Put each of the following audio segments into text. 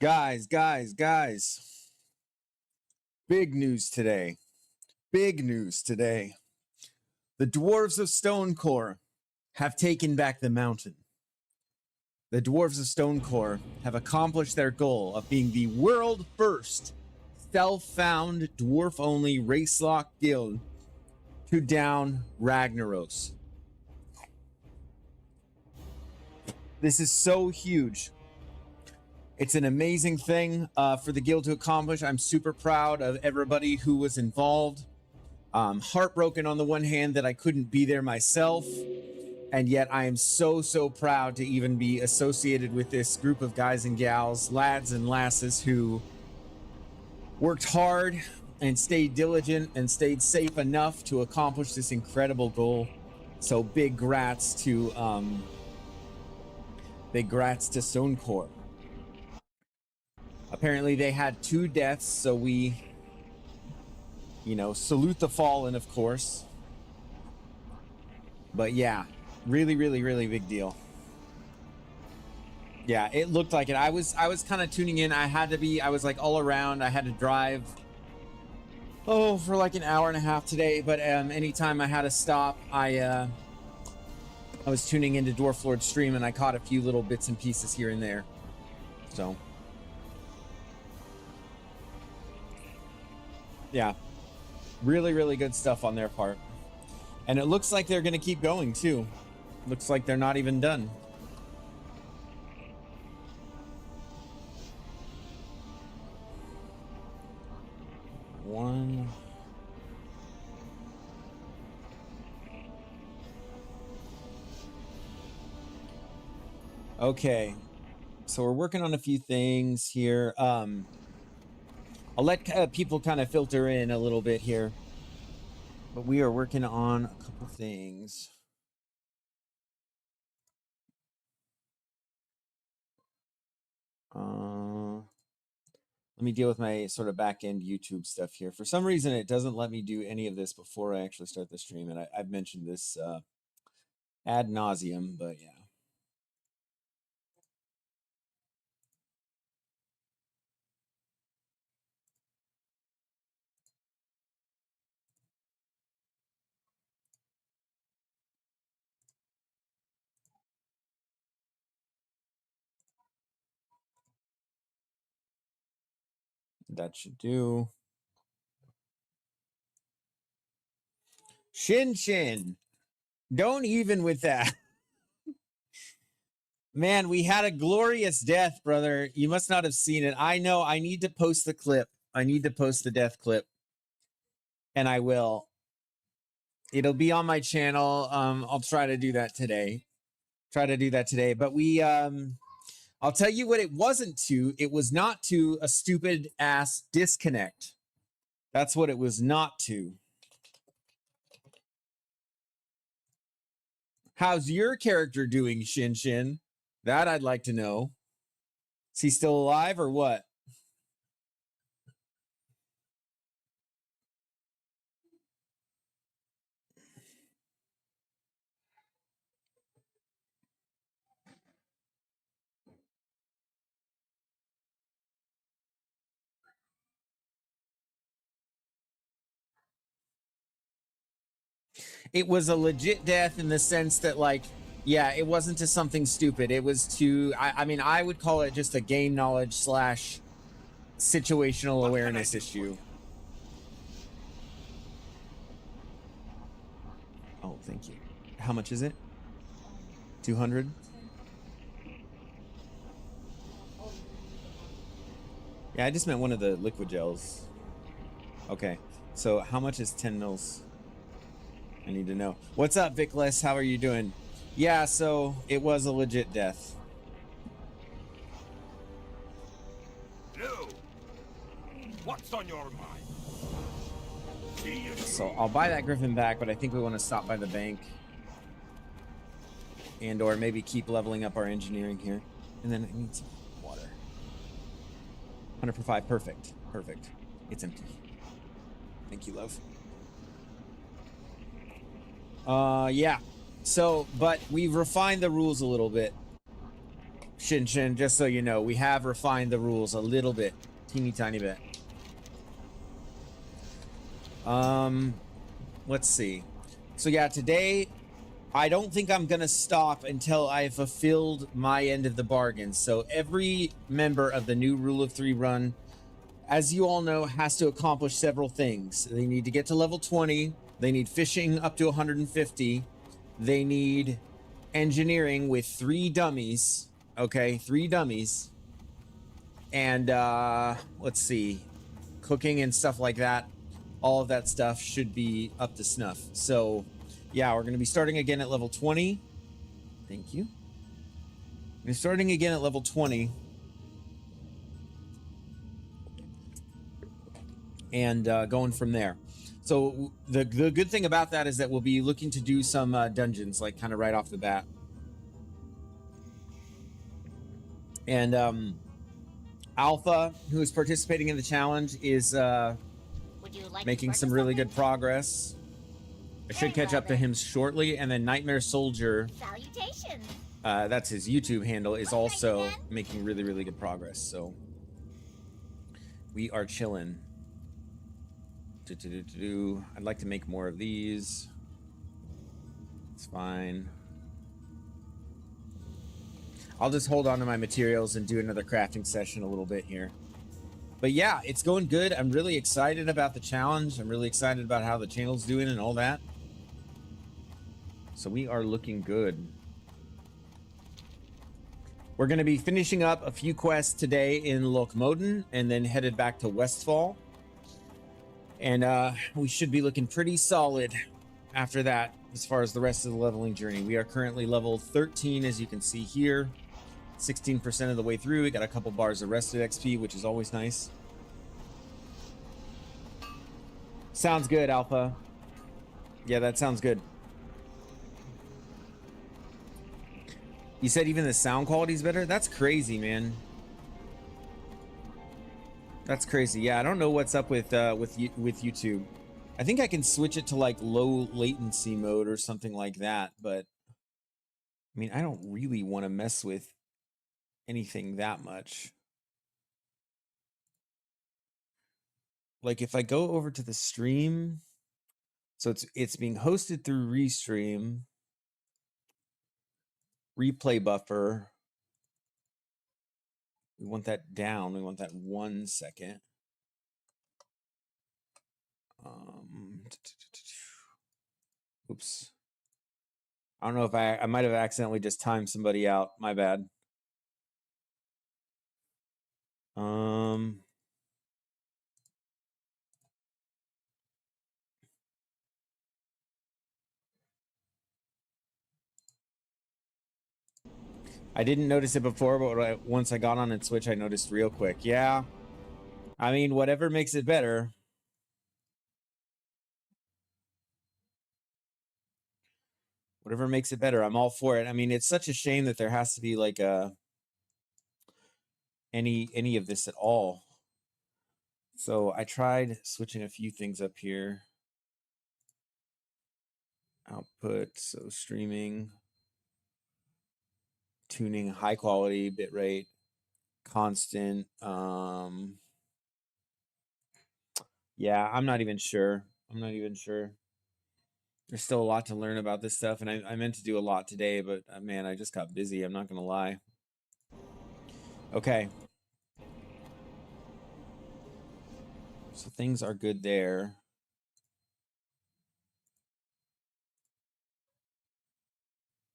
Guys. Big news today. Big news today. The dwarves of Stonecore have taken back the mountain. The dwarves of Stonecore have accomplished their goal of being the world first self-found dwarf-only race-lock guild to down Ragnaros. This is so huge. It's an amazing thing for the guild to accomplish. I'm super proud of everybody who was involved. Heartbroken on the one hand that I couldn't be there myself, and yet I am so proud to even be associated with this group of guys and gals, lads and lasses who worked hard and stayed diligent and stayed safe enough to accomplish this incredible goal. So big grats to Stonecore. Apparently they had 2 deaths, so we, salute the fallen, of course. But yeah, really big deal. Yeah, it looked like it. I was kind of tuning in. I was like all around. I had to drive for like an hour and a half today, but anytime I had to stop, I was tuning into Dwarf Lord's stream and I caught a few little bits and pieces here and there. So yeah, really good stuff on their part. And it looks like they're going to keep going too. Looks like they're not even done. One. Okay. So we're working on a few things here. I'll let people kind of filter in a little bit here. But we are working on a couple things. Let me deal with my sort of back-end YouTube stuff here. For some reason, it doesn't let me do any of this before I actually start the stream. And I've mentioned this ad nauseum, but yeah. That should do. Shin. Don't even with that. Man, we had a glorious death, brother. You must not have seen it. I know. I need to post the clip. I need to post the death clip. And I will. It'll be on my channel. I'll try to do that today. But we I'll tell you what it wasn't to. It was not to a stupid ass disconnect. That's what it was not to. How's your character doing, Shin? That I'd like to know. Is he still alive or what? It was a legit death in the sense that, like, yeah, it wasn't to something stupid. It was to, I mean, I would call it just a game knowledge / situational awareness issue. Oh, thank you. How much is it? 200? Yeah, I just meant one of the liquid gels. Okay, so how much is 10 mils? I need to know. What's up, Vickless? How are you doing? Yeah, so it was a legit death. No. What's on your mind? So I'll buy that Griffin back, but I think we want to stop by the bank. And or maybe keep leveling up our engineering here. And then I need some water. 100 per 5. Perfect. It's empty. Thank you, love. Yeah. So, but we've refined the rules a little bit. Shin Shin, just so you know, we have refined the rules a little bit. Teeny tiny bit. Let's see. So yeah, today I don't think I'm gonna stop until I fulfilled my end of the bargain. So every member of the new Rule of 3 run, as you all know, has to accomplish several things. They need to get to level 20. They need fishing up to 150. They need engineering with 3 dummies. Okay, 3 dummies. And let's see, cooking and stuff like that. All of that stuff should be up to snuff. So yeah, we're going to be starting again at level 20. Thank you. We're starting again at level 20. And going from there. So the good thing about that is that we'll be looking to do some dungeons, like kind of right off the bat. And Alpha, who is participating in the challenge, is making some really good progress. I should catch up to him shortly. And then Nightmare Soldier, Salutations. That's his YouTube handle, is also making really, really good progress. So we are chilling. I'd like to make more of these. It's fine. I'll just hold on to my materials and do another crafting session a little bit here. But yeah, it's going good. I'm really excited about the challenge. I'm really excited about how the channel's doing and all that. So we are looking good. We're going to be finishing up a few quests today in Lokmoden and then headed back to Westfall. And we should be looking pretty solid after that as far as the rest of the leveling journey. We are currently level 13, as you can see here. 16% of the way through. We got a couple bars of rested XP, which is always nice. Sounds good, Alpha. Yeah, that sounds good. You said even the sound quality is better? That's crazy, man. That's crazy. Yeah, I don't know what's up with YouTube. I think I can switch it to like low latency mode or something like that, but I mean, I don't really want to mess with anything that much. Like if I go over to the stream, so it's being hosted through Restream, replay buffer. We want that down. We want that 1 second. Oops. I don't know if I might have accidentally just timed somebody out. My bad. I didn't notice it before, but once I got on and Switch, I noticed real quick. Yeah. I mean, whatever makes it better. Whatever makes it better, I'm all for it. I mean, it's such a shame that there has to be like any of this at all. So I tried switching a few things up here. Output, so streaming, tuning, high quality, bitrate, constant. Yeah, I'm not even sure. There's still a lot to learn about this stuff, and I meant to do a lot today, but man, I just got busy. I'm not gonna lie. Okay. So things are good there.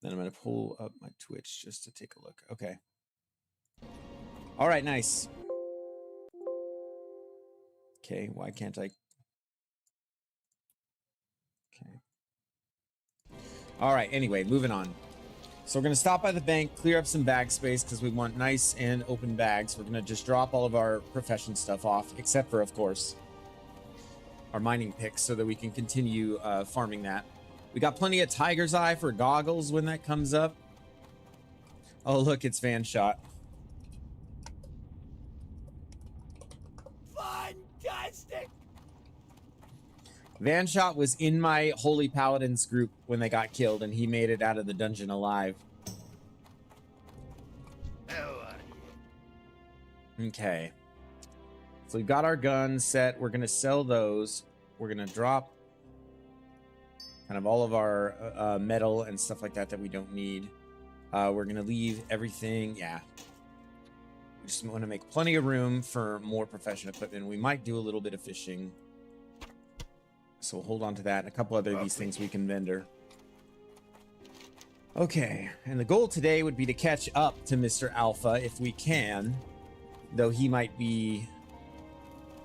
Then I'm gonna pull up my Twitch just to take a look. Okay. All right, nice. Okay, why can't I? Okay. All right, anyway, moving on. So we're gonna stop by the bank, clear up some bag space because we want nice and open bags. We're gonna just drop all of our profession stuff off, except for, of course, our mining picks so that we can continue farming that. We got plenty of Tiger's Eye for goggles when that comes up. Oh, look, it's Van Shot. Fantastic! Van Shot was in my Holy Paladins group when they got killed, and he made it out of the dungeon alive. Oh, Okay. So we've got our guns set. We're going to sell those. We're going to drop kind of all of our metal and stuff like that we don't need. We're going to leave everything. Yeah. We just want to make plenty of room for more professional equipment. We might do a little bit of fishing. So we'll hold on to that and a couple other of these things we can vendor. Okay. And the goal today would be to catch up to Mr. Alpha if we can. Though he might be...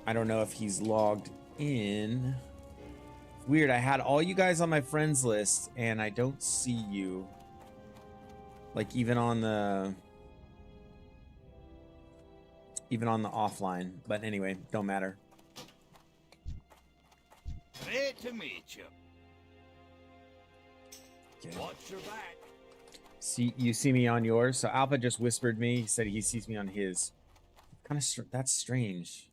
I don't know if he's logged in. Weird, I had all you guys on my friends list and I don't see you. Like even on the offline. But anyway, don't matter. Great to meet you. Okay. Watch your back. You see me on yours? So Alpha just whispered me. He said he sees me on his. Kind of that's strange.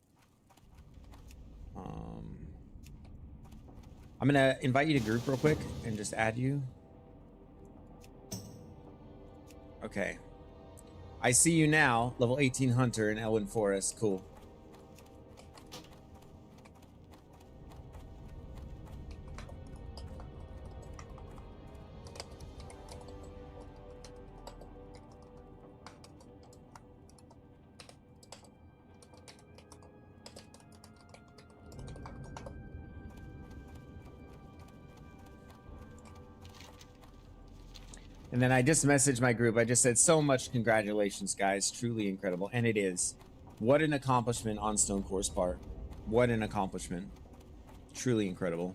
I'm gonna invite you to group real quick and just add you. Okay. I see you now, level 18 Hunter in Elwyn Forest. Cool. And then I just messaged my group. I just said, so much congratulations, guys. Truly incredible. And it is. What an accomplishment on Stonecore's part. What an accomplishment. Truly incredible.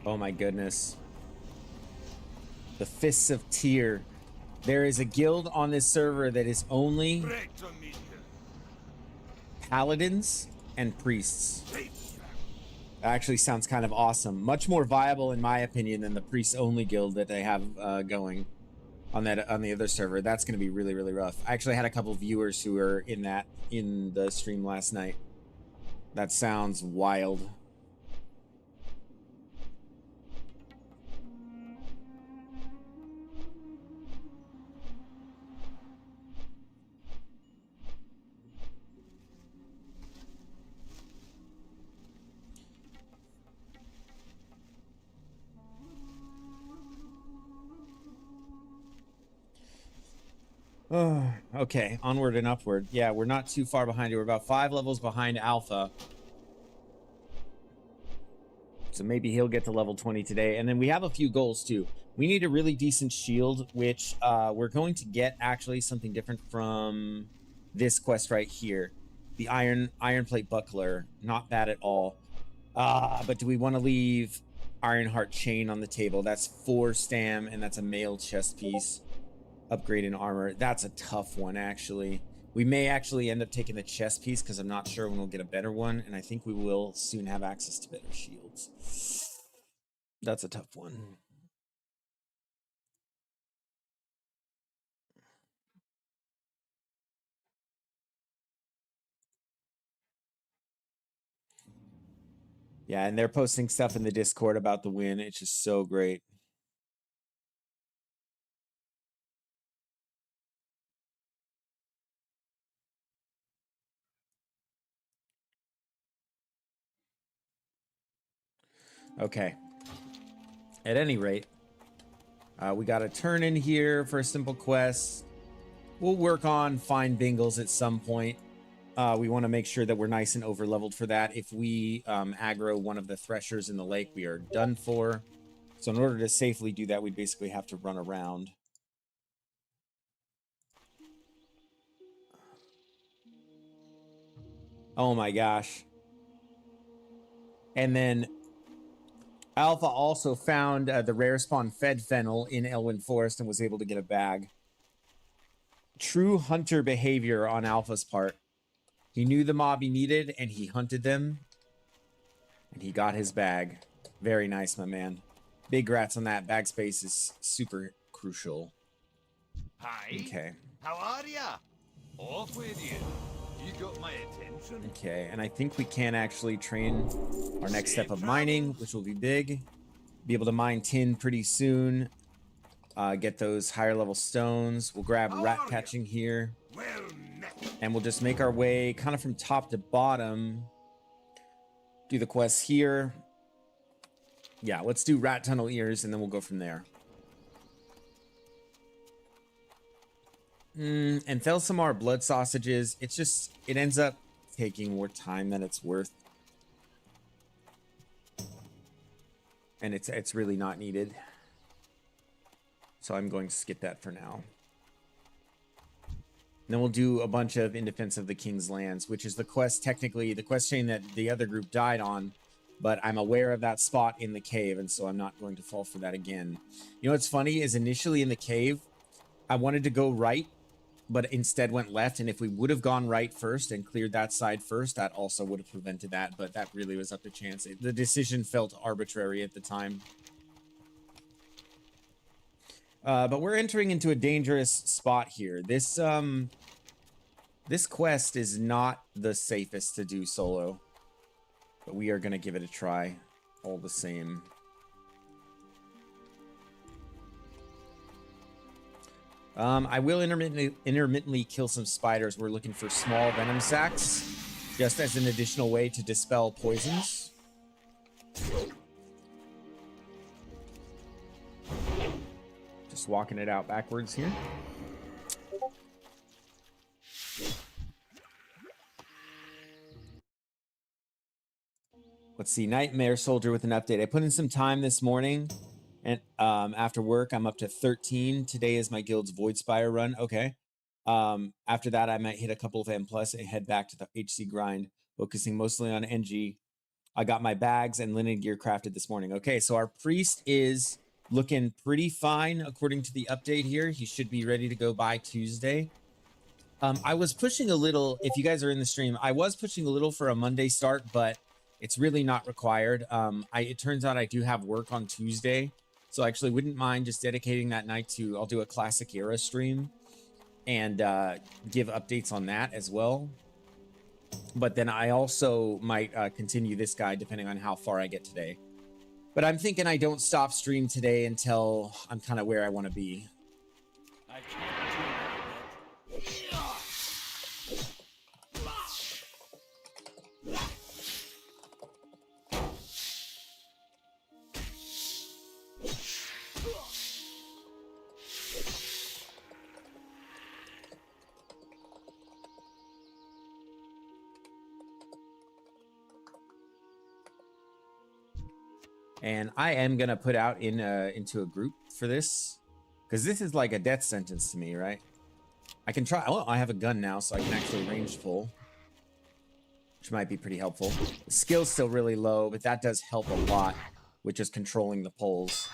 Oh my goodness. The Fists of Tyr. There is a guild on this server that is only Great to meet you. paladins and priests. That actually sounds kind of awesome. Much more viable, in my opinion, than the priest-only guild that they have going on the other server. That's going to be really, really rough. I actually had a couple viewers who were in the stream last night. That sounds wild. Oh, okay, onward and upward. Yeah, we're not too far behind you. We're about 5 levels behind Alpha. So maybe he'll get to level 20 today. And then we have a few goals too. We need a really decent shield, which we're going to get actually something different from this quest right here. The iron plate buckler. Not bad at all. But do we want to leave Ironheart chain on the table? That's 4 stam and that's a mail chest piece. Upgrade in armor. That's a tough one, actually. We may actually end up taking the chest piece because I'm not sure when we'll get a better one, and I think we will soon have access to better shields. That's a tough one. Yeah, and they're posting stuff in the Discord about the win. It's just so great. Okay. At any rate, we got a turn in here for a simple quest. We'll work on fine bingles at some point. We want to make sure that we're nice and over-leveled for that. If we aggro one of the threshers in the lake, we are done for. So in order to safely do that, we basically have to run around. Oh my gosh. And then Alpha also found the rare spawn fed fennel in Elwyn Forest and was able to get a bag. True hunter behavior on Alpha's part. He knew the mob he needed, and he hunted them. And he got his bag. Very nice, my man. Big rats on that. Bag space is super crucial. Hi. Okay. How are ya? Off with you. You got my attention. Okay, and I think we can actually train our next step of mining, which will be big. Be able to mine tin pretty soon. Get those higher level stones. We'll grab rat catching here. Well met. And we'll just make our way kind of from top to bottom. Do the quests here. Yeah, let's do rat tunnel ears and then we'll go from there. And Thelsamar blood sausages. It's just, it ends up taking more time than it's worth. And it's really not needed. So I'm going to skip that for now. Then we'll do a bunch of In Defense of the King's Lands, which is the quest, technically, the quest chain that the other group died on. But I'm aware of that spot in the cave, and so I'm not going to fall for that again. You know what's funny is initially in the cave, I wanted to go right, but instead went left. And if we would have gone right first and cleared that side first, that also would have prevented that. But that really was up to chance. The decision felt arbitrary at the time. But we're entering into a dangerous spot here. This quest is not the safest to do solo. But we are going to give it a try all the same. I will intermittently kill some spiders. We're looking for small venom sacs, just as an additional way to dispel poisons. Just walking it out backwards here. Let's see, Nightmare Soldier with an update. I put in some time this morning, and after work, I'm up to 13. Today is my guild's Void Spire run. Okay. After that, I might hit a couple of M+ and head back to the HC grind, focusing mostly on NG. I got my bags and linen gear crafted this morning. Okay, so our priest is looking pretty fine according to the update here. He should be ready to go by Tuesday. I was pushing a little, if you guys are in the stream, I was pushing a little for a Monday start, but it's really not required. It turns out I do have work on Tuesday, so I actually wouldn't mind just dedicating that night to, I'll do a Classic Era stream and give updates on that as well. But then I also might continue this guide depending on how far I get today. But I'm thinking I don't stop stream today until I'm kind of where I want to be. I can't do that. And I am going to put out into a group for this, because this is like a death sentence to me, right? I can try. Oh, I have a gun now, so I can actually range pull, which might be pretty helpful. The skill's still really low, but that does help a lot with just controlling the pulls.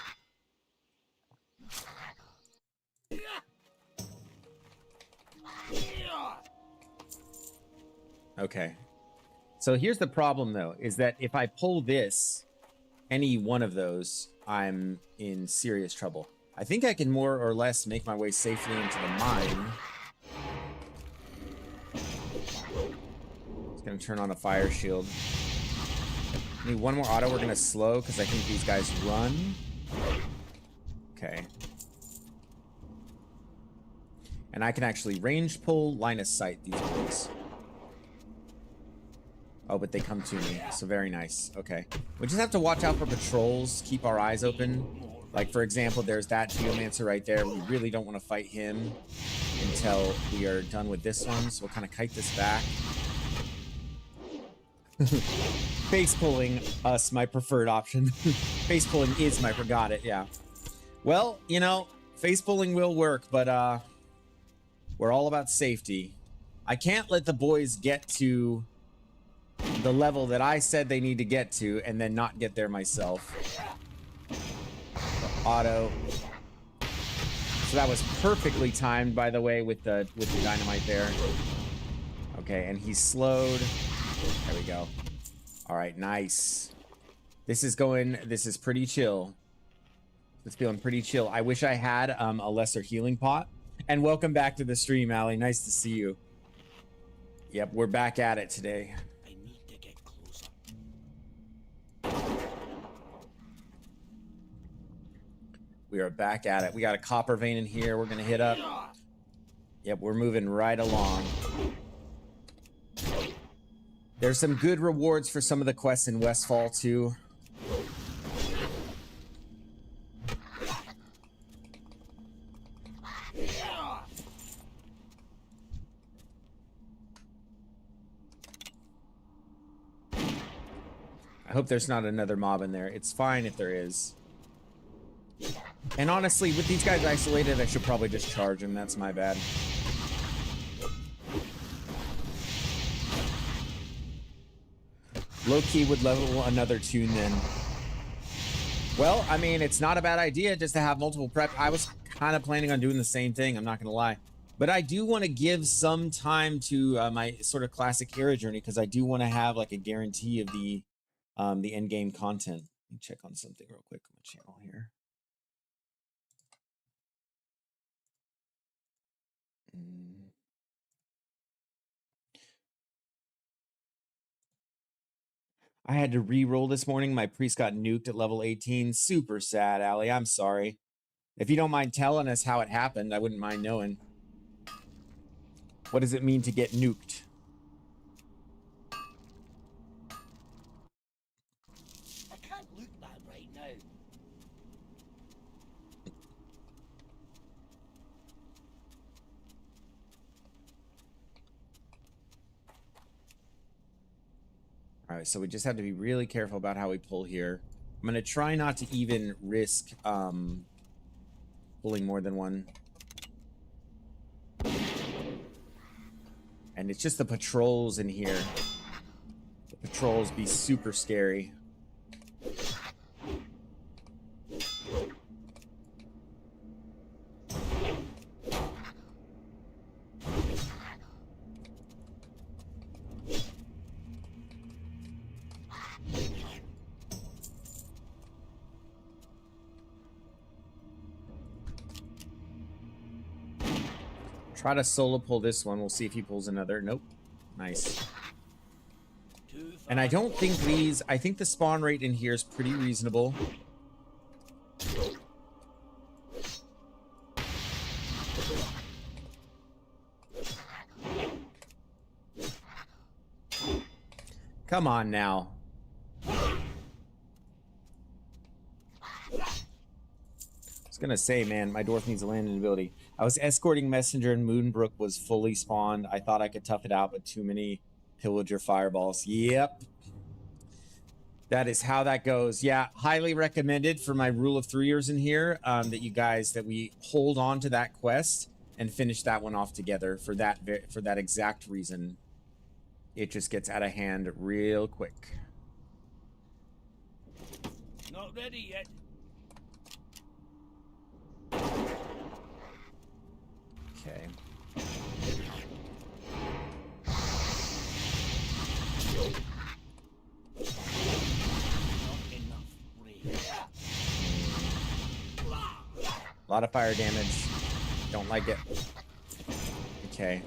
Okay. So here's the problem, though, is that if I pull this, any one of those, I'm in serious trouble. I think I can more or less make my way safely into the mine. Just gonna turn on a fire shield. Need one more auto. We're gonna slow because I think these guys run. Okay. And I can actually range pull, line of sight these ones. Oh, but they come to me, so very nice. Okay. We just have to watch out for patrols, keep our eyes open. Like, for example, there's that Geomancer right there. We really don't want to fight him until we are done with this one, so we'll kind of kite this back. Face pulling us, my preferred option. Face pulling is my, got it, yeah. Well, you know, face pulling will work, but we're all about safety. I can't let the boys get to the level that I said they need to get to and then not get there myself. Auto. So that was perfectly timed, by the way, with the dynamite there. Okay, and he's slowed. There we go. All right, nice. This is pretty chill. It's feeling pretty chill. I wish I had a lesser healing pot. And welcome back to the stream, Allie. Nice to see you. Yep, we're back at it today. I need to get closer. We are back at it. We got a copper vein in here. We're gonna hit up. Yep, we're moving right along. There's some good rewards for some of the quests in Westfall too. I hope there's not another mob in there. It's fine if there is. And honestly, with these guys isolated, I should probably just charge them. That's my bad. Low-key would level another tune then. Well, I mean, it's not a bad idea just to have multiple prep. I was kind of planning on doing the same thing. I'm not going to lie. But I do want to give some time to my sort of classic hero journey because I do want to have like a guarantee of the end game content. Let me check on something real quick on my channel here. I had to re-roll this morning. My priest got nuked at level 18. Super sad, Allie. I'm sorry. If you don't mind telling us how it happened, I wouldn't mind knowing. What does it mean to get nuked? I can't look that right now. All right, so we just have to be really careful about how we pull here. I'm going to try not to even risk pulling more than one. And it's just the patrols in here. The patrols be super scary. Try to solo pull this one. We'll see if he pulls another. Nope. Nice. And I don't think these... I think the spawn rate in here is pretty reasonable. Come on now. I was gonna say, man, my dwarf needs a landing ability. I was escorting Messenger and Moonbrook was fully spawned. I thought I could tough it out, but too many pillager fireballs. Yep. That is how that goes. Yeah, highly recommended for my rule of threeers in here, that you guys, that we hold on to that quest and finish that one off together for that exact reason. It just gets out of hand real quick. Not ready yet. Okay. A lot of fire damage. Don't like it. Okay.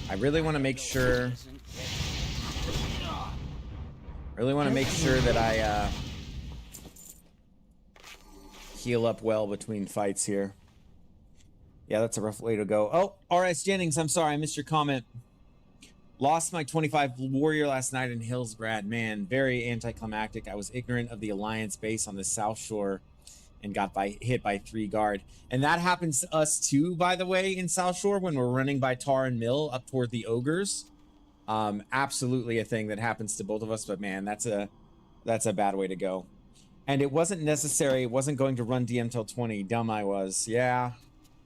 I really want to make sure... that I heal up well between fights here. Yeah, that's a rough way to go. Oh, RS Jennings, I'm sorry, I missed your comment. Lost my 25 warrior last night in Hillsgrad. Man, very anticlimactic. I was ignorant of the Alliance base on the South Shore and got hit by 3 guard. And that happens to us too, by the way, in South Shore when we're running by Tar and Mill up toward the Ogres. Absolutely a thing that happens to both of us, but man, that's a bad way to go. And it wasn't necessary. It wasn't going to run DM till 20. Dumb I was. Yeah.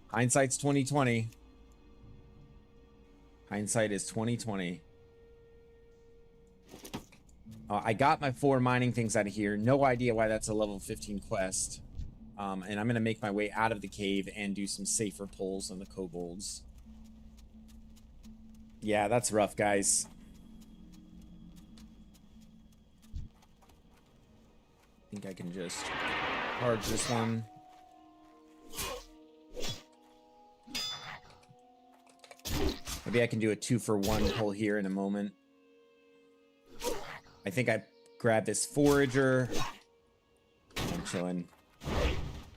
Hindsight's 2020. Hindsight is 2020. I got my 4 mining things out of here. No idea why that's a level 15 quest. And I'm going to make my way out of the cave and do some safer pulls on the kobolds. Yeah, that's rough, guys. I think I can just charge this one. Maybe I can do a 2-for-1 pull here in a moment. I think I grab this forager. I'm chilling.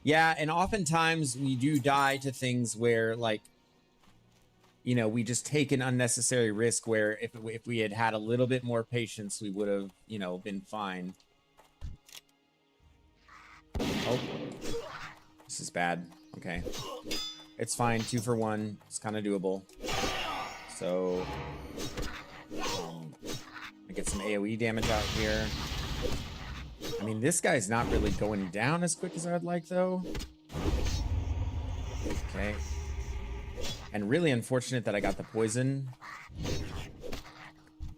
Yeah, and oftentimes we do die to things where, like, you know, we just take an unnecessary risk where if we had had a little bit more patience, we would have, you know, been fine. Oh, this is bad. Okay. It's fine. 2-for-1. It's kind of doable. So, I get some AoE damage out here. I mean, this guy's not really going down as quick as I'd like, though. Okay. And really unfortunate that I got the poison.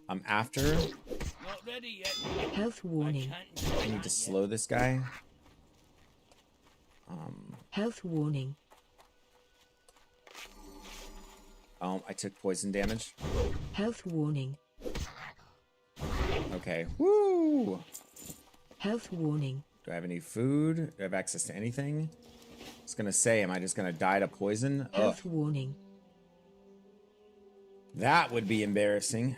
I'm after. Not ready yet. Health warning. I need to slow this guy. Health warning. Oh, I took poison damage. Health warning. Okay. Woo! Health warning. Do I have any food? Do I have access to anything? I was gonna say, am I just gonna die to poison? Health warning. That would be embarrassing.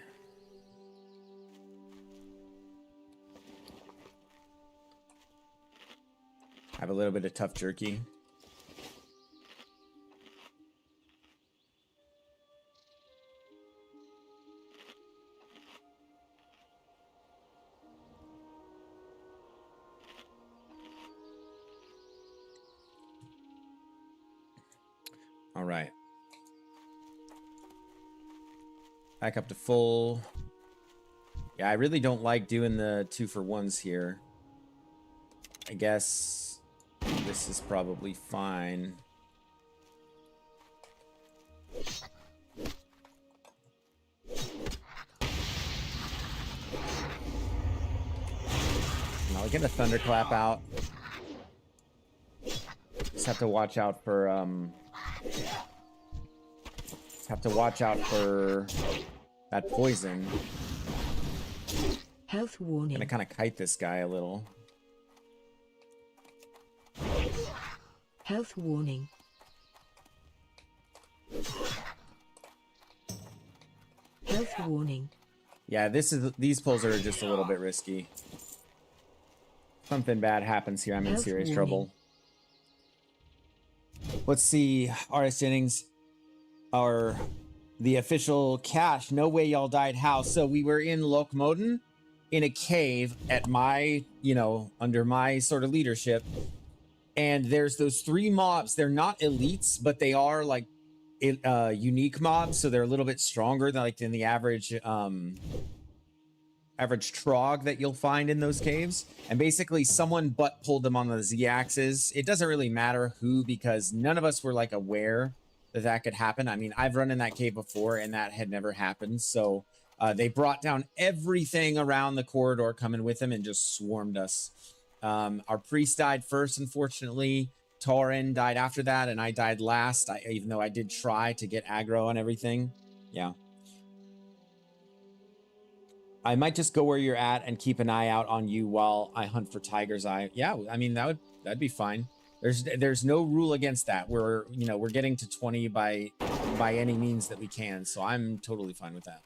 I have a little bit of tough jerky. All right. Back up to full. Yeah, I really don't like doing the 2-for-1s here. I guess this is probably fine. I'll get a thunderclap out. Just have to watch out for that poison. Health warning. Gonna kind of kite this guy a little. Health warning. Health warning. Yeah, these pulls are just a little bit risky. Something bad happens here, I'm in Health serious warning. trouble. Let's see, RS Jennings, the official cache, no way y'all died how. So we were in Lokmoden in a cave at my, you know, under my sort of leadership. And there's those 3 mobs. They're not elites, but they are like unique mobs. So they're a little bit stronger than the average average trog that you'll find in those caves. And basically someone butt pulled them on the Z-axis. It doesn't really matter who, because none of us were like aware that could happen. I mean, I've run in that cave before and that had never happened. So they brought down everything around the corridor coming with them and just swarmed us. Our priest died first, unfortunately. Tauren died after that, and I died last, even though I did try to get aggro on everything. Yeah. I might just go where you're at and keep an eye out on you while I hunt for Tiger's Eye. Yeah, I mean, that'd be fine. There's no rule against that. We're getting to 20 by any means that we can, so I'm totally fine with that.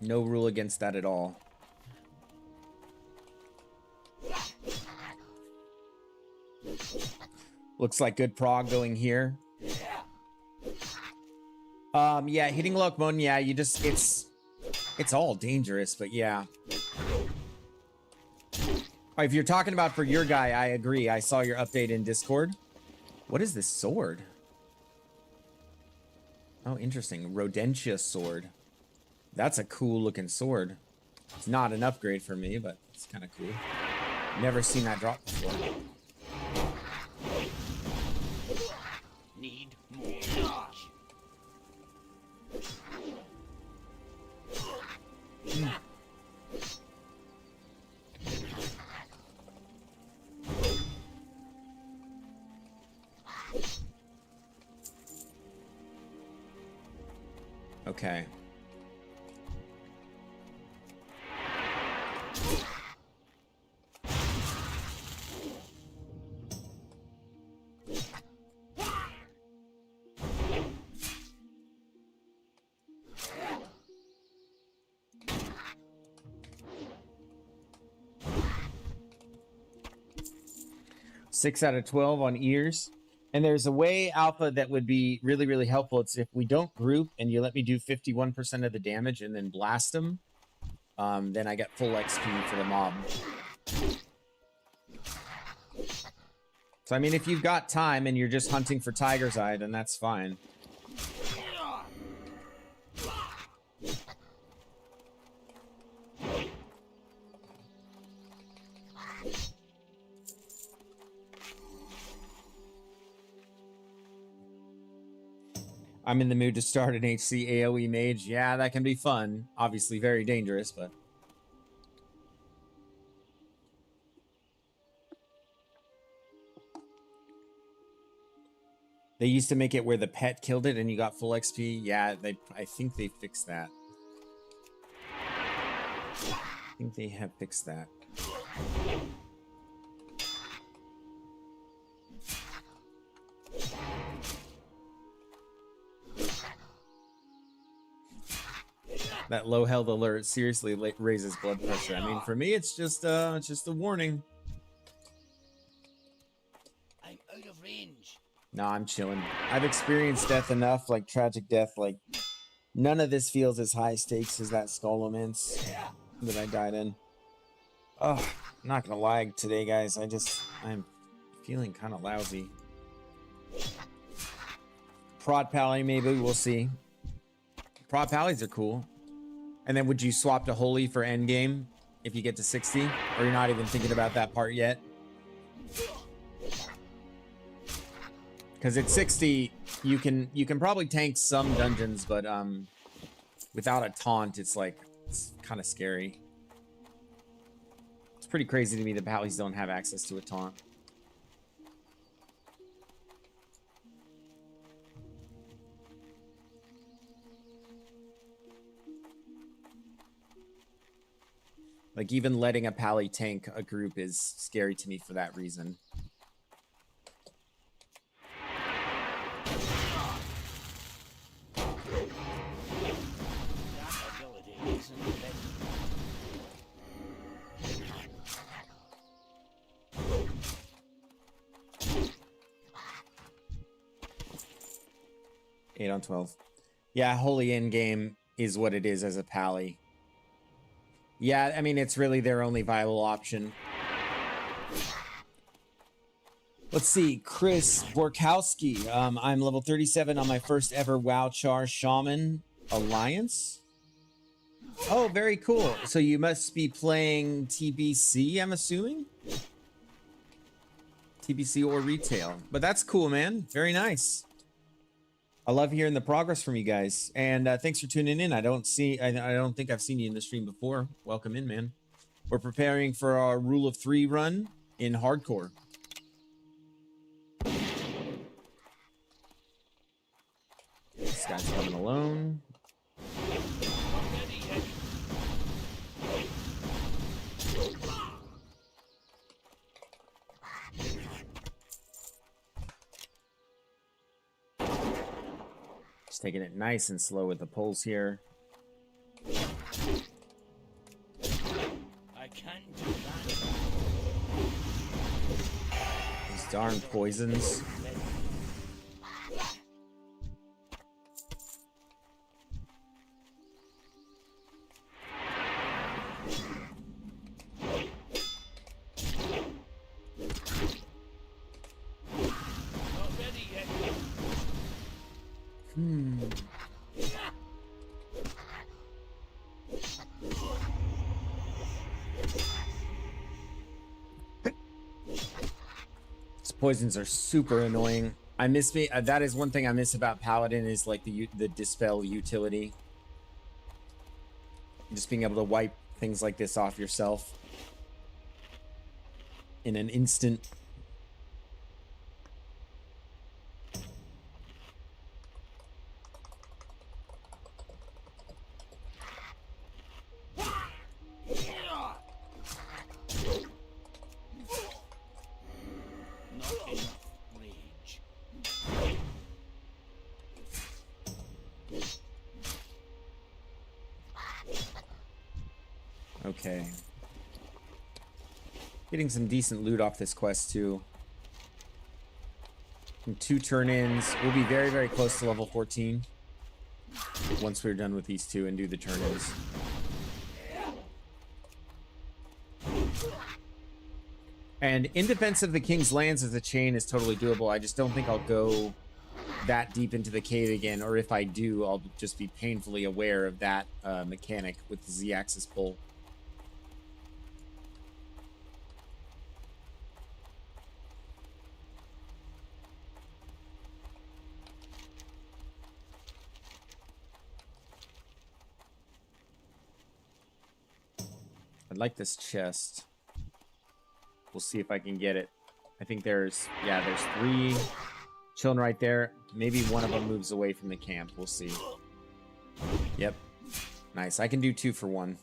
No rule against that at all. Looks like good prog going here. Yeah, hitting Lokmoden, yeah, it's all dangerous, but yeah. If you're talking about for your guy, I agree. I saw your update in Discord. What is this sword? Oh, interesting. Rodentia sword. That's a cool looking sword. It's not an upgrade for me, but it's kind of cool. Never seen that drop before. Need more charge. Okay. Six out of 12 on ears. And there's a way, Alpha, that would be really, really helpful. It's if we don't group and you let me do 51% of the damage and then blast them, then I get full XP for the mob. So, I mean, if you've got time and you're just hunting for Tiger's Eye, then that's fine. I'm in the mood to start an HC AoE mage. Yeah, that can be fun. Obviously very dangerous, but... They used to make it where the pet killed it and you got full XP. Yeah, I think they fixed that. I think they have fixed that. That low health alert seriously raises blood pressure. I mean, for me, it's just a warning. I'm out of range. No, I'm chilling. I've experienced death enough, like tragic death. Like none of this feels as high stakes as that Skullomance that I died in. Oh, I'm not gonna lie today, guys. I'm feeling kind of lousy. Prod Pally, maybe we'll see. Prod Pallies are cool. And then would you swap to Holy for endgame if you get to 60? Or you're not even thinking about that part yet? Because at 60, you can probably tank some dungeons, but without a taunt, it's kind of scary. It's pretty crazy to me that Pallies don't have access to a taunt. Like, even letting a Pally tank a group is scary to me for that reason. That ability isn't ready. Eight on 12. Yeah, Holy Endgame is what it is as a Pally. Yeah, I mean, it's really their only viable option. Let's see, Chris Borkowski. I'm level 37 on my first ever WoW Char Shaman Alliance. Oh, very cool. So you must be playing TBC, I'm assuming? TBC or retail. But that's cool, man. Very nice. I love hearing the progress from you guys, and thanks for tuning in. I don't think I've seen you in the stream before. Welcome in, man. We're preparing for our Rule of 3 run in hardcore. This guy's coming alone. Not ready yet. Just taking it nice and slow with the pulls here. I can't do that. These darn poisons. Not ready yet. These poisons are super annoying. That is one thing I miss about Paladin is like the dispel utility. Just being able to wipe things like this off yourself in an instant. Okay. Getting some decent loot off this quest, too. And 2 turn-ins. We'll be very, very close to level 14. Once we're done with these 2 and do the turn-ins. And in defense of the King's Lands as a chain is totally doable. I just don't think I'll go that deep into the cave again. Or if I do, I'll just be painfully aware of that mechanic with the Z-axis pull. I'd like this chest. We'll see if I can get it. I think there's 3 chilling right there. Maybe one of them moves away from the camp. We'll see. Yep. Nice. I can do 2 for 1.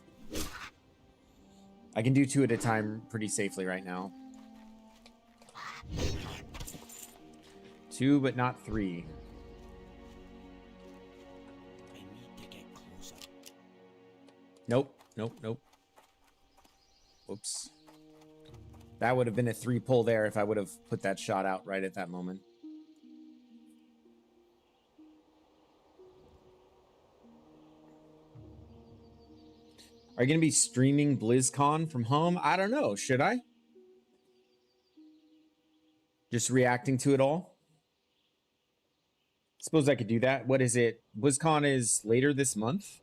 I can do 2 at a time pretty safely right now. 2, but not 3. I need to get closer. Nope. Nope. Nope. Whoops. That would have been a 3 pull there if I would have put that shot out right at that moment. Are you going to be streaming BlizzCon from home? I don't know. Should I? Just reacting to it all? Suppose I could do that. What is it? BlizzCon is later this month?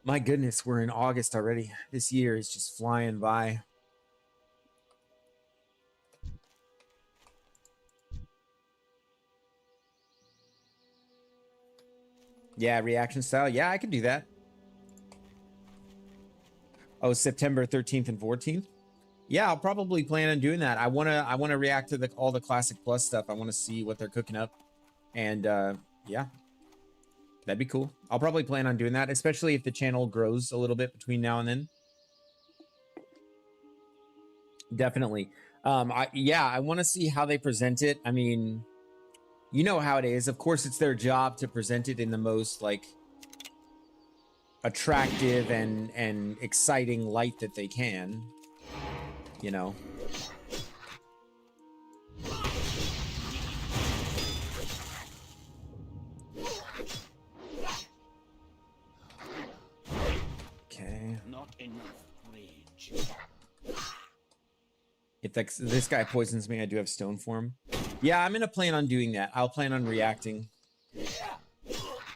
My goodness, we're in August already. This year is just flying by. Yeah, reaction style. Yeah, I can do that. Oh, September 13th and 14th? Yeah, I'll probably plan on doing that. I wanna react to all the Classic Plus stuff. I want to see what they're cooking up. And yeah. That'd be cool. I'll probably plan on doing that, especially if the channel grows a little bit between now and then. Definitely. I want to see how they present it. I mean, you know how it is. Of course, it's their job to present it in the most like attractive and exciting light that they can. You know. Okay. Not enough rage. If this guy poisons me, I do have stone form. Yeah, I'm gonna plan on doing that. I'll plan on reacting.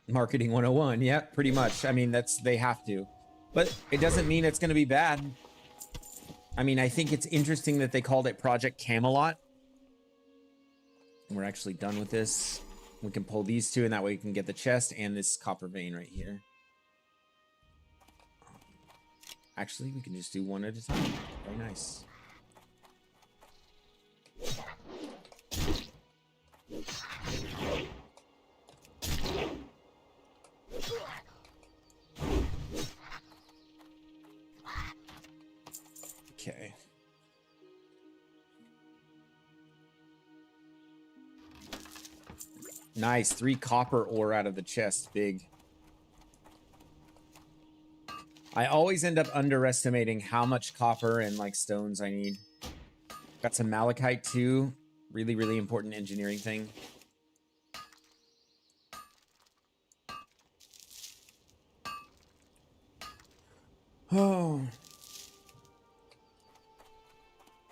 Marketing 101. Yeah, pretty much. I mean, they have to. But it doesn't mean it's gonna be bad. I mean, I think it's interesting that they called it Project Camelot. And we're actually done with this. We can pull these 2, and that way we can get the chest and this copper vein right here. Actually, we can just do 1 at a time. Very nice. Okay. Nice. 3 copper ore out of the chest. Big. I always end up underestimating how much copper and like stones I need. Got some malachite too. Really, really important engineering thing. Oh.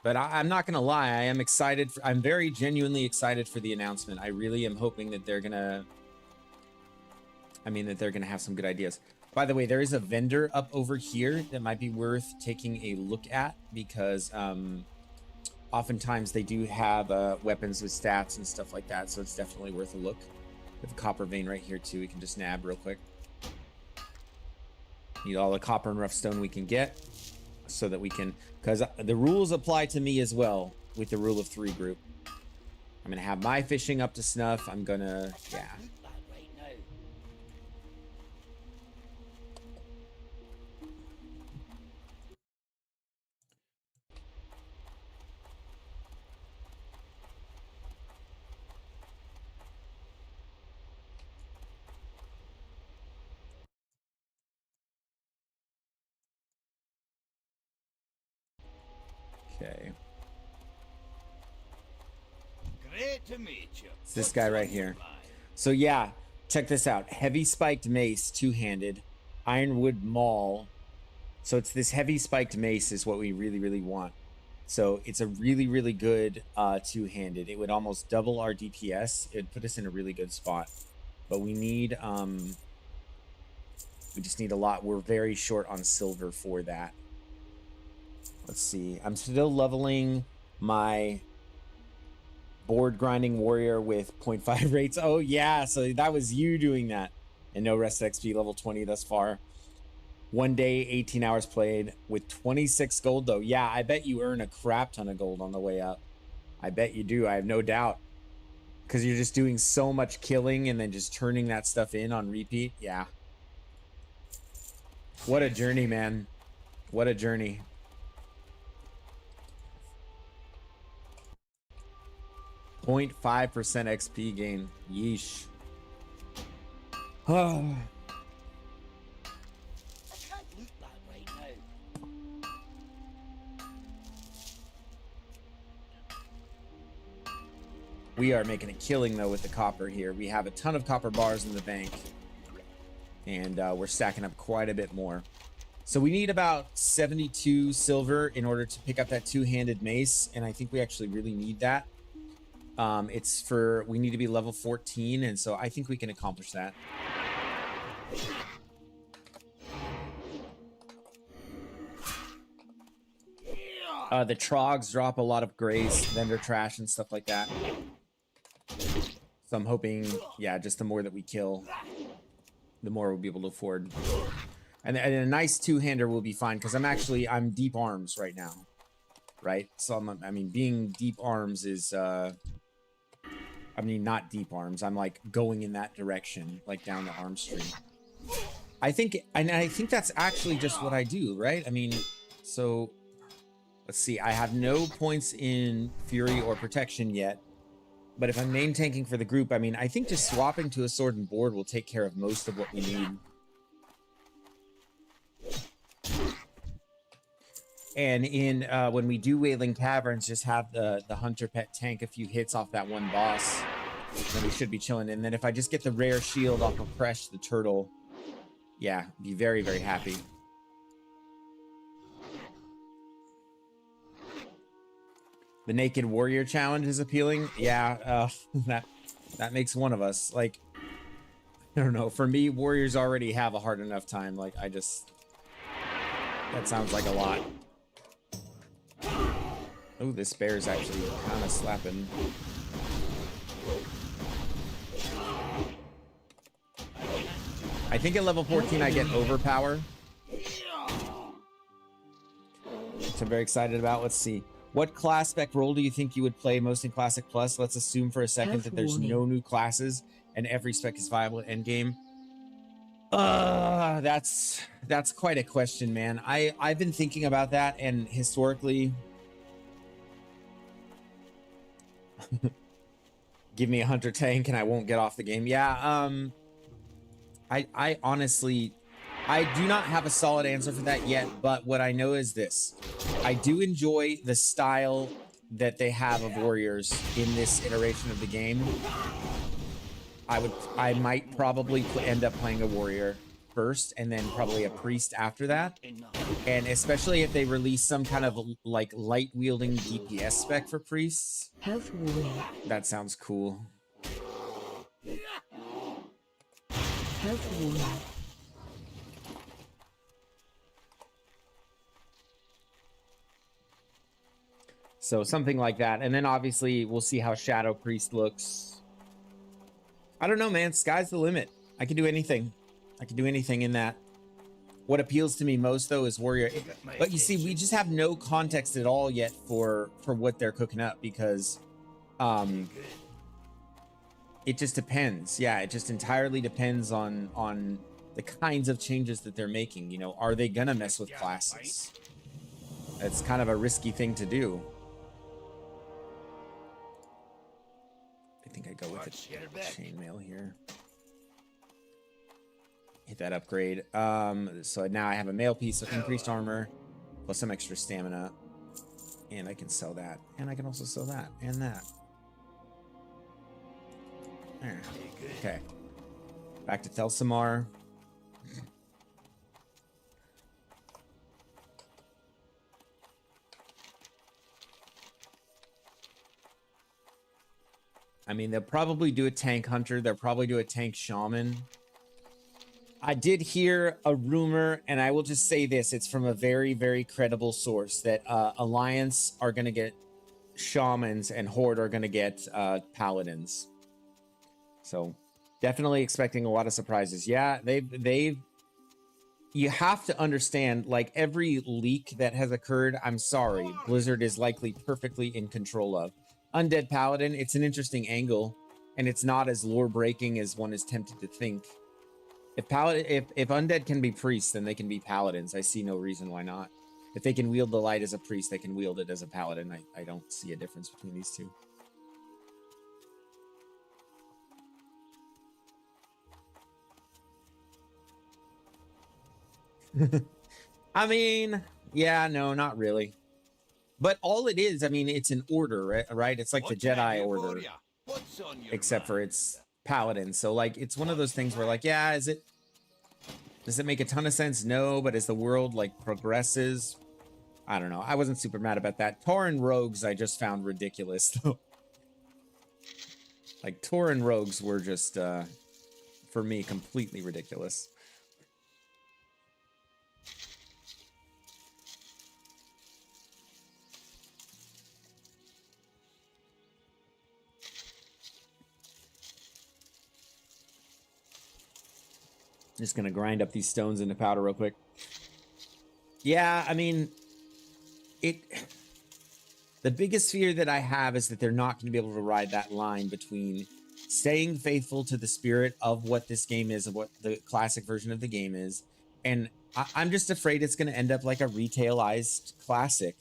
But I'm not gonna lie, I am excited. I'm very genuinely excited for the announcement. I really am hoping that they're gonna... that they're gonna have some good ideas. By the way, there is a vendor up over here that might be worth taking a look at because oftentimes they do have weapons with stats and stuff like that, so it's definitely worth a look. We have a copper vein right here too. We can just nab real quick. Need all the copper and rough stone we can get so that we can, because the rules apply to me as well with the rule of 3 group. I'm gonna have my fishing up to snuff. I'm gonna, yeah. Okay. Great to meet you. It's this guy right here. So yeah, check this out. Heavy spiked mace, two-handed. Ironwood maul. So it's this heavy spiked mace is what we really, really want. So it's a really, really good two-handed. It would almost double our DPS. It would put us in a really good spot. But we need, we just need a lot. We're very short on silver for that. Let's see. I'm still leveling my board grinding warrior with 0.5 rates. Oh yeah, so that was you doing that. And no rest XP, level 20 thus far. 1 day, 18 hours played with 26 gold though. Yeah, I bet you earn a crap ton of gold on the way up. I bet you do. I have no doubt. Because you're just doing so much killing and then just turning that stuff in on repeat. Yeah. What a journey, man. What a journey. .5% XP gain. Yeesh. I can't loot that right now. We are making a killing though with the copper here. We have a ton of copper bars in the bank. And we're stacking up quite a bit more. So we need about 72 silver in order to pick up that two-handed mace. And I think we actually really need that. It's for, we need to be level 14. And so I think we can accomplish that. The trogs drop a lot of grace, vendor trash, and stuff like that. So I'm hoping, yeah, just the more that we kill, the more we'll be able to afford. And a nice two-hander will be fine, because I'm deep arms right now. Right? So, I mean, being deep arms is, I mean, not deep arms. I'm, like, going in that direction, like, down the arm stream. I think that's actually just what I do, right? I mean, so... Let's see, I have no points in Fury or Protection yet. But if I'm main tanking for the group, I mean, I think just swapping to a sword and board will take care of most of what we need. And in when we do Wailing Caverns, just have the Hunter Pet tank a few hits off that one boss. Then we should be chilling. And then if I just get the rare shield off of Presh, the turtle, yeah, be very, very happy. The Naked Warrior challenge is appealing. Yeah, that makes one of us. Like, I don't know. For me, warriors already have a hard enough time. Like, that sounds like a lot. Oh, this bear's actually kind of slapping. I think at level 14 I get overpower. Which I'm very excited about. Let's see. What class spec role do you think you would play most in Classic Plus? Let's assume for a second that there's no new classes and every spec is viable at endgame. That's quite a question, man. I've been thinking about that, and historically, give me a hunter tank and I won't get off the game. Yeah, I honestly, I do not have a solid answer for that yet, but what I know is this. I do enjoy the style that they have of warriors in this iteration of the game. I might probably end up playing a warrior first and then probably a priest after that. And especially if they release some kind of like light wielding DPS spec for priests. Health warning. That sounds cool. Health warning. So something like that. And then obviously we'll see how Shadow Priest looks. I don't know, man. Sky's the limit. I can do anything. I can do anything in that. What appeals to me most though is warrior. But you see, we just have no context at all yet for what they're cooking up, because it just depends. Yeah, it just entirely depends on the kinds of changes that they're making. You know, are they gonna mess with classes? It's kind of a risky thing to do. I think I go with the chainmail here. Hit that upgrade. So now I have a mail piece of increased armor plus some extra stamina. And I can sell that. And I can also sell that and that. There. Okay. Back to Thelsamar. I mean, they'll probably do a tank hunter. They'll probably do a tank shaman. I did hear a rumor, and I will just say this. It's from a very, very credible source that Alliance are going to get shamans and Horde are going to get paladins. So definitely expecting a lot of surprises. Yeah, they've you have to understand, like, every leak that has occurred, I'm sorry, Blizzard is likely perfectly in control of. Undead Paladin, it's an interesting angle, and it's not as lore breaking as one is tempted to think. If Undead can be priests, then they can be paladins. I see no reason why not. If they can wield the light as a priest, they can wield it as a paladin. I don't see a difference between these two. I mean, yeah, no, not really. But all it is, I mean, it's an order, right? It's like the Jedi order, except for it's paladin. So, like, it's one of those things where, like, yeah, does it make a ton of sense? No, but as the world, like, progresses, I don't know. I wasn't super mad about that. Tauren rogues, I just found ridiculous, though. Like, Tauren rogues were just, for me, completely ridiculous. Just gonna grind up these stones into powder real quick. Yeah, I mean, the biggest fear that I have is that they're not gonna be able to ride that line between staying faithful to the spirit of what this game is, of what the classic version of the game is, and I'm just afraid it's gonna end up like a retailized classic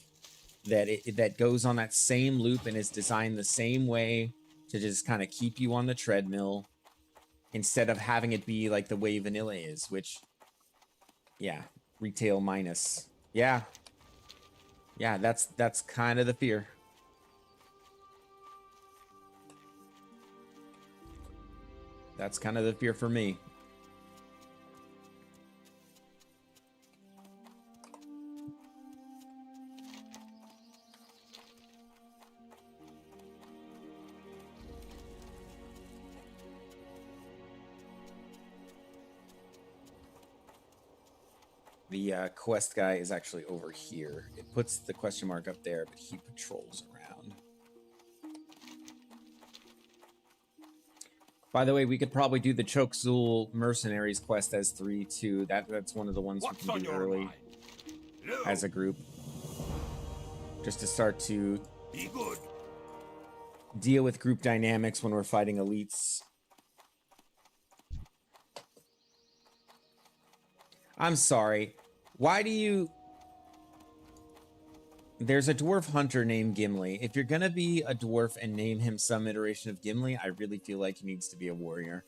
that goes on that same loop and is designed the same way to just kind of keep you on the treadmill, instead of having it be like the way vanilla is, which, yeah, retail minus. Yeah. Yeah, that's kind of the fear. That's kind of the fear for me. The quest guy is actually over here. It puts the question mark up there, but he patrols around. By the way, we could probably do the Chokzul Mercenaries quest as 3 too. That's one of the ones we can do early as a group, just to start to deal with group dynamics when we're fighting elites. I'm sorry. Why do you... There's a dwarf hunter named Gimli. If you're gonna be a dwarf and name him some iteration of Gimli, I really feel like he needs to be a warrior.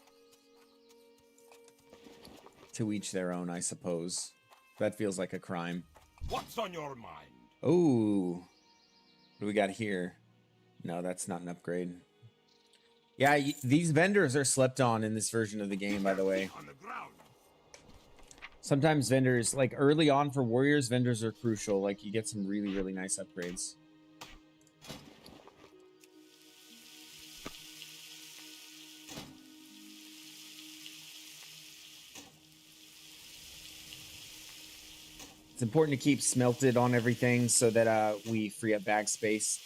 To each their own, I suppose. That feels like a crime. What's on your mind? Oh, what do we got here? No, that's not an upgrade. Yeah, these vendors are slept on in this version of the game, by the way. On the ground. Sometimes vendors, like early on for warriors, vendors are crucial. Like, you get some really, really nice upgrades. It's important to keep smelted on everything so that we free up bag space.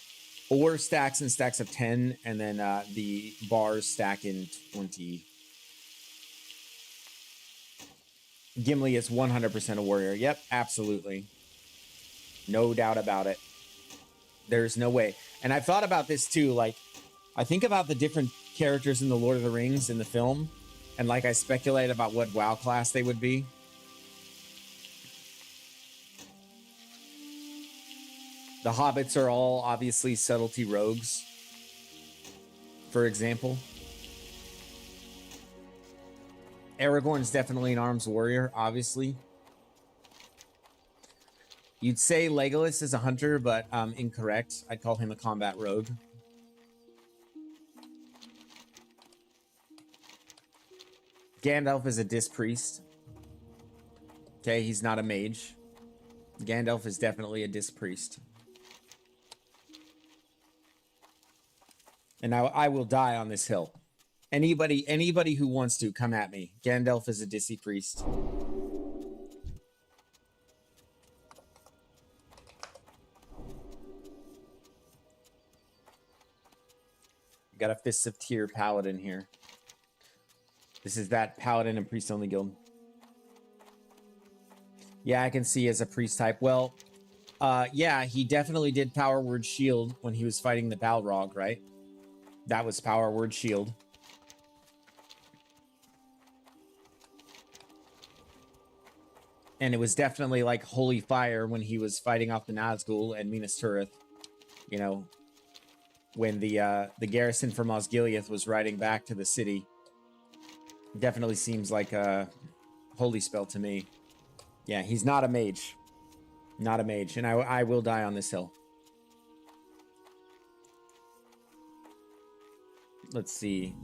Or stacks and stacks of 10, and then the bars stack in 20. Gimli is 100% a warrior. Yep, absolutely. No doubt about it. There's no way. And I've thought about this too. Like, I think about the different characters in the Lord of the Rings in the film, and like I speculate about what WoW class they would be. The hobbits are all obviously subtlety rogues, for example. Aragorn's definitely an arms warrior, obviously. You'd say Legolas is a hunter, but incorrect. I'd call him a combat rogue. Gandalf is a disc priest. Okay, he's not a mage. Gandalf is definitely a disc priest. And I will die on this hill. Anybody who wants to, come at me. Gandalf is a Discy priest. Got a Fists of Tyr paladin here. This is that paladin and priest only guild. Yeah, I can see as a priest type. Well, yeah, he definitely did power word shield when he was fighting the Balrog, right? That was power word shield. And it was definitely like holy fire when he was fighting off the Nazgul and Minas Tirith. You know, when the garrison from Osgiliath was riding back to the city. Definitely seems like a holy spell to me. Yeah, he's not a mage. Not a mage. And I will die on this hill. Let's see.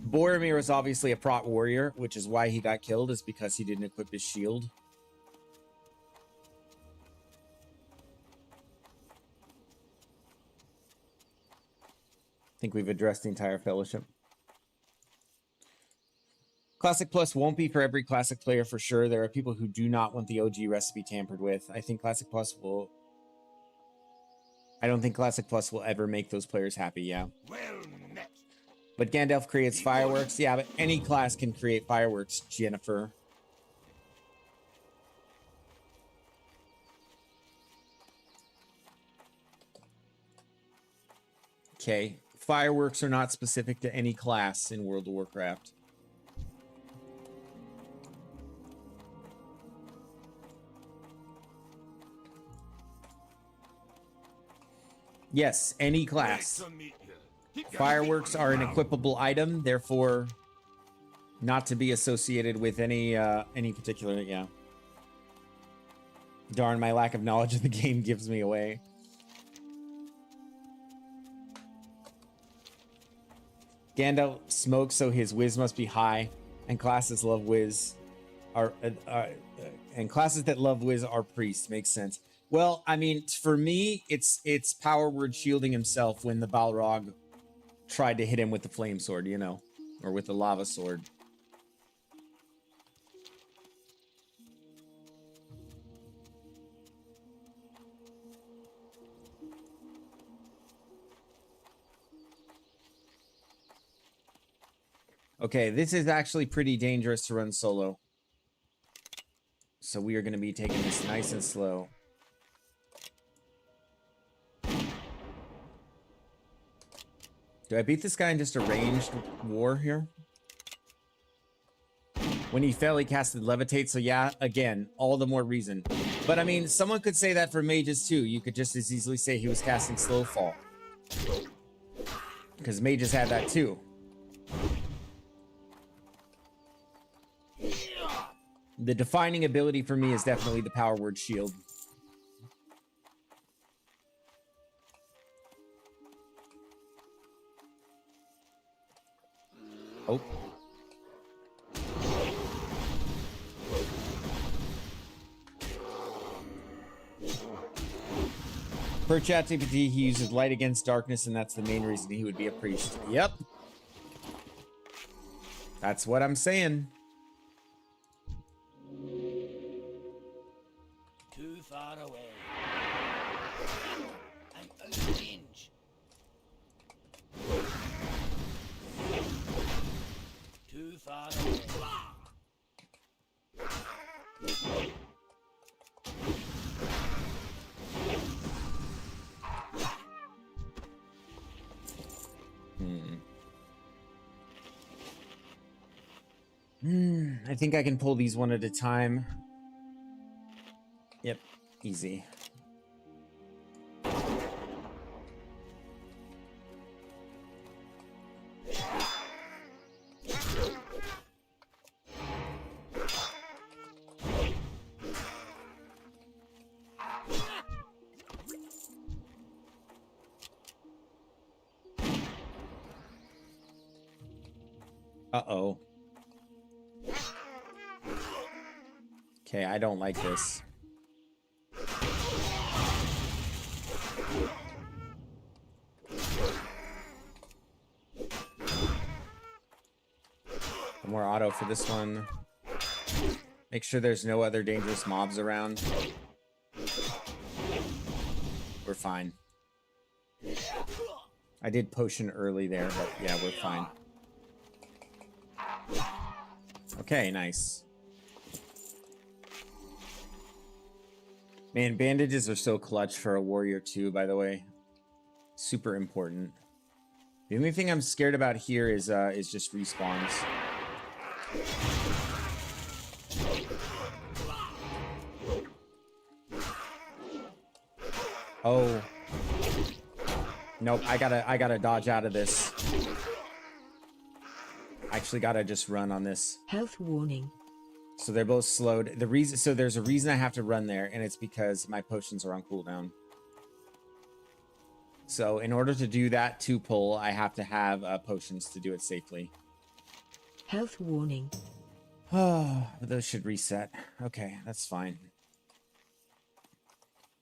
Boromir is obviously a prot warrior, which is why he got killed, is because he didn't equip his shield. I think we've addressed the entire fellowship. Classic Plus won't be for every Classic player for sure. There are people who do not want the OG recipe tampered with. I think Classic Plus will... I don't think Classic Plus will ever make those players happy, yeah. Well met. But Gandalf creates fireworks. Yeah, but any class can create fireworks, Jennifer. Okay. Fireworks are not specific to any class in World of Warcraft. Yes, any class. Fireworks are an equipable item, therefore not to be associated with any particular, yeah. Darn, my lack of knowledge of the game gives me away. Gandalf smokes, so his whiz must be high, and classes love whiz and classes that love whiz are priests. Makes sense. Well, I mean, for me, it's power word shielding himself when the Balrog tried to hit him with the flame sword, you know, or with the lava sword. Okay, this is actually pretty dangerous to run solo. So we are going to be taking this nice and slow. Do I beat this guy in just a ranged war here? When he fell, he casted Levitate, so yeah, again, all the more reason. But I mean, someone could say that for mages too. You could just as easily say he was casting Slow Fall. Because mages had that too. The defining ability for me is definitely the power word shield. Oh. Per ChatGPT, he uses light against darkness, and that's the main reason he would be a priest. Yep. That's what I'm saying. Too far away. I'm out of range. Too far away. I think I can pull these one at a time. Yep, easy. Uh-oh. Okay, I don't like this. More auto for this one. Make sure there's no other dangerous mobs around. We're fine. I did potion early there, but yeah, we're fine. Okay, nice. Man, bandages are so clutch for a warrior too, by the way. Super important. The only thing I'm scared about here is just respawns. Oh. Nope, I gotta dodge out of this. I actually gotta just run on this. Health warning. So they're both slowed. So there's a reason I have to run there, and it's because my potions are on cooldown. So in order to do that 2-pull, I have to have potions to do it safely. Health warning. Oh, those should reset. Okay, that's fine.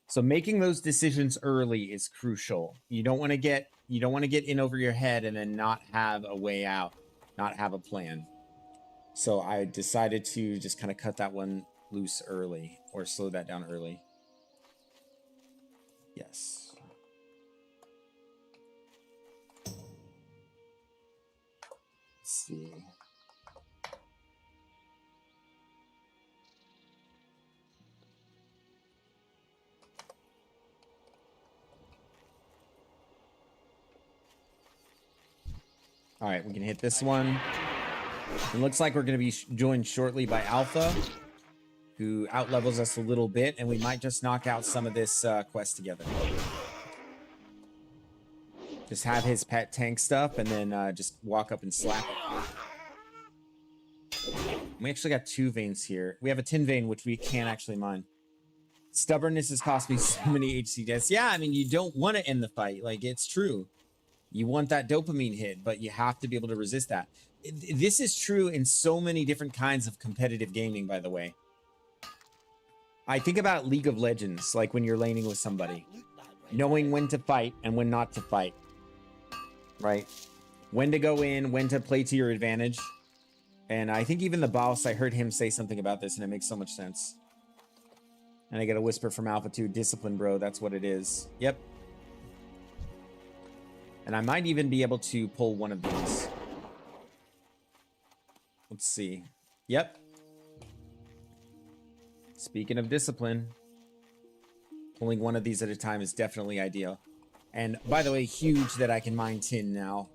So making those decisions early is crucial. You don't want to get in over your head and then not have a way out, not have a plan. So I decided to just kind of cut that one loose early, or slow that down early. Yes. Let's see. All right, we can hit this one. It looks like we're going to be joined shortly by Alpha, who outlevels us a little bit, and we might just knock out some of this quest together. Just have his pet tank stuff, and then just walk up and slap it. We actually got 2 veins here. We have a tin vein, which we can't actually mine. Stubbornness has cost me so many HC deaths. Yeah, I mean, you don't want to end the fight. Like, it's true. You want that dopamine hit, but you have to be able to resist that. This is true in so many different kinds of competitive gaming, by the way. I think about League of Legends, like when you're laning with somebody. Knowing when to fight and when not to fight. Right? When to go in, when to play to your advantage. And I think even the boss, I heard him say something about this, and it makes so much sense. And I get a whisper from Alpha 2, discipline, bro, that's what it is. Yep. And I might even be able to pull one of these. Let's see. Yep. Speaking of discipline, pulling one of these at a time is definitely ideal. And by the way, huge that I can mine tin now.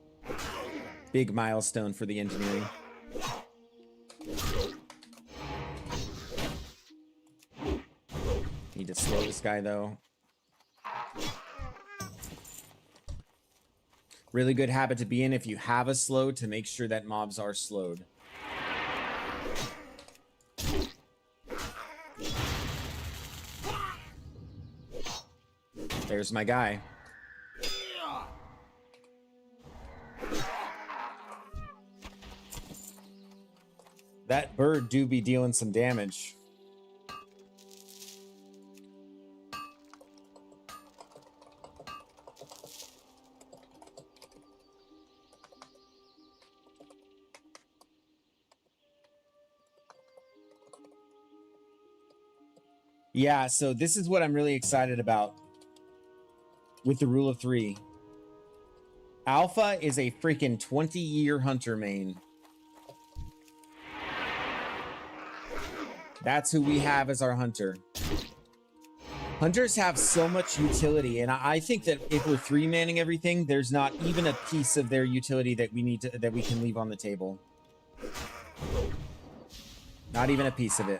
Big milestone for the engineering. Need to slow this guy though. Really good habit to be in if you have a slow, to make sure that mobs are slowed. There's my guy. That bird do be dealing some damage. Yeah, so this is what I'm really excited about with the rule of 3. Alpha is a freaking 20-year hunter main. That's who we have as our hunter. Hunters have so much utility, and I think that if we're 3-manning everything, there's not even a piece of their utility that we can leave on the table. Not even a piece of it.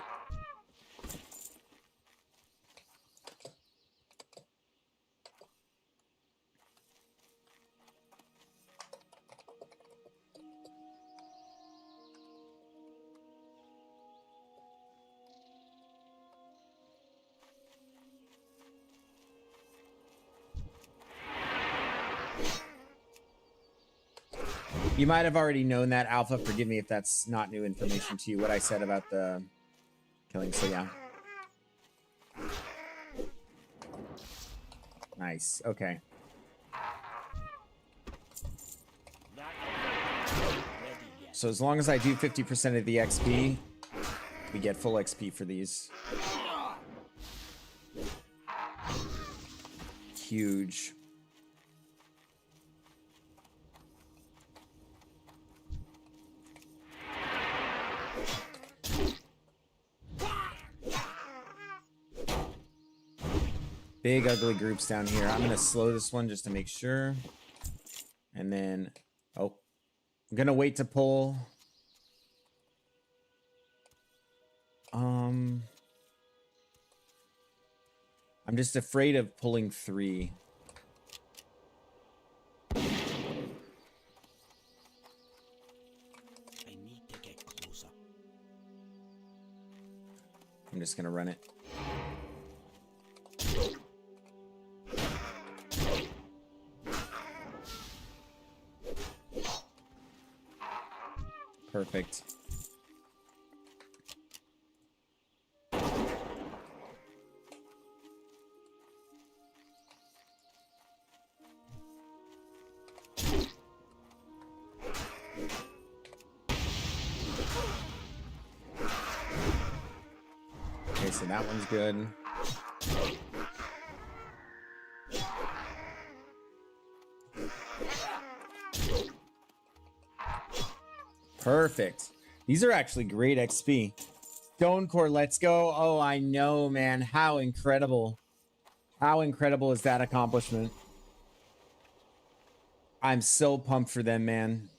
You might have already known that, Alpha. Forgive me if that's not new information to you, what I said about the killing. So, yeah. Nice. Okay. So as long as I do 50% of the XP, we get full XP for these. Huge. Big ugly groups down here. I'm gonna slow this one just to make sure. And then, oh, I'm gonna wait to pull. I'm just afraid of pulling 3. I need to get closer. I'm just gonna run it. Perfect. Okay, so that one's good. Perfect. These are actually great XP. Stone Core, let's go. Oh, I know, man. How incredible. How incredible is that accomplishment? I'm so pumped for them, man.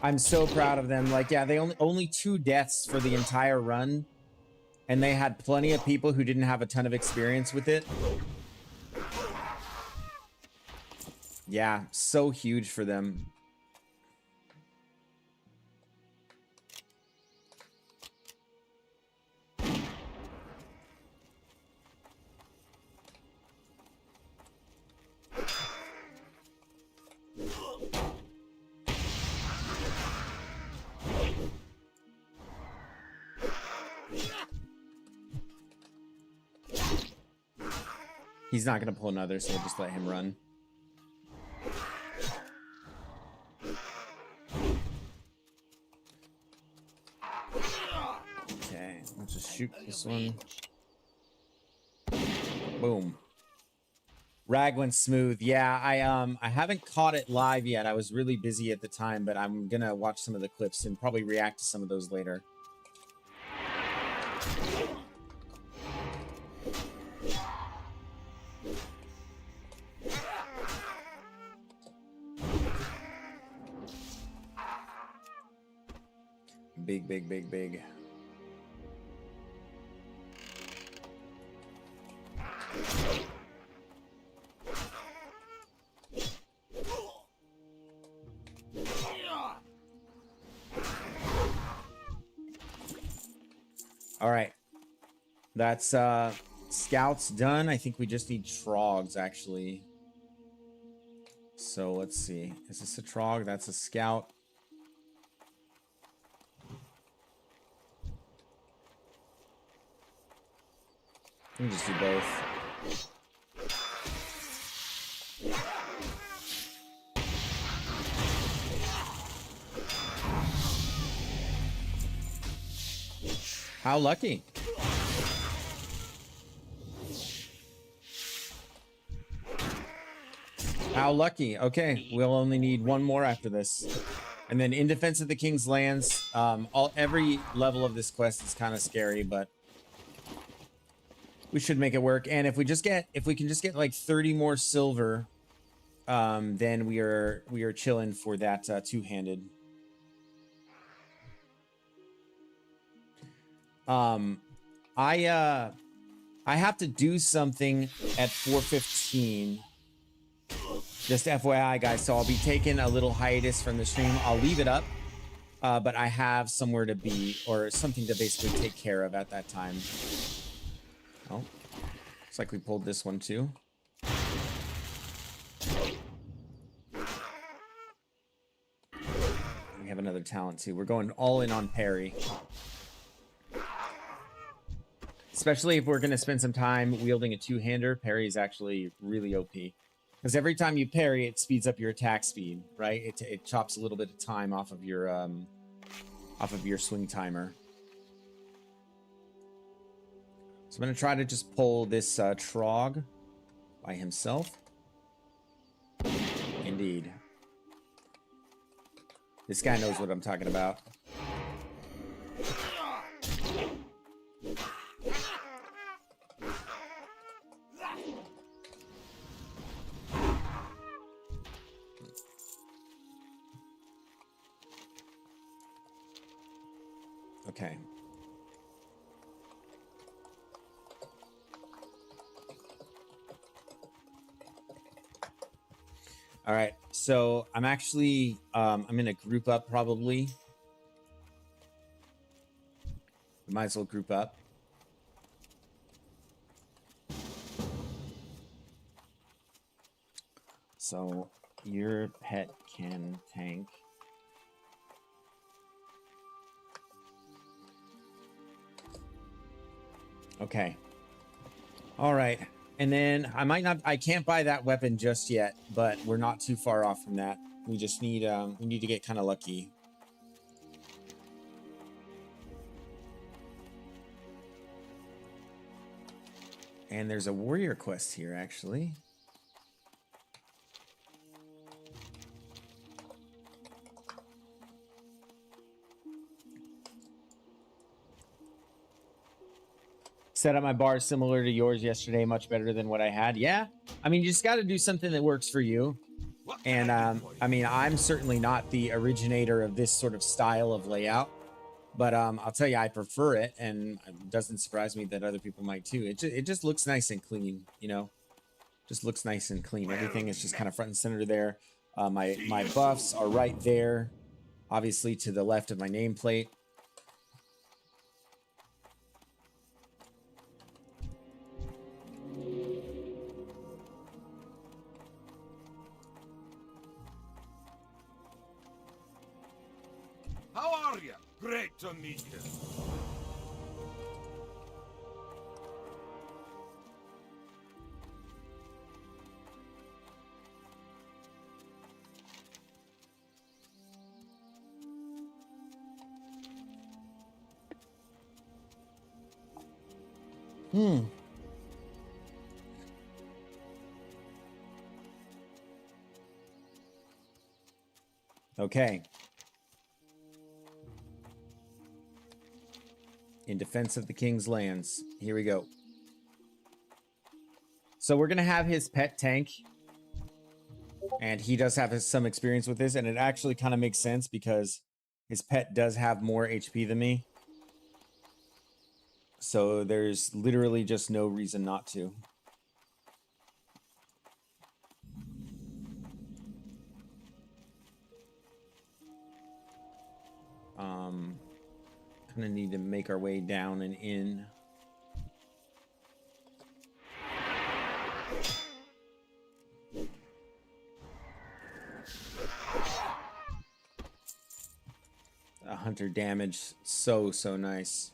I'm so proud of them. Like, yeah, they only 2 deaths for the entire run. And they had plenty of people who didn't have a ton of experience with it. Yeah, so huge for them. He's not going to pull another, so we'll just let him run. Okay, let's just shoot this one. Boom. Rag went smooth. Yeah, I haven't caught it live yet. I was really busy at the time, but I'm going to watch some of the clips and probably react to some of those later. Big, big, big, big. All right. That's scouts done. I think we just need trogs, actually. So let's see. Is this a trog? That's a scout. We can just do both. How lucky. How lucky. Okay, we'll only need 1 more after this. And then in defense of the King's lands, every level of this quest is kind of scary, but we should make it work. And if we can just get like 30 more silver, then we are chilling for that 2-handed. I have to do something at 4:15. Just FYI, guys. So I'll be taking a little hiatus from the stream. I'll leave it up, but I have somewhere to be or something to basically take care of at that time. Oh, Looks like we pulled this one too. We have another talent too. We're going all in on parry. Especially if we're going to spend some time wielding a two-hander, parry is actually really OP. Because every time you parry, it speeds up your attack speed, right? It chops a little bit of time off of your swing timer. So I'm going to try to just pull this Trog by himself. Indeed. This guy knows what I'm talking about. Okay. All right. So I'm actually, I'm going to group up probably. We might as well group up. So your pet can tank. Okay. All right. And then I can't buy that weapon just yet, but we're not too far off from that. We just need, we need to get kind of lucky. And there's a warrior quest here, actually. Set up my bar similar to yours yesterday, much better than what I had. Yeah, I mean, you just got to do something that works for you. And I mean, I'm certainly not the originator of this sort of style of layout, but I'll tell you, I prefer it, and it doesn't surprise me that other people might too. It just looks nice and clean, you know. Just looks nice and clean. Everything is just kind of front and center there. My buffs are right there, obviously to the left of my nameplate. How are you? Great to meet you. Okay. In defense of the king's lands. Here we go. So we're going to have his pet tank. And he does have some experience with this. And it actually kind of makes sense because his pet does have more HP than me. So there's literally just no reason not to. Kind of need to make our way down and in. A hunter damage, so nice.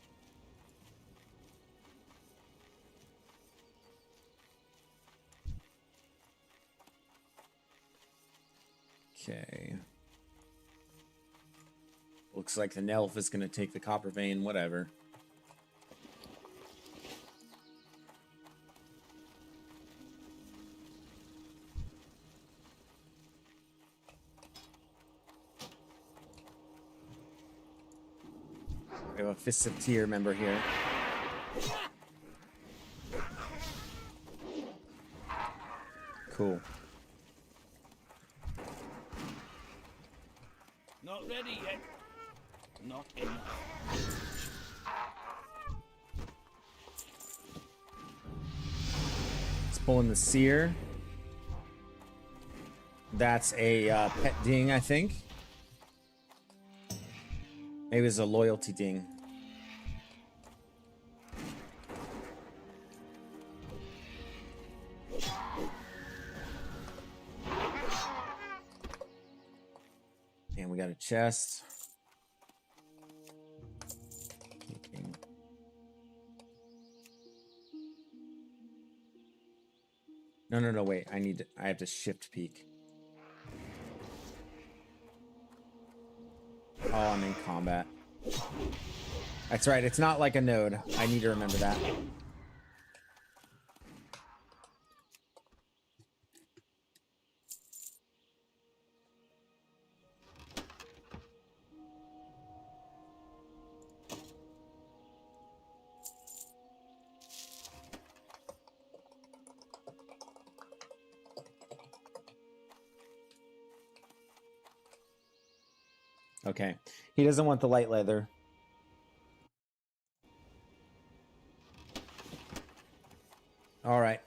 Okay. Looks like the Nelf is going to take the copper vein, whatever. We have a Fists of Tyr member here. Cool. Not ready yet. Not enough. It's pulling the Seer. That's a pet ding, I think. Maybe it's a loyalty ding. And we got a chest. No, wait. I have to shift peek. Oh, I'm in combat. That's right. It's not like a node. I need to remember that. Okay. He doesn't want the light leather. All right.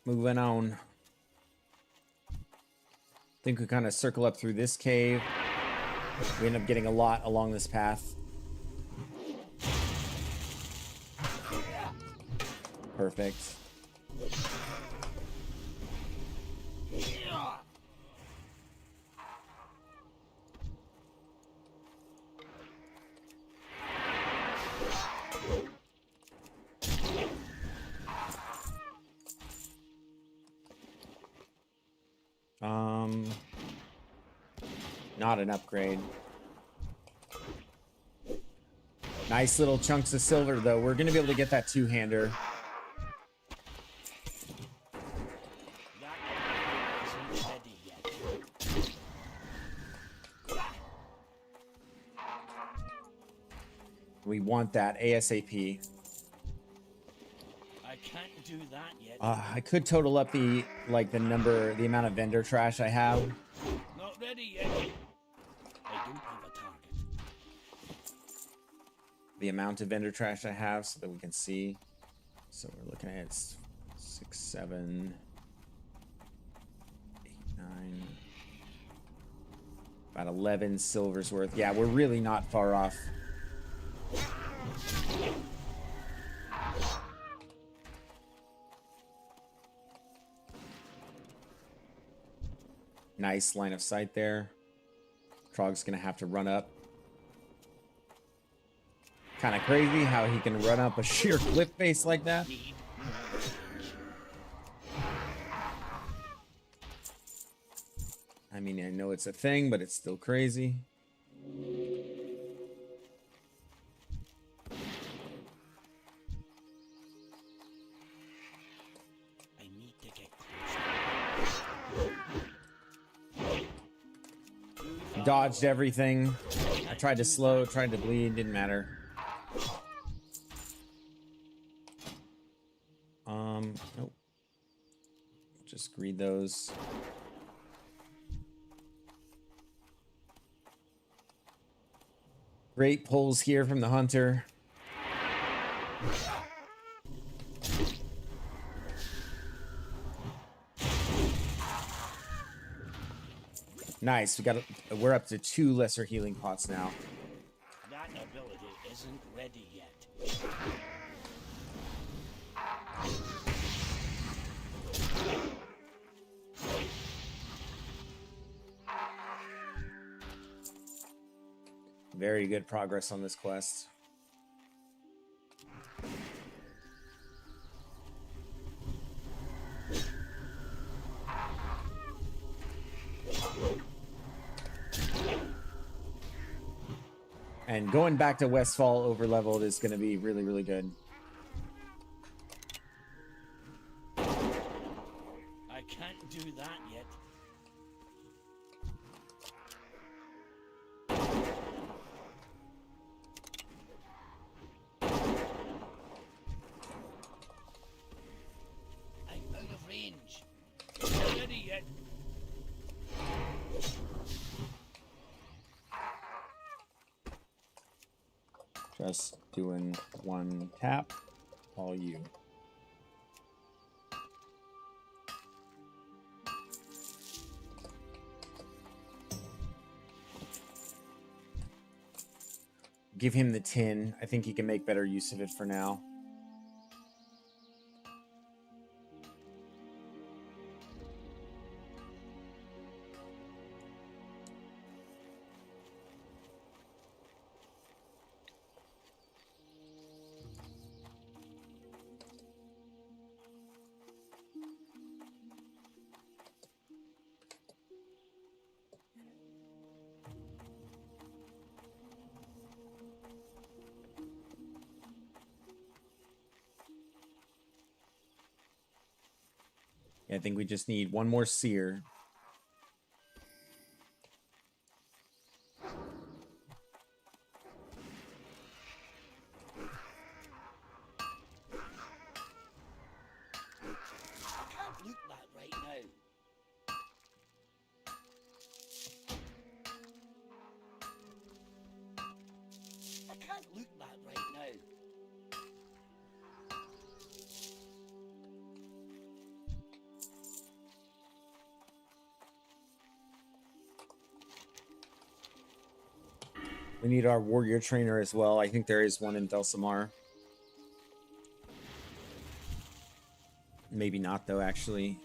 Moving on. I think we kind of circle up through this cave. We end up getting a lot along this path. Perfect. Not an upgrade. Nice little chunks of silver, though. We're going to be able to get that two-hander. We want that ASAP. I can't do that yet. I could total up the amount of vendor trash I have. Not ready yet. I don't have a target. The amount of vendor trash I have so that we can see. So we're looking at 6, 7, 8, 9. About 11 silver's worth. Yeah, we're really not far off. Nice line of sight there. Trog's gonna have to run up. Kind of crazy how he can run up a sheer cliff face like that. I mean, I know it's a thing, but it's still crazy. I need to get closer. Dodged everything. I tried to slow, tried to bleed, didn't matter. Nope. Just greed those. Great pulls here from the hunter. Nice. We're up to 2 lesser healing pots now. That ability isn't ready yet. Very good progress on this quest. And going back to Westfall overleveled is going to be really, really good. I can't do that yet. I'm out of range. Not ready yet. Just doing 1 tap. All you. Give him the tin. I think he can make better use of it for now. Yeah, I think we just need one more seer. I can't loot that right now. I can't loot that right now. We need our warrior trainer as well. I think there is one in Delsamar. Maybe not, though, actually.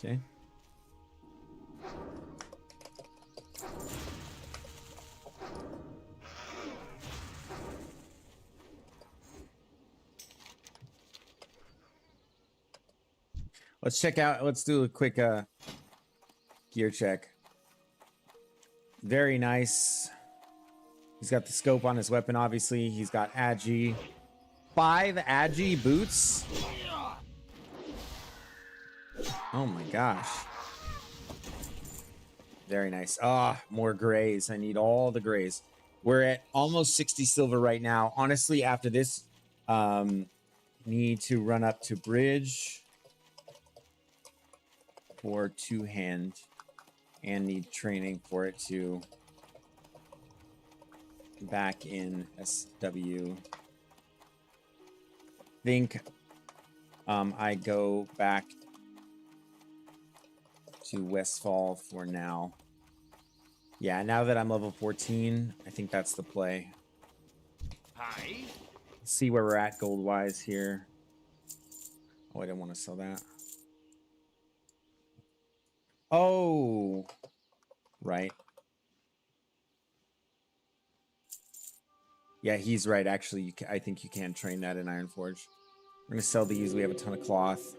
Okay. Let's check out, let's do a quick gear check. Very nice. He's got the scope on his weapon, obviously. He's got Agi. 5 Agi boots. Oh my gosh. Very nice. Ah, more grays. I need all the grays. We're at almost 60 silver right now. Honestly, after this, need to run up to bridge for 2-hand and need training for it to back in SW. Think I go back to Westfall for now. Yeah, now that I'm level 14, I think that's the play. Hi. Let's see where we're at gold-wise here. Oh, I didn't want to sell that. Oh, right. Yeah, he's right. Actually, I think you can train that in Ironforge. We're going to sell these. We have a ton of cloth.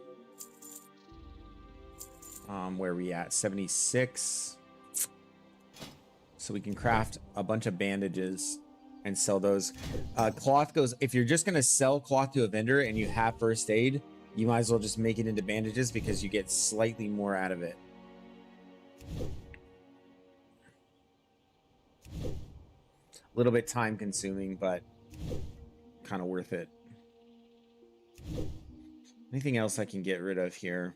Where are we at? 76. So we can craft a bunch of bandages and sell those. Cloth goes... If you're just going to sell cloth to a vendor and you have first aid, you might as well just make it into bandages because you get slightly more out of it. A little bit time consuming, but kind of worth it. Anything else I can get rid of here?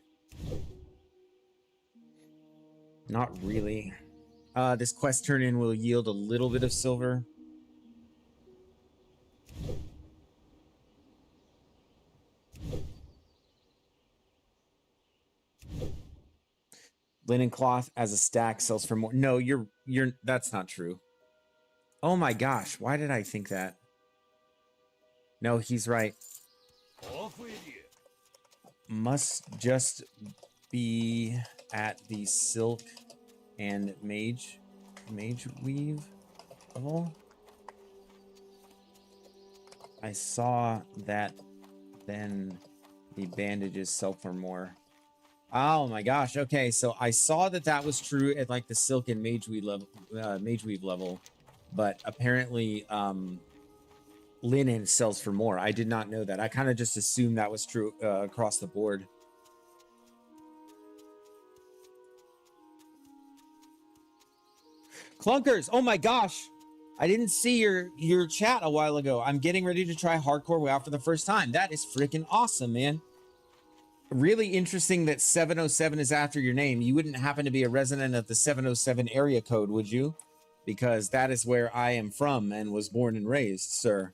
Not really. This quest turn-in will yield a little bit of silver. Linen cloth as a stack sells for more. No, that's not true. Oh my gosh, why did I think that? No, he's right. Off with you. Must just be at the silk and mage weave level. I saw that then the bandages sell for more. Oh my gosh. Okay, so I saw that that was true at like the silk and mage weave level, but apparently linen sells for more. I did not know that. I kind of just assumed that was true across the board. Clunkers, oh my gosh. I didn't see your chat a while ago. I'm getting ready to try hardcore WoW for the first time. That is freaking awesome, man. Really interesting that 707 is after your name. You wouldn't happen to be a resident of the 707 area code, would you? Because that is where I am from and was born and raised, sir.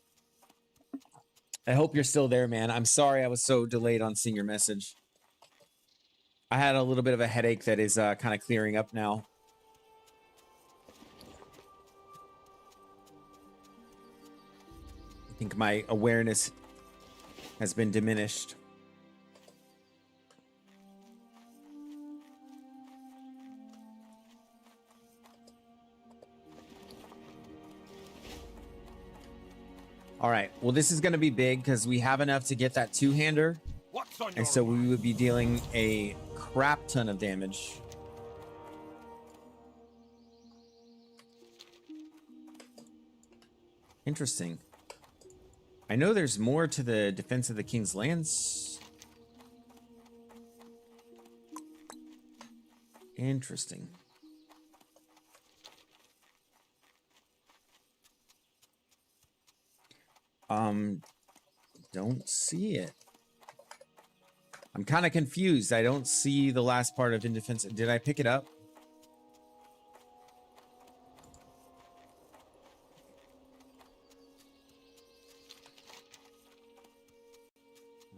I hope you're still there, man. I'm sorry I was so delayed on seeing your message. I had a little bit of a headache that is kind of clearing up now. I think my awareness has been diminished. All right. Well, this is going to be big because we have enough to get that two-hander. What's on And your so we mind. would be dealing a crap ton of damage. Interesting. I know there's more to the defense of the King's Lands. Interesting. Don't see it. I'm kind of confused. I don't see the last part of In Defense. Did I pick it up?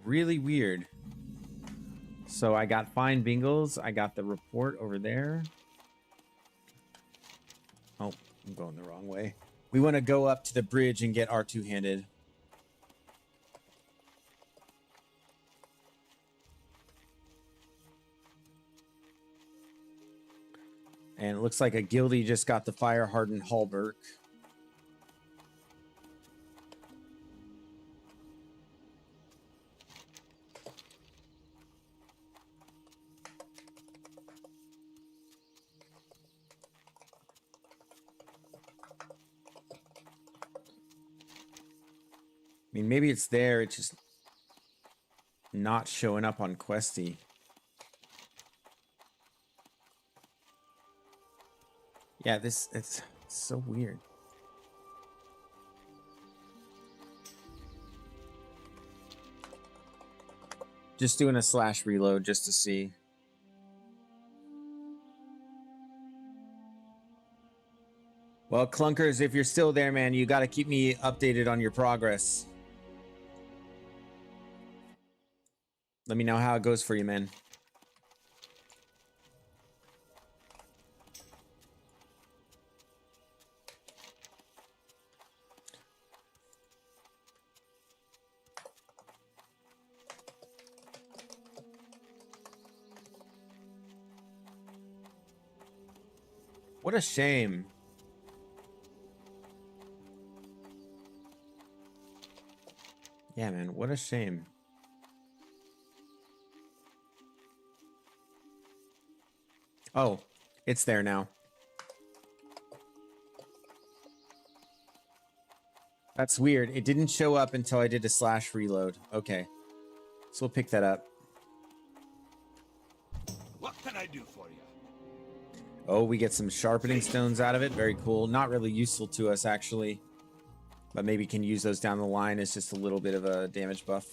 Really weird. So I got fine Bingles. I got the report over there. Oh, I'm going the wrong way. We want to go up to the bridge and get our two-handed. And it looks like a guildie just got the fire-hardened Hallberg. I mean, maybe it's there. It's just not showing up on Questy. Yeah, it's so weird. Just doing a slash reload just to see. Well, Clunkers, if you're still there, man, you got to keep me updated on your progress. Let me know how it goes for you, man. What a shame. Yeah, man, what a shame. Oh, it's there now. That's weird. It didn't show up until I did a slash reload. Okay. So we'll pick that up. What can I do for you? Oh, we get some sharpening stones out of it. Very cool. Not really useful to us, actually. But maybe can use those down the line as just a little bit of a damage buff.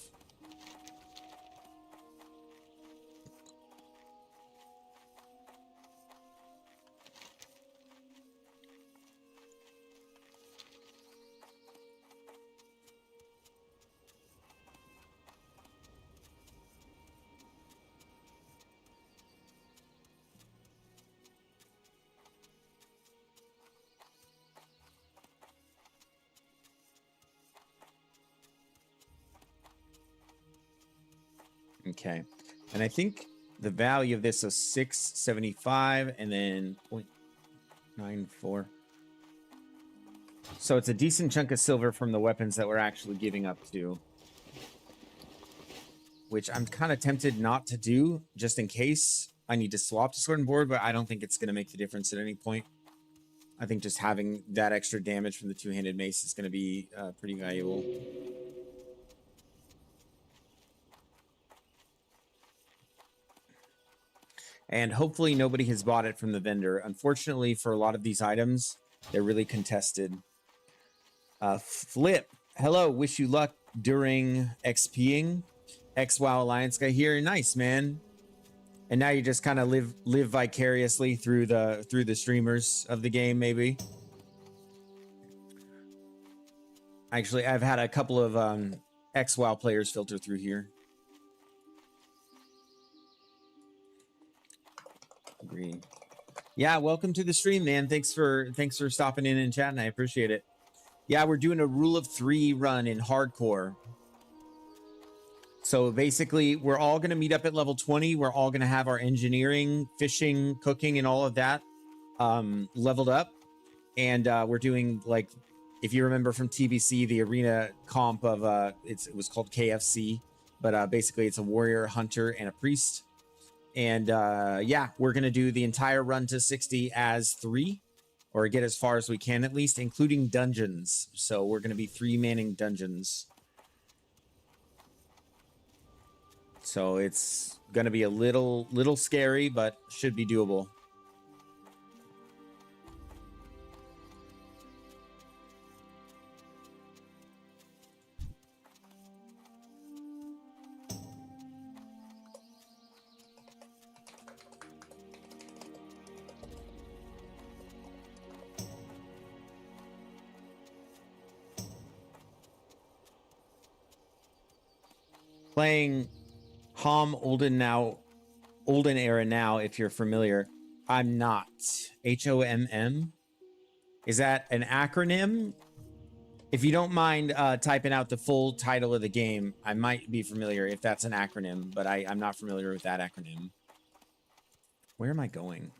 Okay. And I think the value of this is 675 and then 0.94. So it's a decent chunk of silver from the weapons that we're actually giving up to. Which I'm kind of tempted not to do, just in case I need to swap to sword and board, but I don't think it's going to make the difference at any point. I think just having that extra damage from the two-handed mace is going to be pretty valuable. And hopefully nobody has bought it from the vendor. Unfortunately, for a lot of these items, they're really contested. Flip, hello, wish you luck during XPing. X-WoW Alliance guy here. Nice, man. And now you just kind of live vicariously through the streamers of the game, maybe. Actually, I've had a couple of X-WoW players filter through here. Agree. Yeah, welcome to the stream, man. Thanks for stopping in and chatting. I appreciate it. Yeah, we're doing a rule of 3 run in hardcore. So basically, we're all going to meet up at level 20. We're all going to have our engineering, fishing, cooking, and all of that leveled up. And we're doing, like, if you remember from TBC, the arena comp of, it was called KFC. but basically it's a warrior, hunter, and a priest. And yeah, we're gonna do the entire run to 60 as 3, or get as far as we can at least, including dungeons. So we're gonna be 3-manning dungeons. So it's gonna be a little scary, but should be doable. Playing Hom Olden Era now, if you're familiar. I'm not. HOMM? Is that an acronym? If you don't mind typing out the full title of the game, I might be familiar if that's an acronym, but I'm not familiar with that acronym. Where am I going?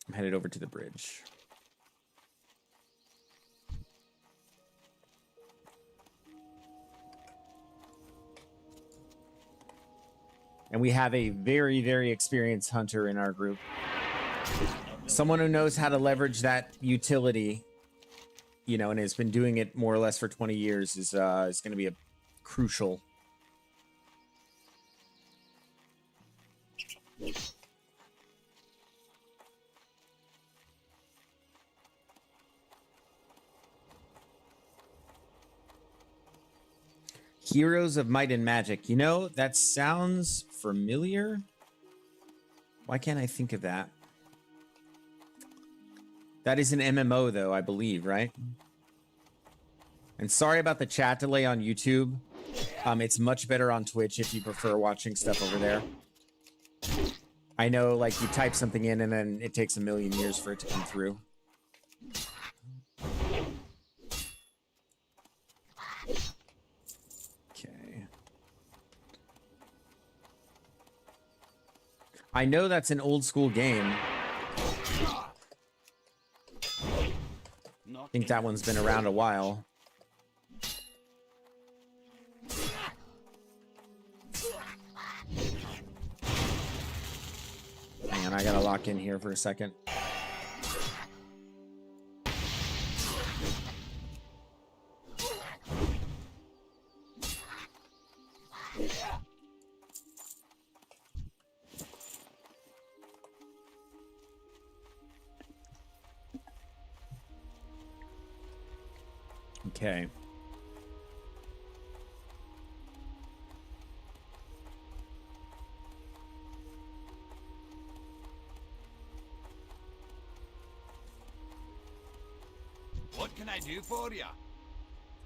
I'm headed over to the bridge. And we have a very, very experienced hunter in our group. Someone who knows how to leverage that utility, you know, and has been doing it more or less for 20 years is going to be a crucial. Heroes of Might and Magic. You know, that sounds familiar. Why can't I think of that? That is an MMO, though, I believe, right? And sorry about the chat delay on YouTube. It's much better on Twitch if you prefer watching stuff over there. I know, like, you type something in and then it takes a million years for it to come through. Okay. I know that's an old school game. I think that one's been around a while. Hang on, I gotta lock in here for a second. Okay. What can I do for you?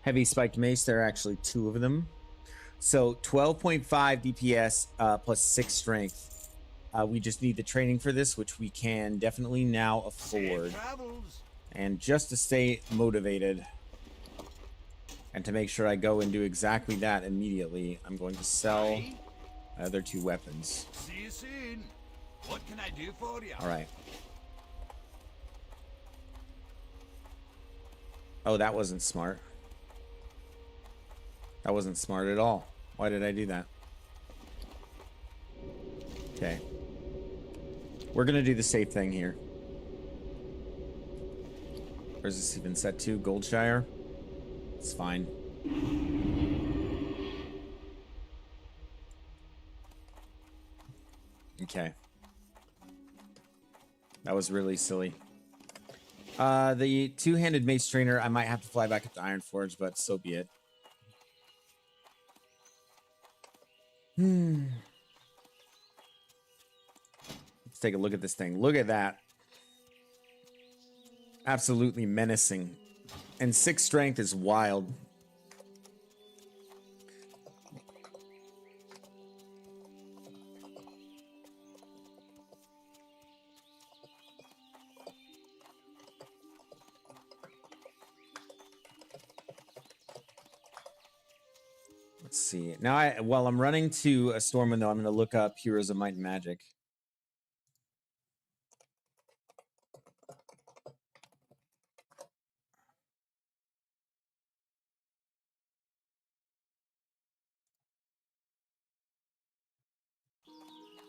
Heavy spiked mace, there are actually 2 of them. So 12.5 DPS plus 6 strength. We just need the training for this, which we can definitely now afford. Safe travels. And just to stay motivated and to make sure I go and do exactly that immediately, I'm going to sell Aye. my other 2 weapons. See you soon. What can I do for you? All right. Oh, that wasn't smart. That wasn't smart at all. Why did I do that? Okay. We're gonna do the safe thing here. Where's this even set to? Goldshire? It's fine. Okay. That was really silly. The 2-handed mace trainer, I might have to fly back up to Ironforge, but so be it. Let's take a look at this thing. Look at that. Absolutely menacing. And 6 strength is wild. Let's see. Now, while I'm running to a Stormwind, though, I'm going to look up Heroes of Might and Magic.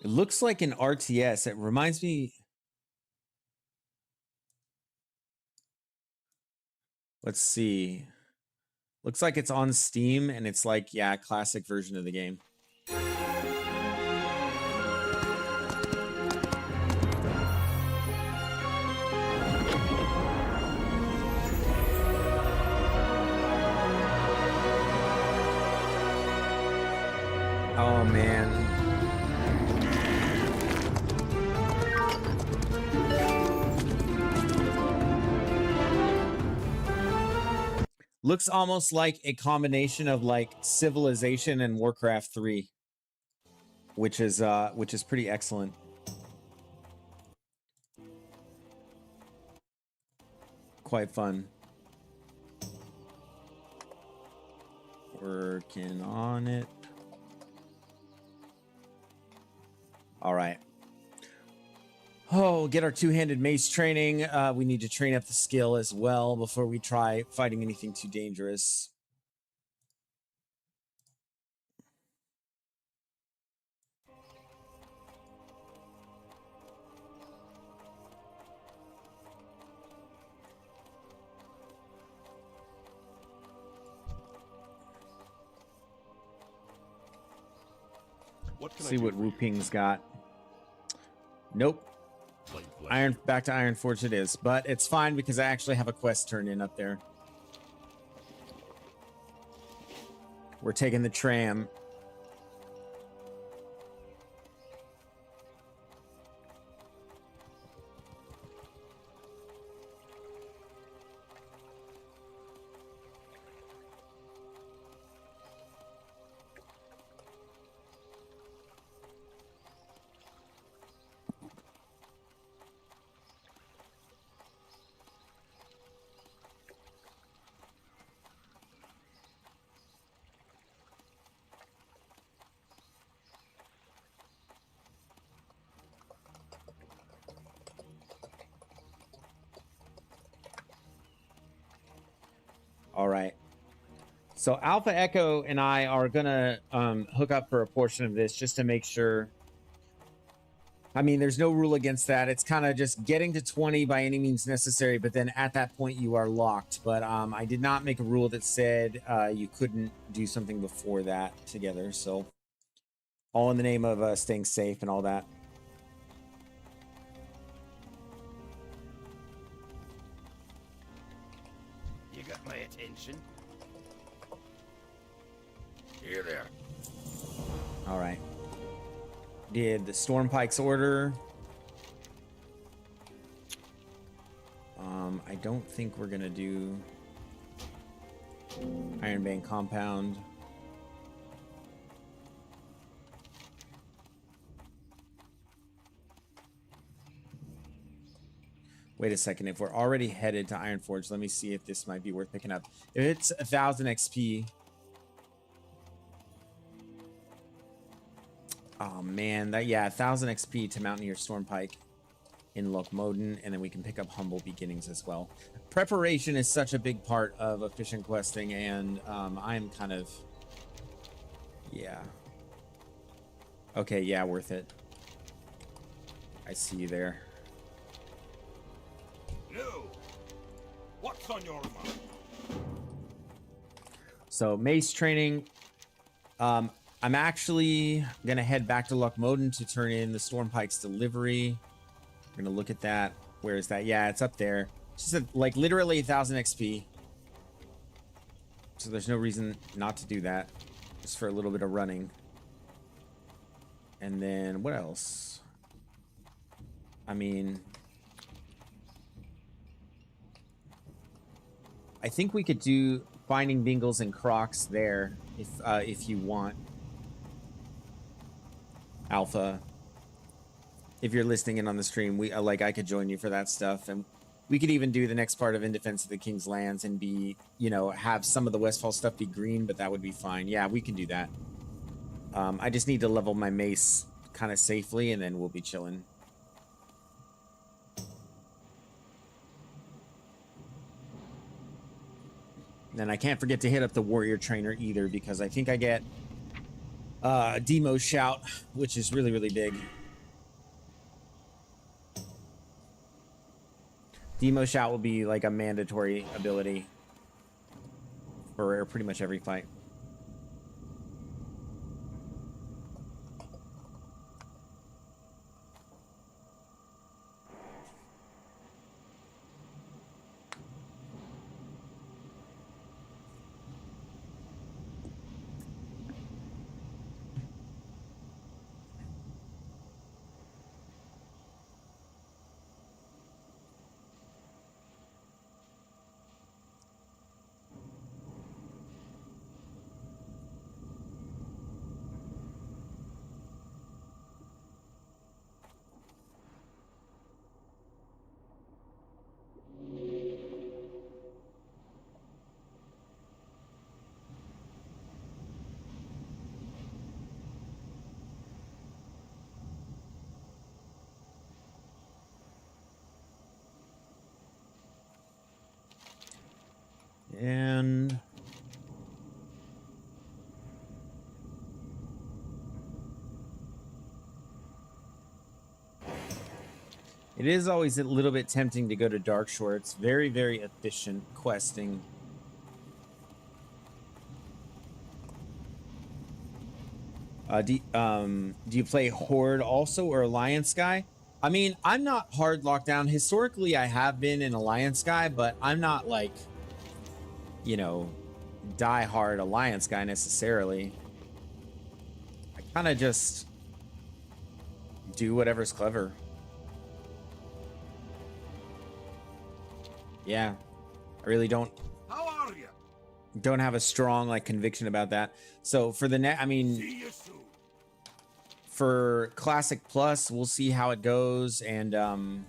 It looks like an RTS. It reminds me. Let's see. Looks like it's on Steam, and it's like, yeah, classic version of the game. Oh, man. Looks almost like a combination of like Civilization and Warcraft 3, which is pretty excellent. Quite fun. Working on it. All right. Oh, get our two-handed mace training. We need to train up the skill as well before we try fighting anything too dangerous. See what Wu Ping's got. Nope. Back to Iron Forge it is, but it's fine because I actually have a quest turned in up there. We're taking the tram. All right. So Alpha Echo and I are gonna hook up for a portion of this just to make sure. I mean, there's no rule against that. It's kind of just getting to 20 by any means necessary, but then at that point you are locked. But I did not make a rule that said you couldn't do something before that together. So all in the name of staying safe and all that. You got my attention. Here there. All right. Did the Stormpike's order. I don't think we're gonna do Ironbane Compound. Wait a second. If we're already headed to Ironforge, let me see if this might be worth picking up. If it's 1,000 XP. Oh man, yeah, 1,000 XP to Mountaineer Stormpike in Lochmoden, and then we can pick up Humble Beginnings as well. Preparation is such a big part of efficient questing, and I'm kind of, yeah. Okay, yeah, worth it. I see you there. No. What's on your mind? So mace training. I'm actually gonna head back to Lochmoden to turn in the Stormpike's delivery. We're gonna look at that. Where is that? Yeah, it's up there. It's just like literally 1,000 XP. So there's no reason not to do that. Just for a little bit of running. And then what else? I mean, I think we could do finding Bingles and Crocs there if you want. Alpha, if you're listening in on the stream, we I could join you for that stuff, and we could even do the next part of In Defense of the King's Lands and be, you know, have some of the Westfall stuff be green, but that would be fine. Yeah, we can do that. I just need to level my mace kind of safely, and then we'll be chilling. And I can't forget to hit up the warrior trainer either, because I think I get Demo shout, which is really, really big. Demo shout will be like a mandatory ability for pretty much every fight. And it is always a little bit tempting to go to Darkshore. It's very, very efficient questing. Do you play Horde also or Alliance guy? I mean, I'm not hard locked down. Historically, I have been an Alliance guy, but I'm not like, you know, die-hard Alliance guy necessarily. I kind of just do whatever's clever. Yeah, I really don't have a strong like conviction about that. So for the net, I mean, for Classic Plus, we'll see how it goes. And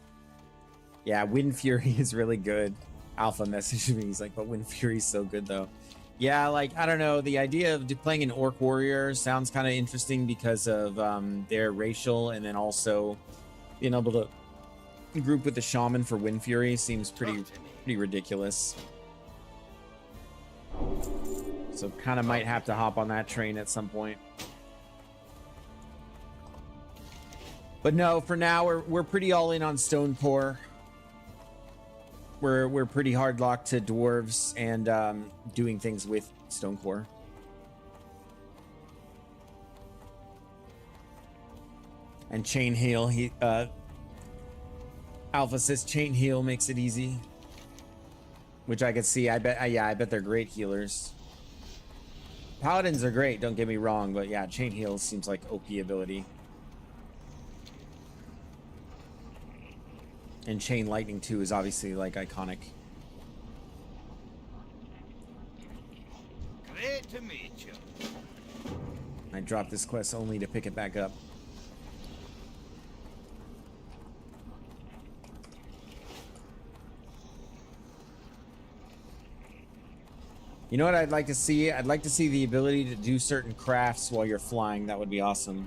yeah, Wind Fury is really good. Alpha messaged me, he's like, but Wind Fury's so good though. Yeah, like, I don't know, the idea of playing an Orc Warrior sounds kind of interesting because of their racial, and then also being able to group with the Shaman for Wind Fury seems pretty ridiculous. So kind of might have to hop on that train at some point. But no, for now we're pretty all in on Stone Core. We're pretty hard locked to dwarves and doing things with Stone Core. And Chain Heal, Alpha says Chain Heal makes it easy, which I could see. I bet they're great healers. Paladins are great, don't get me wrong, but yeah, Chain Heal seems like OP ability. And Chain Lightning too is obviously like iconic. Great to meet you. I dropped this quest only to pick it back up. You know what I'd like to see? I'd like to see the ability to do certain crafts while you're flying. That would be awesome.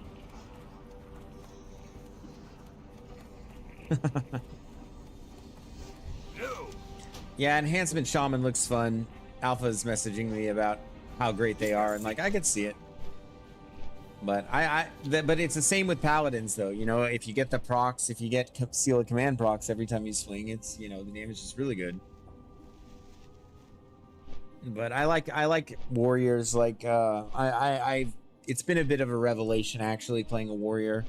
Yeah, Enhancement Shaman looks fun. Alpha's messaging me about how great they are, and like I could see it. But but it's the same with Paladins though. You know, if you get the procs, if you get Seal of Command procs every time you swing, it's, you know, the damage is really good. But I like warriors. Like it's been a bit of a revelation actually playing a warrior.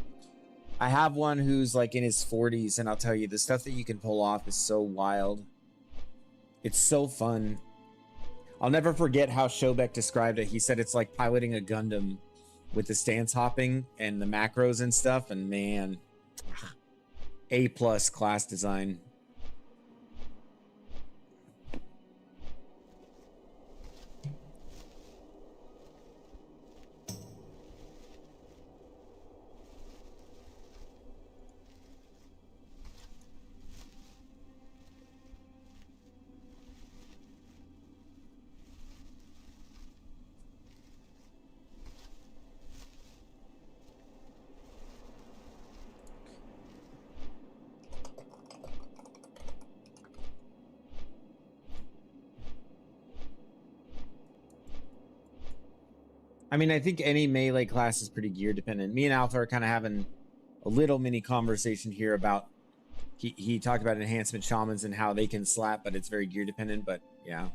I have one who's like in his 40s, and I'll tell you, the stuff that you can pull off is so wild. It's so fun. I'll never forget how Shobek described it. He said it's like piloting a Gundam with the stance hopping and the macros and stuff, and man, A+ class design. I mean, I think any melee class is pretty gear dependent. Me and Alpha are kind of having a little mini conversation here about he talked about enhancement shamans and how they can slap, but it's very gear dependent. But yeah.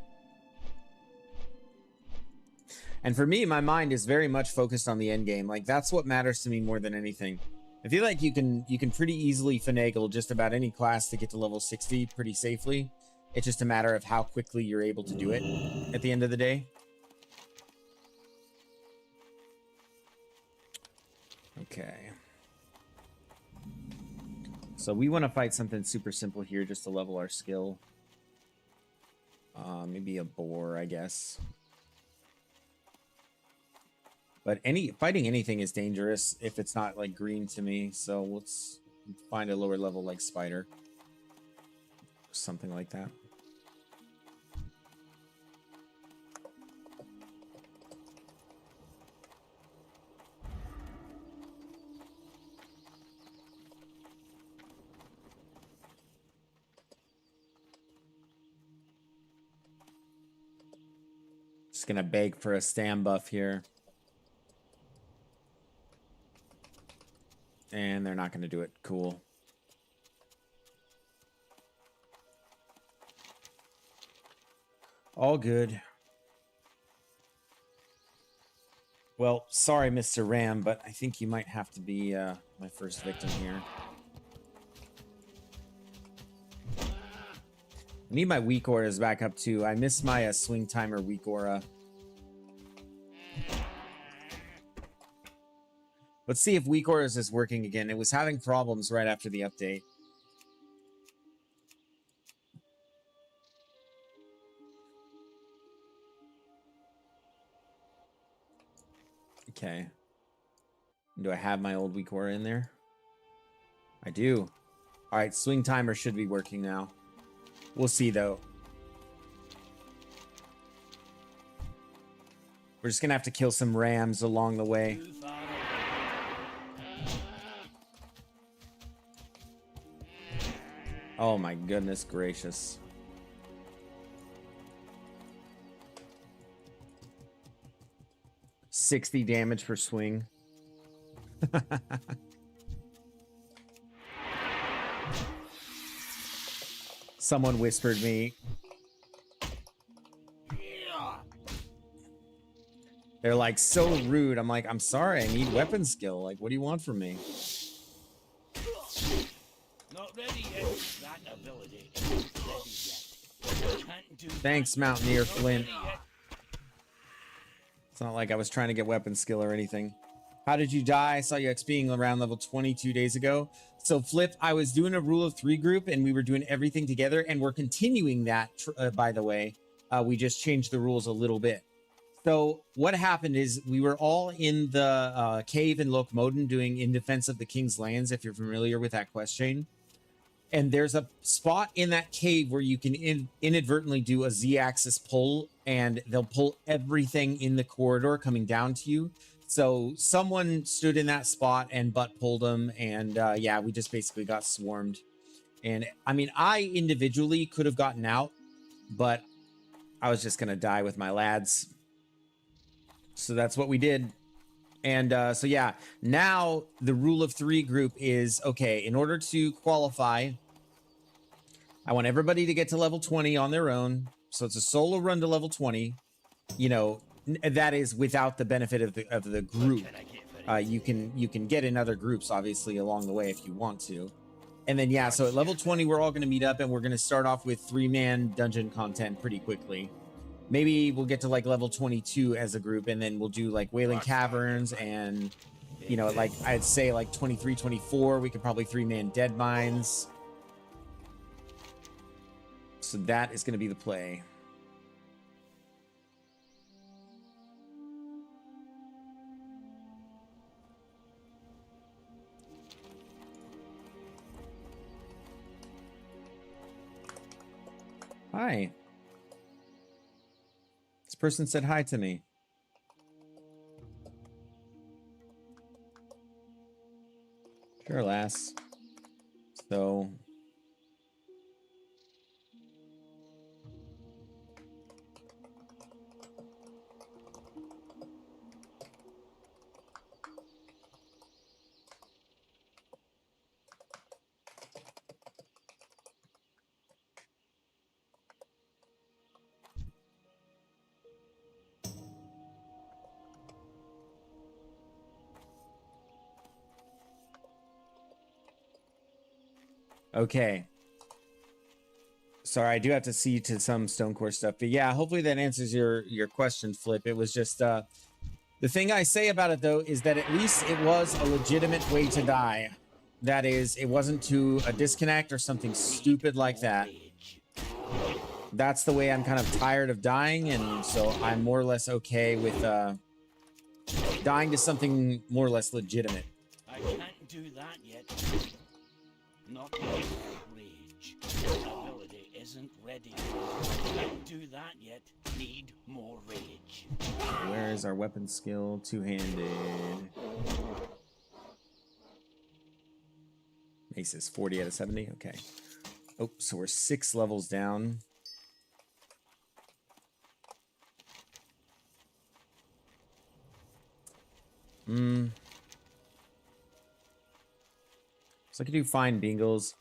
And for me, my mind is very much focused on the end game. Like that's what matters to me more than anything. I feel like you can pretty easily finagle just about any class to get to level 60 pretty safely. It's just a matter of how quickly you're able to do it at the end of the day. Okay. So we want to fight something super simple here just to level our skill. Maybe a boar, I guess. But fighting anything is dangerous if it's not like green to me. So let's find a lower level like spider. Something like that. Just gonna beg for a stam buff here. And they're not gonna do it. Cool. All good. Well, sorry, Mr. Ram, but I think you might have to be my first victim here. I need my weak auras back up too. I missed my swing timer weak aura. Let's see if weak auras is working again. It was having problems right after the update. Okay. Do I have my old weak aura in there? I do. All right, swing timer should be working now. We'll see though. We're just gonna have to kill some rams along the way. Oh my goodness gracious. $60 damage per swing. Someone whispered me. They're like so rude. I'm like, I'm sorry, I need weapon skill. Like, what do you want from me? Not ready yet. That ability isn't ready yet. Can't do Thanks, Mountaineer Flint. It's not like I was trying to get weapon skill or anything. How did you die? I saw you XPing around level 20 2 days ago. So Flip, I was doing a rule of 3 group and we were doing everything together and we're continuing that, by the way. We just changed the rules a little bit. So what happened is we were all in the cave in Lokmoden doing In Defense of the King's Lands, if you're familiar with that quest chain. And there's a spot in that cave where you can inadvertently do a Z-axis pull, and they'll pull everything in the corridor coming down to you. So someone stood in that spot and butt pulled them, and yeah, we just basically got swarmed. And I mean, I individually could have gotten out, but I was just gonna die with my lads. So that's what we did. And so yeah, now the rule of 3 group is, okay, in order to qualify, I want everybody to get to level 20 on their own. So it's a solo run to level 20. You know, that is without the benefit of the group. You can get in other groups, obviously, along the way if you want to. And then, yeah, so at level 20, we're all going to meet up and we're going to start off with 3-man dungeon content pretty quickly. Maybe we'll get to like level 22 as a group, and then we'll do like Wailing Caverns and, you know, like I'd say like 23, 24, we could probably 3-man Dead Mines. So that is going to be the play. Hi. This person said hi to me. Sure, lass. So... Okay. Sorry, I do have to see to some stone core stuff, but yeah, hopefully that answers your question, Flip. It was just the thing I say about it though is that at least it was a legitimate way to die. That is, it wasn't to a disconnect or something stupid like that. That's the way I'm kind of tired of dying, and so I'm more or less okay with dying to something more or less legitimate. I can't do that yet. Not with rage. Ability isn't ready. Can't do that yet. Need more rage. Where is our weapon skill? Two-handed. Mace is 40 out of 70. Okay. Oh, so we're 6 levels down. So I could do fine bingles.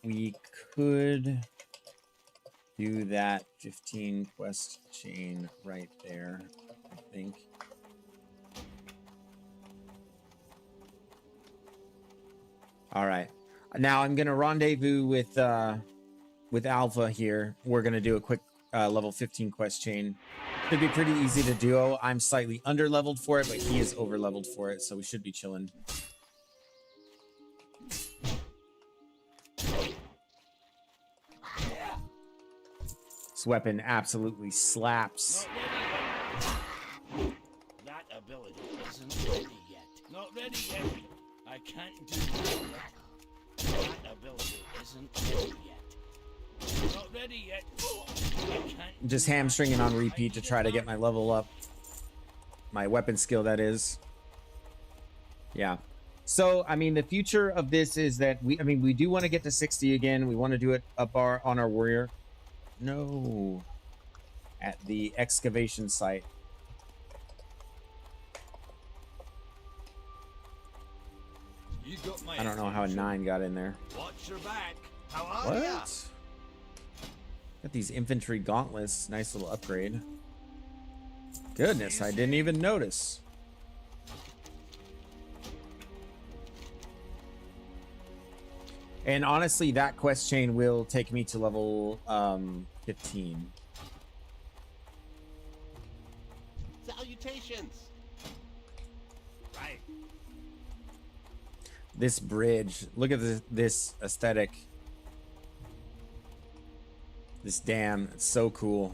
We could do that 15 quest chain right there, I think. All right. Now I'm gonna rendezvous with Alpha here. We're gonna do a quick level 15 quest chain. Should be pretty easy to do. I'm slightly under leveled for it, but he is over leveled for it, so we should be chilling. This weapon absolutely slaps. That ability isn't ready yet. Not ready yet. I can't do that yet. That ability isn't ready yet. Not ready yet. I can't. Just hamstringing on repeat to try to get my level up. My weapon skill, that is. Yeah. So, I mean, the future of this is that we do want to get to 60 again. We want to do it up on our warrior. No. At the excavation site. You got my I don't know how a 9 got in there. Watch your back. How are What? ya? Got these infantry gauntlets. Nice little upgrade. Goodness, I didn't even notice. And honestly, that quest chain will take me to level 15. Salutations. Right. This bridge, look at this aesthetic. This dam, it's so cool.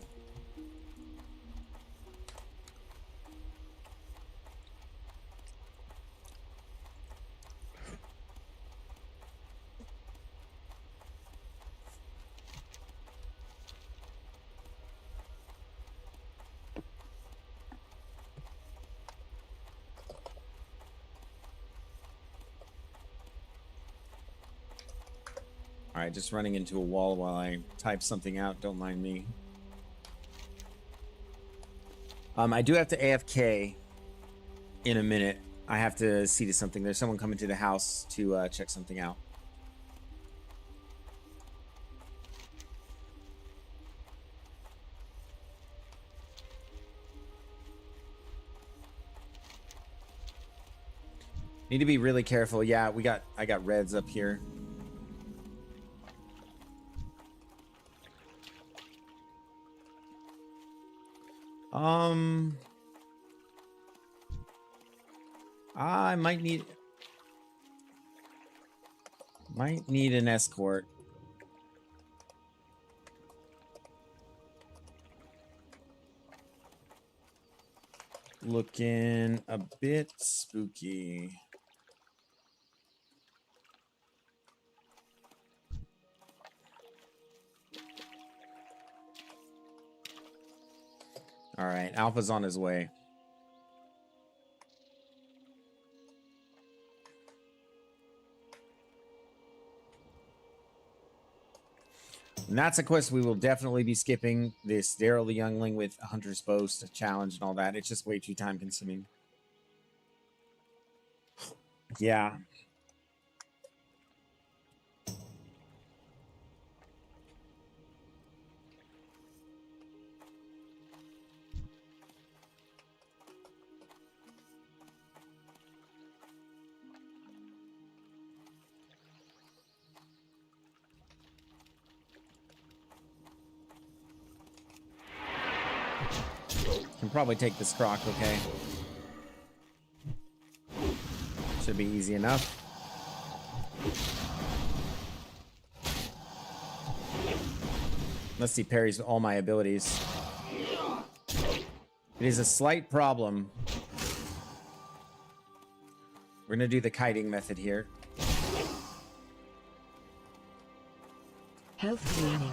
All right, just running into a wall while I type something out. Don't mind me. I do have to AFK in a minute. I have to see to something. There's someone coming to the house to check something out. Need to be really careful. Yeah, I got reds up here. I might need an escort. Looking a bit spooky. All right, Alpha's on his way. And that's a quest we will definitely be skipping. This Daryl the Youngling with a Hunter's Boast, a challenge and all that. It's just way too time consuming. Yeah. probably take this croc, okay? Should be easy enough. Unless he parries all my abilities. It is a slight problem. We're gonna do the kiting method here. Health warning.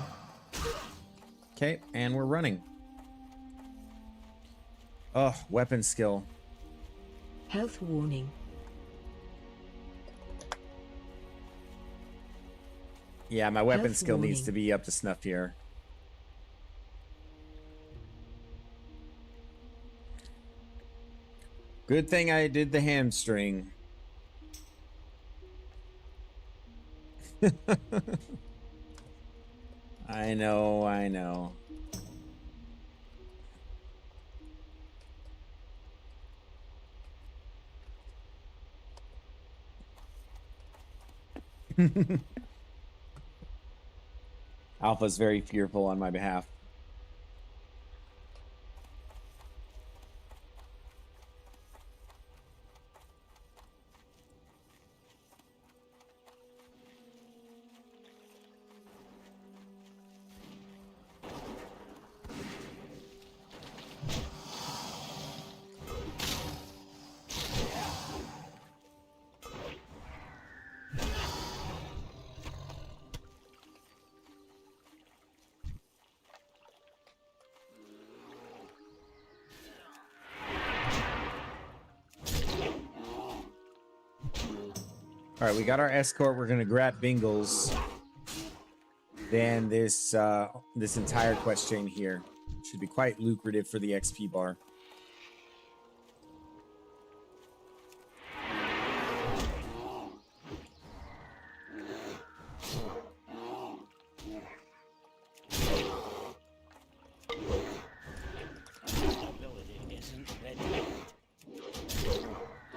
Okay, and we're running. Oh, weapon skill. Health warning. Yeah, my weapon Health skill needs warning. to be up to snuff here. Good thing I did the hamstring. I know, I know. Alpha's very fearful on my behalf. All right, we got our escort. We're gonna grab Bingles. Then this this entire quest chain here should be quite lucrative for the XP bar. Ability isn't ready yet.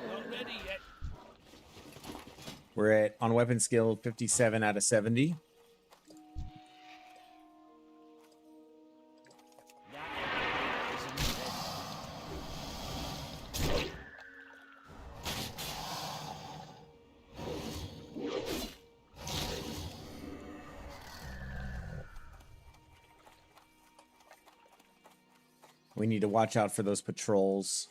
Not ready yet. We're at, on weapon skill, 57 out of 70. That ability isn't ready. We need to watch out for those patrols.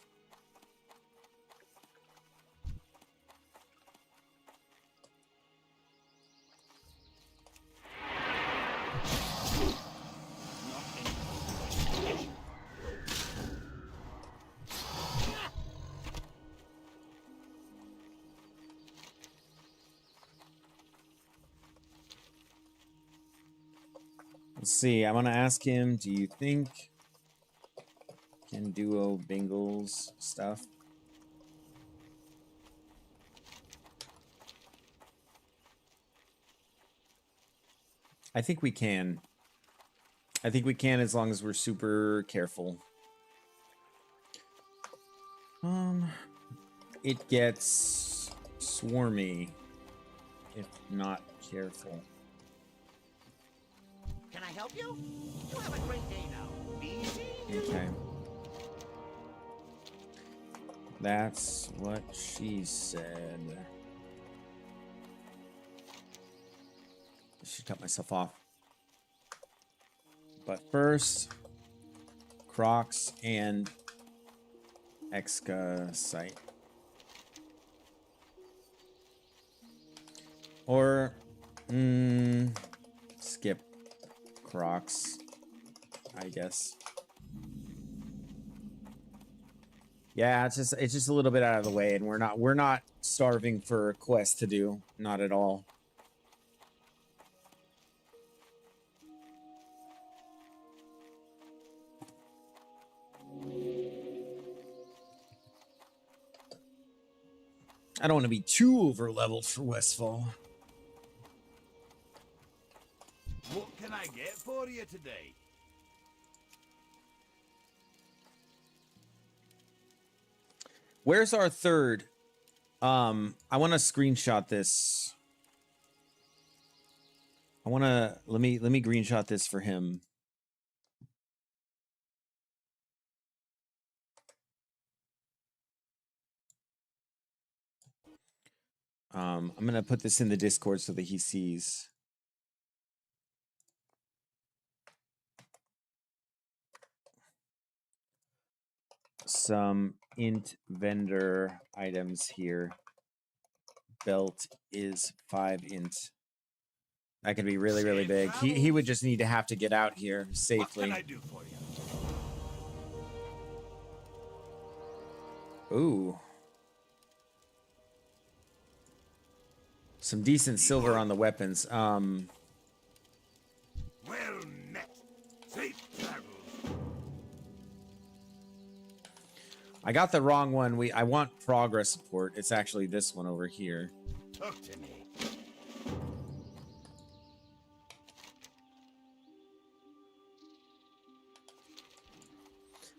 Let's see. I'm gonna ask him. Do you think can duo Bingles stuff? I think we can. I think we can as long as we're super careful. It gets swarmy if not careful. Can I help you? You have a great day now. Easy. Okay. That's what she said. I should cut myself off. But first, Crocs and Exca site. Or skip Crocs, I guess. Yeah, it's just a little bit out of the way, and we're not starving for a quest to do, not at all. I don't want to be too over leveled for Westfall. What can I get for you today? Where's our third? I want to screenshot this. I want to let me screenshot this for him. I'm gonna put this in the Discord so that he sees. Some int vendor items here. Belt is 5 int. That could be really, really big. He would just need to have to get out here safely. What can I do for you? Ooh. Some decent silver on the weapons. Well met. Safe travels. I got the wrong one. I want progress support. It's actually this one over here. Talk to me.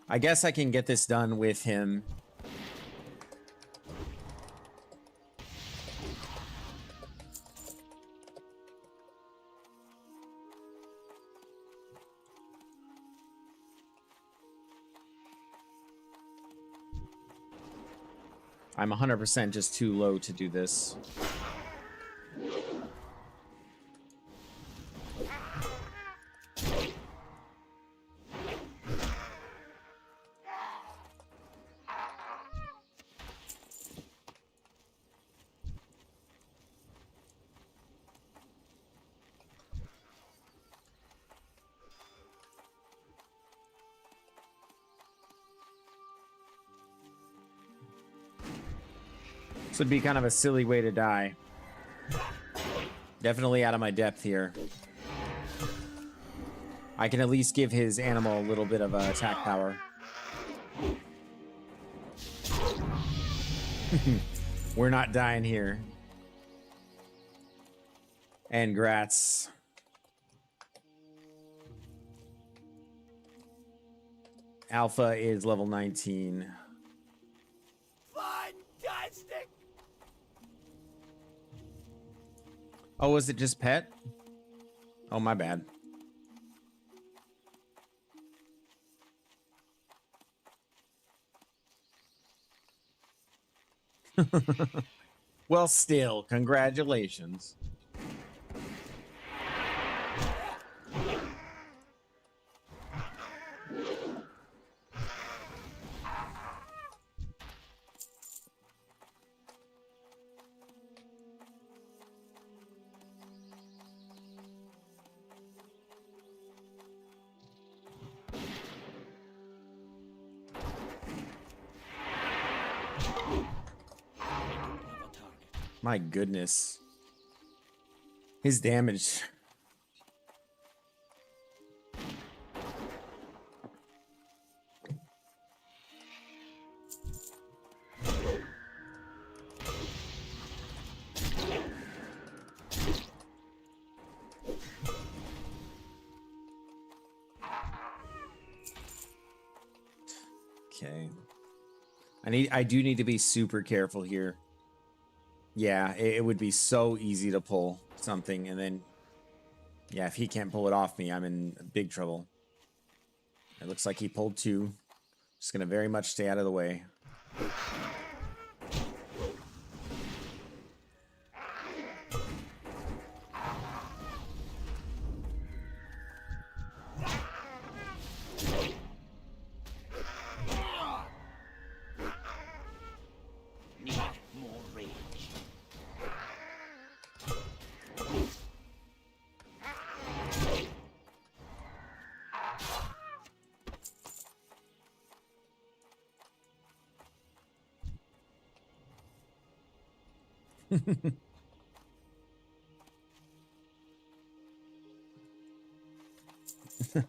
I guess I can get this done with him. I'm 100% just too low to do this. This would be kind of a silly way to die. Definitely out of my depth here. I can at least give his animal a little bit of attack power. We're not dying here. And grats. Alpha is level 19. Fantastic! Oh, was it just pet? Oh, my bad. Well, still, congratulations. My goodness. His damage. Okay. I do need to be super careful here. Yeah, it would be so easy to pull something, and then, yeah, if he can't pull it off me, I'm in big trouble. It looks like he pulled 2. Just gonna very much stay out of the way. Need more rage.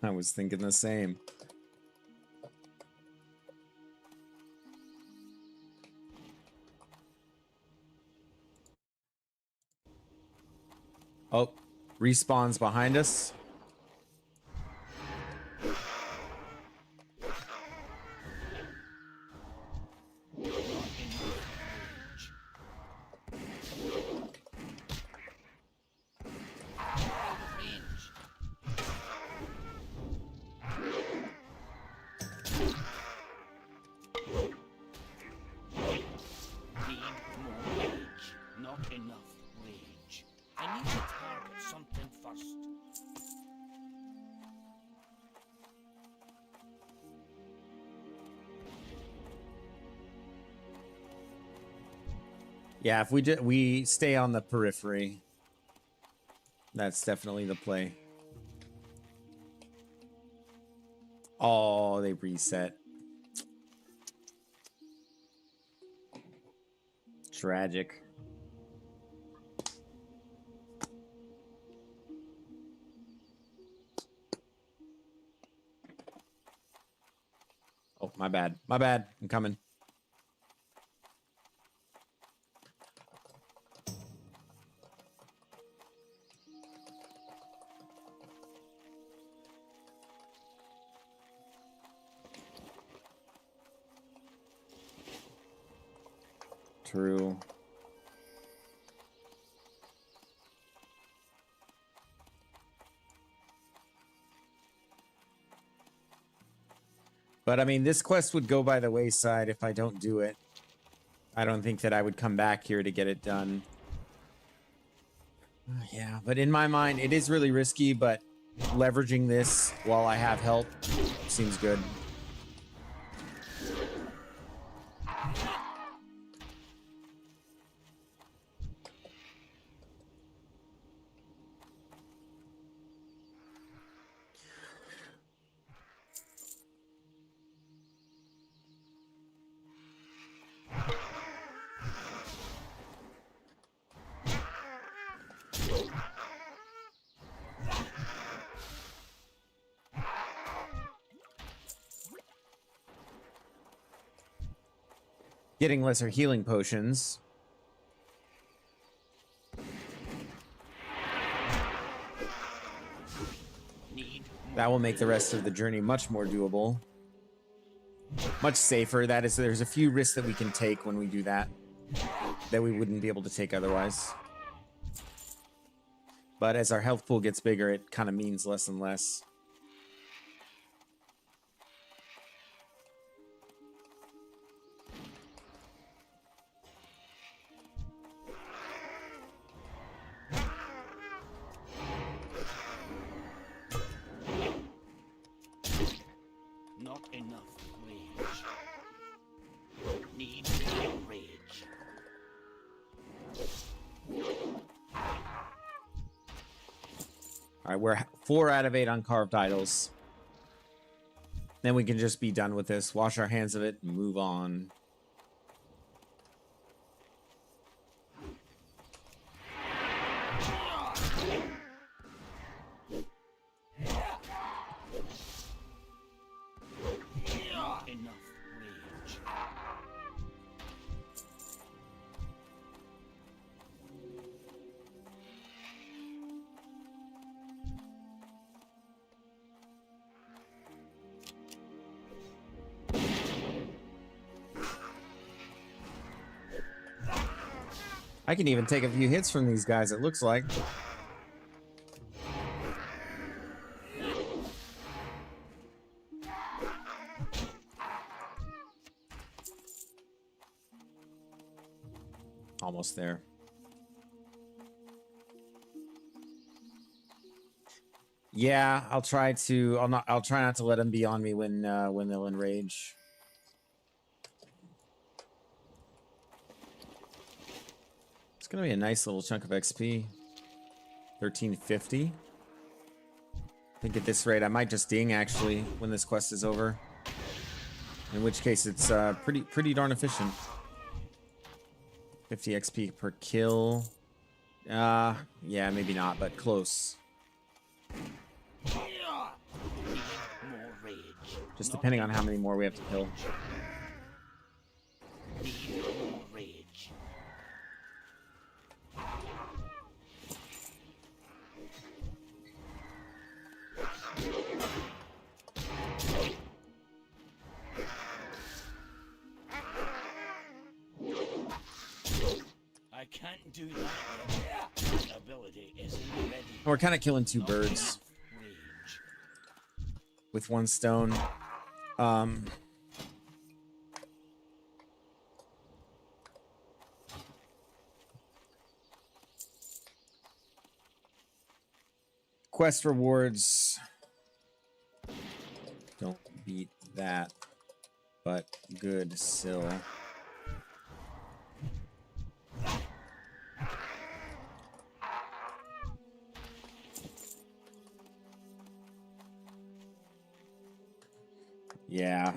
I was thinking the same. Oh, respawns behind us. Need more rage. Not enough. rage. I need to target something first. Yeah, if we stay on the periphery, that's definitely the play. Oh, they reset. Tragic. Oh, my bad. My bad. I'm coming. True. But I mean, this quest would go by the wayside if I don't do it. I don't think that I would come back here to get it done. Yeah, but in my mind, it is really risky, but leveraging this while I have help seems good. Getting lesser healing potions. That will make the rest of the journey much more doable. Much safer. That is, there's a few risks that we can take when we do that we wouldn't be able to take otherwise. But as our health pool gets bigger, it kind of means less and less. Not enough rage. Need more rage. All right, we're 4 out of 8 on carved idols. Then we can just be done with this, wash our hands of it, and move on. Not enough rage. I can even take a few hits from these guys, it looks like. Almost there. Yeah, I'll try not to let them be on me when they'll enrage. It's gonna be a nice little chunk of XP. 1350. I think at this rate I might just ding actually when this quest is over. In which case it's pretty darn efficient. 50 XP per kill. Yeah, maybe not, but close. More rage. Just depending on how many more we have to kill. Need more rage. I can't do that. That ability isn't ready. We're kind of killing 2 birds Rage. with 1 stone. quest rewards don't beat that, but good still. Yeah.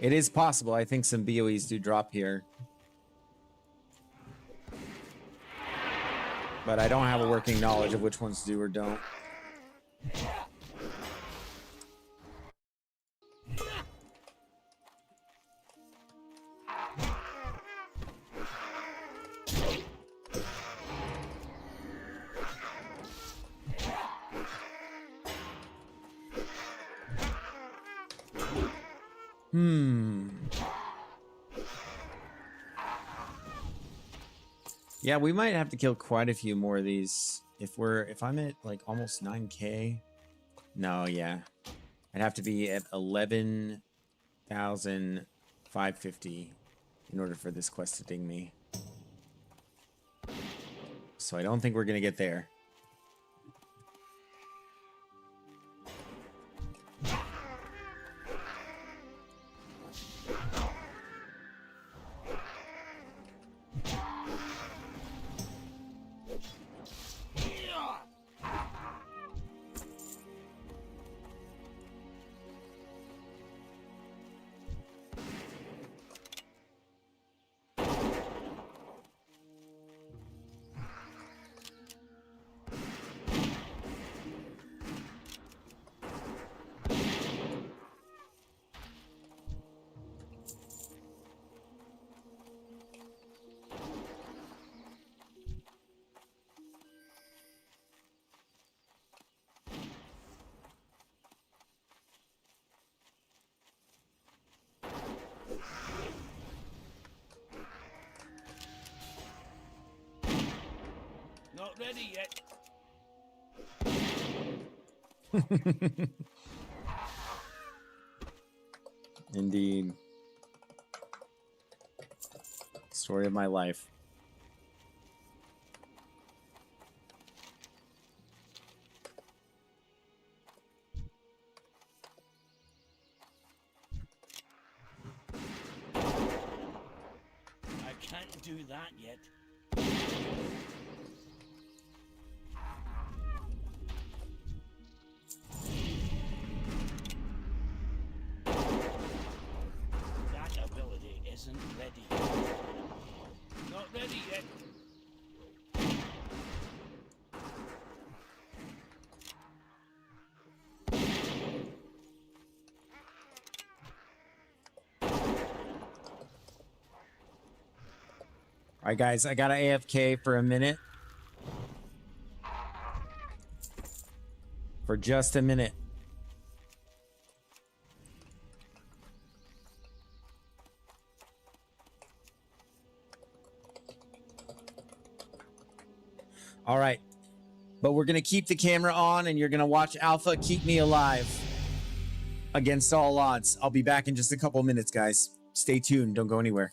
It is possible. I think some BOEs do drop here. But I don't have a working knowledge of which ones do or don't. Yeah, we might have to kill quite a few more of these. If I'm at like almost 9k. No, yeah. I'd have to be at 11,550 in order for this quest to ding me. So I don't think we're gonna get there. Not ready yet. Indeed. Story of my life. I can't do that yet. That ability isn't ready. Not ready yet. All right, guys, I got to AFK for a minute. For just a minute. All right. But we're going to keep the camera on and you're going to watch Alpha keep me alive against all odds. I'll be back in just a couple minutes, guys. Stay tuned. Don't go anywhere.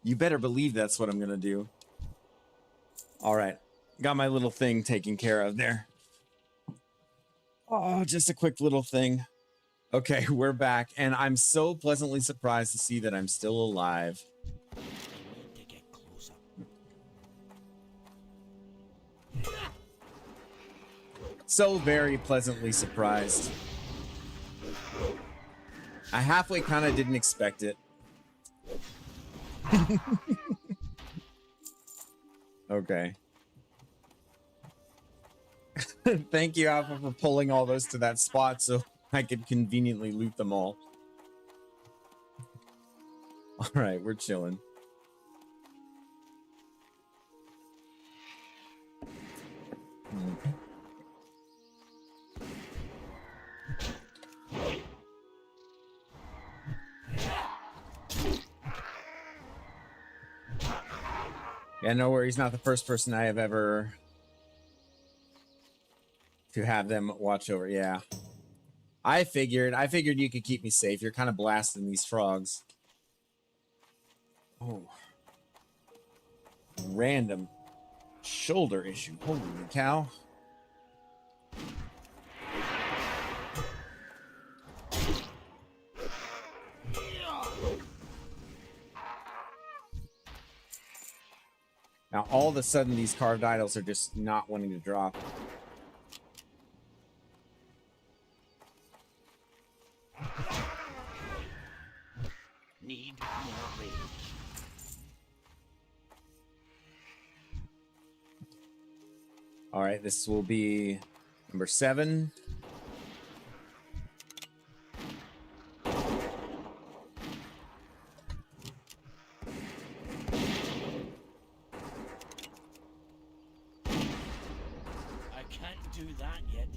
You better believe that's what I'm gonna do. All right, got my little thing taken care of there. Oh, just a quick little thing. Okay, we're back, and I'm so pleasantly surprised to see that I'm still alive. I need to get closer. So very pleasantly surprised. I halfway kind of didn't expect it. Okay. Thank you, Alpha, for pulling all those to that spot so I could conveniently loot them all. All right, we're chilling. Yeah, no worries. Not the first person I have ever to have them watch over. Yeah. I figured you could keep me safe. You're kind of blasting these frogs. Oh. Random shoulder issue. Holy cow. Now, all of a sudden, these carved idols are just not wanting to drop. Need more rage. All right, this will be number 7. I can't do that yet.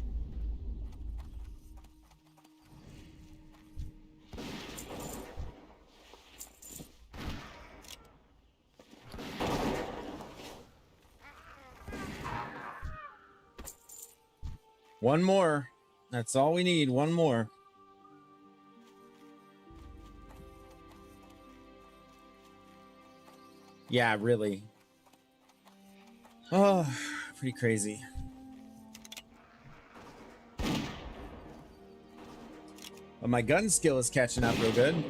One more. That's all we need. One more. Yeah, really. Oh, pretty crazy. But my gun skill is catching up real good.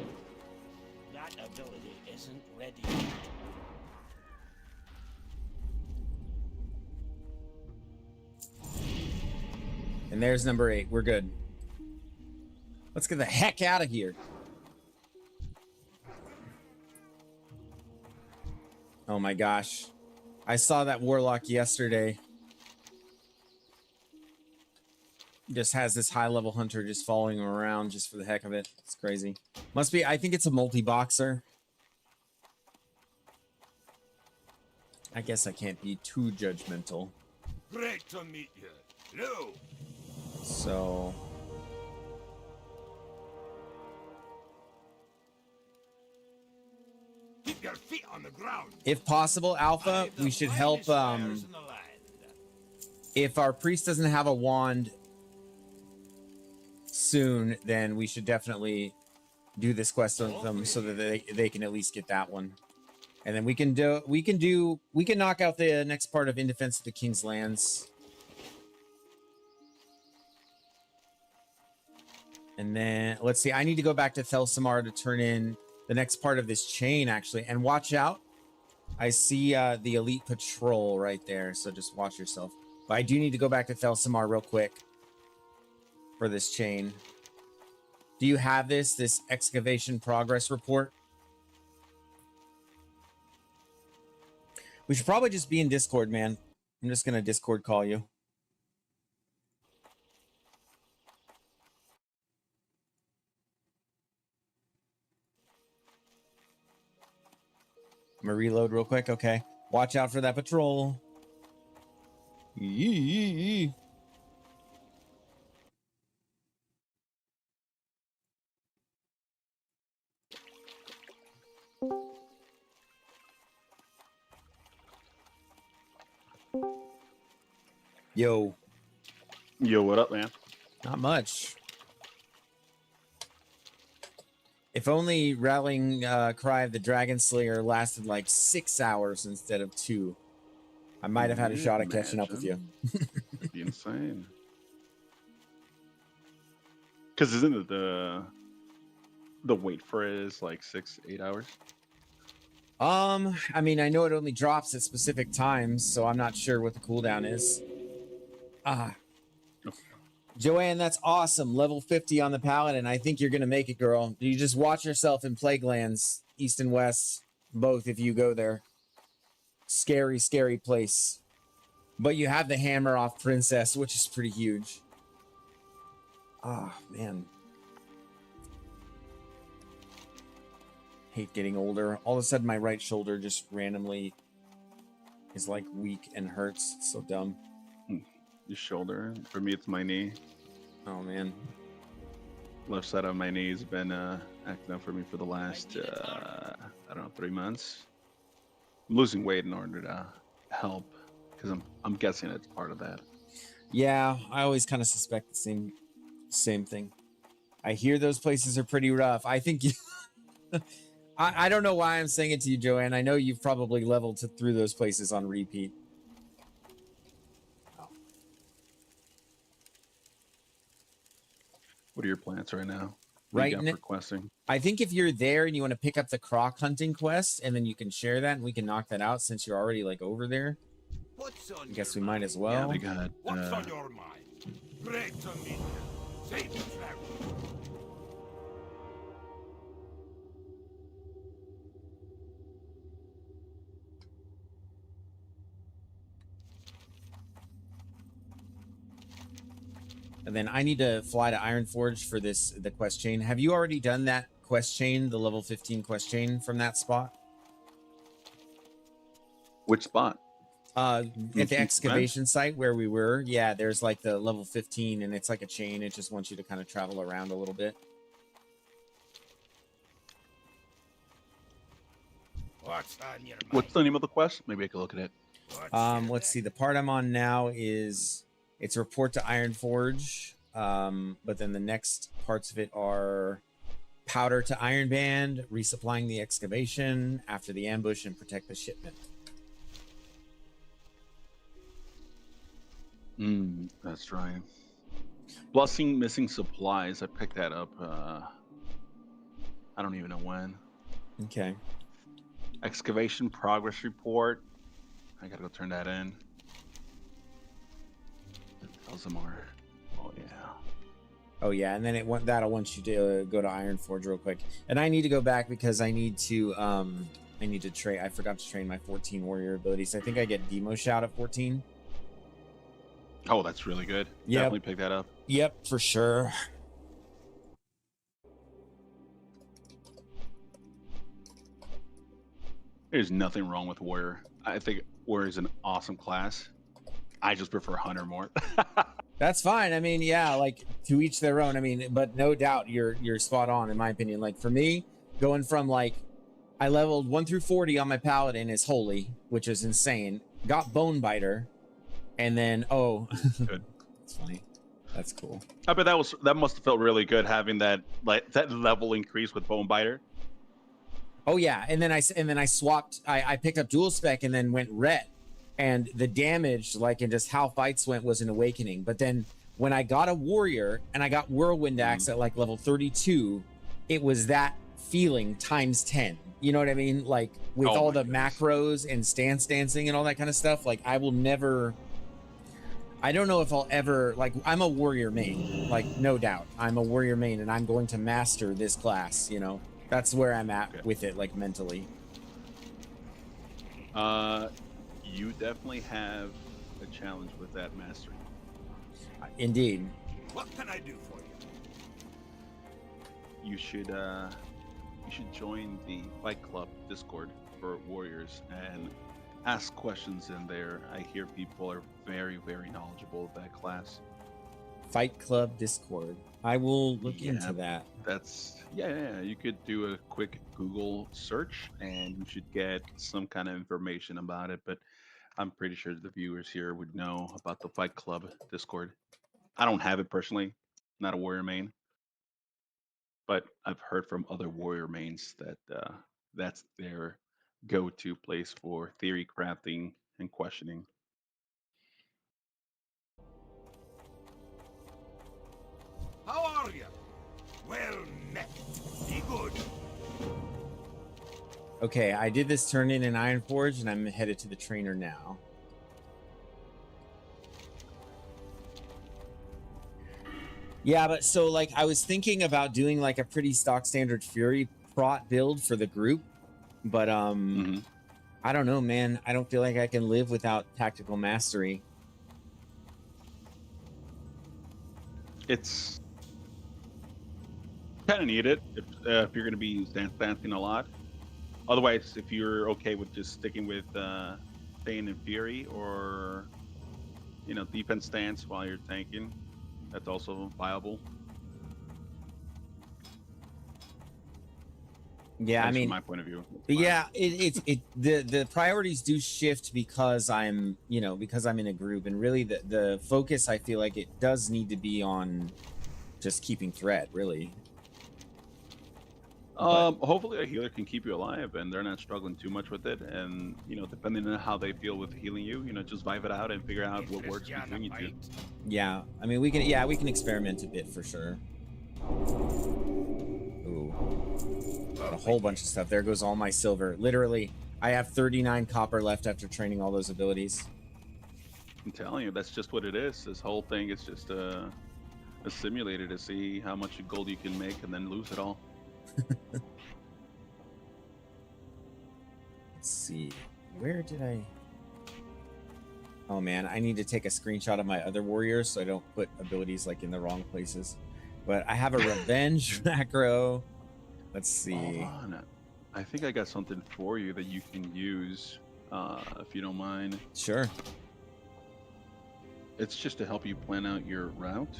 That ability isn't ready yet. And there's number 8. We're good. Let's get the heck out of here. Oh my gosh. I saw that warlock yesterday. Just has this high-level hunter just following him around just for the heck of it. It's crazy. Must be, I think it's a multi-boxer. I guess I can't be too judgmental. Great to meet you. Hello. So... Keep your feet on the ground. if possible, Alpha, we should help, if our priest doesn't have a wand soon, then we should definitely do this quest with them so that they can at least get that one. And then we can knock out the next part of In Defense of the King's Lands. And then, let's see, I need to go back to Thelsamar to turn in the next part of this chain, actually. And watch out. I see the Elite Patrol right there, so just watch yourself. But I do need to go back to Thelsamar real quick for this chain. Do you have this excavation progress report? We should probably just be in Discord, man. I'm just going to Discord call you. I'm gonna reload real quick. Okay. Watch out for that patrol. Yee. Yo. Yo, what up, man? Not much. If only rallying cry of the Dragon Slayer lasted like 6 hours instead of 2. I might have had a shot at catching up with you. That'd be insane. Because isn't it the wait for it is like 6-8 hours? I mean, I know it only drops at specific times, so I'm not sure what the cooldown is. Joanne, that's awesome. Level 50 on the Paladin. I think you're gonna make it, girl. You just watch yourself in Plaguelands, East and West, both if you go there. Scary, scary place. But you have the hammer off Princess, which is pretty huge. Man. Hate getting older. All of a sudden, my right shoulder just randomly is like weak and hurts. It's so dumb. Your shoulder. For me, it's my knee. Oh, man. Left side of my knee has been acting up for me for the last, I don't know, 3 months. I'm losing weight in order to help, because I'm guessing it's part of that. Yeah, I always kind of suspect the same thing. I hear those places are pretty rough. I think you... I don't know why I'm saying it to you, Joanne. I know you've probably leveled through those places on repeat. What are your plans right now? Right now for questing? I think if you're there and you want to pick up the croc hunting quest, and then you can share that, and we can knock that out since you're already like over there. What's on I guess your we might mind? as well. Yeah, they got. What's on your mind? Great to meet you. Safe travel. And then I need to fly to Ironforge for the quest chain. Have you already done that quest chain, the level 15 quest chain from that spot? Which spot? At the excavation site where we were. Yeah, there's like the level 15, and it's like a chain. It just wants you to kind of travel around a little bit. What's on your mind? What's the name of the quest? Maybe I could look at it. Let's see. The part I'm on now is it's report to Ironforge. But then the next parts of it are powder to Ironband, resupplying the excavation after the ambush, and protect the shipment. That's right. Blessing missing supplies. I picked that up. I don't even know when. Okay. Excavation progress report. I gotta go turn that in. Elzamar. Oh yeah. Oh yeah, and then that'll want you to go to Ironforge real quick. And I need to go back because I need to train. I forgot to train my 14 warrior abilities. I think I get demo shout at 14. Oh, that's really good. Yep. Definitely pick that up. Yep, for sure. There's nothing wrong with warrior. I think warrior is an awesome class. I just prefer hunter more. That's fine. I mean, yeah, like to each their own. I mean, but no doubt you're spot on in my opinion. Like for me, going from like I leveled 1 through 40 on my paladin is holy, which is insane. Got bone biter, and then Good. That's funny. That's cool. I bet that must have felt really good having that that level increase with bone biter. Oh yeah, and then I swapped. I picked up dual spec and then went ret, and the damage, like in just how fights went, was an awakening. But then when I got a warrior and I got whirlwind axe at like level 32, it was that feeling times 10. You know what I mean? Like with all the macros and stance dancing and all that kind of stuff. Like I will never. I don't know if I'll ever like. I'm a warrior main, like no doubt. I'm a warrior main, and I'm going to master this class. You know. That's where I'm at with it, like mentally. You definitely have a challenge with that mastery. Indeed. What can I do for you? You should join the Fight Club Discord for warriors and ask questions in there. I hear people are very, very knowledgeable of that class. Fight Club Discord. I will look into that. That's you could do a quick Google search and you should get some kind of information about it, but I'm pretty sure the viewers here would know about the Fight Club Discord. I don't have it personally, not a warrior main, but I've heard from other warrior mains that that's their go-to place for theory crafting and questioning. How are you? Well met. Be good. Okay, I did this turn in an Iron Forge, and I'm headed to the trainer now. Yeah, but so like I was thinking about doing like a pretty stock standard Fury prot build for the group, but I don't know, man. I don't feel like I can live without tactical mastery. It's kind of needed if you're going to be dancing a lot. Otherwise, if you're okay with just sticking with staying in Fury or defense stance while you're tanking, that's also viable. Yeah, I mean, from my point of view. Yeah, the priorities do shift because I'm in a group, and really the focus, I feel like it does need to be on just keeping threat, really. Hopefully a healer can keep you alive and they're not struggling too much with it, and depending on how they feel with healing you, just vibe it out and figure out what works between you two. Yeah, I mean we can experiment a bit for sure. Ooh, got a whole bunch of stuff. There goes all my silver. Literally, I have 39 copper left after training all those abilities. I'm telling you, that's just what it is. This whole thing is just a simulator to see how much gold you can make and then lose it all. Let's see, where did I? Oh man, I need to take a screenshot of my other warriors so I don't put abilities like in the wrong places. But I have a revenge macro. Let's see. Hold on. I think I got something for you that you can use, if you don't mind. Sure. It's just to help you plan out your route.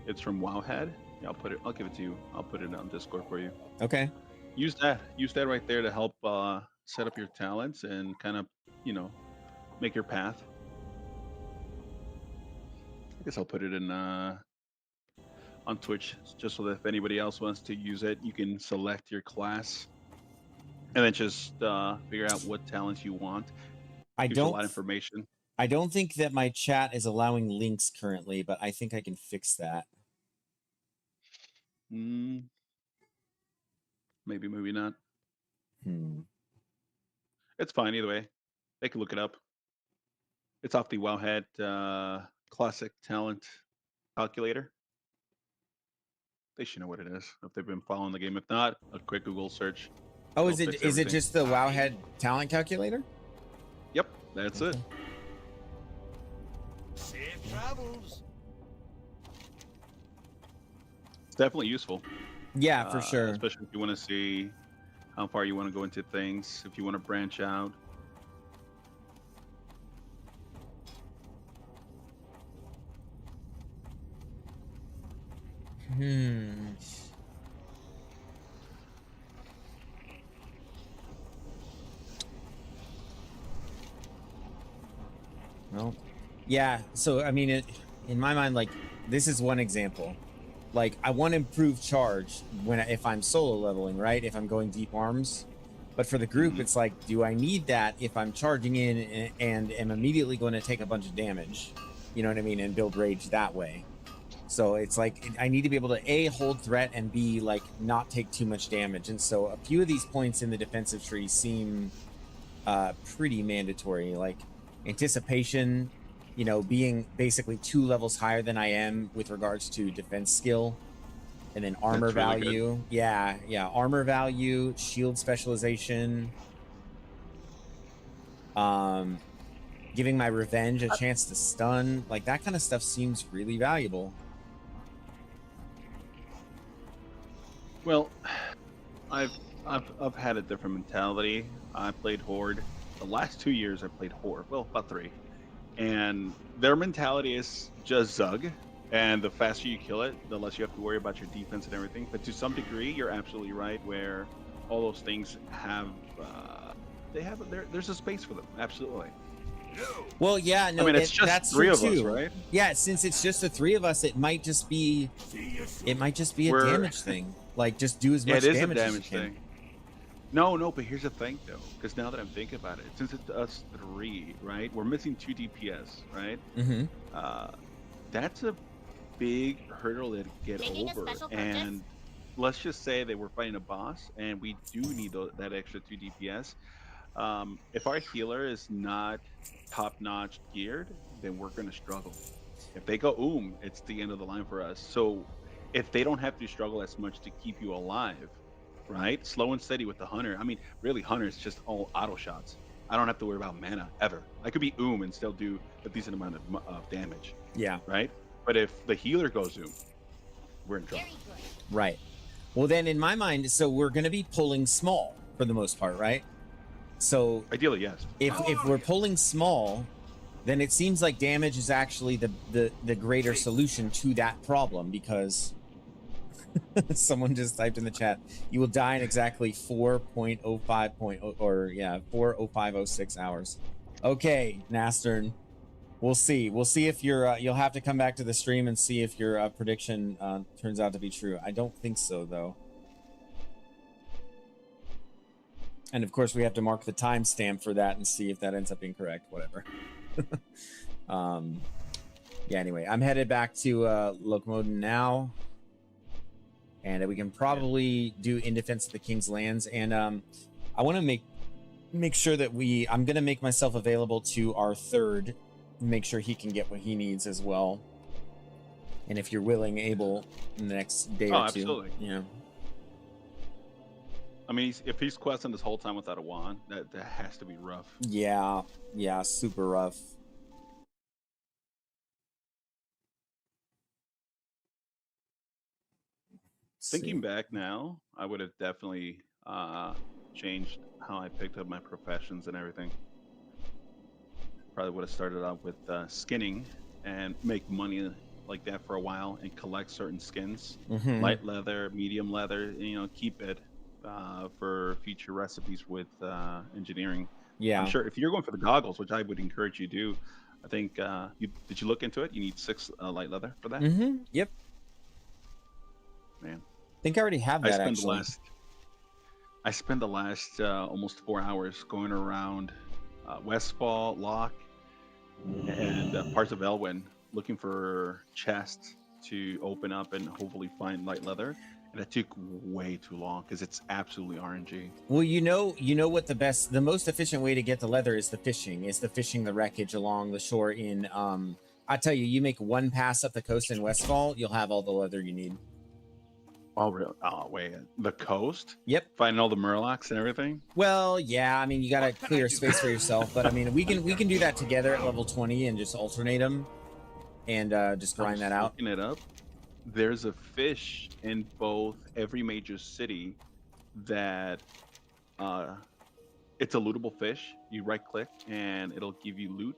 It's from Wowhead. Yeah, I'll give it to you. I'll put it on Discord for you. Okay. Use that right there to help set up your talents and kind of, make your path. I guess I'll put it in on Twitch just so that if anybody else wants to use it, you can select your class and then just figure out what talents you want. Gives you a lot of information. I don't think that my chat is allowing links currently, but I think I can fix that. Maybe, maybe not. It's fine either way. They can look it up. It's off the Wowhead Classic Talent Calculator. They should know what it is if they've been following the game. If not, a quick Google search. Oh, is it just the Wowhead Talent Calculator? Yep, that's it. Safe travels. It's definitely useful. Yeah, for sure. Especially if you want to see how far you want to go into things, if you want to branch out. Well, yeah. So I mean, in my mind, like this is one example. Like I want improved charge if I'm solo leveling, right? If I'm going deep arms, but for the group, it's like, do I need that if I'm charging in and am immediately going to take a bunch of damage? You know what I mean? And build rage that way. So it's like I need to be able to A, hold threat, and B, like not take too much damage. And so a few of these points in the defensive tree seem pretty mandatory, like anticipation, being basically 2 levels higher than I am with regards to defense skill, and then armor value. Good. Yeah, armor value, shield specialization, giving my revenge a chance to stun, like that kind of stuff seems really valuable. Well, I've had a different mentality. I played Horde. The last 2 years I played Horde. Well, about 3. And their mentality is just Zug. And the faster you kill it, the less you have to worry about your defense and everything. But to some degree, you're absolutely right, where all those things have, there's a space for them. Absolutely. Well, yeah, no, I mean, it's just that's 3 of true. us, right? Yeah, since it's just the 3 of us, it might just be a damage thing. Like, just do as Yeah, much it is a damage as you damage can. thing. No, but here's the thing though, because now that I'm thinking about it, since it's us three, right? We're missing 2 DPS, right? Mm-hmm. That's a big hurdle to get Making a over. special purchase? And let's just say that we're fighting a boss, and we do need that extra 2 DPS. If our healer is not top-notch geared, then we're going to struggle. If they go it's the end of the line for us. So if they don't have to struggle as much to keep you alive, right? Slow and steady with the hunter. I mean, really, hunter is just all auto shots. I don't have to worry about mana ever. I could be and still do a decent amount of damage, Yeah. right? But if the healer goes we're in trouble. Very good. Right. Well, then in my mind, so we're going to be pulling small for the most part, right? So Ideally, yes. if we're pulling small, then it seems like damage is actually the greater solution to that problem, because someone just typed in the chat, you will die in exactly 4.0506 hours. Okay, Nastern, we'll see if you'll have to come back to the stream and see if your prediction turns out to be true. I don't think so, though. And of course we have to mark the timestamp for that and see if that ends up incorrect, whatever. Yeah, anyway, I'm headed back to Locomoden now, and we can probably do In Defense of the King's Lands. And I want to make sure that I'm going to make myself available to our third, make sure he can get what he needs as well. And if you're able in the next day or two. Absolutely. Yeah. I mean, if he's questing this whole time without a wand, that has to be rough. Yeah, super rough. Thinking back now, I would have definitely changed how I picked up my professions and everything. Probably would have started out with skinning and make money like that for a while and collect certain skins, light leather, medium leather, keep it for future recipes with engineering. Yeah. I'm sure if you're going for the goggles, which I would encourage you to do, I think did you look into it? You need 6 light leather for that. Yep. Man, I think I already have that. I spent the last almost 4 hours going around Westfall, Lock, and parts of Elwyn looking for chests to open up and hopefully find light leather. And it took way too long because it's absolutely RNG. Well, you know what the most efficient way to get the leather is the fishing the wreckage along the shore in, I tell you, you make one pass up the coast in Westfall, you'll have all the leather you need. Oh, really? Oh, wait. The coast? Yep. Finding all the murlocs and everything? Well, yeah, I mean, you got to clear space for yourself, but I mean, we can do that together at level 20 and just alternate them and just grind that out. Looking it up. There's a fish in every major city that it's a lootable fish. You right click and it'll give you loot.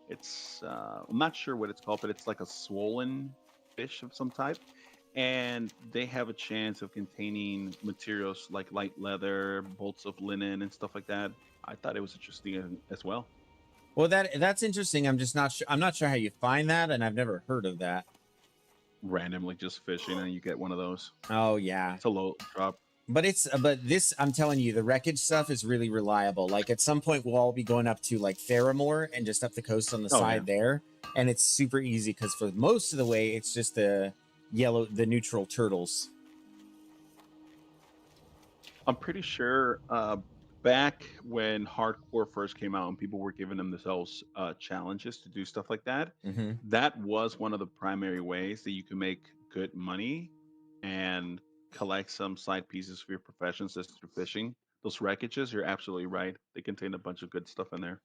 It's I'm not sure what it's called, but it's like a swollen fish of some type. And they have a chance of containing materials like light leather, bolts of linen, and stuff like that. I thought it was interesting as well. Well, that's interesting. I'm just not sure. I'm not sure how you find that, and I've never heard of that. Randomly just fishing, and you get one of those. Oh yeah, it's a low drop. But this, I'm telling you, the wreckage stuff is really reliable. Like at some point, we'll all be going up to like Theramore and just up the coast on the side there, and it's super easy because for most of the way, it's just the neutral turtles. I'm pretty sure back when hardcore first came out and people were giving themselves challenges to do stuff like that, that was one of the primary ways that you can make good money and collect some side pieces for your professions just through fishing. Those wreckages, you're absolutely right. They contain a bunch of good stuff in there.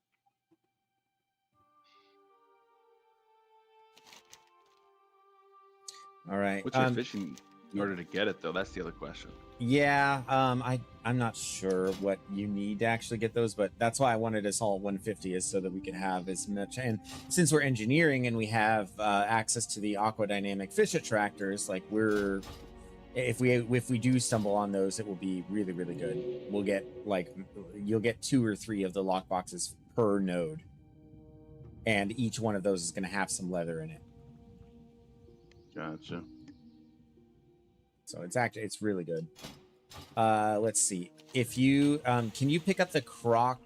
All right. What's your fishing in order to get it, though? That's the other question. Yeah, I'm not sure what you need to actually get those, but that's why I wanted us all at 150 is so that we could have as much. And since we're engineering and we have access to the aquadynamic fish attractors, like if we do stumble on those, it will be really, really good. We'll get you'll get 2 or 3 of the lock boxes per node, and each one of those is going to have some leather in it. Gotcha. So it's really good. Let's see. If you can you pick up the croc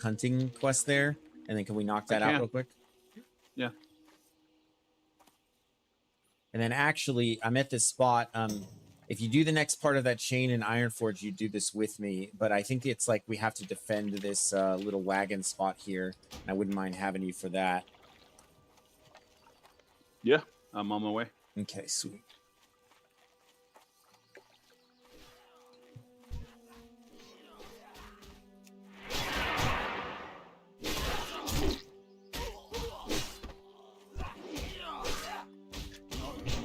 hunting quest there, and then can we knock that out real quick? Yeah. And then actually, I'm at this spot. If you do the next part of that chain in Ironforge, you do this with me. But I think it's like we have to defend this little wagon spot here. And I wouldn't mind having you for that. Yeah, I'm on my way. Okay, sweet.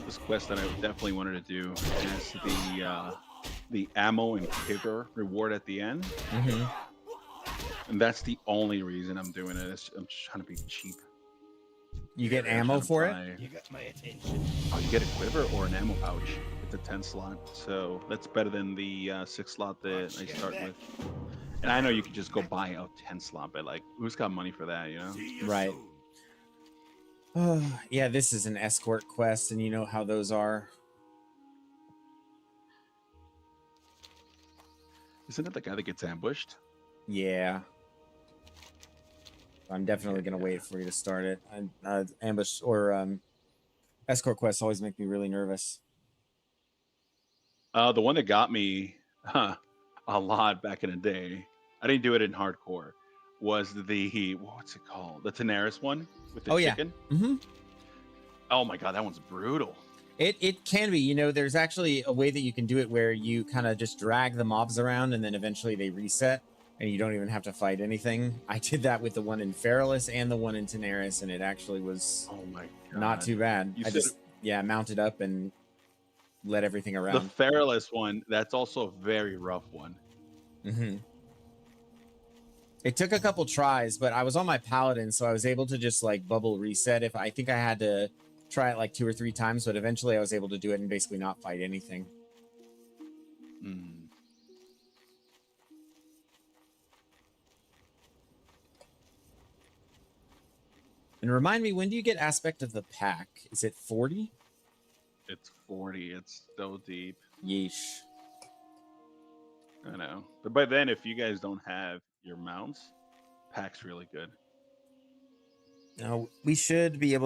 This quest that I definitely wanted to do is the ammo and quiver reward at the end. Mm-hmm. And that's the only reason I'm doing it. I'm just trying to be cheap. You get ammo for it? You got my attention. Oh, you get a quiver or an ammo pouch. It's a 10 slot. So that's better than the 6 slot that I start with. And I know you could just go buy a 10 slot, but like, who's got money for that, you know? Right. Yeah, this is an escort quest, and you know how those are. Isn't it the guy that gets ambushed? Yeah. I'm definitely going to wait for you to start it. Ambush or escort quests always make me really nervous. The one that got me a lot back in the day, I didn't do it in hardcore, was what's it called? The Daenerys one with the chicken? Yeah. Mm-hmm. Oh my god, that one's brutal. It can be. You know, there's actually a way that you can do it where you kind of just drag the mobs around and then eventually they reset and you don't even have to fight anything. I did that with the one in Feralis and the one in Daenerys, and it actually was not too bad. I just mounted up and let everything around. The Feralis one, that's also a very rough one. Mm-hmm. It took a couple tries, but I was on my paladin, so I was able to just like bubble reset. I think I had to try it like 2 or 3 times, but eventually I was able to do it and basically not fight anything. Mm. And remind me, when do you get aspect of the pack? Is it 40? It's 40. It's so deep. Yeesh. I know. But by then, if you guys don't have your mounts, pack's really good. No, we should be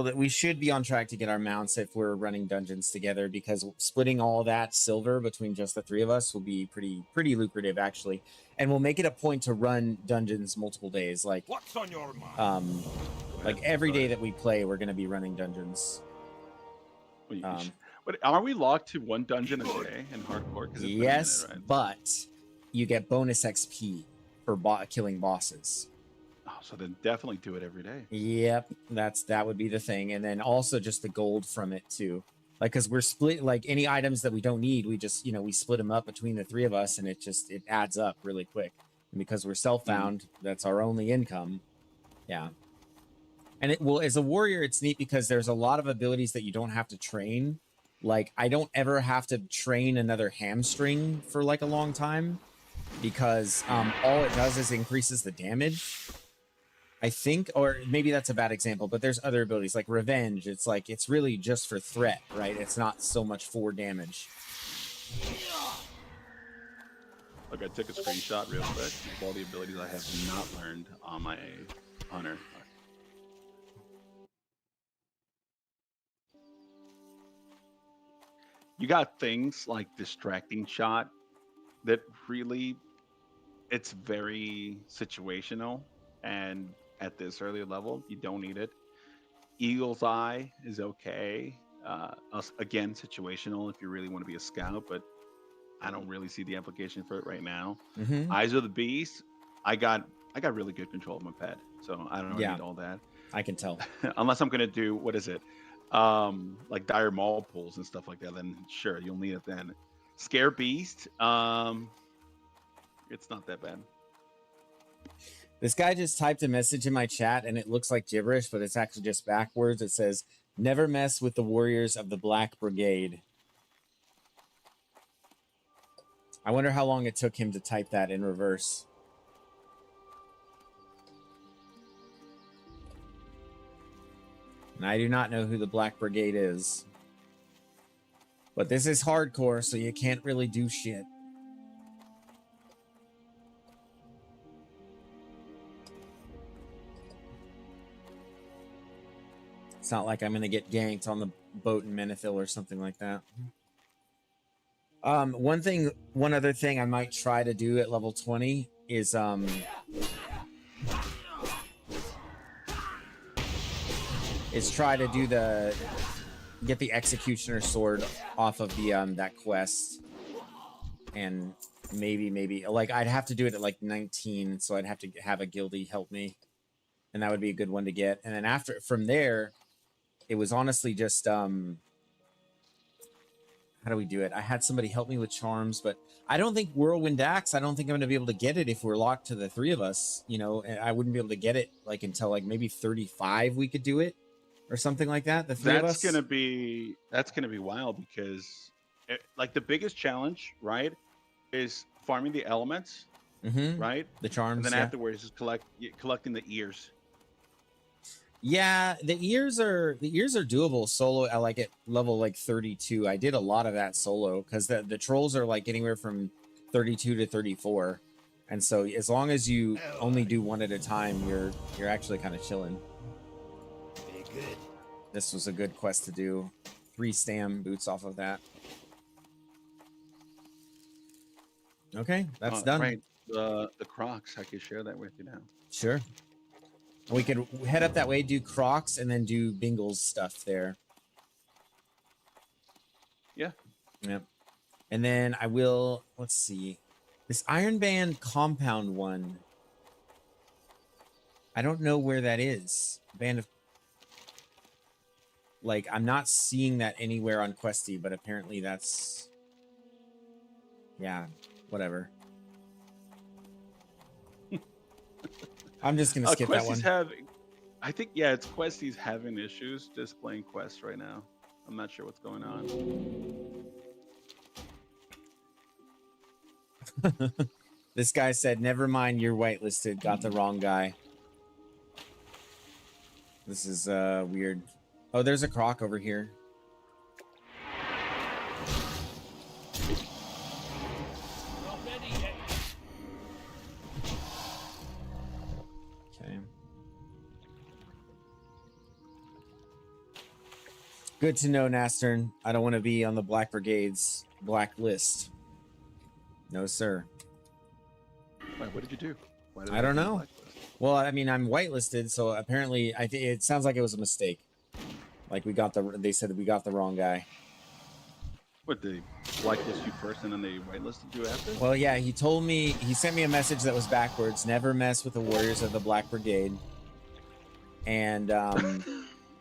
on track to get our mounts if we're running dungeons together, because splitting all that silver between just the 3 of us will be pretty lucrative actually. And we'll make it a point to run dungeons multiple days. Like What's on your mind? Like every day that we play, we're going to be running dungeons. But are we locked to 1 dungeon a day in hardcore? Yes, minute, right? but you get bonus XP for killing bosses. Oh, so then definitely do it every day. Yep, that would be the thing. And then also just the gold from it too. Like, because we're split, like any items that we don't need, we just, we split them up between the 3 of us, and it adds up really quick. And because we're self-found, that's our only income. Yeah. And as a warrior, it's neat because there's a lot of abilities that you don't have to train. Like, I don't ever have to train another hamstring for like a long time, because all it does is increases the damage, I think. Or maybe that's a bad example, but there's other abilities like revenge. It's like, it's really just for threat, right? It's not so much for damage. Look, I took a screenshot real quick of all the abilities I have not learned on my hunter. You got things like distracting shot that really, it's very situational, and at this earlier level, you don't need it. Eagle's Eye is okay. Again, situational if you really want to be a scout, but I don't really see the application for it right now. Mm-hmm. Eyes of the Beast, I got really good control of my pet, so I don't need all that. I can tell. Unless I'm gonna do, what is it? Like dire maul pulls and stuff like that, then sure, you'll need it then. Scare Beast, it's not that bad. This guy just typed a message in my chat and it looks like gibberish, but it's actually just backwards. It says, "Never mess with the warriors of the Black Brigade." I wonder how long it took him to type that in reverse. And I do not know who the Black Brigade is. But this is hardcore, so you can't really do shit. It's not like I'm gonna get ganked on the boat in Menethil or something like that. One other thing I might try to do at level 20 is try to do get the Executioner sword off of the that quest, and maybe like I'd have to do it at like 19, so I'd have to have a guildie help me, and that would be a good one to get. And then from there, it was honestly just how do we do it? I had somebody help me with charms, but I don't think Whirlwind Axe, I don't think I'm going to be able to get it if we're locked to the 3 of us, you know. And I wouldn't be able to get it like until like maybe 35 we could do it or something like that. The 3 of us. That's gonna be wild, because like the biggest challenge, right, is farming the elements, right? The charms. And then yeah. afterwards is collecting the ears. Yeah, the ears are doable solo at like at level like 32. I did a lot of that solo because the trolls are like anywhere from 32 to 34, and so as long as you only do one at a time, you're actually kind of chilling. Very good. This was a good quest to do. 3 stam boots off of that. Okay, that's done. Right, the Crocs. I could share that with you now. Sure. We could head up that way, do Crocs, and then do Bingle's stuff there. Yeah. Yep. And then I will, let's see. This Iron Band compound one. I don't know where that is. Band of... Like, I'm not seeing that anywhere on Questy, but apparently that's... Yeah, whatever. I'm just gonna skip that one. I think, yeah, it's Questy's having issues just playing Quest right now. I'm not sure what's going on. This guy said, "Never mind, you're whitelisted. Got the wrong guy." This is weird. Oh, there's a croc over here. Not ready yet. Okay. Good to know, Nastern. I don't want to be on the Black Brigade's blacklist. No, sir. Wait, what did you do? Why did I don't they know. blacklist? Well, I mean, I'm whitelisted, so apparently, I think it sounds like it was a mistake. Like they said we got the wrong guy. What, they blacklist you first and then they whitelisted you after? Well, yeah, he told me, he sent me a message that was backwards. Never mess with the warriors of the Black Brigade. And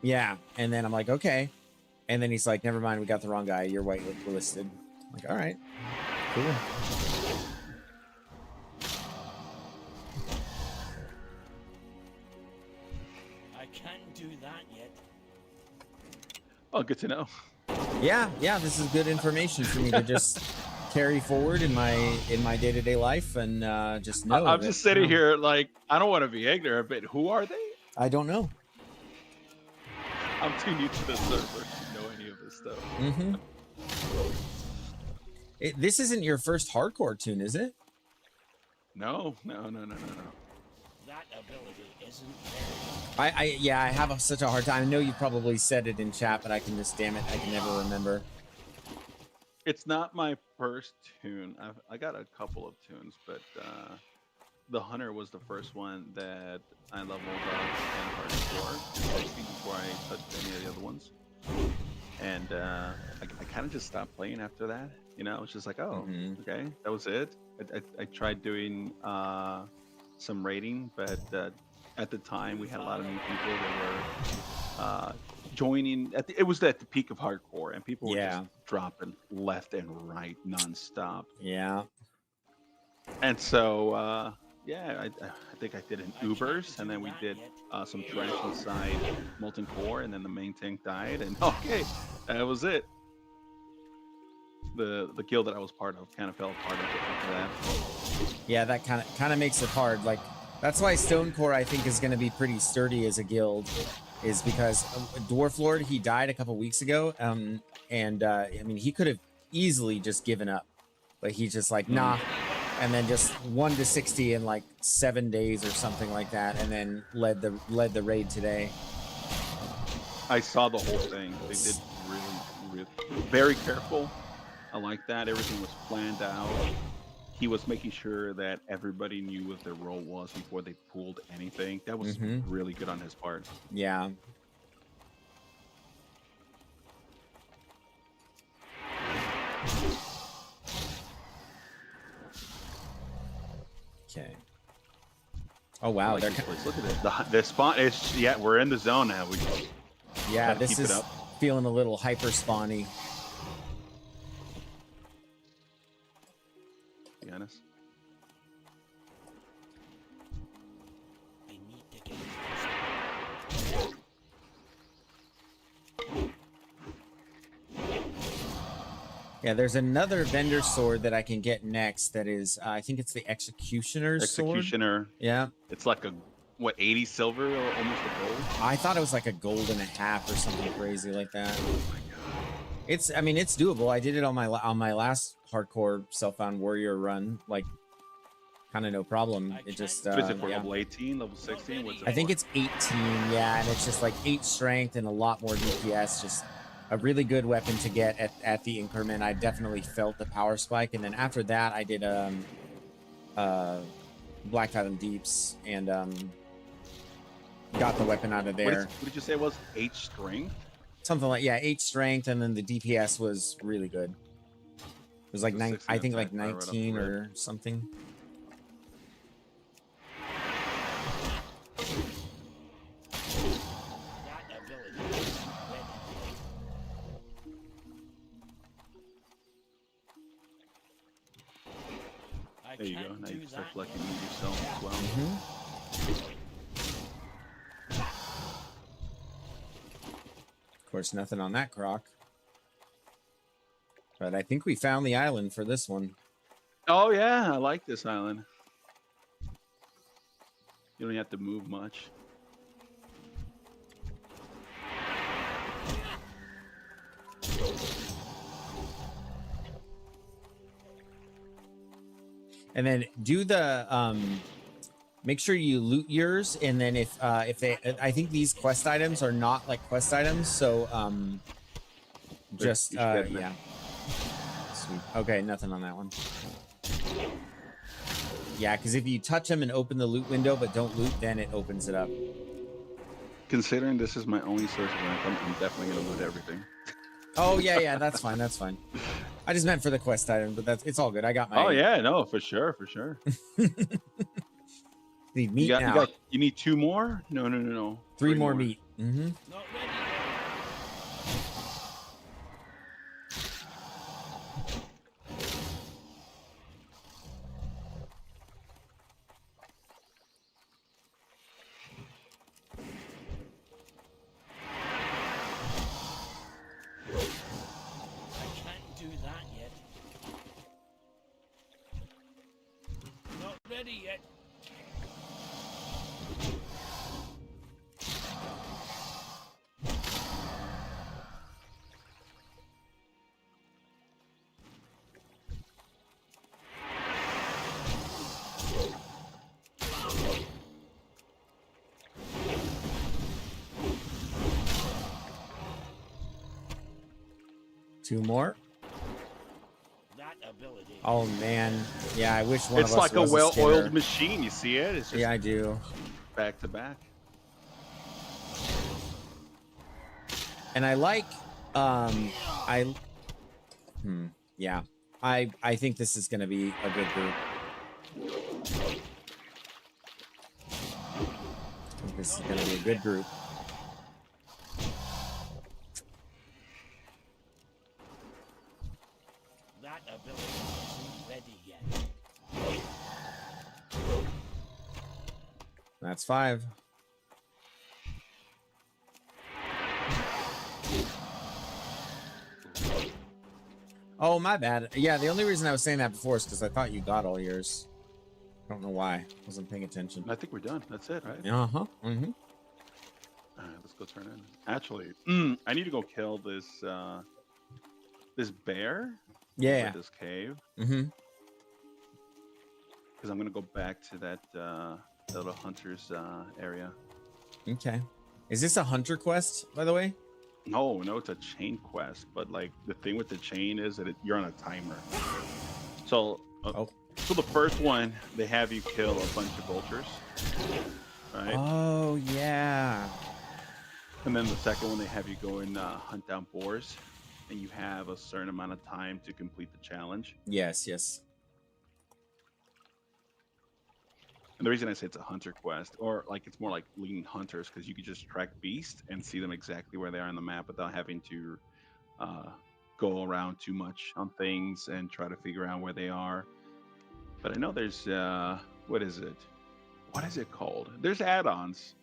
yeah, and then I'm like, okay. And then he's like, never mind, we got the wrong guy. You're whitelisted. I'm like, all right, cool. I can't do that yet. Oh, good to know. Yeah, this is good information for me to just carry forward in my day-to-day life, and just know. I'm just sitting here like, I don't want to be ignorant, but who are they? I don't know. I'm too new to the server to know any of this stuff. Mm-hmm. This isn't your first hardcore tune, is it? No. That ability isn't there. I have such a hard time. I know you probably said it in chat, but I can just, damn it, I can never remember. It's not my first tune. I got a couple of tunes, but the Hunter was the first one that I leveled up in hardcore before I touched any of the other ones. And I kind of just stopped playing after that. You know, it's just like, oh, okay, that was it. I tried doing some raiding, but at the time we had a lot of new people that were joining. It was at the peak of hardcore, and people were just dropping left and right nonstop. Yeah. And so, yeah, I think I did an Ubers, and then we did some trash inside Molten Core, and then the main tank died, and okay, that was it. The guild that I was part of kind of fell apart after that. Yeah, that kind of makes it hard. Like, that's why Stonecore, I think, is going to be pretty sturdy as a guild, is because Dwarf Lord, he died a couple weeks ago. and I mean, he could have easily just given up, but he's just like, nah, and then just 1 to 60 in like 7 days or something like that, and then led the raid today. I saw the whole thing. They did really very careful. I like that. Everything was planned out. He was making sure that everybody knew what their role was before they pulled anything. That was really good on his part. Yeah. Okay. Oh wow, Like they're this place. Look at it. The spawn is we're in the zone now. We just yeah, gotta this keep it is up. feeling a little hyper spawny. Be honest. I need to get Yeah, there's another vendor sword that I can get next. That is, I think it's the Executioner's sword. Executioner. Yeah, It's like a 80 silver or almost a gold. I thought it was like a gold and a half or something crazy like that. It's, I mean, it's doable. I did it on my last hardcore Self-Found Warrior run, like, kind of no problem. It just, What is it for yeah. level 18, level 16? What's it I think for? it's 18, yeah, and it's just like 8 strength and a lot more DPS. Just a really good weapon to get at the increment. I definitely felt the power spike, and then after that, I did Black Fathom Deeps and got the weapon out of there. What did you say it was? 8 strength? Something like 8 strength, and then the DPS was really good. It was like So 9, 16 I think like attack power right off the 19 rip. or something. that ability. I There you go. can't Now do you can start that collecting yet. these yourself as well. Of course, nothing on that croc. But I think we found the island for this one. Oh yeah, I like this island. You don't have to move much. And then do the make sure you loot yours, and then if they, I think these quest items are not like quest items, so just You should get yeah. Sweet. Okay, nothing on that one. Yeah, because if you touch them and open the loot window but don't loot, then it opens it up. Considering this is my only source of income, I'm definitely gonna loot everything. Oh yeah, that's fine, that's fine. I just meant for the quest item, but it's all good. I got my. Oh yeah, no, for sure. Need meat now. You need 2 more? No. 3 more meat. Mm-hmm. Not ready yet. I can't do that yet. Not ready yet. Two more. That ability. Oh man, yeah. I wish one It's of us like a was well-oiled Skinner. machine. You see it? It's just Yeah, I do. back to back. And I like, yeah. I think this is gonna be a good group. I think this is gonna be a good group. That ability isn't ready yet. That's 5. Oh, my bad. Yeah, the only reason I was saying that before is because I thought you got all yours. I don't know why. Wasn't paying attention. I think we're done. That's it, right? Uh-huh. Mm-hmm. All right, let's go turn in. Actually, I need to go kill this this bear. Yeah. This cave. Mm-hmm. Because I'm gonna go back to that little hunter's area. Okay. Is this a hunter quest, by the way? No, it's a chain quest. But like the thing with the chain is that you're on a timer. So, so the first one they have you kill a bunch of vultures, right? Oh yeah. And then the second one they have you go and hunt down boars, and you have a certain amount of time to complete the challenge. Yes. Yes. And the reason I say it's a hunter quest, or like it's more like lean hunters, because you can just track beasts and see them exactly where they are on the map without having to go around too much on things and try to figure out where they are. But I know there's what is it called? There's add-ons,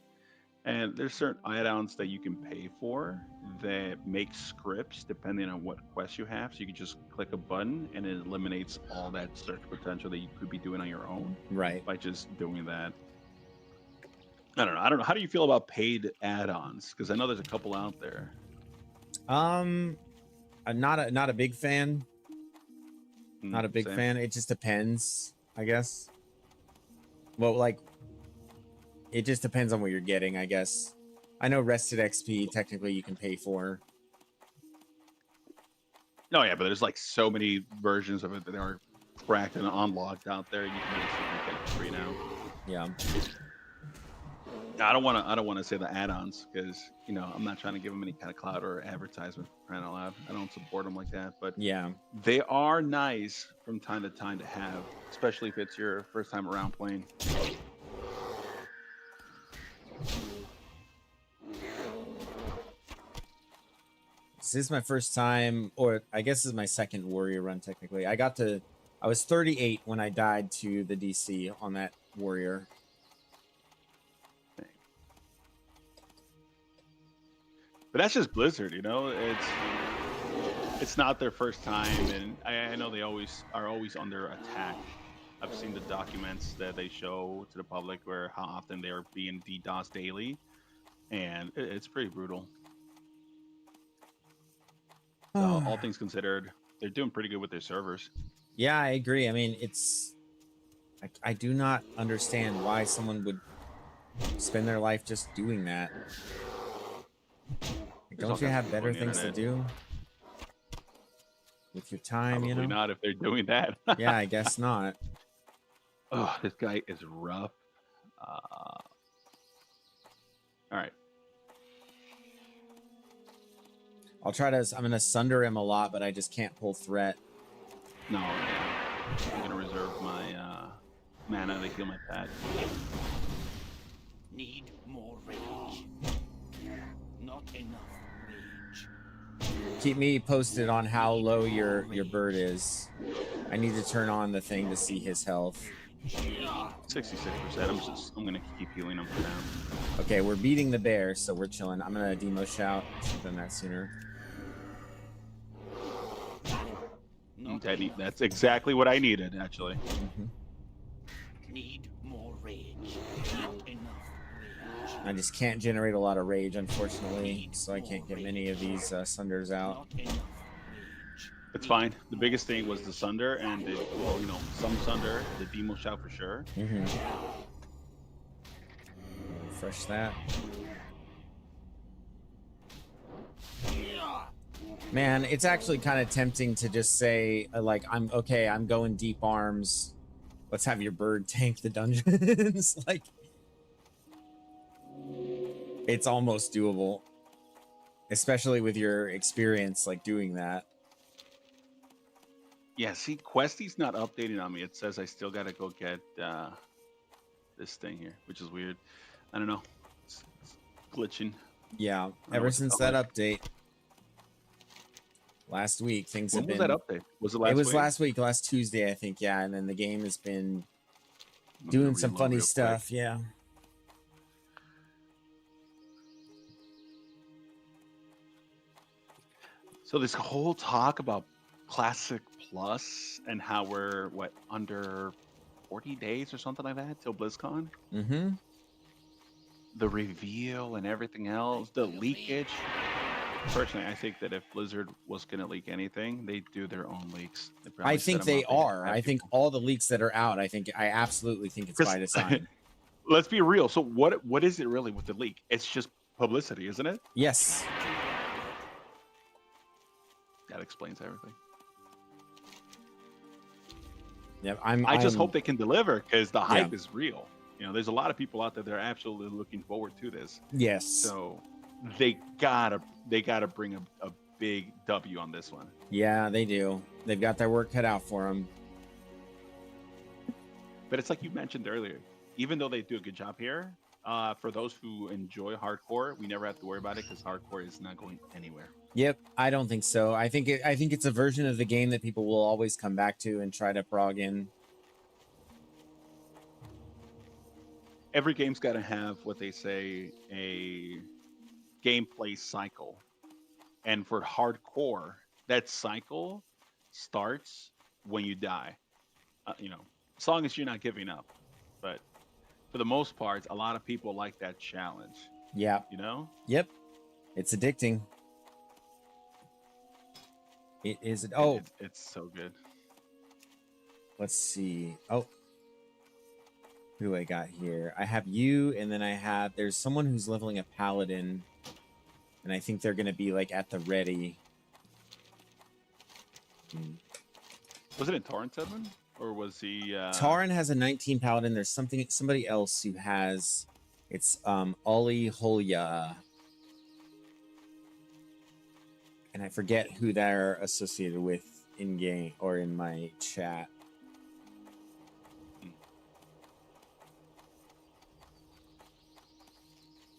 and there's certain add-ons that you can pay for that make scripts depending on what quest you have. So you can just click a button and it eliminates all that search potential that you could be doing on your own. Right. By just doing that. I don't know. How do you feel about paid add-ons? Because I know there's a couple out there. I'm not a big fan. Not a big Same. fan. It just depends, I guess. Well, like, it just depends on what you're getting, I guess. I know Rested XP technically you can pay for. No, yeah, but there's like so many versions of it that are cracked and unlocked out there. You can basically get it free now. Yeah. I don't want to say the add-ons because I'm not trying to give them any kind of clout or advertisement. Crying out loud, I don't support them like that. But yeah, they are nice from time to time to have, especially if it's your first time around playing. This is my first time, or I guess this is my second warrior run technically. I was 38 when I died to the DC on that warrior. But that's just Blizzard, it's not their first time, and I know they are always under attack. I've seen the documents that they show to the public where how often they are being DDoS daily, and it's pretty brutal. So all things considered, they're doing pretty good with their servers. Yeah, I agree. I mean, I do not understand why someone would spend their life just doing that. Like, don't you have better things to do with your time? Probably not if they're doing that. Yeah, I guess not. Oh, this guy is rough. All right. I'm gonna sunder him a lot, but I just can't pull threat. No, yeah. I'm gonna reserve my mana to heal my pet. Need more rage. Not enough rage. Keep me posted on how low your bird is. I need to turn on the thing to see his health. 66%. I'm gonna keep healing him for now. Okay, we're beating the bear, so we're chilling. I'm gonna demo shout. Should've done that sooner. That's exactly what I needed, actually. Need more rage. Not enough rage. I just can't generate a lot of rage, unfortunately, so I can't get many of these sunders out. Not enough rage. It's fine. The biggest thing was the sunder and some sunder, the demo shout for sure. Refresh that. Man, it's actually kind of tempting to just say, like, I'm going deep arms. Let's have your bird tank the dungeons. Like, it's almost doable. Especially with your experience, like, doing that. Yeah, see, Questy's not updating on me. It says I still gotta go get this thing here, which is weird. I don't know. It's glitching. Yeah, ever since that update. Last week, things have been... When was that update? Was it last week? It was last week, last Tuesday, I think, yeah. And then the game has been doing some funny stuff, yeah. So this whole talk about Classic Plus and how we're, under 40 days or something like that till BlizzCon? Mm-hmm. The reveal and everything else, the leakage. Personally, I think that if Blizzard was going to leak anything, they'd do their own leaks. I think they are. I think all the leaks that are out, I absolutely think it's by design. Let's be real. So what is it really with the leak? It's just publicity, isn't it? Yes. That explains everything. Yeah, I just hope they can deliver because the hype Yeah. is real. You know, there's a lot of people out there that are absolutely looking forward to this. Yes. So they gotta bring a big W on this one. Yeah, they do. They've got their work cut out for them. But it's like you mentioned earlier, even though they do a good job here, for those who enjoy hardcore, we never have to worry about it because hardcore is not going anywhere. Yep, I don't think so. I think it's a version of the game that people will always come back to and try to prog in. Every game's got to have what they say a gameplay cycle, and for hardcore, that cycle starts when you die. You know, as long as you're not giving up. But for the most part, a lot of people like that challenge. Yeah. You know? Yep. It's addicting. It is. Oh, it's so good. Let's see. Oh, who do I got here? I have you, and then there's someone who's leveling a paladin, and I think they're gonna be like at the ready. Was it in Torrent Edmund? Or was he Taran has a 19 paladin. There's somebody else who has it's Ollie Holya. And I forget who they're associated with in game or in my chat.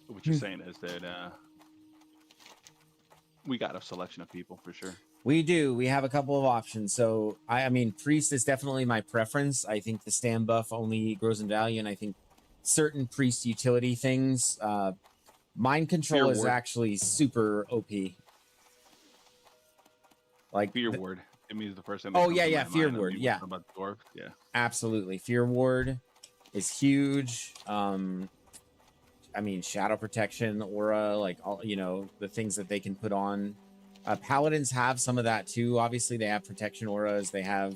What you're saying is that we got a selection of people for sure. We do. We have a couple of options. So, I mean, Priest is definitely my preference. I think the stand buff only grows in value, and I think certain Priest utility things, Mind Control is actually super OP. Like Fear Ward. It means the first thing. Oh, yeah, Fear Ward. Yeah. About dwarf. Yeah. Absolutely. Fear Ward is huge. I mean, Shadow Protection, Aura, like all, the things that they can put on. Paladins have some of that too. Obviously, they have protection auras. They have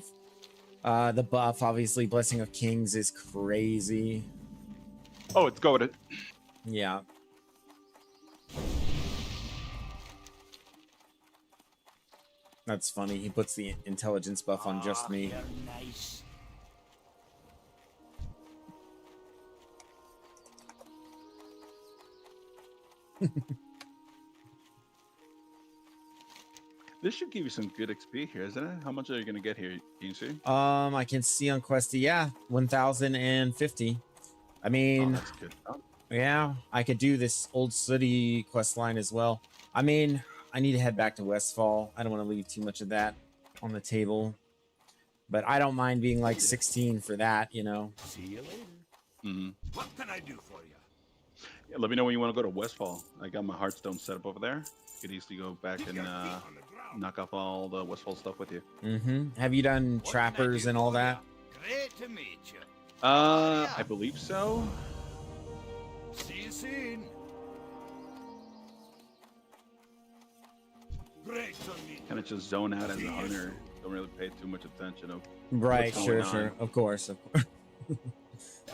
the buff. Obviously, Blessing of Kings is crazy. Oh, it's goated. Yeah. That's funny. He puts the intelligence buff on just me. Nice. This should give you some good XP here, isn't it? How much are you gonna get here? Can you see? I can see on Questy, 1,050. I mean, that's good. Yeah, I could do this Old City quest line as well. I mean, I need to head back to Westfall. I don't want to leave too much of that on the table, but I don't mind being like 16 for that, See you later. Mm-hmm. What can I do for you? Yeah, let me know when you want to go to Westfall. I got my Hearthstone set up over there. You could easily go back and knock off all the Westfall stuff with you. Mm-hmm. Have you done trappers and all that? Great to meet you. I believe so. See you soon. Great to meet you. Kind of just zone out as a hunter. Don't really pay too much attention of Right, what's sure, going sure. on. Of course. Have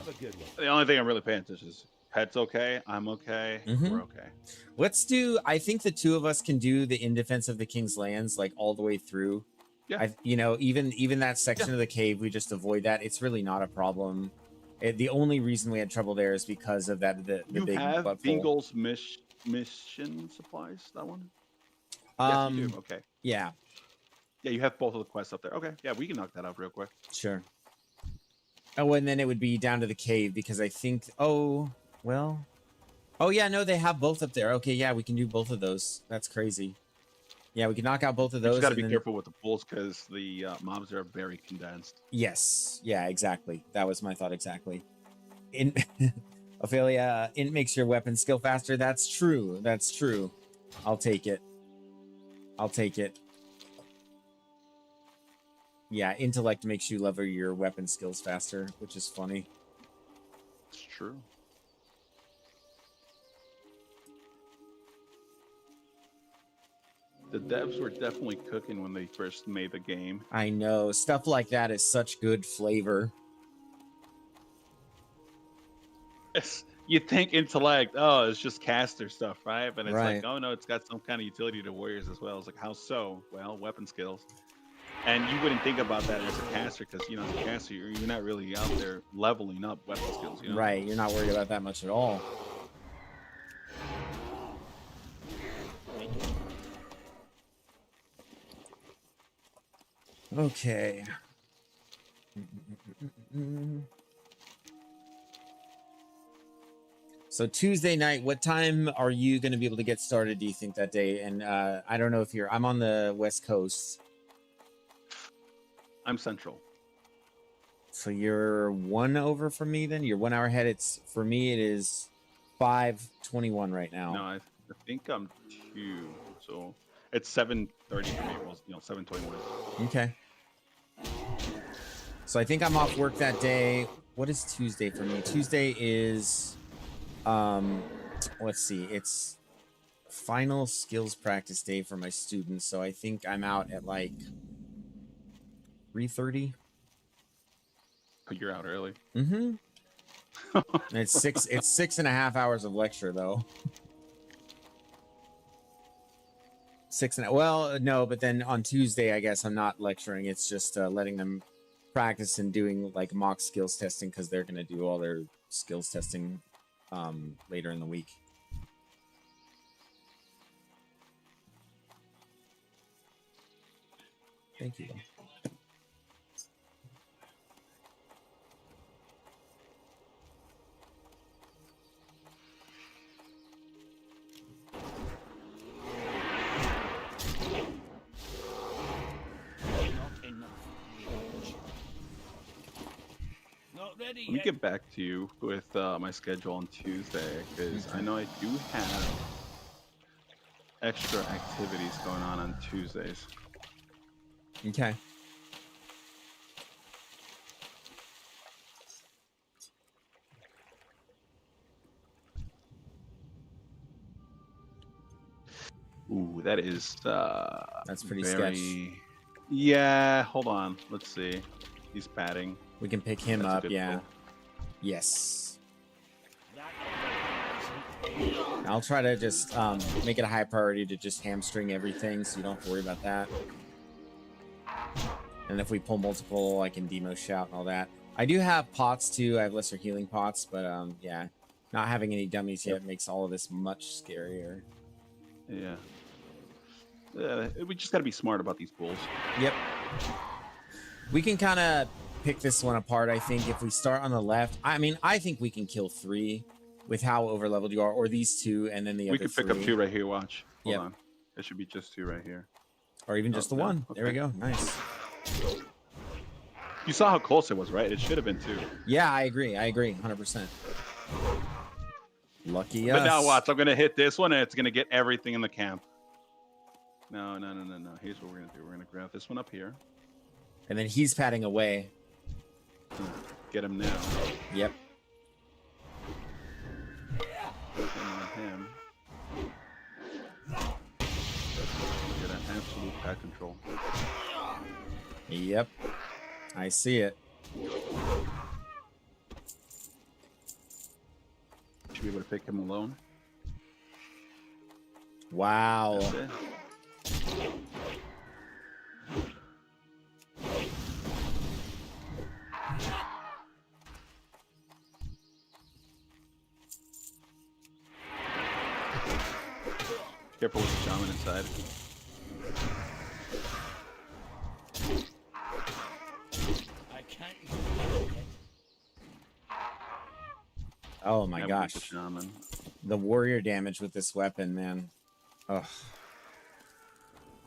a good one. The only thing I'm really paying attention is pet's okay, I'm okay, Mhm. we're okay. Let's do, I think the two of us can do the In Defense of the King's Lands like all the way through. Yeah. Even that section of the cave, we just avoid that. It's really not a problem. The only reason we had trouble there is because of that the You big have butt Beagle's mission supplies, that one? hole. Yes, you do. Okay. Yeah, Yeah, you have both of the quests up there. Okay, yeah, we can knock that out real quick. sure. Oh, and then it would be down to the cave because I think, oh yeah, no, they have both up there. Okay, yeah, we can do both of those. That's crazy. Yeah, we can knock out both of You those. just got to and be then- careful with the pools because the mobs are very condensed. Yes. Yeah, exactly. That was my thought exactly. In Ophelia, it makes your weapon skill faster. That's true. That's true. I'll take it. I'll take it. Yeah, intellect makes you level your weapon skills faster, which is funny. It's true. The devs were definitely cooking when they first made the game. I know. Stuff like that is such good flavor. You think intellect, oh, it's just caster stuff, right? But it's Right. like, oh no, it's got some kind of utility to warriors as well. It's like, how so? Well, weapon skills. And you wouldn't think about that as a caster because, you know, as a caster, you're not really out there leveling up weapon skills. You know? Right. You're not worried about that much at all. Okay. So Tuesday night, what time are you going to be able to get started, do you think, that day? And I don't know if I'm on the West Coast. I'm central. So you're 1 over from me then? You're 1 hour ahead. For me, it is 5:21 right now. No, I think I'm 2. So it's 7:30 for me. Well, you know, 7:21. Okay. So I think I'm off work that day. What is Tuesday for me? Tuesday is, let's see. It's final skills practice day for my students. So I think I'm out at like 3:30. But you're out early. Mm-hmm. And it's 6.5 hours of lecture though. Well, no, but then on Tuesday, I guess I'm not lecturing. It's just letting them practice and doing like mock skills testing because they're going to do all their skills testing later in the week. Thank you. Ready Let me yet. get back to you with my schedule on Tuesday because I know I do have extra activities going on Tuesdays. Okay. Ooh, that is That's pretty sketchy. Yeah, hold on. Let's see. He's padding. We can pick him That's a up, good yeah. pull. Yes. I'll try to just make it a high priority to just hamstring everything so you don't have to worry about that. And if we pull multiple, I can demo shout and all that. I do have pots too. I have lesser healing pots, but yeah, not having any dummies yet makes all of this much scarier. Yeah. We just got to be smart about these pulls. Yep. We can kind of pick this one apart, I think, if we start on the left. I mean, I think we can kill 3 with how over-leveled you are, or these 2, and then the other 3. We could pick up 2 right here, watch. Hold Yep. on. It should be just 2 right here. Or even just the 1. Okay. There we go. Nice. You saw how close it was, right? It should have been 2. Yeah, I agree. 100%. Lucky us. But now watch, I'm going to hit this one, and it's going to get everything in the camp. No. Here's what we're going to do. We're going to grab this one up here. And then he's padding away. Get him now. Yep. Him. Get an absolute pad control. Yep. I see it. Should be able to pick him alone. Wow. That's it. Careful with the shaman inside. I can't. Oh my Yeah, gosh. with the shaman. The warrior damage with this weapon, man. Ugh.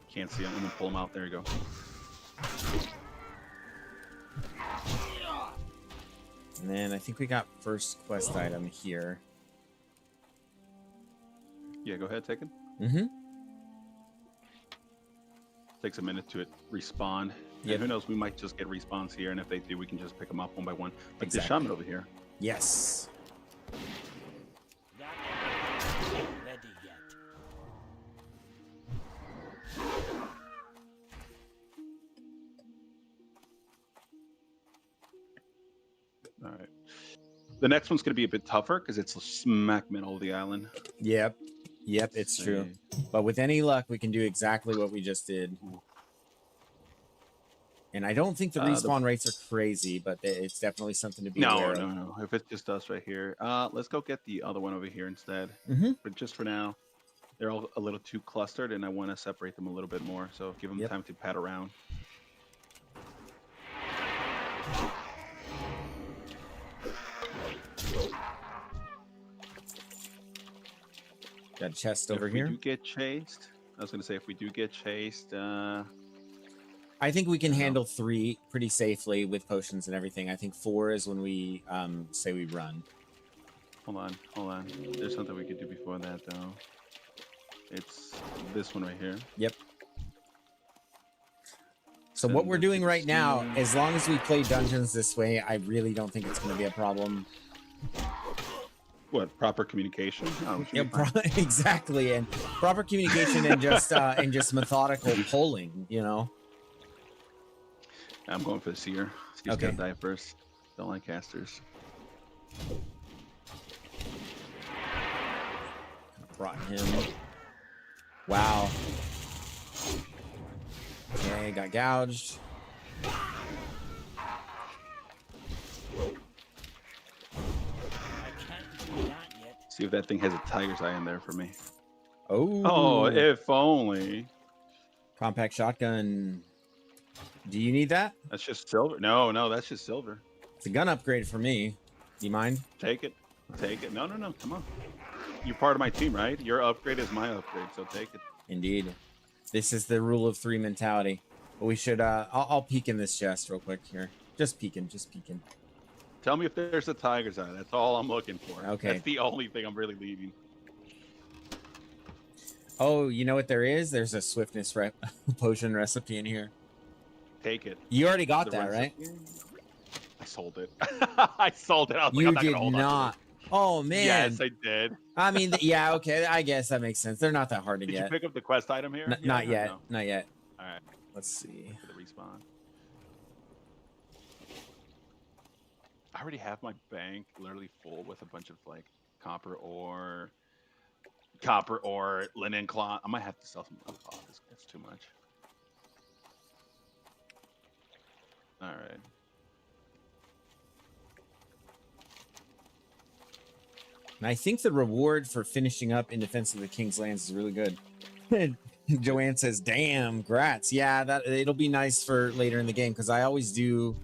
Can't see him. I'm gonna pull him out. There you go. And then I think we got first quest item here. Yeah, go ahead, take it. Mm-hmm. Takes a minute to respawn. Yep. And who knows, we might just get respawns here, and if they do, we can just pick them up one by one. Like Exactly. the shaman over here. Yes. That isn't ready yet. The next one's gonna be a bit tougher because it's smack middle of the island. Yep. Yep, it's true. But with any luck, we can do exactly what we just did. And I don't think the respawn rates are crazy, but it's definitely something to be aware of. No. If it's just us right here, let's go get the other one over here instead. Mm-hmm. But just for now, they're all a little too clustered, and I want to separate them a little bit more. So give them time to pad around. Got a chest over here. If we do get chased, I was going to say, if we do get chased, I think we can handle 3 pretty safely with potions and everything. I think 4 is when we say we run. Hold on. There's something we could do before that, though. It's this one right here. Yep. So what we're doing right now, as long as we play dungeons this way, I really don't think it's going to be a problem. What, proper communication? Oh, Yeah, exactly, and proper communication and just methodical polling, you know. I'm going for the seer. He's Okay. gonna die first. Don't like casters. Brought him. Wow. Okay, got gouged. See if that thing has a tiger's eye in there for me. Oh, If only. compact shotgun. Do you need that? That's just silver. No, that's just silver. It's a gun upgrade for me. Do you mind? Take it. No. Come on. You're part of my team, right? Your upgrade is my upgrade, so take it. Indeed. This is the rule of 3 mentality. But we should, I'll peek in this chest real quick here. Just peeking. Tell me if there's a tiger's eye. That's all I'm looking for. Okay. That's the only thing I'm really leaving. Oh, you know what there is? There's a swiftness potion recipe in here. Take it. You already got The that, right? recipe? I sold it. I sold it. I was like, You I'm not did gonna hold on to not. it. Oh, man. Yes, I did. I mean, yeah, okay. I guess that makes sense. They're not that hard to Did get. you pick up the quest item here? Not yet. No. Not yet. All right. Let's see. For the respawn. I already have my bank literally full with a bunch of like copper ore, linen cloth. I might have to sell some. Oh, that's too much. All right. And I think the reward for finishing up In Defense of the King's Lands is really good. Joanne says, damn, grats. Yeah, that it'll be nice for later in the game because I always do.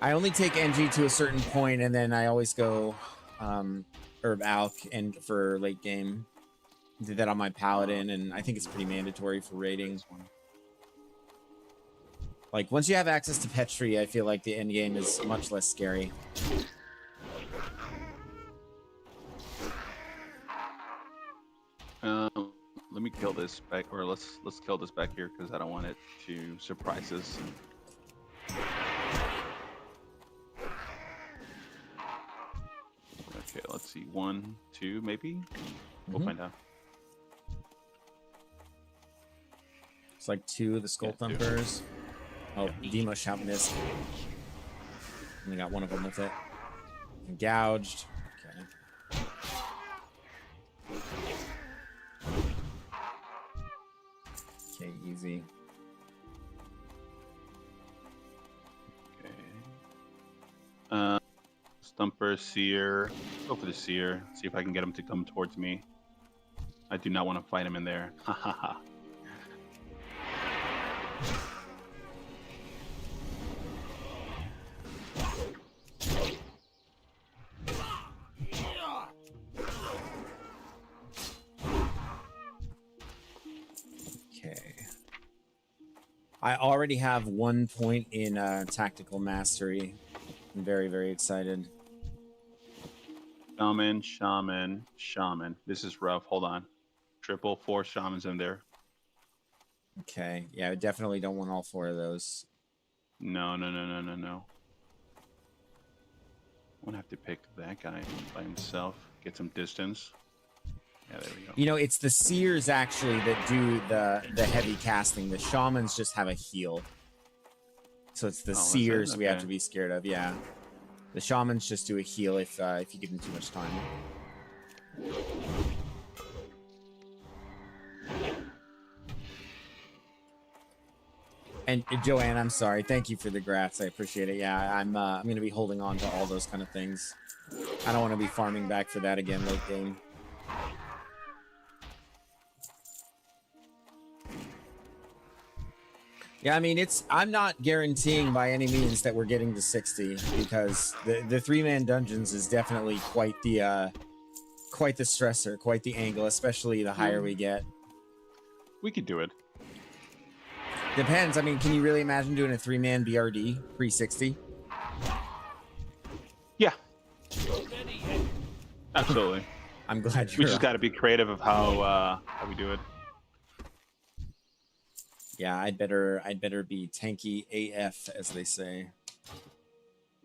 I only take NG to a certain point and then I always go Herb Alk and for late game. Did that on my Paladin and I think it's pretty mandatory for raiding. Like once you have access to Petri, I feel like the end game is much less scary. Let me kill this back, or let's kill this back here because I don't want it to surprise us. Okay, let's see. 1, 2, maybe. We'll find out. It's like 2 of the Skull Thumpers. Oh, Demo shouting this. Only got 1 of them with it. Gouged. Okay. Okay, easy. Okay. Stumper, Seer. Go for the Seer. See if I can get him to come towards me. I do not want to fight him in there. Ha ha ha. I already have 1 point in tactical mastery. I'm very, very excited. Shaman. This is rough. Hold on. 4 shamans in there. Okay. Yeah, I definitely don't want all 4 of those. No. I'm gonna have to pick that guy by himself. Get some distance. Yeah, there we go. You know, it's the seers actually that do the heavy casting. The shamans just have a heal. So it's the seers we have to be scared of, yeah. The shamans just do a heal if you give them too much time. And Joanne, I'm sorry. Thank you for the grats. I appreciate it. Yeah, I'm gonna be holding on to all those kind of things. I don't want to be farming back for that again late game. Yeah, I mean, I'm not guaranteeing by any means that we're getting to 60 because the 3-man dungeons is definitely quite the stressor, quite the angle, especially the higher we get. We could do it. Depends. I mean, can you really imagine doing a 3-man BRD pre-60? Yeah. Absolutely. I'm glad you're. We just got to be creative of how we do it. Yeah, I'd better be tanky AF, as they say.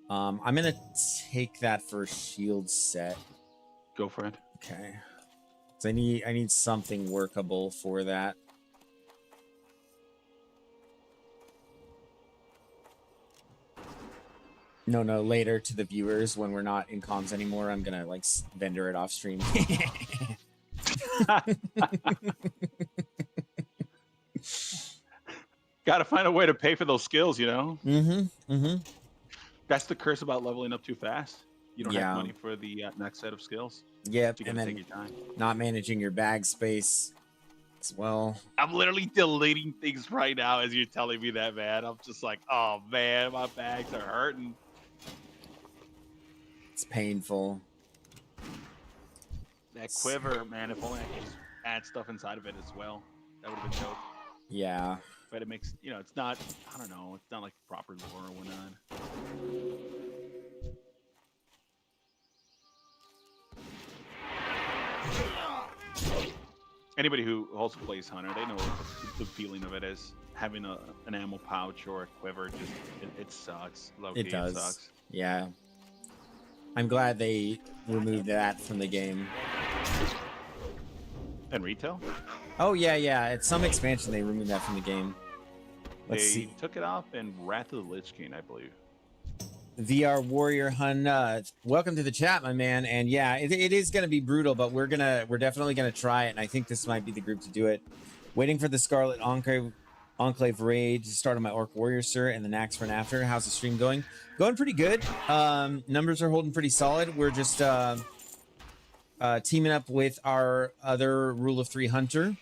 I'm gonna take that for shield set. Go for it. Okay. So I need something workable for that. No, later to the viewers when we're not in comms anymore. I'm gonna like vendor it off stream. Got to find a way to pay for those skills, you know? Mm-hmm. That's the curse about leveling up too fast. You don't Yeah. have money for the next set of skills. Yep, You and gotta then take your time. not managing your bag space as well. I'm literally deleting things right now as you're telling me that, man. I'm just like, oh man, my bags are hurting. It's painful. That quiver, man, if only I could just add stuff inside of it as well. That would have been dope. Yeah. But it makes, you know, it's not, I don't know, it's not like proper lore or whatnot. Anybody who also plays Hunter, they know what the feeling of it is. Having an ammo pouch or a quiver, just, it sucks. Low-key, It does. sucks. Yeah. I'm glad they removed that from the game. And retail? Oh, yeah. At some expansion, they removed that from the game. Let's They see. took it off in Wrath of the Lich King, I believe. VR Warrior Hun, welcome to the chat, my man. And yeah, it is going to be brutal, but we're definitely going to try it. And I think this might be the group to do it. Waiting for the Scarlet Enclave raid to start on my Orc Warrior, sir, and the Nax for an after. How's the stream going? Going pretty good. Numbers are holding pretty solid. We're just teaming up with our other Rule of 3 Hunter.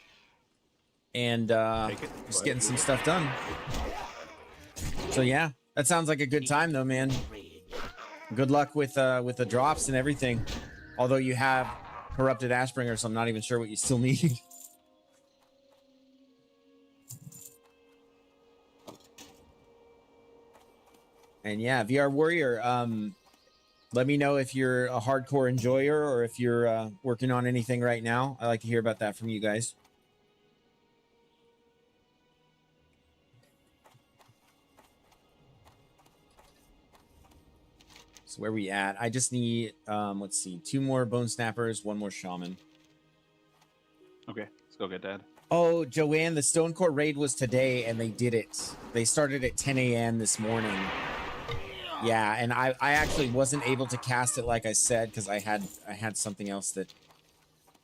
And just getting some stuff done. So yeah, that sounds like a good time though, man. Good luck with the drops and everything. Although you have Corrupted Ashbringer, so I'm not even sure what you still need. And yeah, VR Warrior, let me know if you're a hardcore enjoyer or if you're working on anything right now. I like to hear about that from you guys. So where we at? I just need, let's see, 2 more Bone Snappers, 1 more Shaman. Okay, let's go get that. Oh, Joanne, the Stone Court raid was today, and they did it. They started at 10 a.m. this morning. Yeah, and I actually wasn't able to cast it like I said because I had something else that,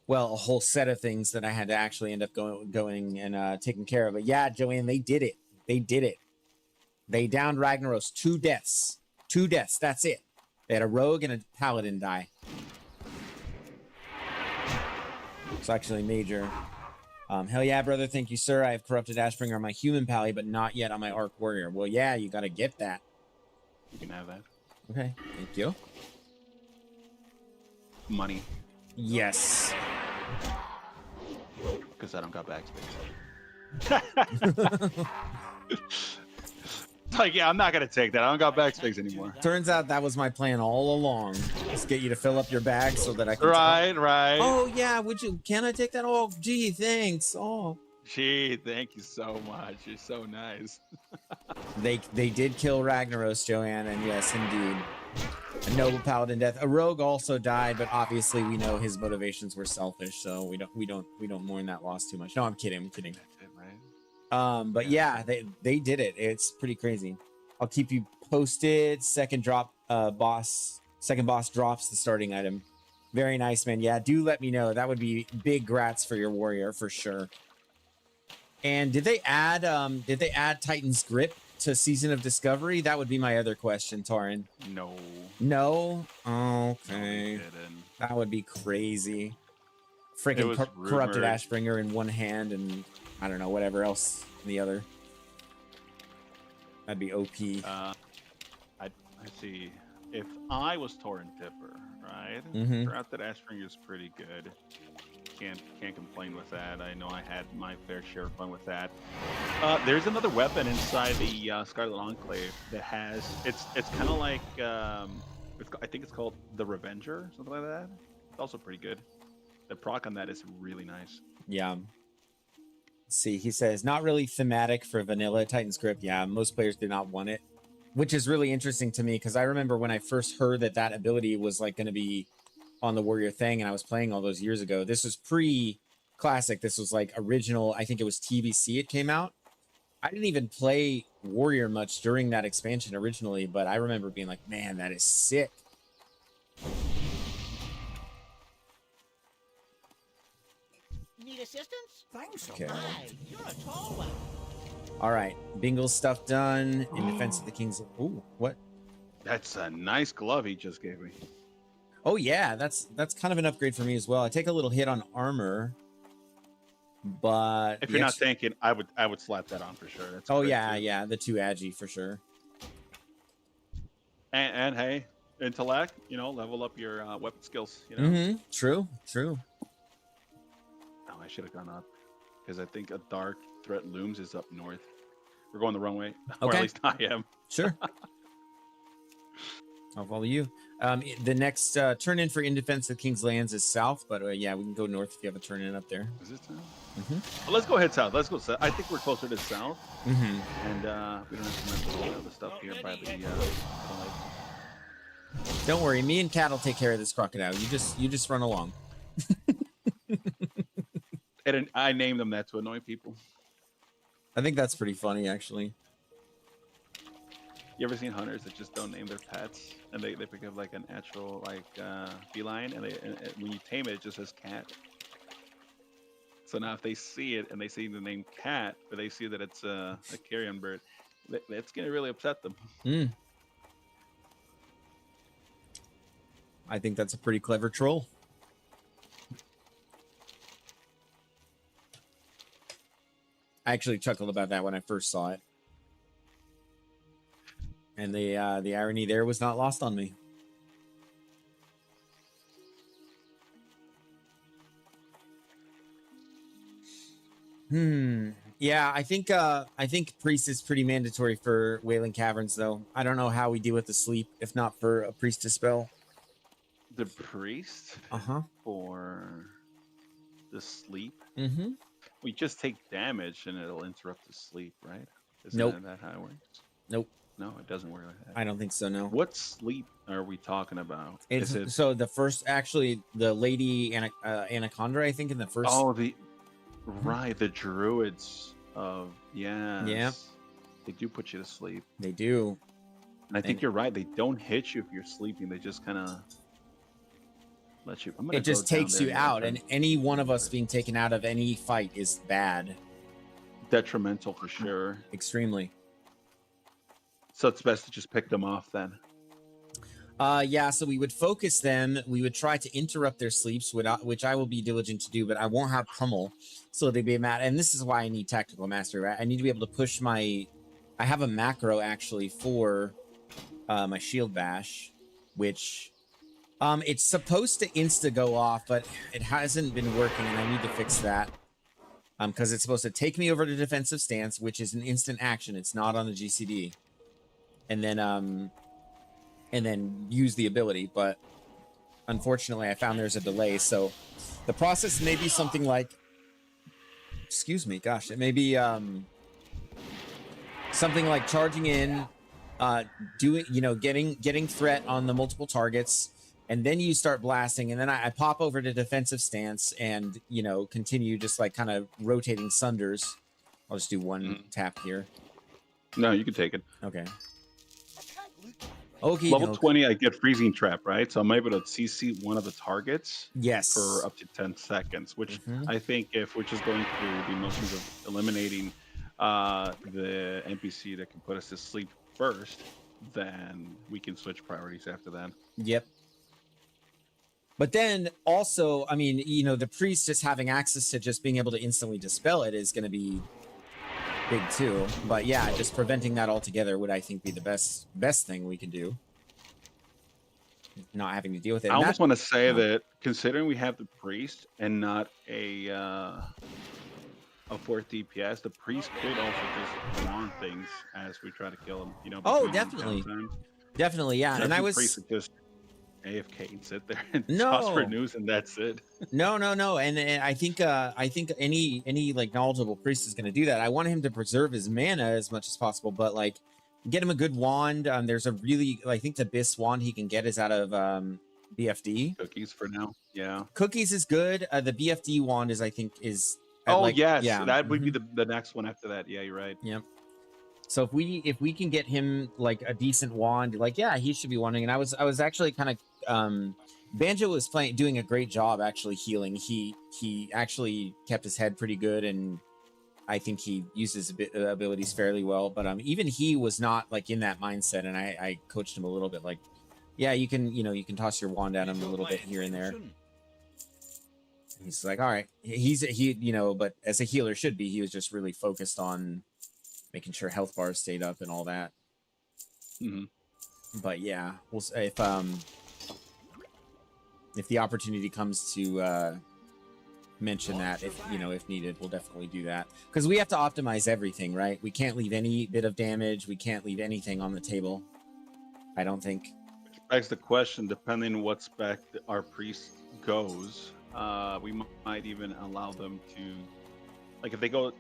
well, a whole set of things that I had to actually end up going and taking care of. But yeah, Joanne, they did it. They did it. They downed Ragnaros 2 deaths. 2 deaths. That's it. They had a rogue and a paladin die. It's actually major. Hell yeah, brother. Thank you, sir. I have Corrupted Ashbringer on my human pally, but not yet on my Arc Warrior. Well, yeah, you got to get that. You can have that. Okay, thank you. Money. Yes. Because I don't got backspace. Like, yeah, I'm not going to take that. I don't got backspace anymore. Turns out that was my plan all along. Just get you to fill up your bag so that I can... Right. Oh, yeah, can I take that? Oh, gee, thanks. Oh. Gee, thank you so much. You're so nice. They did kill Ragnaros, Joanne, and yes, indeed. A noble paladin death. A rogue also died, but obviously we know his motivations were selfish, so we don't mourn that loss too much. No, I'm kidding. That's it, right? But yeah, they did it. It's pretty crazy. I'll keep you posted. Second drop second boss drops the starting item. Very nice, man. Yeah, do let me know. That would be big grats for your warrior for sure. And did they add Titan's Grip to Season of Discovery? That would be my other question, Torin. No. No? No, Okay. they didn't. That would be crazy. It Freaking was corrupted rumored. Ashbringer in one hand and I don't know, whatever else in the other. That'd be OP. I see. If I was Torrent Tipper, right? Mhm. Corrupted Ashbringer is pretty good. Can't complain with that. I know I had my fair share of fun with that. There's another weapon inside the Scarlet Enclave that has it's kind of like I think it's called the Revenger, something like that. It's also pretty good. The proc on that is really nice. Yeah. Let's see, he says not really thematic for vanilla Titan's Grip. Yeah, most players did not want it, which is really interesting to me because I remember when I first heard that ability was like going to be on the warrior thing and I was playing all those years ago. This was pre-classic. This was like original. I think it was TBC it came out. I didn't even play warrior much during that expansion originally, but I remember being like, man, that is sick. Need assistance? Thanks, Okay. Hi, you're a tall one. All right, Bingle's stuff done in defense of the king's. Ooh, what? That's a nice glove he just gave me. Oh yeah, that's kind of an upgrade for me as well. I take a little hit on armor, but If you're not tanking, I would slap that on for sure. That's oh great, yeah, too. yeah, the 2 agi for sure. And hey, intellect, level up your weapon skills. True. Oh, I should have gone up because I think a dark threat looms is up north. We're going the wrong way, or Okay. at least I am. Sure. I'll follow you. The next turn in for in defense of King's Lands is south, but yeah, we can go north if you have a turn in up there. Is this south? Mm-hmm. Well, let's go head south. Let's go south. I think we're closer to south, Mm-hmm. and we don't have to mess with all the other stuff here by the lake. Don't worry, me and Cat will take care of this crocodile. You just run along. And I named them that to annoy people. I think that's pretty funny, actually. You ever seen hunters that just don't name their pets, and they pick up like an actual feline, and when you tame it, it just says cat. So now if they see it and they see the name cat, or they see that it's a carrion bird, that's gonna really upset them. I think that's a pretty clever troll. I actually chuckled about that when I first saw it. And the irony there was not lost on me. Yeah, I think priest is pretty mandatory for Wailing Caverns though. I don't know how we deal with the sleep if not for a priest to spell. The priest for the sleep. Mm-hmm. We just take damage and it'll interrupt the sleep, right? Nope. That how it works? Nope. No, it doesn't work like that. I don't think so, no. What sleep are we talking about? It's so the first, actually, the lady Anaconda, I think, in the first. Oh, the druids of Yeah. They do put you to sleep. They do. And I think you're right. They don't hit you if you're sleeping. They just kind of let you. It just takes you out, and any one of us being taken out of any fight is bad. Detrimental for sure. Extremely. So it's best to just pick them off then. Yeah, so we would focus them. We would try to interrupt their sleeps, which I will be diligent to do, but I won't have pummel, so they'd be mad. And this is why I need tactical mastery, right? I need to be able to push my. I have a macro actually for my shield bash, which it's supposed to insta go off, but it hasn't been working, and I need to fix that. Because it's supposed to take me over to defensive stance, which is an instant action. It's not on the GCD, and then use the ability. But unfortunately, I found there's a delay. So the process may be something like, excuse me, gosh, it may be something like charging in, getting threat on the multiple targets. And then you start blasting, and then I pop over to defensive stance and, continue just like kind of rotating sunders. I'll just do one tap here. No, you can take it. Okay. I can't look that Okay, Level 20, I get freezing trap, right? So I'm able to CC one of the targets Yes. for up to 10 seconds, which Mhm. I think if we're just going through the motions of eliminating the NPC that can put us to sleep first, then we can switch priorities after that. Yep. But then also, I mean, you know, the priest just having access to just being able to instantly dispel it is going to be big too. But yeah, just preventing that altogether would, I think, be the best thing we can do. Not having to deal with it. I And almost that, want to say yeah. that considering we have the priest and not a 4th DPS, the priest could also just wand things as we try to kill him. You know, Oh, between definitely. downtime. Definitely, yeah. So And I I think was priest would just AFK and sit there and no, toss for news, and that's it. no, and I think any like knowledgeable priest is going to do that. I want him to preserve his mana as much as possible, but like get him a good wand. There's a really, I think the best wand he can get is out of BFD. Cookies for now. Yeah. Cookies is good. The BFD wand is, I think, is at Oh like, yes, yeah, that would be mhm, the next one after that. Yeah, you're right. yep. So if we can get him like a decent wand, like yeah, he should be wanding. And I was actually kind of Banjo was doing a great job actually healing. He actually kept his head pretty good, and I think he used his abilities fairly well. But even he was not like in that mindset, and I coached him a little bit. Like, yeah, you can toss your wand at him a little bit here and there. He's like, all right, but as a healer should be, he was just really focused on making sure health bars stayed up and all that. Mm-hmm. But yeah, we'll if the opportunity comes to mention that, if needed, we'll definitely do that, because we have to optimize everything, right? We can't leave any bit of damage. We can't leave anything on the table, I don't think. Which begs the question: depending on what spec our priest goes, we might even allow them to, like, if they go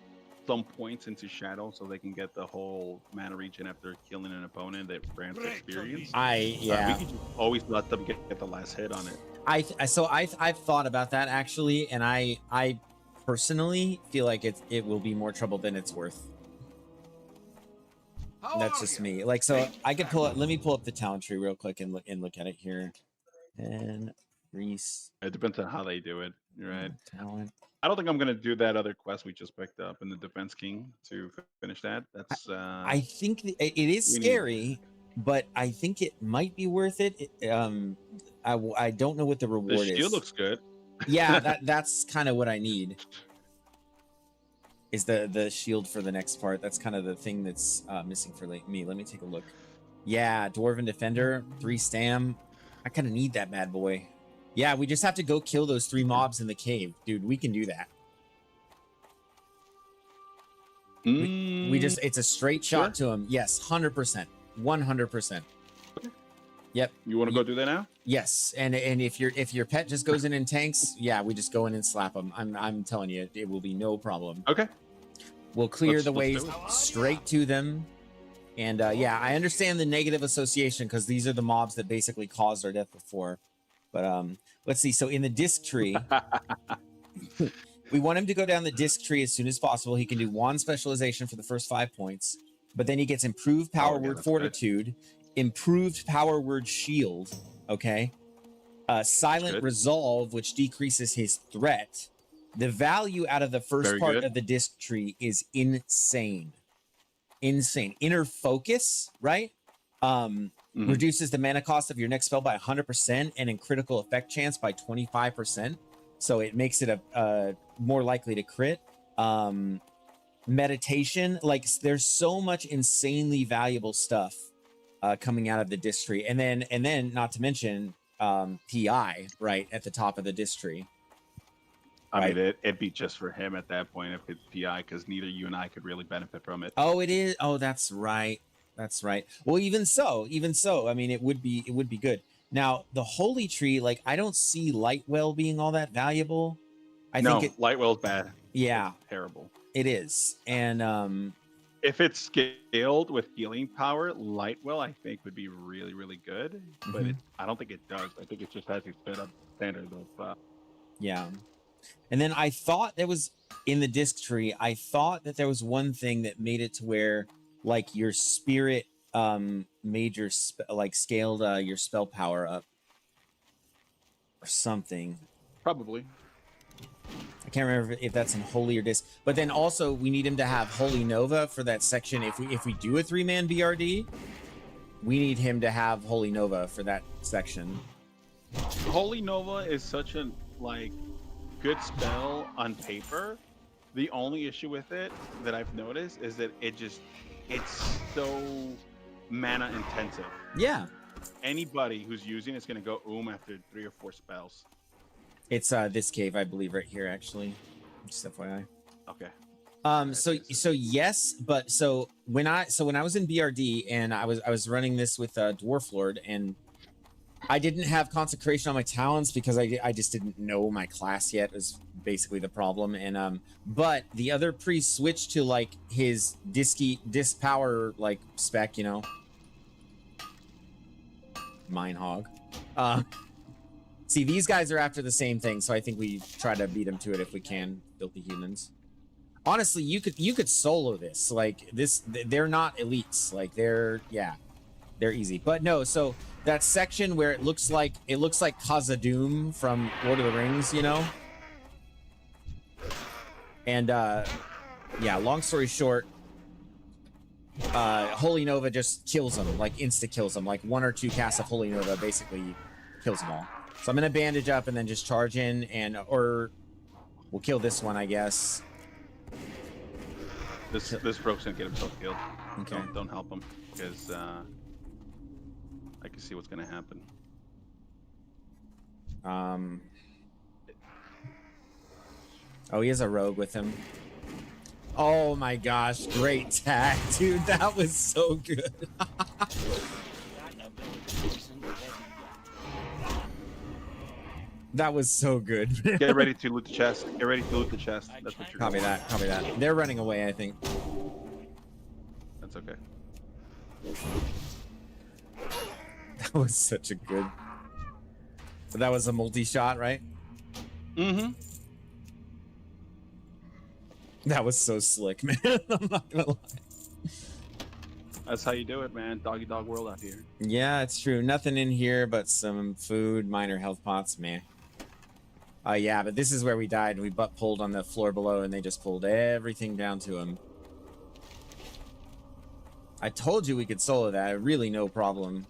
some points into shadow, so they can get the whole mana regen after killing an opponent that grants experience. Yeah, we can just always let them get the last hit on it. I've thought about that actually, and I personally feel like it will be more trouble than it's worth. That's just me. Like, so I could pull it. Let me pull up the talent tree real quick and look at it here. And Reese. It depends on how they do it. You're right. Talent. I don't think I'm gonna do that other quest we just picked up in the Defense King to finish that. That's I think it is scary, but I think it might be worth it. I don't know what the reward is. The shield looks good. Yeah, that's kind of what I need. Is the shield for the next part. That's kind of the thing that's missing for me. Let me take a look. Yeah, Dwarven Defender, 3 stam. I kind of need that bad boy. Yeah, we just have to go kill those 3 mobs in the cave. Dude, we can do that. We just, it's a straight shot to him. Yes, 100%. 100%. Yep. You want to go do that now? Yes, and if your pet just goes in and tanks, yeah, we just go in and slap them. I'm telling you, it will be no problem. Okay. We'll clear Let's the do ways it. straight to them. And yeah, I understand the negative association because these are the mobs that basically caused our death before. But let's see. So in the disc tree, we want him to go down the disc tree as soon as possible. He can do wand specialization for the first 5 points, but then he gets improved power word fortitude, improved power word shield, okay? Silent resolve, which decreases his threat. The value out of the first part of the disc tree is insane. Insane. Inner focus, right? Reduces the mana cost of your next spell by 100% and in critical effect chance by 25%. So it makes it a more likely to crit. Meditation, like there's so much insanely valuable stuff coming out of the disc tree, and then not to mention PI right at the top of the disc tree. I mean, it'd be just for him at that point if it's PI, because neither you and I could really benefit from it. Oh, it is. Oh, that's right. That's right. Well, even so, I mean, it would be think now the holy tree. Like, I don't see Lightwell being all that valuable. I think Lightwell's bad. Yeah, it's terrible. It is, and if it's scaled with healing power, Lightwell I think would be really, really good. But I don't think it does. I think it just has a sped up standard of. Yeah. And then I thought there was in the disc tree, I thought that there was one thing that made it to where like your spirit major like scaled your spell power up or something. Probably. I can't remember if that's in Holy or Disc. But then also we need him to have Holy Nova for that section. If we do a 3-man BRD, we need him to have Holy Nova for that section. Holy Nova is such a like good spell on paper. The only issue with it that I've noticed is that it's so mana intensive. Yeah. Anybody who's using it's gonna go after 3 or 4 spells. It's this cave, I believe, right here, actually. Just FYI. Okay. So yes, but so when I was in BRD and I was running this with Dwarf Lord, and I didn't have consecration on my talents because I just didn't know my class yet, was basically the problem. And but the other priest switched to like his disc power like spec, you know. Mine hog. See, these guys are after the same thing, so I think we try to beat them to it if we can. Filthy humans. Honestly, you could solo this. Like this, they're not elites. Like they're easy. But no, so that section where it looks like Khazad-dûm from Lord of the Rings, you know. And yeah, long story short, Holy Nova just kills them, like insta kills them. Like 1 or 2 casts of Holy Nova basically kills them all. So I'm gonna bandage up and then just charge in, and or we'll kill this one, I guess. This broke's gonna get himself killed. Okay. Don't help him because I can see what's gonna happen. Oh, he has a rogue with him. Oh my gosh, great tag, dude. That was so good. That was so good. Get ready to loot the chest. Get ready to loot the chest. That's what you're Copy doing. that. Copy that. They're running away, I think. That's okay. That was such a good. But that was a multi-shot, right? Mm-hmm. That was so slick, man. I'm not gonna lie. That's how you do it, man. Doggy dog world out here. Yeah, it's true. Nothing in here but some food, minor health pots, man. Yeah, but this is where we died. We butt pulled on the floor below, and they just pulled everything down to him. I told you we could solo that. Really, no problem.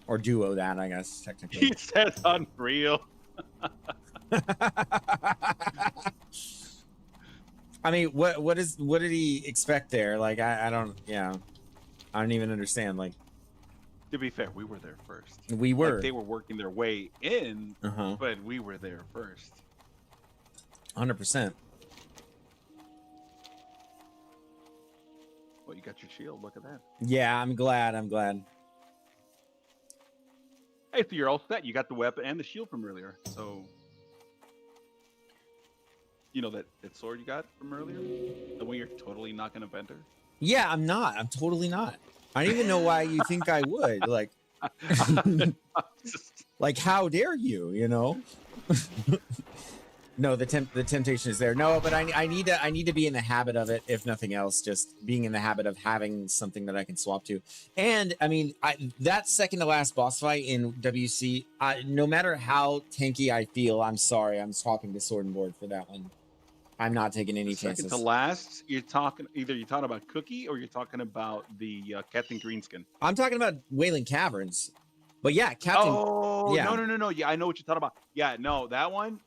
Or duo that, I guess, technically. He said unreal. I mean, what did he expect there? Like, I don't even understand. Like, To be fair, we were there first. we were. Like, they were working their way in, Uh-huh. but we were there first. 100%. Well, you got your shield. Look at that. Yeah, I'm glad. I'm glad. Hey, so you're all set. You got the weapon and the shield from earlier. So, you know that sword you got from earlier? The one you're totally not going to bend her? Yeah, I'm not. I'm totally not. I don't even know why you think I would. Like, like, how dare you? You know? No, the temptation is there. No, but I need to be in the habit of it, if nothing else. Just being in the habit of having something that I can swap to. And I mean, that second to last boss fight in WC, no matter how tanky I feel, I'm sorry, I'm swapping the sword and board for that one. I'm not taking any chances. Second to last, you're talking about Cookie or you're talking about the Captain Greenskin. I'm talking about Wailing Caverns. But yeah, Captain. Oh, yeah. No. Yeah, I know what you're talking about. Yeah, no, that one,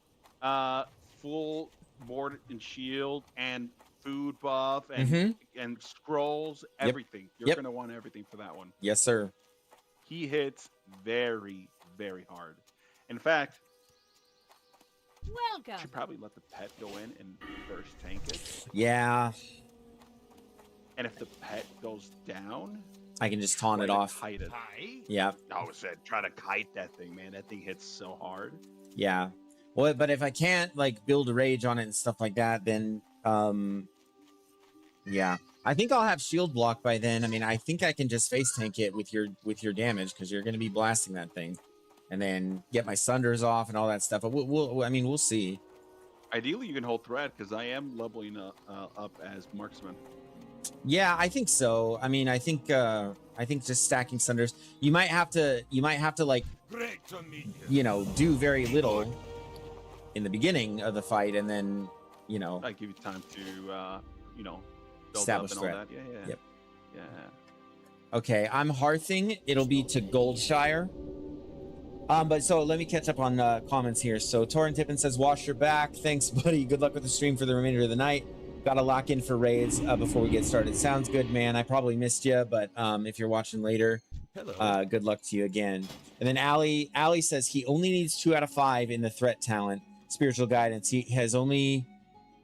full board and shield and food buff and and scrolls, everything. You're gonna want everything for that one. Yes, sir. He hits very, very hard. In fact, Welcome. should probably let the pet go in and first tank it. Yeah, And if the pet goes down, I can just taunt it try to off. Kite it. Hi. Yeah, I said, try to kite that thing, man. That thing hits so hard. yeah. Well, but if I can't like build a rage on it and stuff like that, then yeah, I think I'll have shield block by then. I mean, I think I can just face tank it with your damage because you're going to be blasting that thing, and then get my sunders off and all that stuff. But we'll see. Ideally, you can hold threat because I am leveling up as marksman. Yeah, I think so. I mean, I think just stacking Sunders. You might have to like, Great to meet you. you know, do very little in the beginning of the fight, and then, you know, I give you time to, you know, build establish up and threat. all that. Yeah. Yep. Yeah. Okay, I'm hearthing. It'll be to Goldshire. But so let me catch up on comments here. So Torrin Tippin says, "Wash your back." Thanks, buddy. Good luck with the stream for the remainder of the night. Got to lock in for raids before we get started. Sounds good, man. I probably missed you, but if you're watching later, Hello. good luck to you again. And then Ali says he only needs 2 out of 5 in the threat talent, spiritual guidance. He only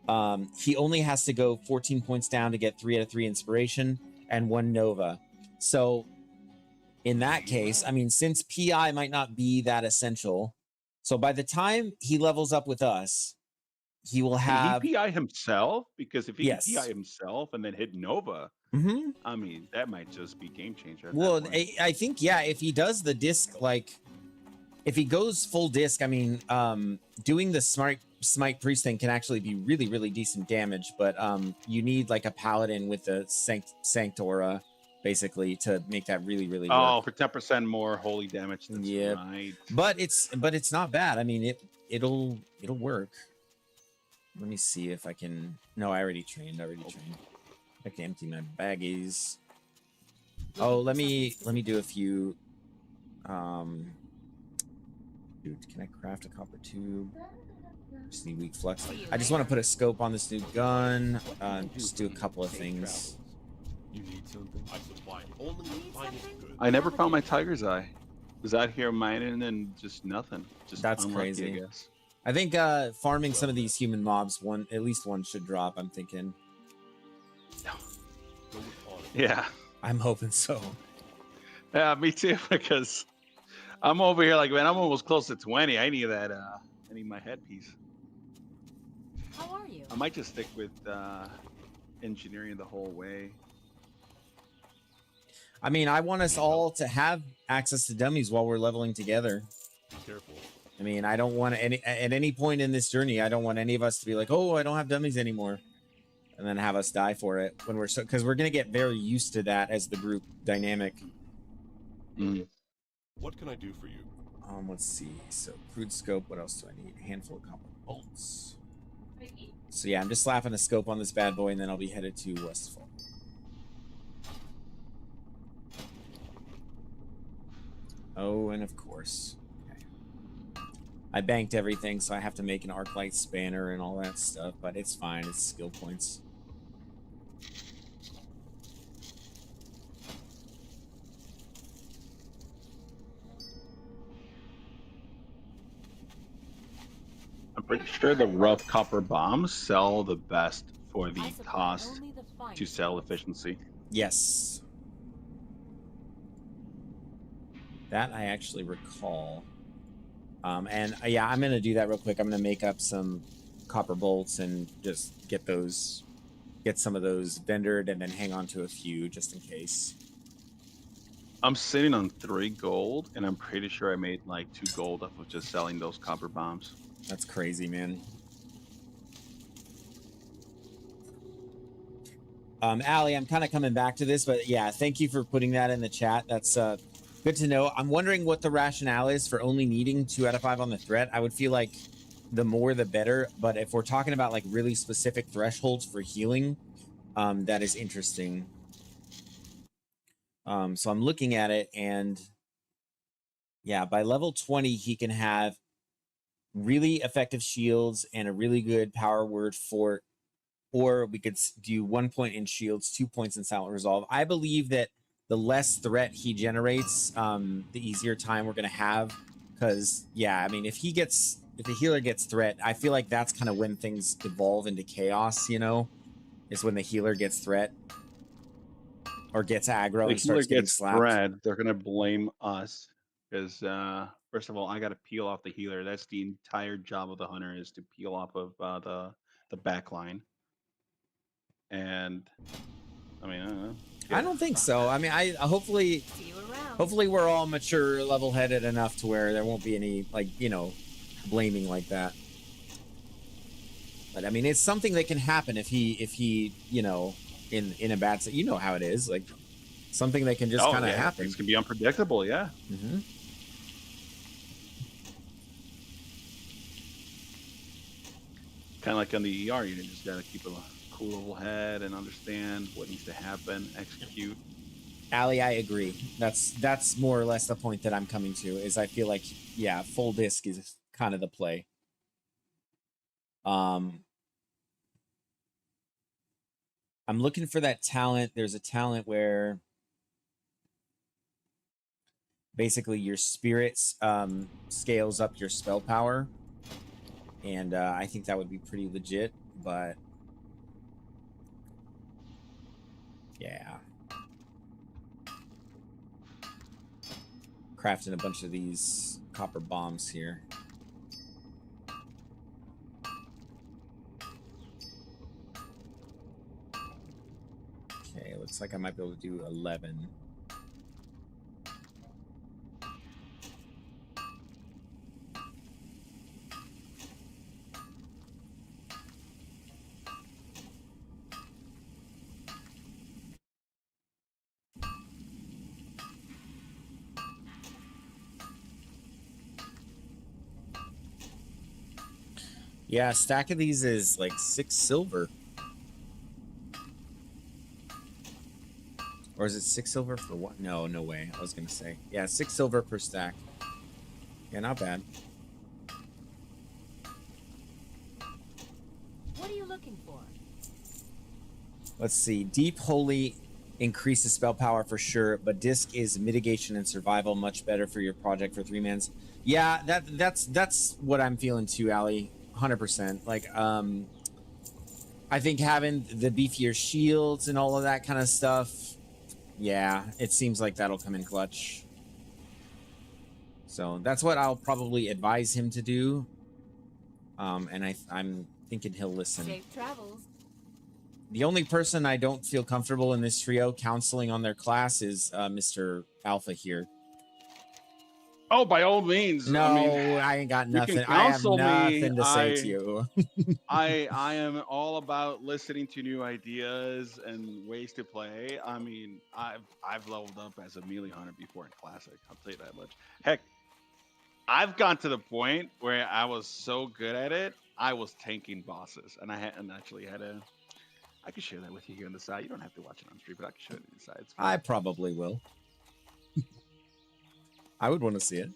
has to go 14 points down to get 3 out of 3 inspiration and 1 Nova. So in that case, I mean, since PI might not be that essential, so by the time he levels up with us, he will have... Can he PI himself? Because if he Yes. can PI himself and then hit Nova, Mm-hmm. I mean, that might just be game changer. At Well, that point. I think, yeah, if he does the disc, like, if he goes full disc, I mean, doing the Smite Priest thing can actually be really, really decent damage, but you need, like, a Paladin with the Sanctora, basically, to make that really, really work. Oh, for 10% more holy damage. That's Yep. right. But it's not bad. I mean, it'll work. Let me see if I can... No, I already trained. I can empty my baggies. Oh, let me do a few. Dude, can I craft a copper tube? Just need weak flux. I just want to put a scope on this new gun. Just do a couple of things. You need something? I supply only the finest goods. I never found my tiger's eye. Was out here mining and just nothing. Just That's unlucky, crazy. I guess. I think farming some of these human mobs, at least one should drop. I'm thinking. Go with honor. Yeah. I'm hoping so. Yeah, me too. Because I'm over here like, man, I'm almost close to 20. I need that. I need my headpiece. How are you? I might just stick with engineering the whole way. I mean, I want us all to have access to dummies while we're leveling together. Be careful. I mean, I don't want at any point in this journey, I don't want any of us to be like, oh, I don't have dummies anymore, and then have us die for it when because we're gonna get very used to that as the group dynamic. Mm. What can I do for you? Let's see. So crude scope. What else do I need? A handful of copper bolts. So yeah, I'm just slapping a scope on this bad boy, and then I'll be headed to Westfall. Oh, and of course. I banked everything, so I have to make an arc light spanner and all that stuff, but it's fine. It's skill points. I'm pretty sure the rough copper bombs sell the best for the I supply cost only the to finest. sell efficiency. Yes. That I actually recall. And yeah, I'm going to do that real quick. I'm going to make up some copper bolts and just get some of those vendored and then hang on to a few just in case. I'm sitting on 3 gold, and I'm pretty sure I made like 2 gold off of just selling those copper bombs. That's crazy, man. Allie, I'm kind of coming back to this, but yeah, thank you for putting that in the chat. That's good to know. I'm wondering what the rationale is for only needing 2 out of 5 on the threat. I would feel like the more the better, but if we're talking about like really specific thresholds for healing, that is interesting. So I'm looking at it, and yeah, by level 20, he can have really effective shields and a really good power word fort, or we could do 1 point in shields, 2 points in silent resolve. I believe that the less threat he generates, the easier time we're going to have. Because, yeah, I mean, if the healer gets threat, I feel like that's kind of when things evolve into chaos, you know? Is when the healer gets threat. Or gets aggro The and starts healer getting gets slapped. thread, they're gonna blame us because first of all, I gotta peel off the healer. That's the entire job of the hunter, is to peel off of the back line. And I mean, I don't know. I don't think so. I mean, hopefully See you around. Hopefully we're all mature, level-headed enough to where there won't be any, like, you know, blaming like that. But I mean, it's something that can happen if he, you know, in a bad set. You know how it is, like something that can just Oh kind of yeah, happen. things can be unpredictable. Yeah. Mm-hmm. Kind of like on the ER, you just gotta keep a cool level head and understand what needs to happen, execute. Allie, I agree. That's more or less the point that I'm coming to. Is I feel like yeah, full disc is kind of the play. I'm looking for that talent. There's a talent where basically your spirits scales up your spell power, and I think that would be pretty legit. But yeah, crafting a bunch of these copper bombs here. Okay, looks like I might be able to do 11. Yeah, a stack of these is like 6 silver. Or is it 6 silver for what? No, no way. I was going to say. Yeah, 6 silver per stack. Yeah, not bad. What are you looking for? Let's see. Deep Holy increases spell power for sure, but Disc is mitigation and survival, much better for your project for 3-mans. Yeah, that's what I'm feeling too, Allie. 100%. Like, I think having the beefier shields and all of that kind of stuff, yeah, it seems like that'll come in clutch. So that's what I'll probably advise him to do. And I'm thinking he'll listen. Safe travels. The only person I don't feel comfortable in this trio counseling on their class is Mr. Alpha here. Oh, by all means. No, I mean, I ain't got you nothing. can I have counsel me. nothing to say to you. I am all about listening to new ideas and ways to play. I mean, I've leveled up as a melee hunter before in Classic. I'll tell you that much. Heck, I've gone to the point where I was so good at it, I was tanking bosses, and I hadn't actually had a. I could share that with you here on the side. You don't have to watch it on stream, but I can show it on the side. It's fun. I probably will. I would want to see it.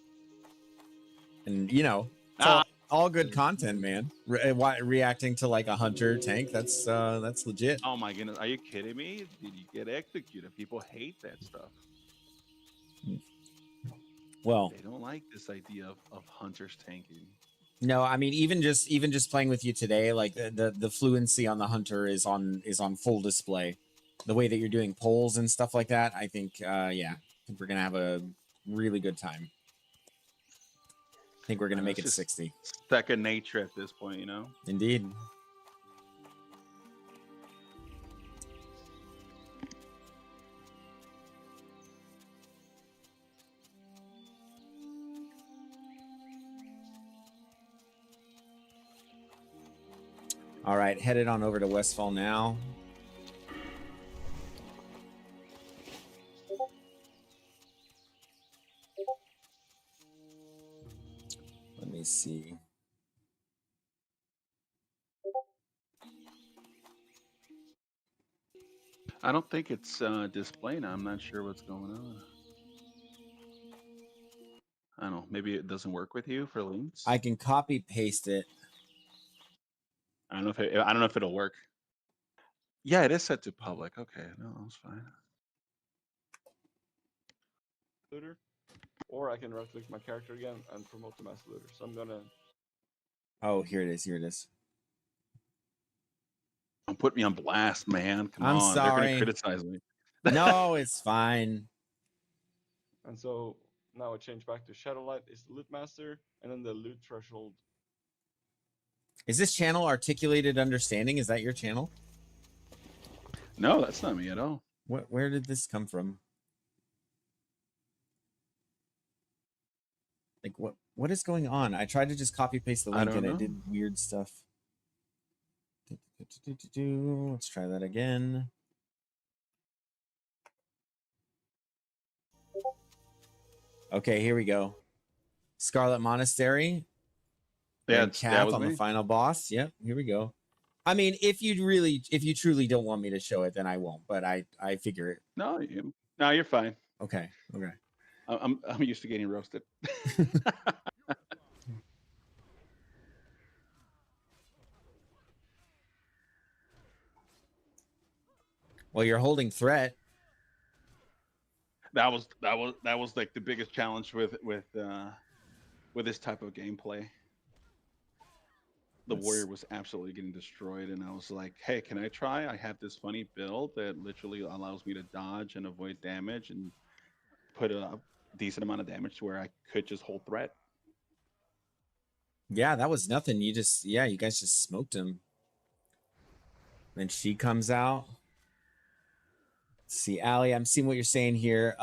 And, you know, it's all good content, man. Reacting to like a hunter tank, that's legit. Oh my goodness, are you kidding me? Did you get executed? People hate that stuff. Well, they don't like this idea of hunters tanking. No, I mean even just playing with you today, like the fluency on the hunter is on full display. The way that you're doing polls and stuff like that, I think yeah, I think we're gonna have a really good time. I think we're gonna make it 60. Second nature at this point, you know. Indeed. All right, headed on over to Westfall now. Let me see. I don't think it's displaying. I'm not sure what's going on. I don't know. Maybe it doesn't work with you for links. I can copy paste it. I don't know if it'll work. Yeah, it is set to public. Okay, no, that's fine. Looter, or I can right-click my character again and promote the master looter. So I'm gonna. Oh, here it is. Here it is. Don't put me on blast, man. Come I'm on. sorry. They're gonna criticize me. No, it's fine. And so now I change back to Shadowlight is the loot master, and then the loot threshold. Is this channel Articulated Understanding? Is that your channel? No, that's not me at all. Where did this come from? Like what is going on? I tried to just copy paste the link and it did weird stuff. Let's try that again. Okay, here we go. Scarlet Monastery. Yeah, And that Cap was on the me. final boss. Yep, here we go. I mean, if you truly don't want me to show it, then I won't. But I figure it. No, you're fine. Okay. I'm used to getting roasted. Well, you're holding threat. That was like the biggest challenge with this type of gameplay. The warrior was absolutely getting destroyed, and I was like, "Hey, can I try? I have this funny build that literally allows me to dodge and avoid damage and put a decent amount of damage to where I could just hold threat." Yeah, that was nothing. You guys just smoked him. Then she comes out. Let's see, Allie, I'm seeing what you're saying here.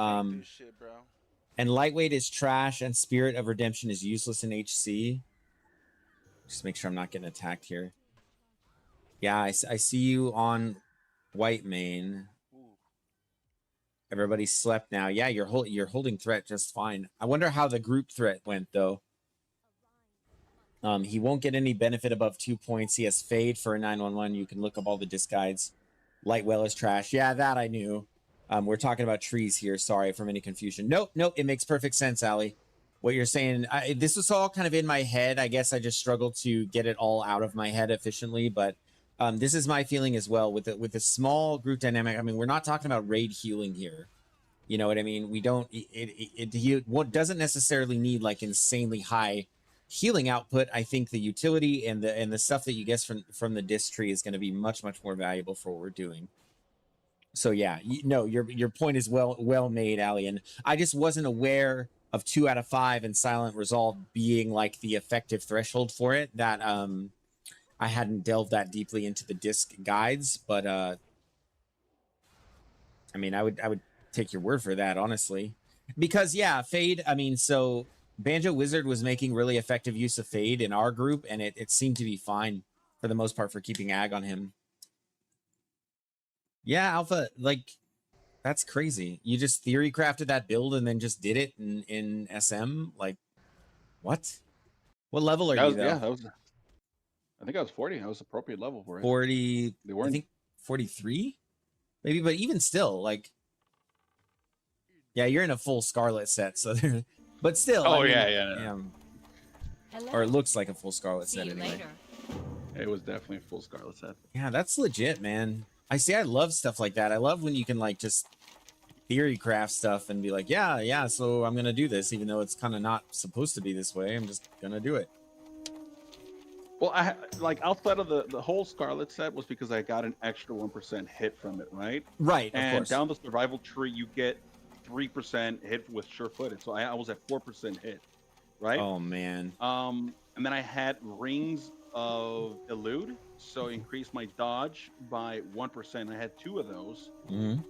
Shit, bro. And lightweight is trash, and Spirit of Redemption is useless in HC. Just make sure I'm not getting attacked here. Yeah, I see you on white main. Everybody slept now. Yeah, you're holding threat just fine. I wonder how the group threat went though. He won't get any benefit above 2 points. He has Fade for a 911. You can look up all the disc guides. Lightwell is trash. Yeah, that I knew. We're talking about trees here. Sorry for any confusion. Nope. It makes perfect sense, Allie. What you're saying, this was all kind of in my head. I guess I just struggled to get it all out of my head efficiently, but this is my feeling as well with the small group dynamic. I mean, we're not talking about raid healing here. You know what I mean? We don't. What doesn't necessarily need like insanely high healing output. I think the utility and the stuff that you get from the disc tree is going to be much more valuable for what we're doing. So yeah, your point is well made, Ali. And I just wasn't aware of 2 out of 5 and Silent Resolve being like the effective threshold for it. That I hadn't delved that deeply into the disc guides, but I mean, I would take your word for that, honestly, because yeah, Fade. I mean, so Banjo Wizard was making really effective use of Fade in our group, and it seemed to be fine for the most part for keeping ag on him. Yeah, Alpha, like, that's crazy. You just theory crafted that build and then just did it in SM? Like, what? What level are you, though? Yeah, I think I was 40. I was appropriate level for it. 40, They weren't. I think 43? Maybe, but even still, like, yeah, you're in a full Scarlet set, so there, but still. Oh, I mean, yeah. Or it looks like a full Scarlet See set you anyway. later. It was definitely a full Scarlet set. Yeah, that's legit, man. I love stuff like that. I love when you can like just theory craft stuff and be like, yeah, so I'm gonna do this, even though it's kind of not supposed to be this way. I'm just gonna do it. Well, I like outside of the whole Scarlet set was because I got an extra 1% hit from it, right? Right, and of course. down the survival tree, you get 3% hit with sure-footed. So I was at 4% hit, right? Oh man. And then I had rings of elude, so increased my dodge by 1%. I had 2 of those,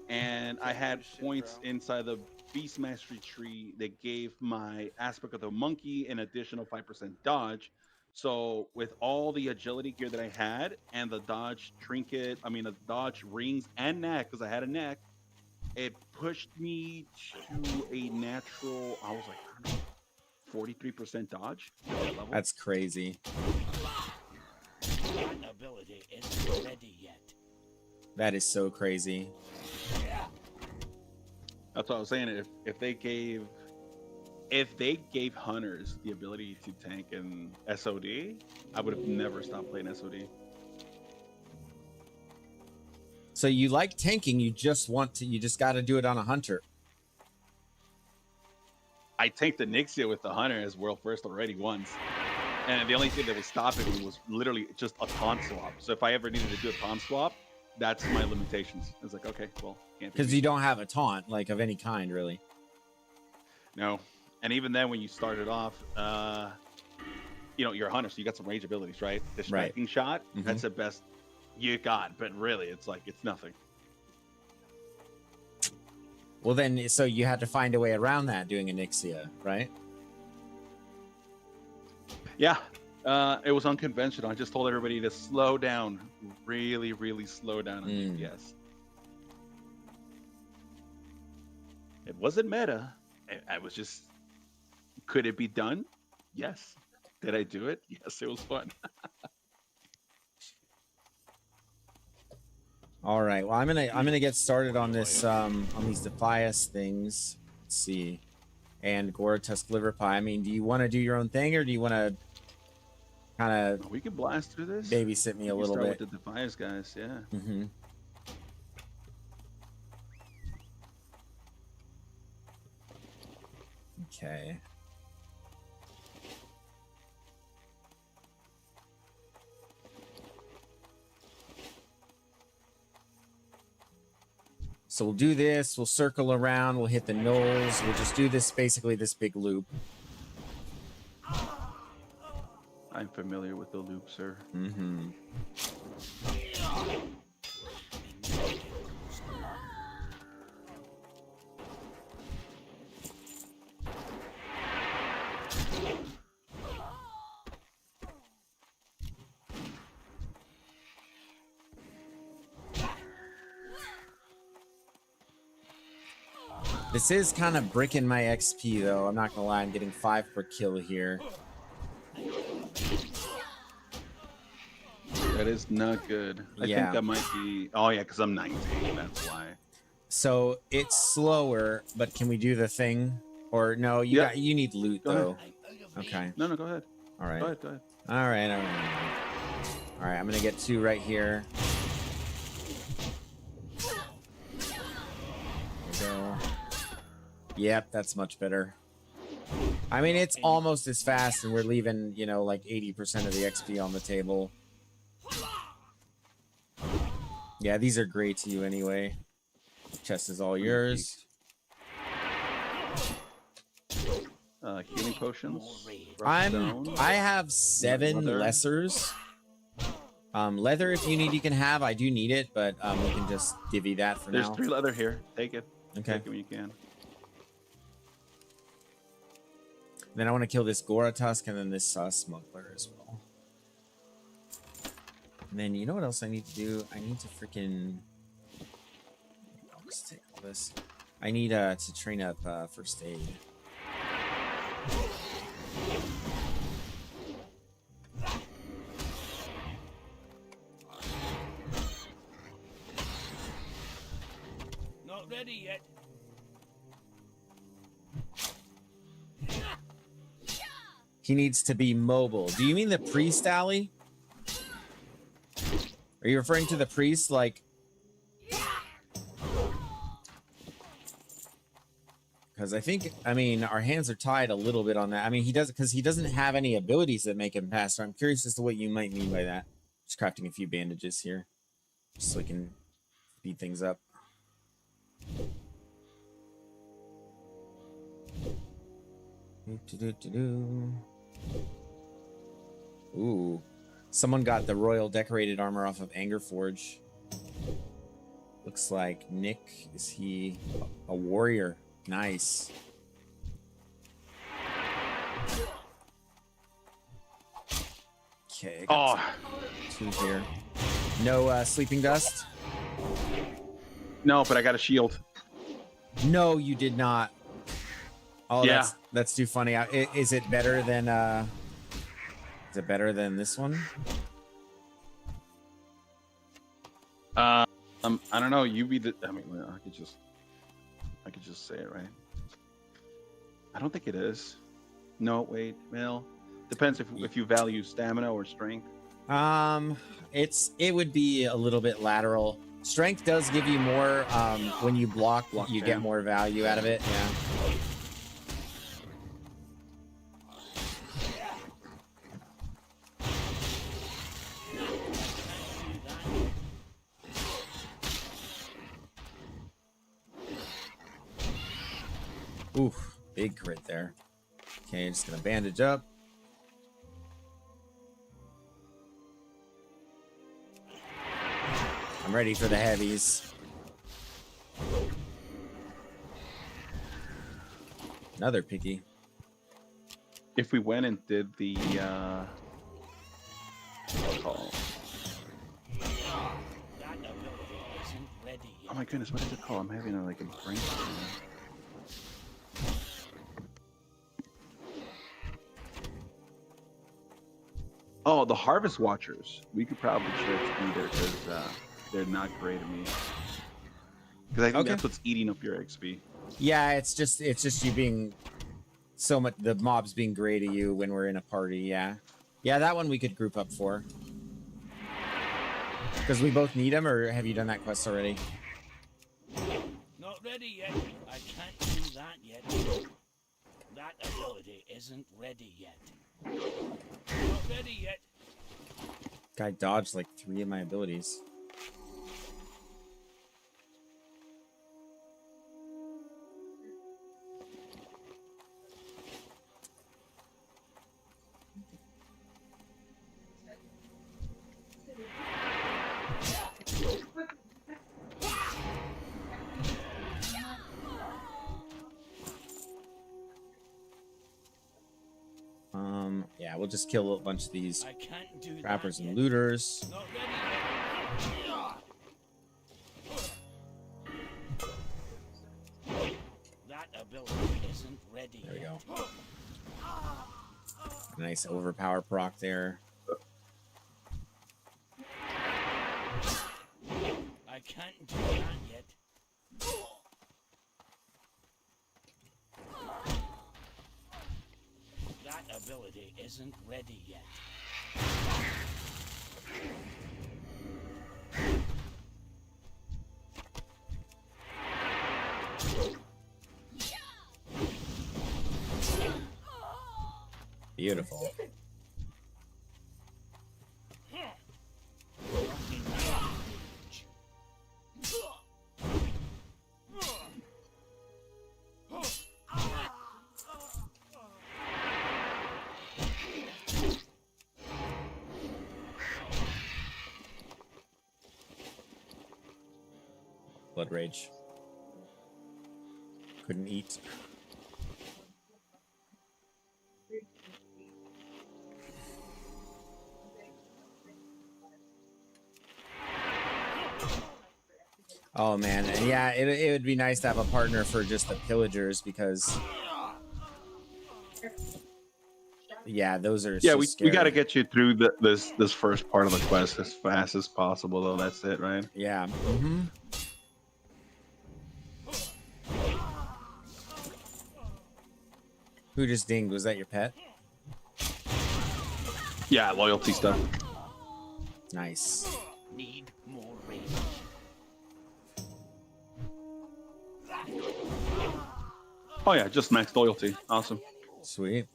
and I had points inside the Beast Mastery tree that gave my aspect of the monkey an additional 5% dodge. So with all the agility gear that I had and the dodge trinket, the dodge rings and neck, because I had a neck, it pushed me to a natural, I was like, I don't know, 43% dodge at that level. That's crazy. That ability isn't ready yet. That is so crazy. That's what I was saying. If they gave hunters the ability to tank in SOD, I would have never stopped playing SOD. So you like tanking, you just got to do it on a hunter. I tanked the Nixia with the hunter as world first already once. And the only thing that was stopping me was literally just a taunt swap. So if I ever needed to do a taunt swap, that's my limitations. I was like, okay, well, can't. Because you don't have a taunt, like, of any kind, really. No. And even then, when you started off, you're a hunter, so you got some range abilities, right? The striking shot, that's the best you got. But really, it's like, it's nothing. Well, then, so you had to find a way around that doing a Nixia, right? Yeah, it was unconventional. I just told everybody to slow down, really, really slow down on DPS. It wasn't meta. I was just Could it be done? Yes. Did I do it? Yes, it was fun. All right. Well, I'm gonna get started on this on these Defias things. Let's see. And Gora Tusk liver pie. I mean, do you want to do your own thing, or do you want to kind of We can blast through this. babysit me a little start bit? with the Defias guys, yeah. Mm-hmm. Okay. So we'll do this. We'll circle around. We'll hit the knolls. We'll just do this, basically this big loop. I'm familiar with the loop, sir. Mm-hmm. This is kind of bricking my XP, though. I'm not gonna lie. I'm getting 5 per kill here. That is not good. I Yeah. think that might be... Oh, yeah, because I'm 19. That's why. So it's slower, but can we do the thing? Or no, you need loot, Go ahead. though. Okay. No, go ahead. All right. Go ahead, go ahead. All right. All right. All right. I'm gonna get 2 right here. There we go. Yep, that's much better. I mean, it's almost as fast, and we're leaving, you know, like 80% of the XP on the table. Yeah, these are great to you anyway. Chest is all yours. Healing potions. I have 7 Leather. lessers. Leather, if you need, you can have. I do need it, but we can just divvy that for There's now. 3 leather here. Take it. Okay. Take it when you can. Then I want to kill this Gora Tusk and then this smuggler as well. And then you know what else I need to do? I need to freaking... I'll just take all this. I need to train up first aid. Not ready yet. He needs to be mobile. Do you mean the priest, Allie? Are you referring to the priest, like... Because I think, I mean, our hands are tied a little bit on that. I mean, he doesn't, because he doesn't have any abilities that make him faster. I'm curious as to what you might mean by that. Just crafting a few bandages here, just so we can speed things up. Ooh, someone got the royal decorated armor off of Angerforge. Looks like Nick, is he a warrior? Nice. Okay. Oh, 2 here. No sleeping dust? no, but I got a shield. No, you did not. Oh, Yeah. that's too funny. Is it better than this one? I don't know. You be the... I mean, I could just say it, right? I don't think it is. No, wait, well, depends if you value stamina or strength. It would be a little bit lateral. Strength does give you more when you block you get down. more value out of it. Yeah. Oof, big crit there. Okay, just gonna bandage up. I'm ready for the heavies. Another picky. If we went and did the what's it called? That ability isn't ready yet. Oh my goodness, what is it called? I'm having like a brain. Oh, the Harvest Watchers. We could probably share XP there because they're not great at me. Because I think Okay. that's what's eating up your XP. Yeah, it's just you being so much, the mobs being great at you when we're in a party. Yeah, that one we could group up for. Because we both need them, or have you done that quest already? Not ready yet. I can't do that yet. That ability isn't ready yet. Not ready yet. Guy dodged like 3 of my abilities. Yeah, we'll just kill a bunch of these I can't do trappers that and yet. looters. Not ready yet. That ability isn't ready There we yet. go. Nice overpower proc there. I can't do that yet. That ability isn't ready yet. Beautiful. Blood rage. Couldn't eat. Oh man, and yeah, it would be nice to have a partner for just the pillagers because, yeah, those are Yeah, so we scary. got to get you through this first part of the quest as fast as possible, though. That's it, right? Yeah. Mm-hmm. Who just dinged? Was that your pet? Yeah, loyalty stuff. Nice. Need more range. Oh yeah, just max loyalty. Awesome. Sweet.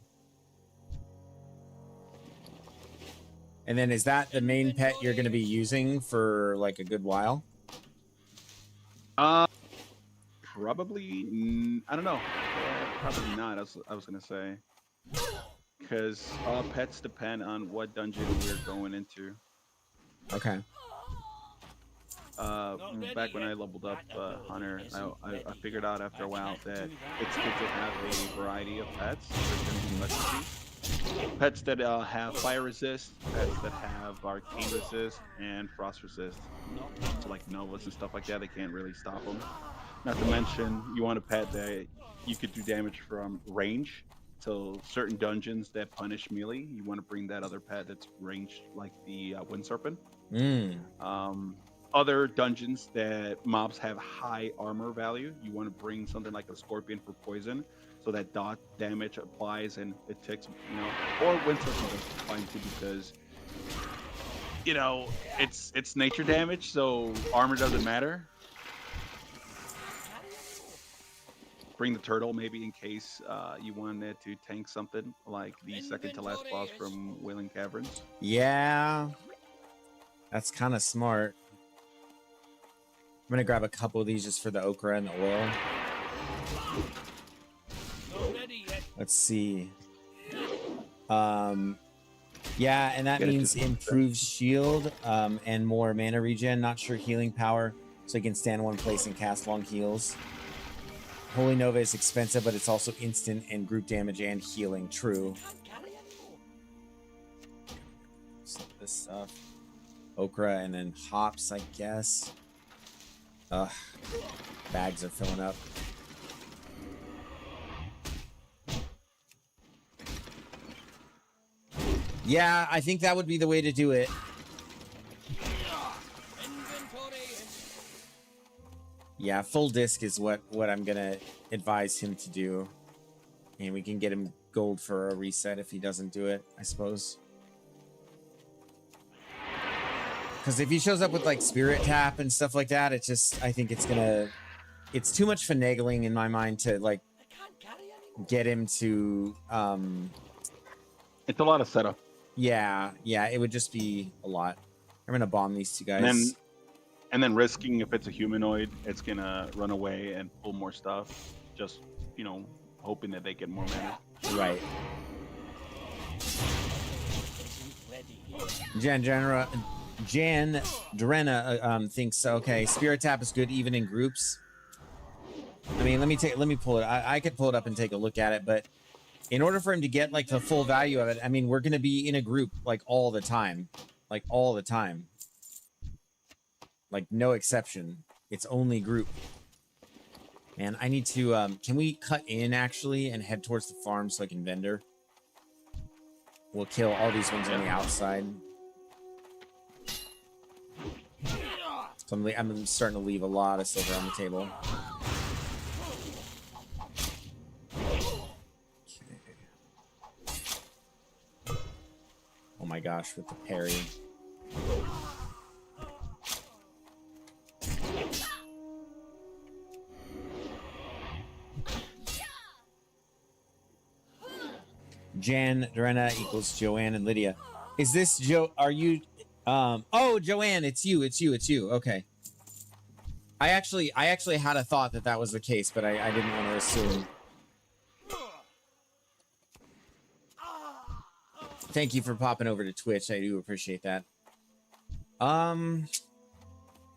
And then is that the main pet you're going to be using for like a good while? Probably. I don't know. Probably not. I was gonna say because pets depend on what dungeon we're going into. Okay. Back when I leveled up Hunter, I figured out after a while that it's good to have a variety of pets. There's going to be specialties. Pets that have fire resist, pets that have arcane resist, and frost resist. So like Novas and stuff like that, they can't really stop them. Not to mention, you want a pet that you could do damage from range. So certain dungeons that punish melee, you want to bring that other pet that's ranged, like the Wind Serpent. Other dungeons that mobs have high armor value, you want to bring something like a Scorpion for poison, so that dot damage applies and it ticks, or Wind Serpent is fine too because, it's nature damage, so armor doesn't matter. Bring the turtle maybe in case you wanted to tank something like the second to last boss from Wailing Caverns. Yeah. That's kind of smart. I'm going to grab a couple of these just for the okra and the oil. Let's see. Yeah, and that means improved shield and more mana regen. Not sure healing power, so you can stand one place and cast long heals. Holy Nova is expensive, but it's also instant and group damage and healing. True. Some of this stuff. Okra and then hops, I guess. Ugh. Bags are filling up. Yeah, I think that would be the way to do it. Inventory. Yeah, full disc is what I'm gonna advise him to do. And we can get him gold for a reset if he doesn't do it, I suppose. Because if he shows up with like spirit tap and stuff like that, it's just, I think it's too much finagling in my mind to like I can't carry anymore. get him to, It's a lot of setup. yeah, it would just be a lot. I'm gonna bomb these two guys. And then risking if it's a humanoid, it's gonna run away and pull more stuff. Just, you know, hoping that they get more mana. Right. Isn't ready yet. Jan Drena thinks, okay, spirit tap is good even in groups. I mean, let me pull it. I could pull it up and take a look at it, but in order for him to get like the full value of it, I mean, we're gonna be in a group like all the time. Like all the time. Like no exception. It's only group. Man, I need to can we cut in actually and head towards the farm so I can vendor? We'll kill all these ones on the outside. So I'm starting to leave a lot of silver on the table. Okay. Oh my gosh, with the parry. Jan Dorena equals Joanne and Lydia. Is this Joe? Are you? Oh, Joanne, it's you. Okay. I actually had a thought that was the case, but I didn't want to assume. Thank you for popping over to Twitch. I do appreciate that.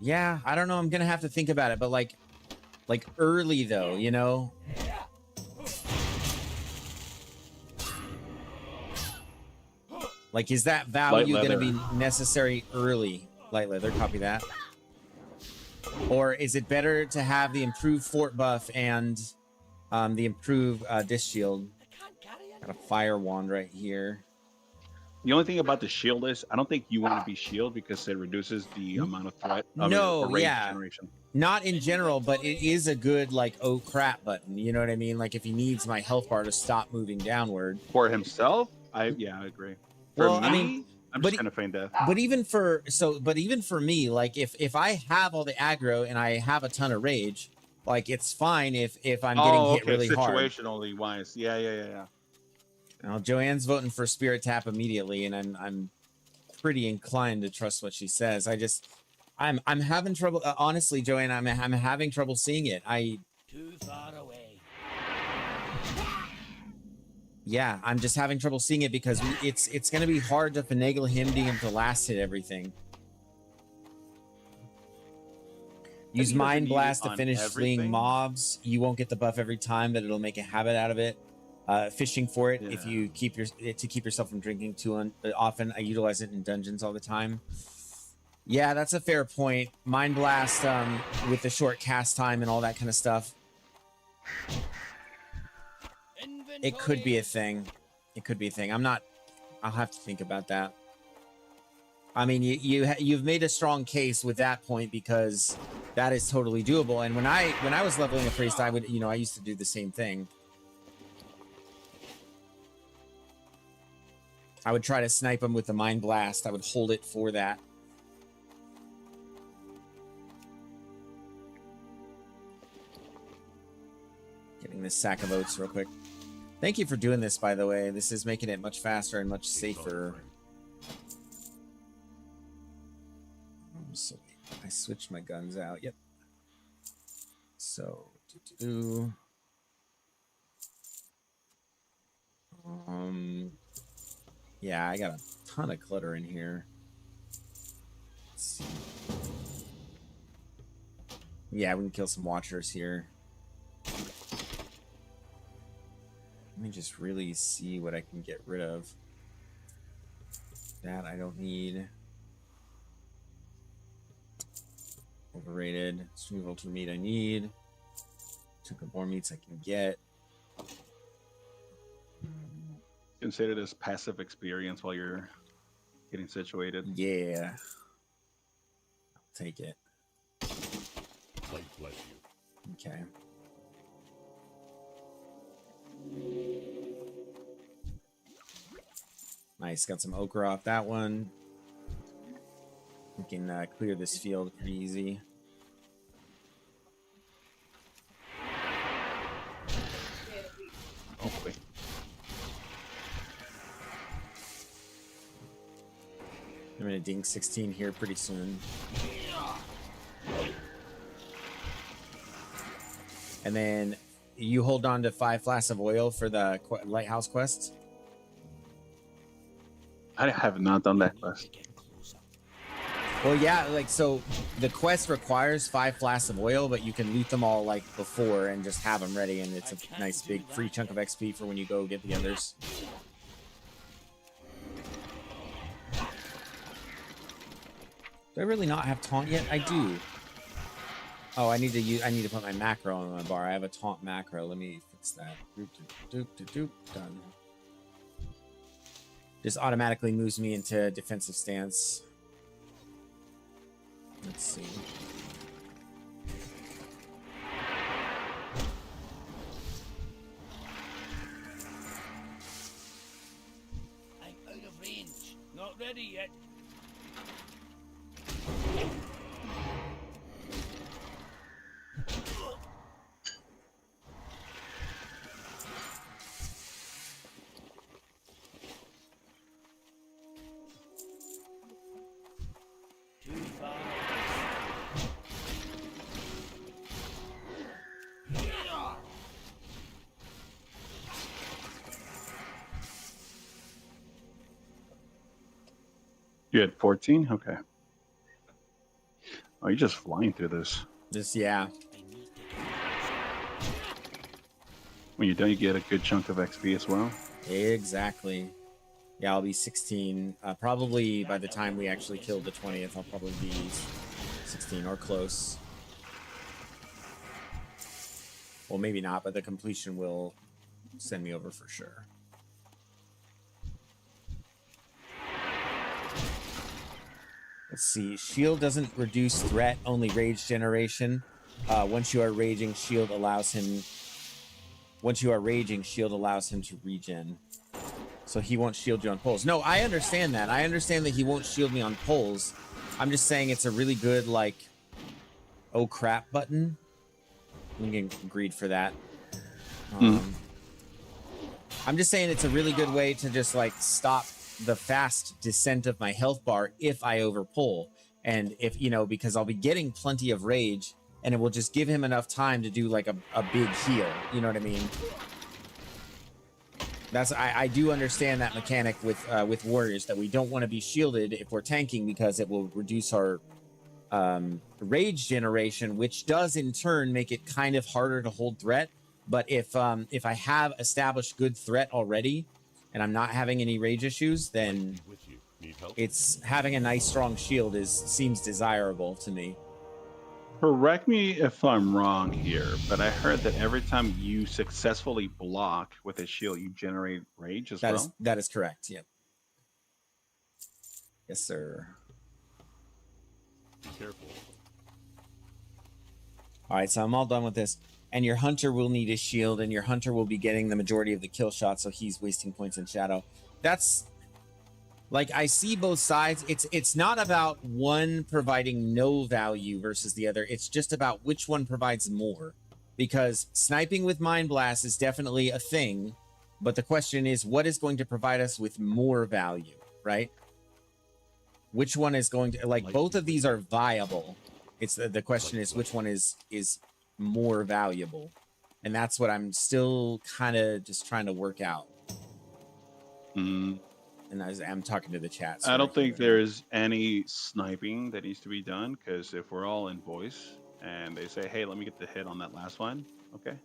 Yeah, I don't know. I'm gonna have to think about it, but like early though, you know. Like, is that value going to be necessary early? Light leather, copy that. Or is it better to have the improved fort buff and the improved disc shield? Got a fire wand right here. The only thing about the shield is, I don't think you want to be shield because it reduces the amount of threat. Generation. Not in general, but it is a good, like, oh crap button. You know what I mean? Like, if he needs my health bar to stop moving downward. For himself, I agree. For me, I mean, I'm just gonna feign death. But even for me, like if I have all the aggro and I have a ton of rage, like it's fine if I'm getting hit really hard. Situationally wise, yeah. Now Joanne's voting for spirit tap immediately, and I'm pretty inclined to trust what she says. I'm having trouble. Honestly, Joanne, I'm having trouble seeing it. Too far away. Yeah, I'm just having trouble seeing it because it's going to be hard to finagle him being able to last hit everything. Use Mind Blast to finish fleeing mobs. You won't get the buff every time, but it'll make a habit out of it. Fishing for it if you keep yourself from drinking too often. I utilize it in dungeons all the time. Yeah, that's a fair point. Mind Blast with the short cast time and all that kind of stuff. It could be a thing. I'll have to think about that. I mean, you've made a strong case with that point because that is totally doable. And when I was leveling a priest, I used to do the same thing. I would try to snipe him with the Mind Blast. I would hold it for that. Getting this sack of oats real quick. Thank you for doing this, by the way. This is making it much faster and much safer. So I switched my guns out. Yep. So, yeah, I got a ton of clutter in here. Let's see. Yeah, we can kill some watchers here. Let me just really see what I can get rid of. That I don't need. Overrated. Stream Vulture meat I need. Took more meats I can get. Consider this passive experience while you're getting situated. Yeah. I'll take it. Light bless you. Okay. Nice. Got some ochre off that one. We can clear this field pretty easy. Hopefully. I'm gonna ding 16 here pretty soon. And then you hold on to 5 flasks of oil for the lighthouse quest. I have not done that quest. Well, yeah, like, so the quest requires 5 flasks of oil, but you can loot them all like before and just have them ready, and it's a nice big free chunk of XP for when you go get the others. Do I really not have taunt yet? I do. Oh, I need to put my macro on my bar. I have a taunt macro. Let me fix that. Doop, doop, doop, doop, done. Just automatically moves me into defensive stance. Let's see. I'm out of range. Not ready yet. Too far. You had 14? Okay. Oh, you're just flying through this. Just, yeah. When you're done, you get a good chunk of XP as well. Exactly. Yeah, I'll be 16. Probably by the time we actually kill the 20th, I'll probably be 16 or close. Well, maybe not, but the completion will send me over for sure. Let's see. Shield doesn't reduce threat, only rage generation. Once you are raging, shield allows him. Once you are raging, shield allows him to regen. So he won't shield you on pulls. No, I understand that. I understand that he won't shield me on pulls. I'm just saying it's a really good, like, oh crap button. I'm getting greed for that. I'm just saying it's a really good way to just, like, stop the fast descent of my health bar if I overpull. And if, you know, because I'll be getting plenty of rage, and it will just give him enough time to do, like, a big heal. You know what I mean? That's I do understand that mechanic with warriors, that we don't want to be shielded if we're tanking, because it will reduce our rage generation, which does in turn make it kind of harder to hold threat. But if I have established good threat already and I'm not having any rage issues, then With you. Need help? it's having a nice strong shield seems desirable to me. Correct me if I'm wrong here, but I heard that every time you successfully block with a shield, you generate rage as well. That is correct. Yep. Yes, sir. Be careful. All right, so I'm all done with this. And your hunter will need a shield, and your hunter will be getting the majority of the kill shots, so he's wasting points in shadow. That's, like, I see both sides. It's not about one providing no value versus the other. It's just about which one provides more. Because sniping with Mind Blast is definitely a thing, but the question is, what is going to provide us with more value, right? Which one is going to, like, both of these are viable. It's the question is, which one is more valuable? And that's what I'm still kind of just trying to work out. Mm. And I'm talking to the chat. I don't think there's any sniping that needs to be done, because if we're all in voice and they say, hey, let me get the hit on that last one, okay.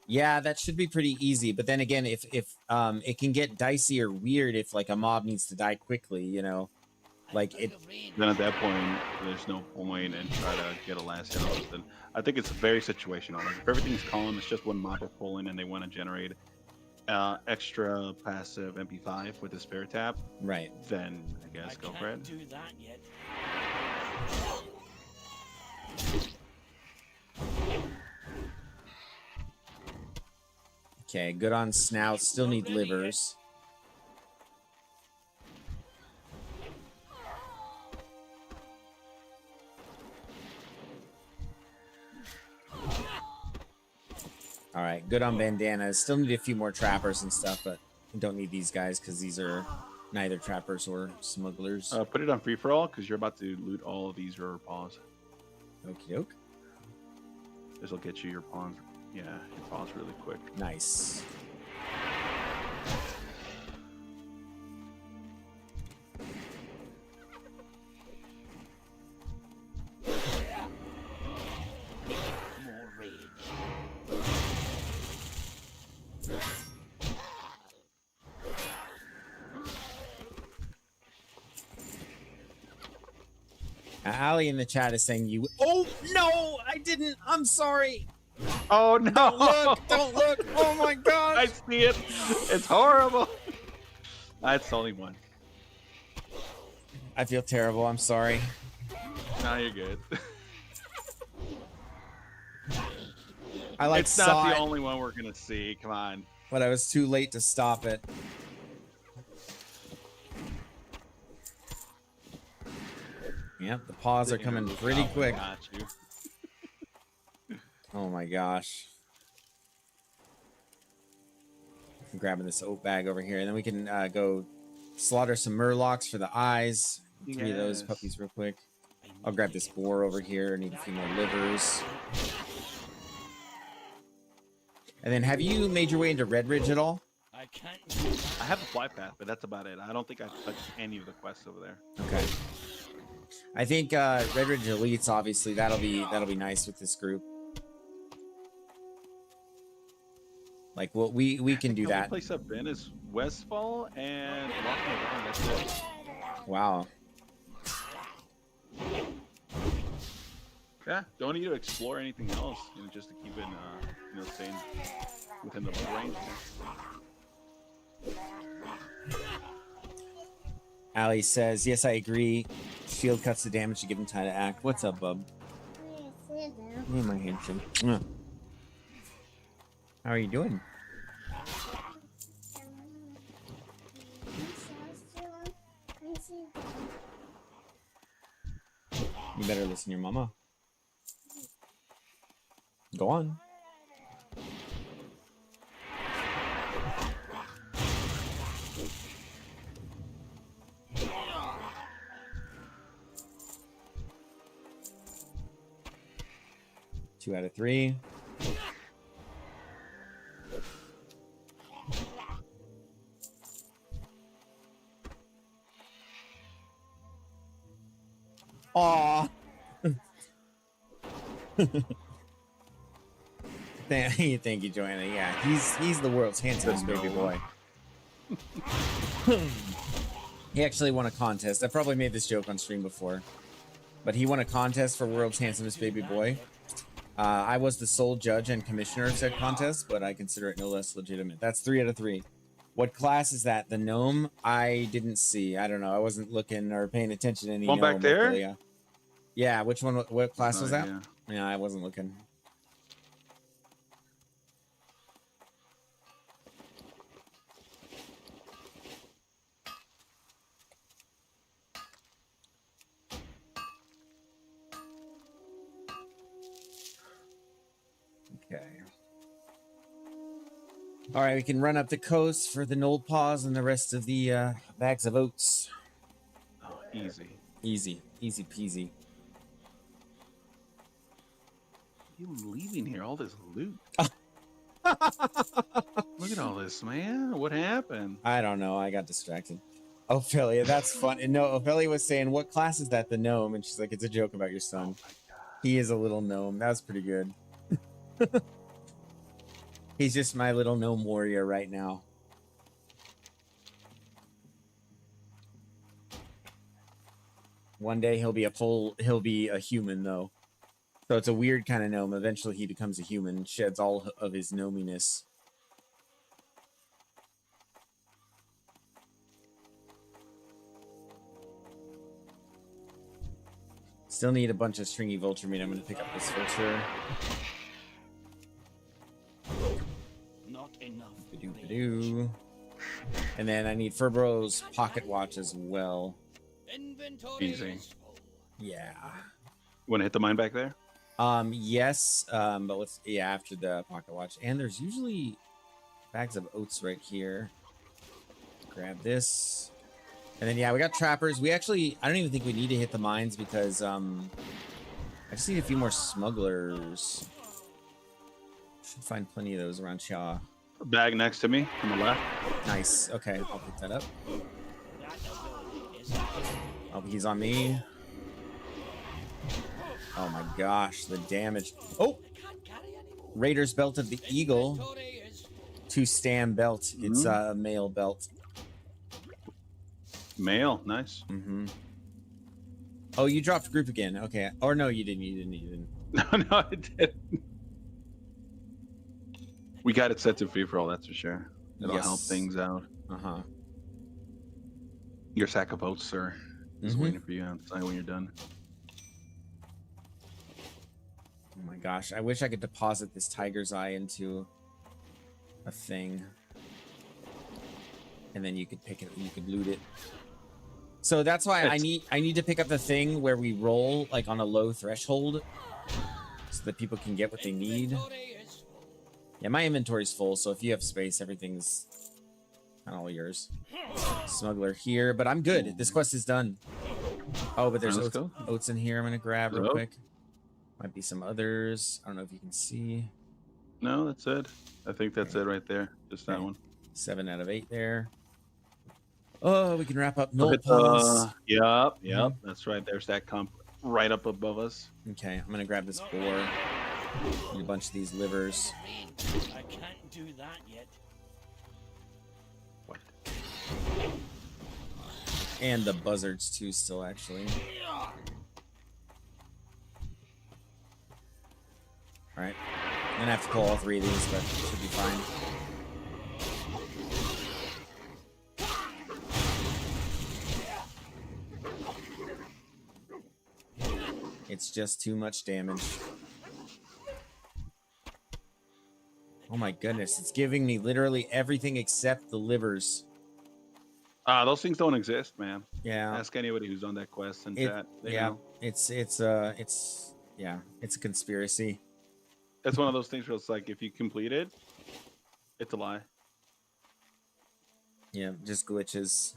Yeah, that should be pretty easy. But then again, if it can get dicey or weird if, like, a mob needs to die quickly, you know, like it. Then at that point, there's no point in try to get a last hit on something. I think it's very situational. Like, if everything's calm, it's just one mob are pulling and they want to generate extra passive MP5 with the spare tap, Right. then I I guess go for can't it. do that yet. Okay, good on snout. Still need livers. All right, good on bandanas. Still need a few more trappers and stuff, but we don't need these guys because these are neither trappers or smugglers. Put it on free for all because you're about to loot all of these rubber paws. Okie doke. This will get you your pawns. Yeah, your paws really quick. Nice. More rage. Ali in the chat is saying you. Oh no, I didn't. I'm sorry. Oh no! Don't look. Don't look. Oh my I gosh. see it. It's horrible. That's only one. I feel terrible. I'm sorry. Now you're good. I like It's saw not the it, only one we're gonna see. Come on. but I was too late to stop it. Yep, the paws are coming pretty Oh, quick. Got you. Oh my gosh. I'm grabbing this oat bag over here, and then we can go slaughter some murlocs for the eyes. 3 of those Yes. puppies real quick. I'll grab this boar over here. Need a few more livers. And then, have you made your way into Red Ridge at all? I can't do that. I have a fly path, but that's about it. I don't think I've touched any of the quests over there. Okay. I think Red Ridge Elites, obviously, that'll be nice with this group. Like, well, we can do The only that. place I've been is Westfall and Walking Around. That's it. Wow. Yeah, don't need to explore anything else. You know, just to keep it, staying within the range. Ali says, yes, I agree. Shield cuts the damage to give him time to act. What's up, bub? Hey, my handsome. Mwah. How are you doing? You better listen to your mama. Go on. Two out of 3. Aw. Thank you, Joanna. Yeah, he's the world's handsomest baby boy. He actually won a contest. I probably made this joke on stream before, but he won a contest for world's handsomest baby boy. I was the sole judge and commissioner of said contest, but I consider it no less legitimate. That's 3 out of 3. What class is that? The gnome? I didn't see. I don't know. I wasn't looking or paying attention to any One gnome back there? Ophelia. Yeah, which one? What class was that? Yeah. Yeah, I wasn't looking. Okay. All right, we can run up the coast for the Knoll Paws and the rest of the bags of oats. Oh, easy. Easy, easy peasy. You leaving here? All this loot. Look at all this, man. What happened? I don't know. I got distracted. Ophelia, that's fun. And no, Ophelia was saying, what class is that, the gnome? And she's like, it's a joke about your son. He is a little gnome. That was pretty good. He's just my little gnome warrior right now. One day he'll be a human though. So it's a weird kind of gnome. Eventually he becomes a human, sheds all of his gnominess. Still need a bunch of stringy vulture meat. I'm gonna pick up this vulture. Not enough. Ba-doo. And then I need Furbrow's pocket watch as well. Inventory Easy. is full. Yeah. Want to hit the mine back there? Yes. But let's after the pocket watch. And there's usually bags of oats right here. Grab this. And then we got trappers. We actually I don't even think we need to hit the mines because I just need a few more smugglers. Should find plenty of those around Chia. A bag next to me on the left. Nice. Okay, I'll pick that up. That ability is Oh, he's on me. Oh my gosh, the damage. Oh, I can't carry anymore. Raider's Belt of the Eagle. Inventory is full. 2-stam belt. It's a male belt. Male, nice. Mm-hmm. Oh, you dropped group again. Okay. Or no, you didn't. You didn't. No, I didn't. We got it set to free for all, that's for sure. It'll help things out. Uh-huh. Your sack of oats, sir, is Mhm. waiting for you outside when you're done. Oh my gosh. I wish I could deposit this tiger's eye into a thing. And then you could pick it, you could loot it. So that's why I need to pick up the thing where we roll like on a low threshold so that people can get what they need. Inventory is full. Yeah, my inventory's full, so if you have space, everything's kind of all yours. Smuggler here, but I'm good. This quest is done. Oh, but there's Let's oats, go. oats in here. I'm gonna grab real Yep. quick. Might be some others. I don't know if you can see. No, that's it. I think that's it right there. Just that Okay. one. 7 out of 8 there. Oh, we can wrap up. Look No at pause. Yep. That's right. There's that comp right up above us. Okay, I'm gonna grab this boar. Need a bunch of these livers. Rain. I can't do that yet. What? And the buzzards too, still actually. Alright. I'm gonna have to pull all 3 of these, but it should be fine. It's just too much damage. Oh my goodness, it's giving me literally everything except the livers. Those things don't exist, man. Yeah. Ask anybody who's on that quest in It- chat. They yeah, know. it's a conspiracy. It's one of those things where it's like if you complete it, it's a lie. Yeah, just glitches.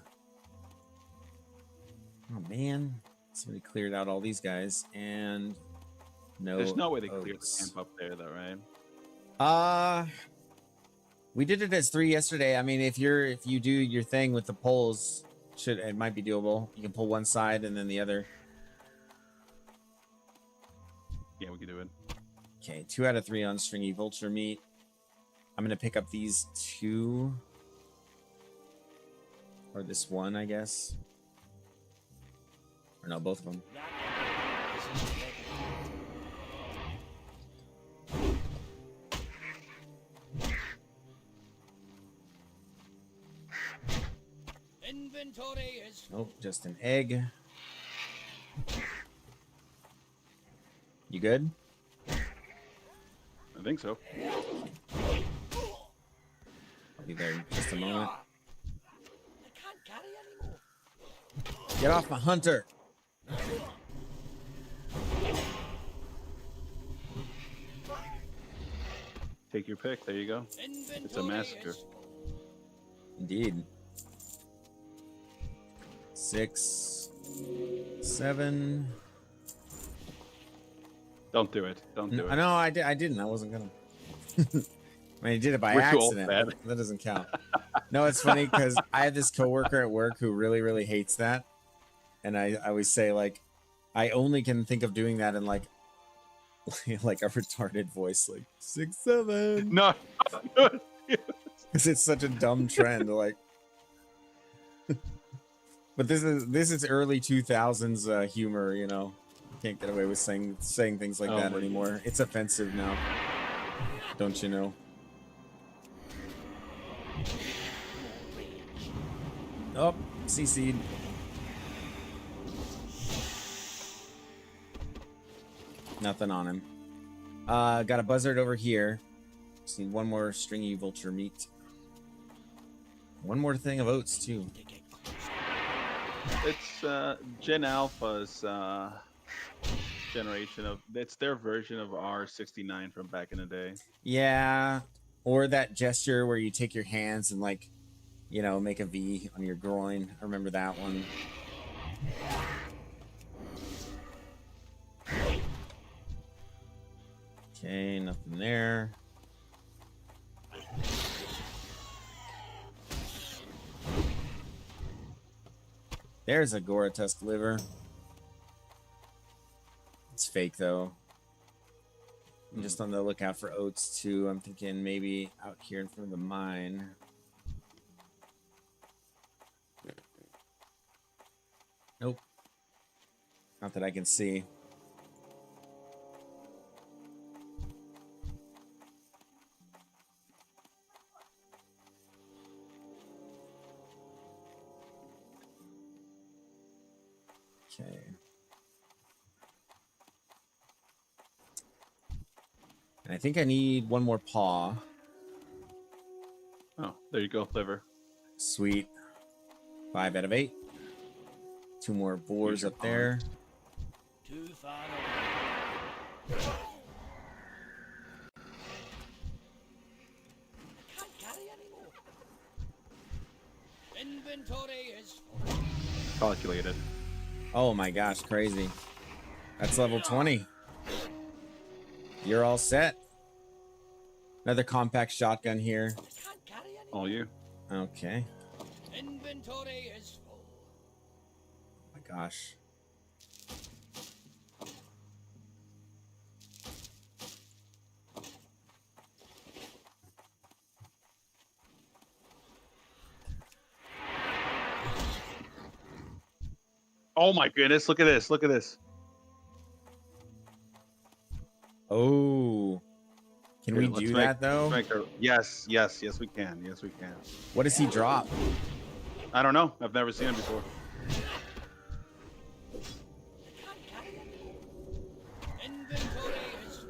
Oh man, somebody cleared out all these guys, and no. There's no way they cleared the oats. camp up there, though, right? We did it as 3 yesterday. I mean, if you do your thing with the poles, it might be doable. You can pull one side and then the other. Yeah, we can do it. Okay, 2 out of 3 on stringy vulture meat. I'm gonna pick up these 2. Or this one, I guess. Or no, both of them. That ability isn't ready. Inventory is Nope, just an egg. You good? I think so. I'll be there in just a moment. I can't carry anymore. Get off my hunter! Take your pick. There you go. It's a Inventory massacre. is full. Indeed. 6, 7. Don't do it. Don't do I it. know I didn't. I wasn't gonna. I mean, I did it by We're too old accident. for that. That doesn't count. No, it's funny because I have this coworker at work who really, really hates that, and I always say like, I only can think of doing that in like like a retarded voice, like 6, 7, No. because it's such a dumb trend. Like, but this is early 2000s humor, you know. Can't get away with saying things like Oh that my anymore. It's offensive now. Don't you know? Oh, CC'd. Nothing on him. Got a buzzard over here. Just need one more stringy vulture meat. One more thing of oats too. It's Gen Alpha's generation of. It's their version of R69 from back in the day. Yeah, or that gesture where you take your hands and like, you know, make a V on your groin. I remember that one. Okay, nothing there. There's a Gora Tusk liver. It's fake though. I'm just on the lookout for oats too. I'm thinking maybe out here in front of the mine. Nope. Not that I can see. Okay. And I think I need one more paw. Oh, there you go, liver. Sweet. 5 out of 8. 2 more boars up there. Too far away. Can't carry anymore. Inventory is full. Calculated. Oh my gosh, crazy. That's level 20. You're all set. Another compact shotgun here. Can't carry anymore. All you. Okay. Inventory is full. Oh my gosh. Oh my goodness! Look at this! Look at this! Oh. Can we Here, do that though? Yes, yes, yes, we can. Yes, we can. What does he drop? I don't know. I've never seen him before. Can't carry anymore. Inventory is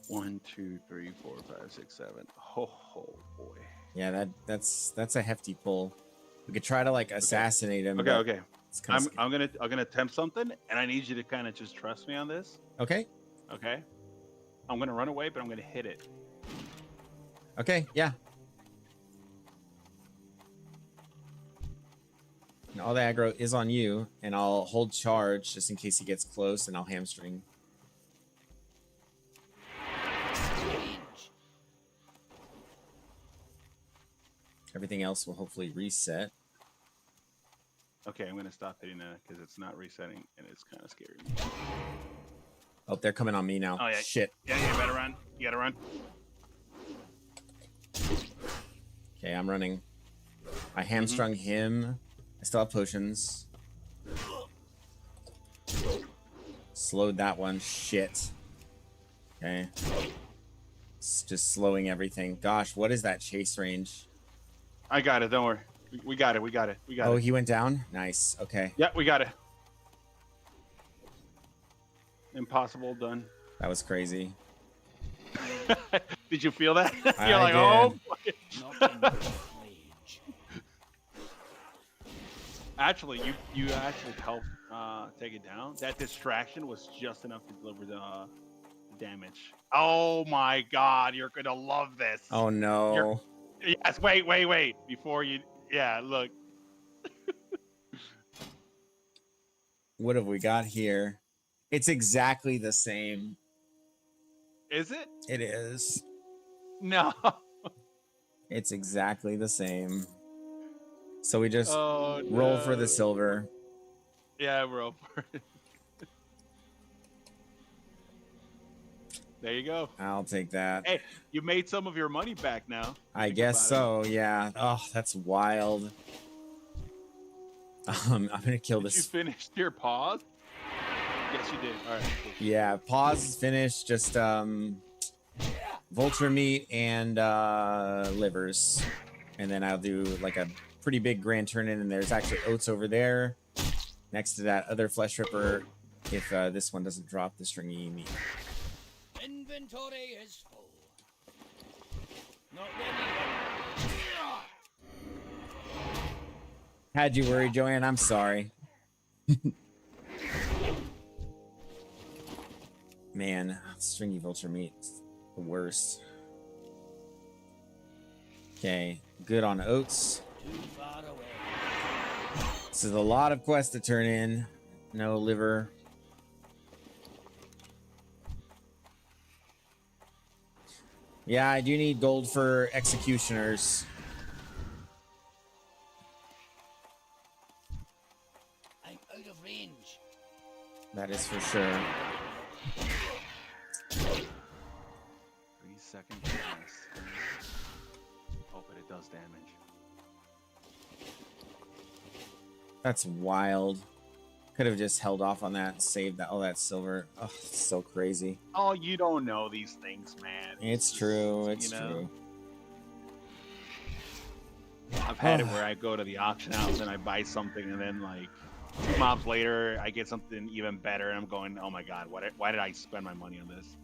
full. 1, 2, 3, 4, 5, 6, 7. Oh boy. Yeah, that's a hefty pull. We could try to like assassinate him. Okay, but okay. it's kinda I'm gonna attempt something, and I need you to kind of just trust me on this. Okay. Okay. I'm gonna run away, but I'm gonna hit it. Okay, yeah. And all the aggro is on you, and I'll hold charge just in case he gets close, and I'll hamstring. Range. Everything else will hopefully reset. Okay, I'm gonna stop hitting that because it's not resetting, and it's kind of scary. Oh, they're coming on me now. Oh, yeah. Shit. Yeah, you better run. You gotta run. Okay, I'm running. I hamstrung him. I still have potions. Slowed that one. Shit. Okay. It's just slowing everything. Gosh, what is that chase range? I got it. Don't worry. We got it. We got it. We got Oh, it. he went down? Nice. Okay. Yeah, we got it. Impossible. Done. That was crazy. Did you feel that? I You're like, did. oh. Not in the rage. Actually, you actually helped take it down. That distraction was just enough to deliver the damage. Oh my God, you're gonna love this. Oh no. Yes. Wait. Before you. Yeah. Look. What have we got here? It's exactly the same. Is it? It is. No. It's exactly the same. So we just Oh, roll for the no. silver. Yeah, roll for it. There you go. I'll take that. Hey, you made some of your money back now. I Think guess about so, yeah. Oh, that's wild. I'm gonna kill Did you this. finish your pause? Yes, you did. All right. Cool. Yeah, pause is finished. Just vulture meat and livers. And then I'll do like a pretty big grand turn in, and there's actually oats over there. next to that other flesh ripper if this one doesn't drop the stringy meat. Inventory is full. Not ready yet. Had you worried, Joanne? I'm sorry. Man, stringy vulture meat's the worst. Okay, good on oats. Too far away. This is a lot of quests to turn in. No liver. Yeah, I do need gold for executioners. I'm out of range. That is for sure. 3-second cast. Hope it does damage. That's wild. Could have just held off on that and saved that all that silver. Oh, it's so crazy. Oh, you don't know these things, man. It's true. It's You know? true. I've had it where I go to the auction house and I buy something, and then like 2 mobs later, I get something even better, and I'm going, "Oh my god, why did I spend my money on this?"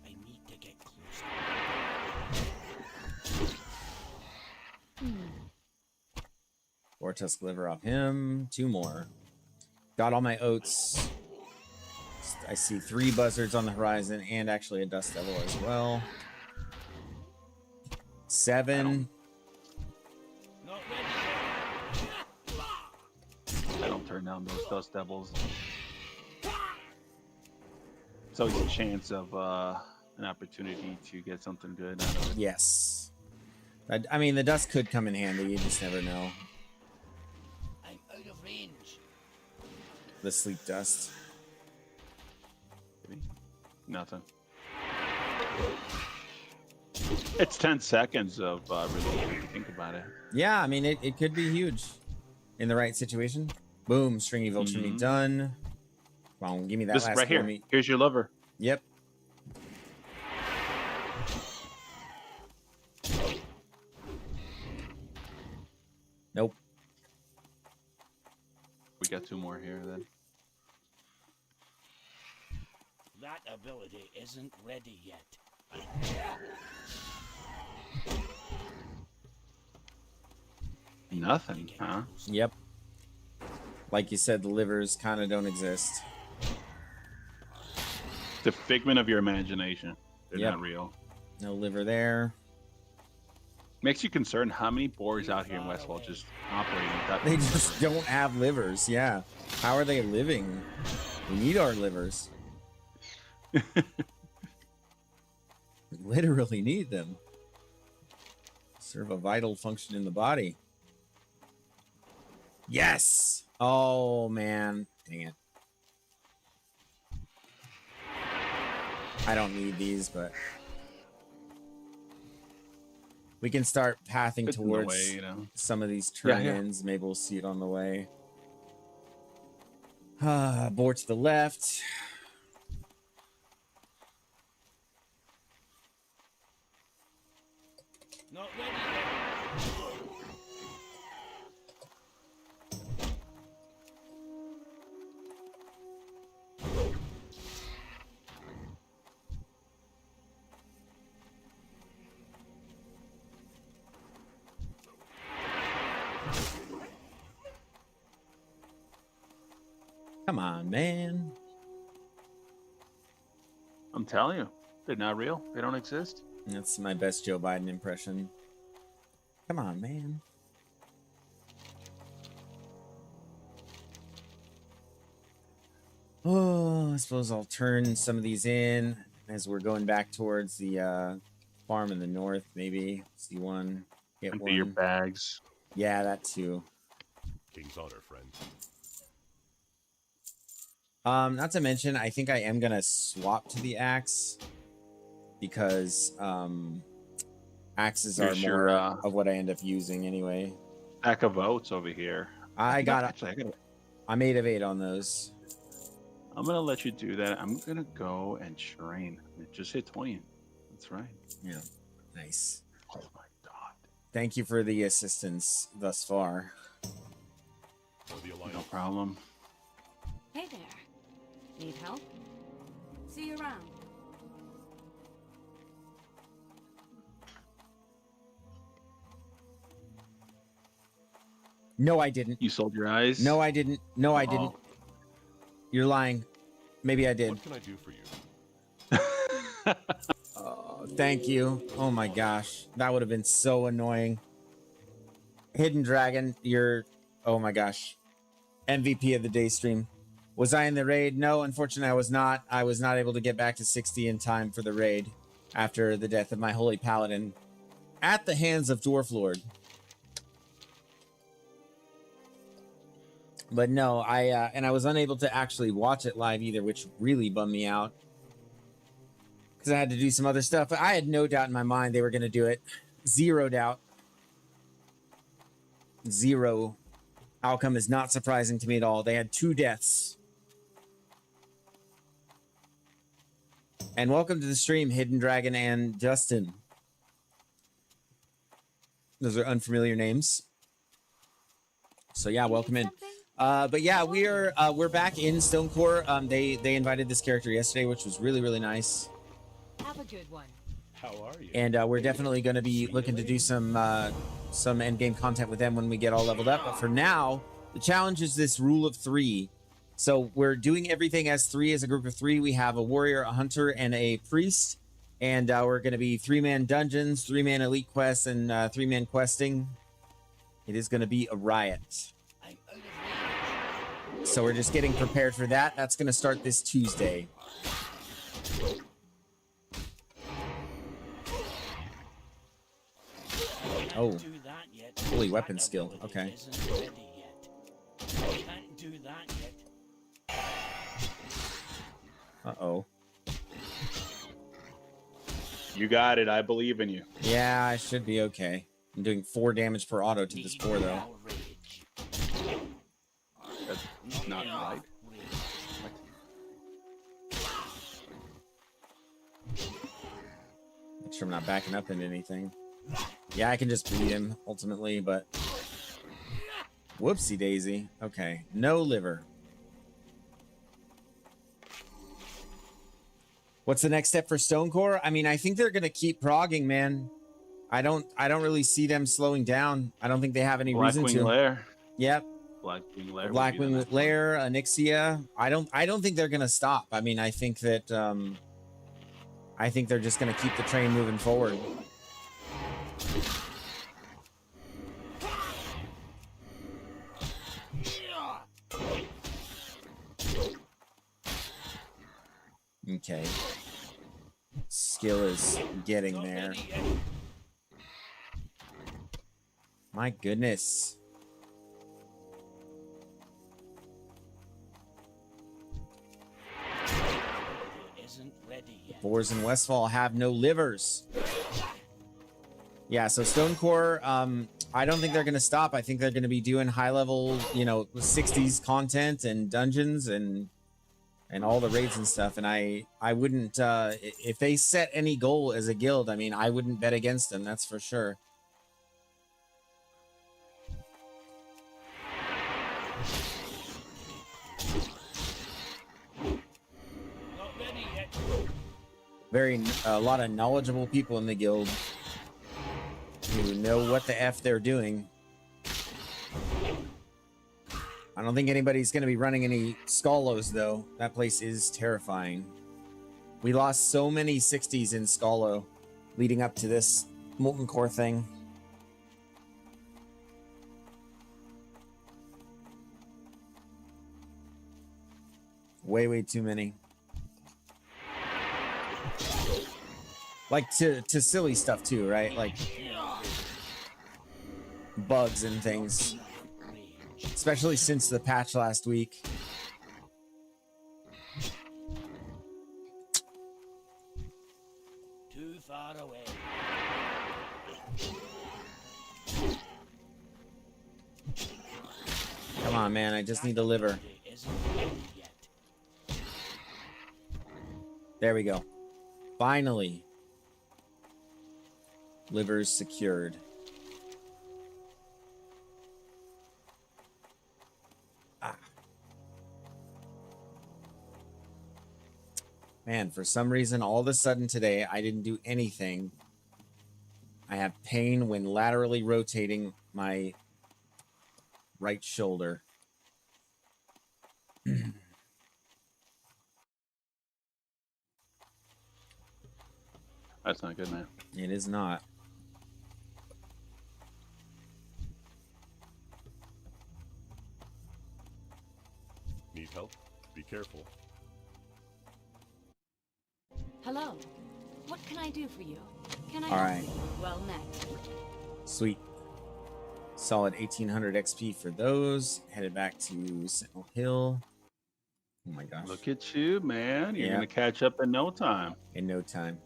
I need to get closer. Four tusk liver off him. 2 more. Got all my oats. I see 3 buzzards on the horizon and actually a dust devil as well. 7. Not ready yet. I don't turn down those dust devils. It's always a chance of an opportunity to get something good out of it. Yes. I mean, the dust could come in handy. You just never know. I'm out of range. The sleep dust. Nothing. It's 10 seconds of relief if you think about it. Yeah, I mean, it could be huge in the right situation. Boom, stringy vulture meat done. Come on, give me that This last right here. meat. Here's your liver. Yep. Nope. We got 2 more here then. That ability isn't ready yet. Nothing, huh? Yep. Like you said, the livers kind of don't exist. It's a figment of your imagination. They're Yep. not real. No liver there. Makes you concerned how many boars out here in Westfall just operating without They just don't have livers. Yeah. How are they living? We need our livers. We literally need them. Serve a vital function in the body. Yes. Oh, man. Dang it. I don't need these, but we can start pathing It's in the towards way, you know. some of these Yeah, yeah. turn-ins. Maybe we'll see it on the way. Boar to the left. Not ready yet. Come on, man. I'm telling you, they're not real. They don't exist. That's my best Joe Biden impression. Come on, man. Oh, I suppose I'll turn some of these in as we're going back towards the farm in the north. Maybe see one, get Empty one. your bags. Yeah, that too. King's honor, friend. Not to mention, I think I am gonna swap to the axe because axes are Here's more your, of what I end up using anyway. Stack of oats over here. I'm 8 of 8 on those. I'm gonna let you do that. I'm gonna go and train. It just hit 20. That's right. Yeah, nice. Oh my god. Thank you for the assistance thus far. For the No alliance. problem. Hey there. Need help? See you around. No, I didn't. You sold your eyes? No, I didn't. No, I didn't. You're lying. Maybe I did. What can I do for you? Oh, thank you. Oh my gosh. That would have been so annoying. Hidden Dragon, you're... Oh my gosh. MVP of the day stream. Was I in the raid? No, unfortunately I was not. I was not able to get back to 60 in time for the raid after the death of my Holy Paladin at the hands of Dwarf Lord. But no, I was unable to actually watch it live either, which really bummed me out. Because I had to do some other stuff. But I had no doubt in my mind they were going to do it. Zero doubt. Zero. Outcome is not surprising to me at all. They had 2 deaths. And welcome to the stream, Hidden Dragon and Justin. Those are unfamiliar names. So yeah, welcome in. But yeah, we're back in Stonecore. They invited this character yesterday, which was really, really nice. Have a good one. How are you? And we're definitely going to be looking to do some end game content with them when we get all leveled up. But for now, the challenge is this rule of 3. So we're doing everything as 3, as a group of 3. We have a warrior, a hunter, and a priest. And we're going to be 3-man dungeons, 3-man elite quests, and 3-man questing. It is going to be a riot. So we're just getting prepared for that. That's going to start this Tuesday. Oh, holy weapon skill. Okay. Can't do that yet. Uh-oh. You got it. I believe in you. Yeah, I should be okay. I'm doing 4 damage per auto to this 4, though. That's not right. Make sure I'm not backing up into anything. Yeah, I can just bleed him, ultimately, but... Whoopsie daisy. Okay, no liver. What's the next step for Stonecore? I mean, I think they're gonna keep progging, man. I don't really see them slowing down. I don't think they have any reason to. Blackwing Lair. Yep. Blackwing Lair. Blackwing Lair, Onyxia. I don't think they're gonna stop. I mean, I think that I think they're just gonna keep the train moving forward. Okay. Skill is getting there. My goodness. Boars in Westfall have no livers. Yeah, so Stonecore, I don't think they're going to stop. I think they're going to be doing high-level, 60s content and dungeons and all the raids and stuff. And I wouldn't, if they set any goal as a guild, I mean, I wouldn't bet against them, that's for sure. A lot of knowledgeable people in the guild who know what the F they're doing. I don't think anybody's going to be running any Skallos, though. That place is terrifying. We lost so many 60s in Skallo leading up to this Molten Core thing. Way too many. Like to silly stuff too, right? Like bugs and things. Especially since the patch last week. Too far away. Come on, man. I just need the liver. There we go. Finally. Livers secured. Ah. Man, for some reason, all of a sudden today, I didn't do anything. I have pain when laterally rotating my right shoulder. That's not good, man. It is not. Need help? Be careful. Hello. What can I do for you? Can I All help right. you? Well met. Sweet. Solid 1800 XP for those. Headed back to Sentinel Hill. Oh my gosh. Look at you, man. You're Yeah. gonna catch up in no time. In no time.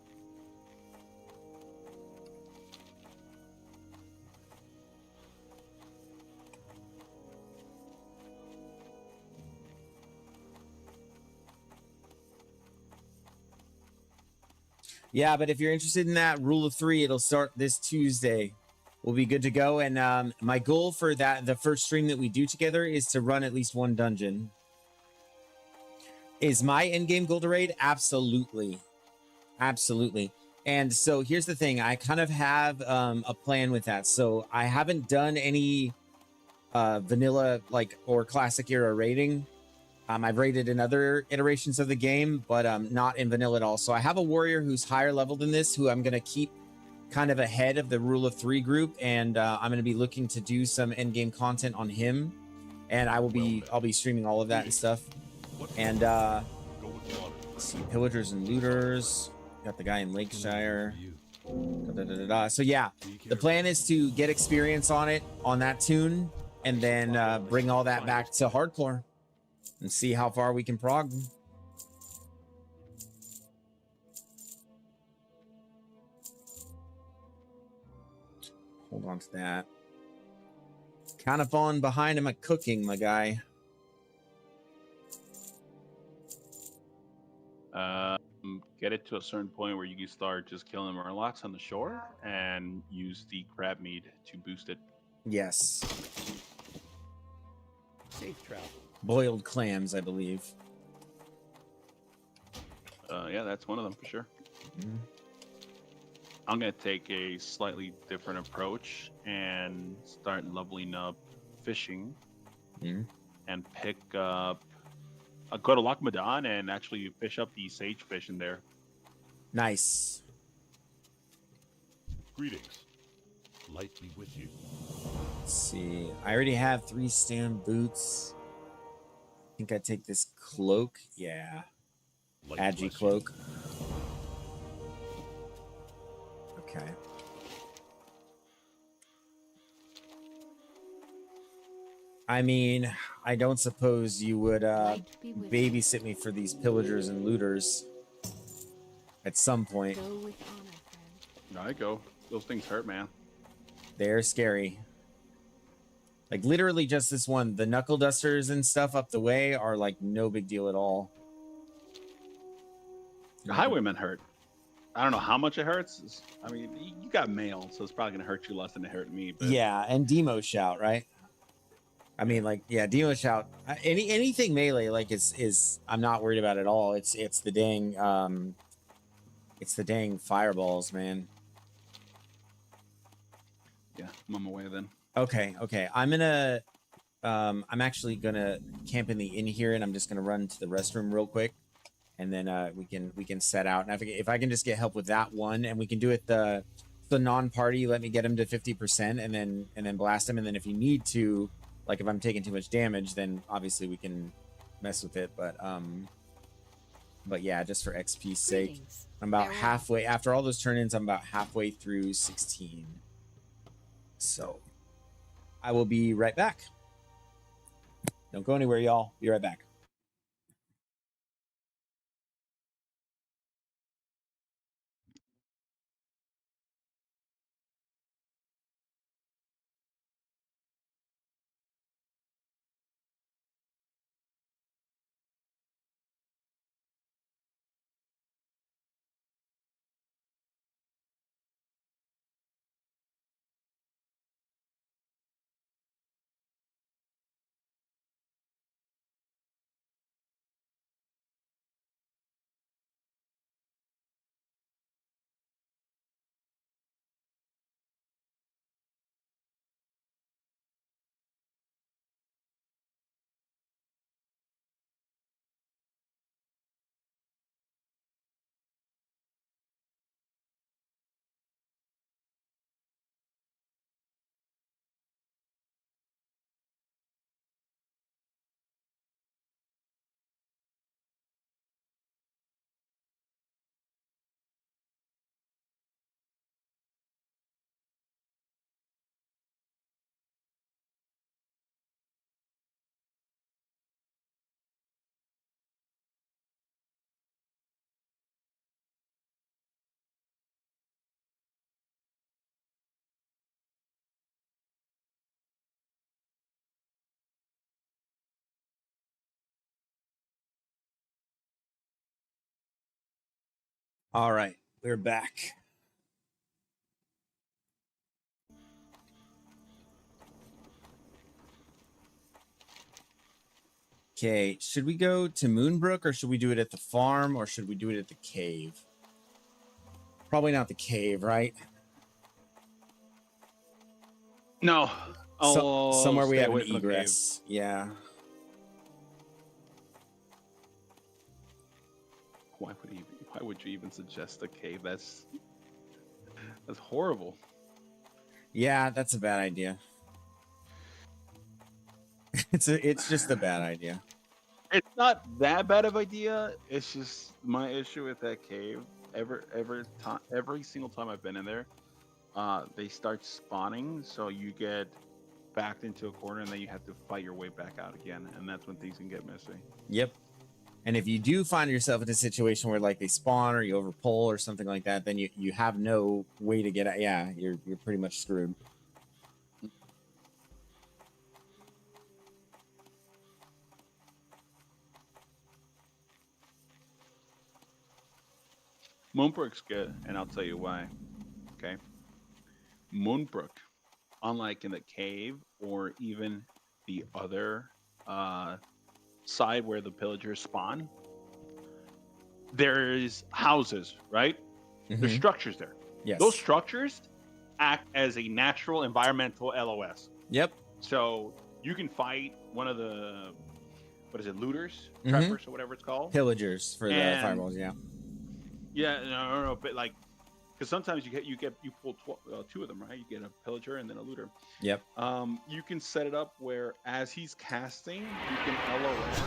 Yeah, but if you're interested in that rule of 3, it'll start this Tuesday. We'll be good to go. And my goal for that, the first stream that we do together, is to run at least one dungeon. Is my endgame goal to raid? Absolutely. Absolutely. And so here's the thing. I kind of have a plan with that. So I haven't done any vanilla or classic era raiding. I've raided in other iterations of the game, but not in vanilla at all. So I have a warrior who's higher level than this, who I'm going to keep kind of ahead of the rule of 3 group. And I'm going to be looking to do some endgame content on him. And I'll be streaming all of that and stuff. And Go with water. let's see, pillagers and looters. Got the guy in Lakeshire. So yeah, the plan is to get experience on it, on that tune, and then bring all that back to hardcore and see how far we can prog. Hold on to that. Kind of falling behind him at cooking, my guy. Get it to a certain point where you can start just killing murlocs on the shore and use the crab meat to boost it. Yes. Safe travel. Boiled clams, I believe. Yeah, that's one of them for sure. Mhm. I'm gonna take a slightly different approach and start leveling up fishing Mhm. and pick up. I'll go to Loch Madan and actually fish up the sage fish in there. Nice. Greetings. Light be with you. Let's see. I already have 3 stand boots. I think I take this cloak. Yeah. Light Agi bless you. cloak. Okay. I mean, I don't suppose you would Light be with you. babysit me for these pillagers and looters at some point. Go with honor, friend. There I go. Those things hurt, man. They're scary. Like literally just this one. The knuckle dusters and stuff up the way are like no big deal at all. The highwaymen hurt. I don't know how much it hurts. I mean, you got mail, so it's probably gonna hurt you less than it hurt me. But Yeah, and Demo shout, right? I mean, like, yeah, Demo shout. Anything melee, like, is I'm not worried about at all. It's the dang fireballs, man. yeah, I'm on my way then. Okay. I'm actually gonna camp in the inn here, and I'm just gonna run to the restroom real quick, and then we can set out. And if I can just get help with that one, and we can do it the non-party, let me get him to 50%, and then blast him. And then if you need to, like if I'm taking too much damage, then obviously we can mess with it. But yeah, just for XP's sake, Greetings. I'm about Farewell. halfway after all those turn-ins. I'm about halfway through 16. So I will be right back. Don't go anywhere, y'all. Be right back. All right, we're back. Okay, should we go to Moonbrook or should we do it at the farm or should we do it at the cave? Probably not the cave, right? No. Somewhere we stay have an away from the cave. egress. Yeah. Why would you even suggest a cave? That's horrible. Yeah, that's a bad idea. It's just a bad idea. It's not that bad of idea. It's just my issue with that cave. Every single time I've been in there, they start spawning, so you get backed into a corner, and then you have to fight your way back out again, and that's when things can get messy. Yep. And if you do find yourself in a situation where like they spawn or you overpull or something like that, then you have no way to get out. Yeah, you're pretty much screwed. Moonbrook's good, and I'll tell you why. Okay. Moonbrook, unlike in the cave or even the other side where the pillagers spawn, there's houses, right? There's structures there. Yes. Those structures act as a natural environmental LOS. Yep. So you can fight one of the, what is it, looters, Mhm. trappers, or whatever it's called. Pillagers for the And- fireballs. Yeah. Yeah, no, but like, because sometimes you pull two of them, right? You get a pillager and then a looter. Yep. You can set it up where as he's casting, you can LOS,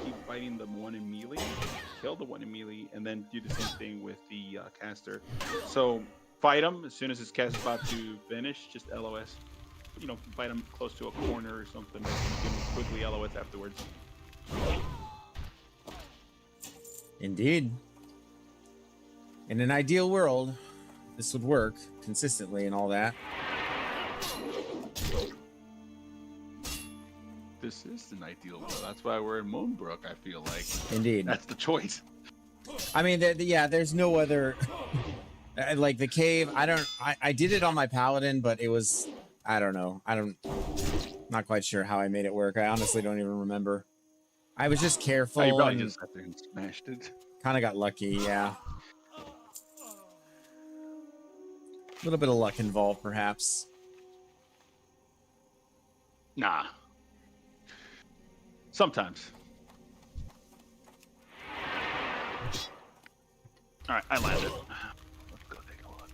keep fighting the one in melee, kill the one in melee, and then do the same thing with the caster. So fight him as soon as his cast is about to finish, just LOS. You know, fight him close to a corner or something, and you can quickly LOS afterwards. Indeed. In an ideal world, this would work consistently and all that. This is an ideal world. That's why we're in Moonbrook, I feel like. Indeed. That's the choice. I mean, yeah, there's no other... like the cave, I did it on my paladin, but it was... I don't know. Not quite sure how I made it work. I honestly don't even remember. I was just careful. Oh, you probably and just sat there and smashed it. kind of got lucky, yeah. A little bit of luck involved, perhaps. Nah. Sometimes. All right, I landed. Let's go take a look.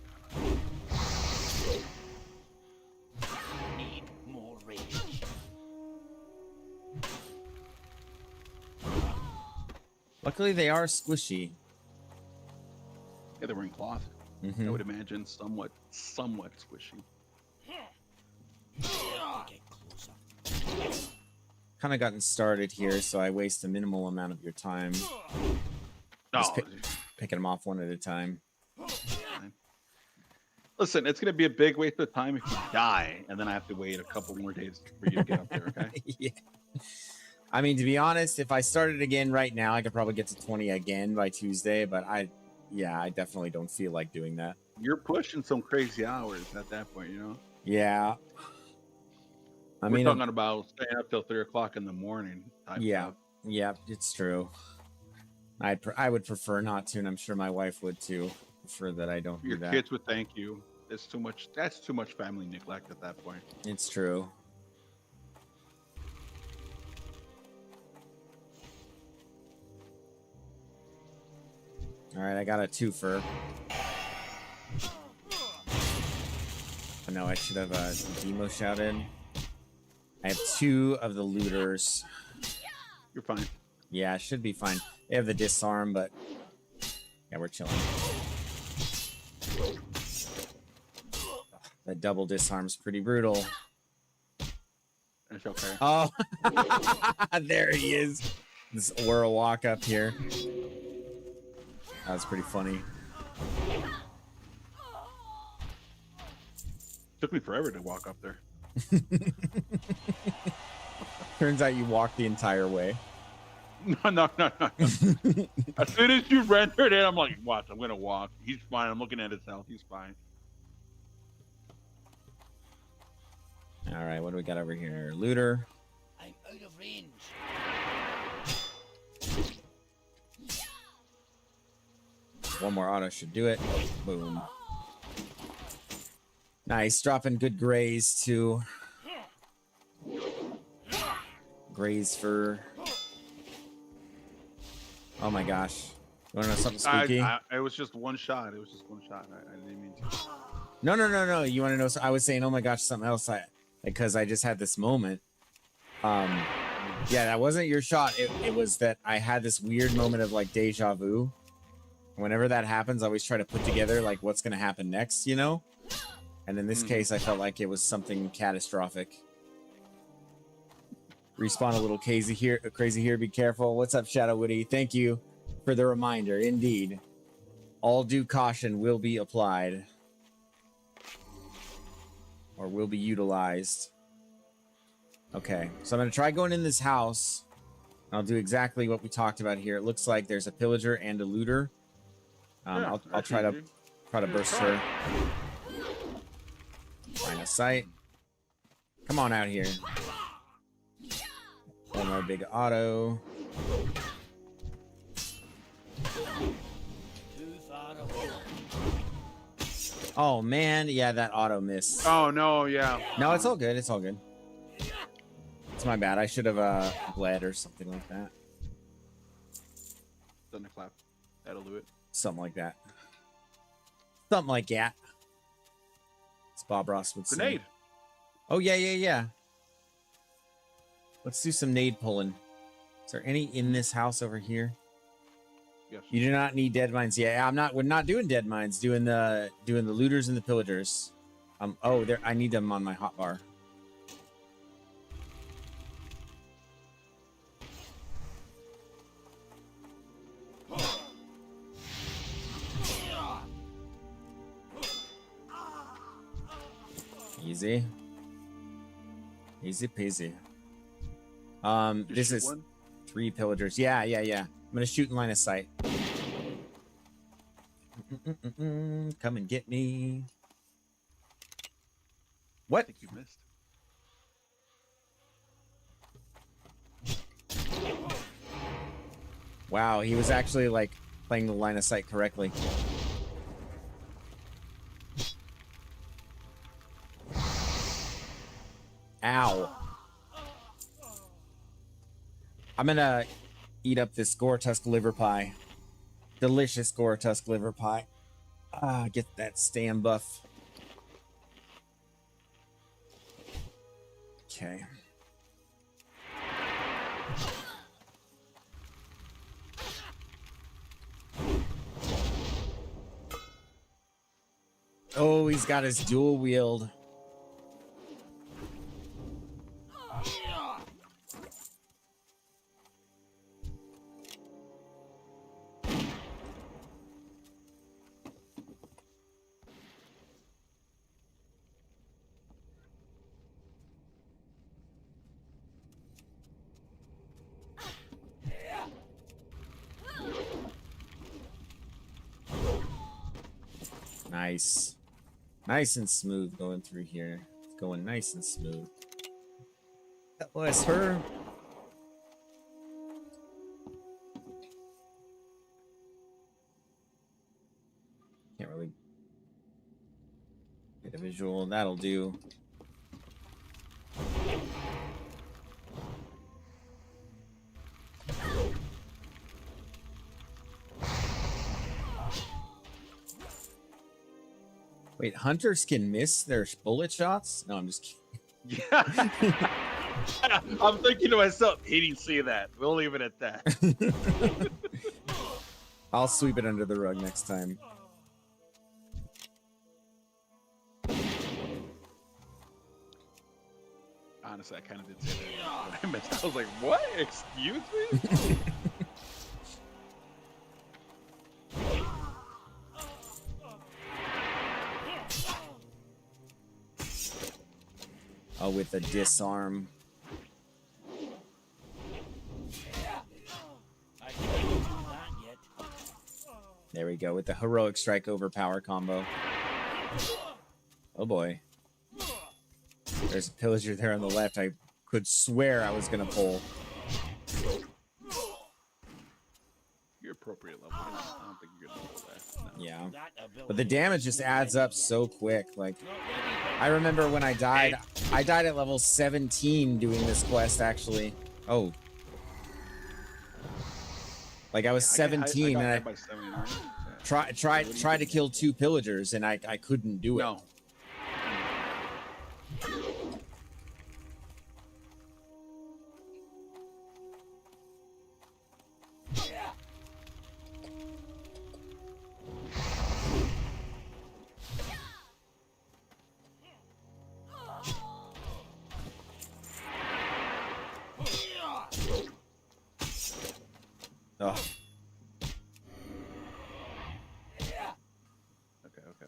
Need more rage. Luckily, they are squishy. Yeah, they're wearing cloth. I would imagine somewhat squishy. Get closer. Kind of gotten started here, so I waste a minimal amount of your time No, picking them off one at a time. listen, it's gonna be a big waste of time if you die, and then I have to wait a couple more days for you to get up there. Okay? Yeah. I mean, to be honest, if I started again right now, I could probably get to 20 again by Tuesday, but I definitely don't feel like doing that. You're pushing some crazy hours at that point, you know. Yeah. I We're mean, talking about staying up till 3 o'clock in the morning. Type yeah, stuff. yeah, it's true. I would prefer not to, and I'm sure my wife would too. Prefer that I don't Your do that. kids would thank you. It's too much. That's too much family neglect at that point. It's true. All right, I got a twofer. Oh, no, I should have demo shouted. I have 2 of the looters. You're fine. Yeah, it should be fine. They have the disarm, but yeah, we're chilling. That double disarm's pretty brutal. It's okay. Oh, there he is. This Aura walk up here. That was pretty funny. Took me forever to walk up there. Turns out you walked the entire way. No. As soon as you rendered it, I'm like, watch, I'm gonna walk. He's fine. I'm looking at his health. He's fine. All right, what do we got over here? Looter. I'm out of range. One more auto should do it. Boom. Nice, dropping good graze too. Graze for. Oh my gosh. You wanna know something spooky? It was just one shot. It was just one shot. I didn't mean to. No. You wanna know? I was saying, oh my gosh, something else. Because I just had this moment. Yeah, that wasn't your shot. It was that I had this weird moment of like deja vu. Whenever that happens, I always try to put together like what's gonna happen next, you know? And in this case, I felt like it was something catastrophic. Respawn a little crazy here. Be careful. What's up, Shadow Woody? Thank you for the reminder. Indeed, all due caution will be applied, or will be utilized. Okay, so I'm gonna try going in this house. I'll do exactly what we talked about here. It looks like there's a pillager and a looter. I'll try to burst her. Line of sight. Come on out here. One more big auto. Oh man, yeah, that auto missed. Oh no, yeah. No, it's all good. It's all good. It's my bad. I should have bled or something like that. Thunderclap. That'll do it. Something like that. Something like that. It's Bob Ross would say. Grenade. Oh yeah. Let's do some nade pulling. Is there any in this house over here? Yes. You do not need dead mines. Yeah, we're not doing dead mines. Doing the looters and the pillagers. Oh, there. I need them on my hotbar. Easy. Easy peasy. This is one? 3 pillagers. Yeah. I'm gonna shoot in line of sight. Come and get me. What? I think you missed. Wow, he was actually like playing the line of sight correctly. Ow. I'm gonna eat up this Gore-Tusk liver pie. Delicious Gore-Tusk liver pie. Get that stam buff. Okay. Oh, he's got his dual wield. Nice. Nice and smooth going through here. It's going nice and smooth. That was her. Can't really get a visual. That'll do. Wait, hunters can miss their bullet shots? No, I'm just kidding. Yeah. I'm thinking to myself, he didn't see that. We'll leave it at that. I'll sweep it under the rug next time. Honestly, I kind of did say that when I missed. I was like, what? Excuse me? Oh, with the disarm. we go with the heroic strike overpower combo. Oh boy. There's a pillager there on the left. I could swear I was gonna pull. You're appropriate level. I don't think you're gonna pull that. No. Yeah. That ability But the damage just isn't adds ready up yet. so quick. Like, Not ready I remember when I died at level 17 doing this quest, actually. Oh. Like, I was 17 and I by 79. tried to kill 2 pillagers and I couldn't do it. No. Oh. Okay.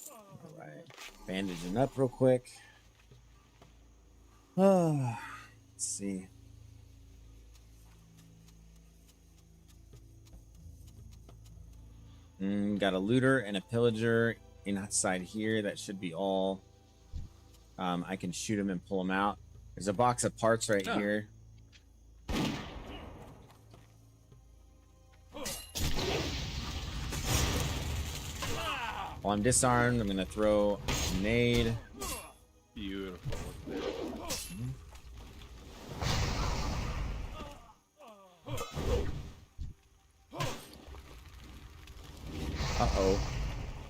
All right. Bandaging up real quick. Let's see. Got a looter and a pillager inside here. That should be all. I can shoot him and pull him out. There's a box of parts right here. While I'm disarmed, I'm gonna throw a nade. Beautiful. Uh-oh.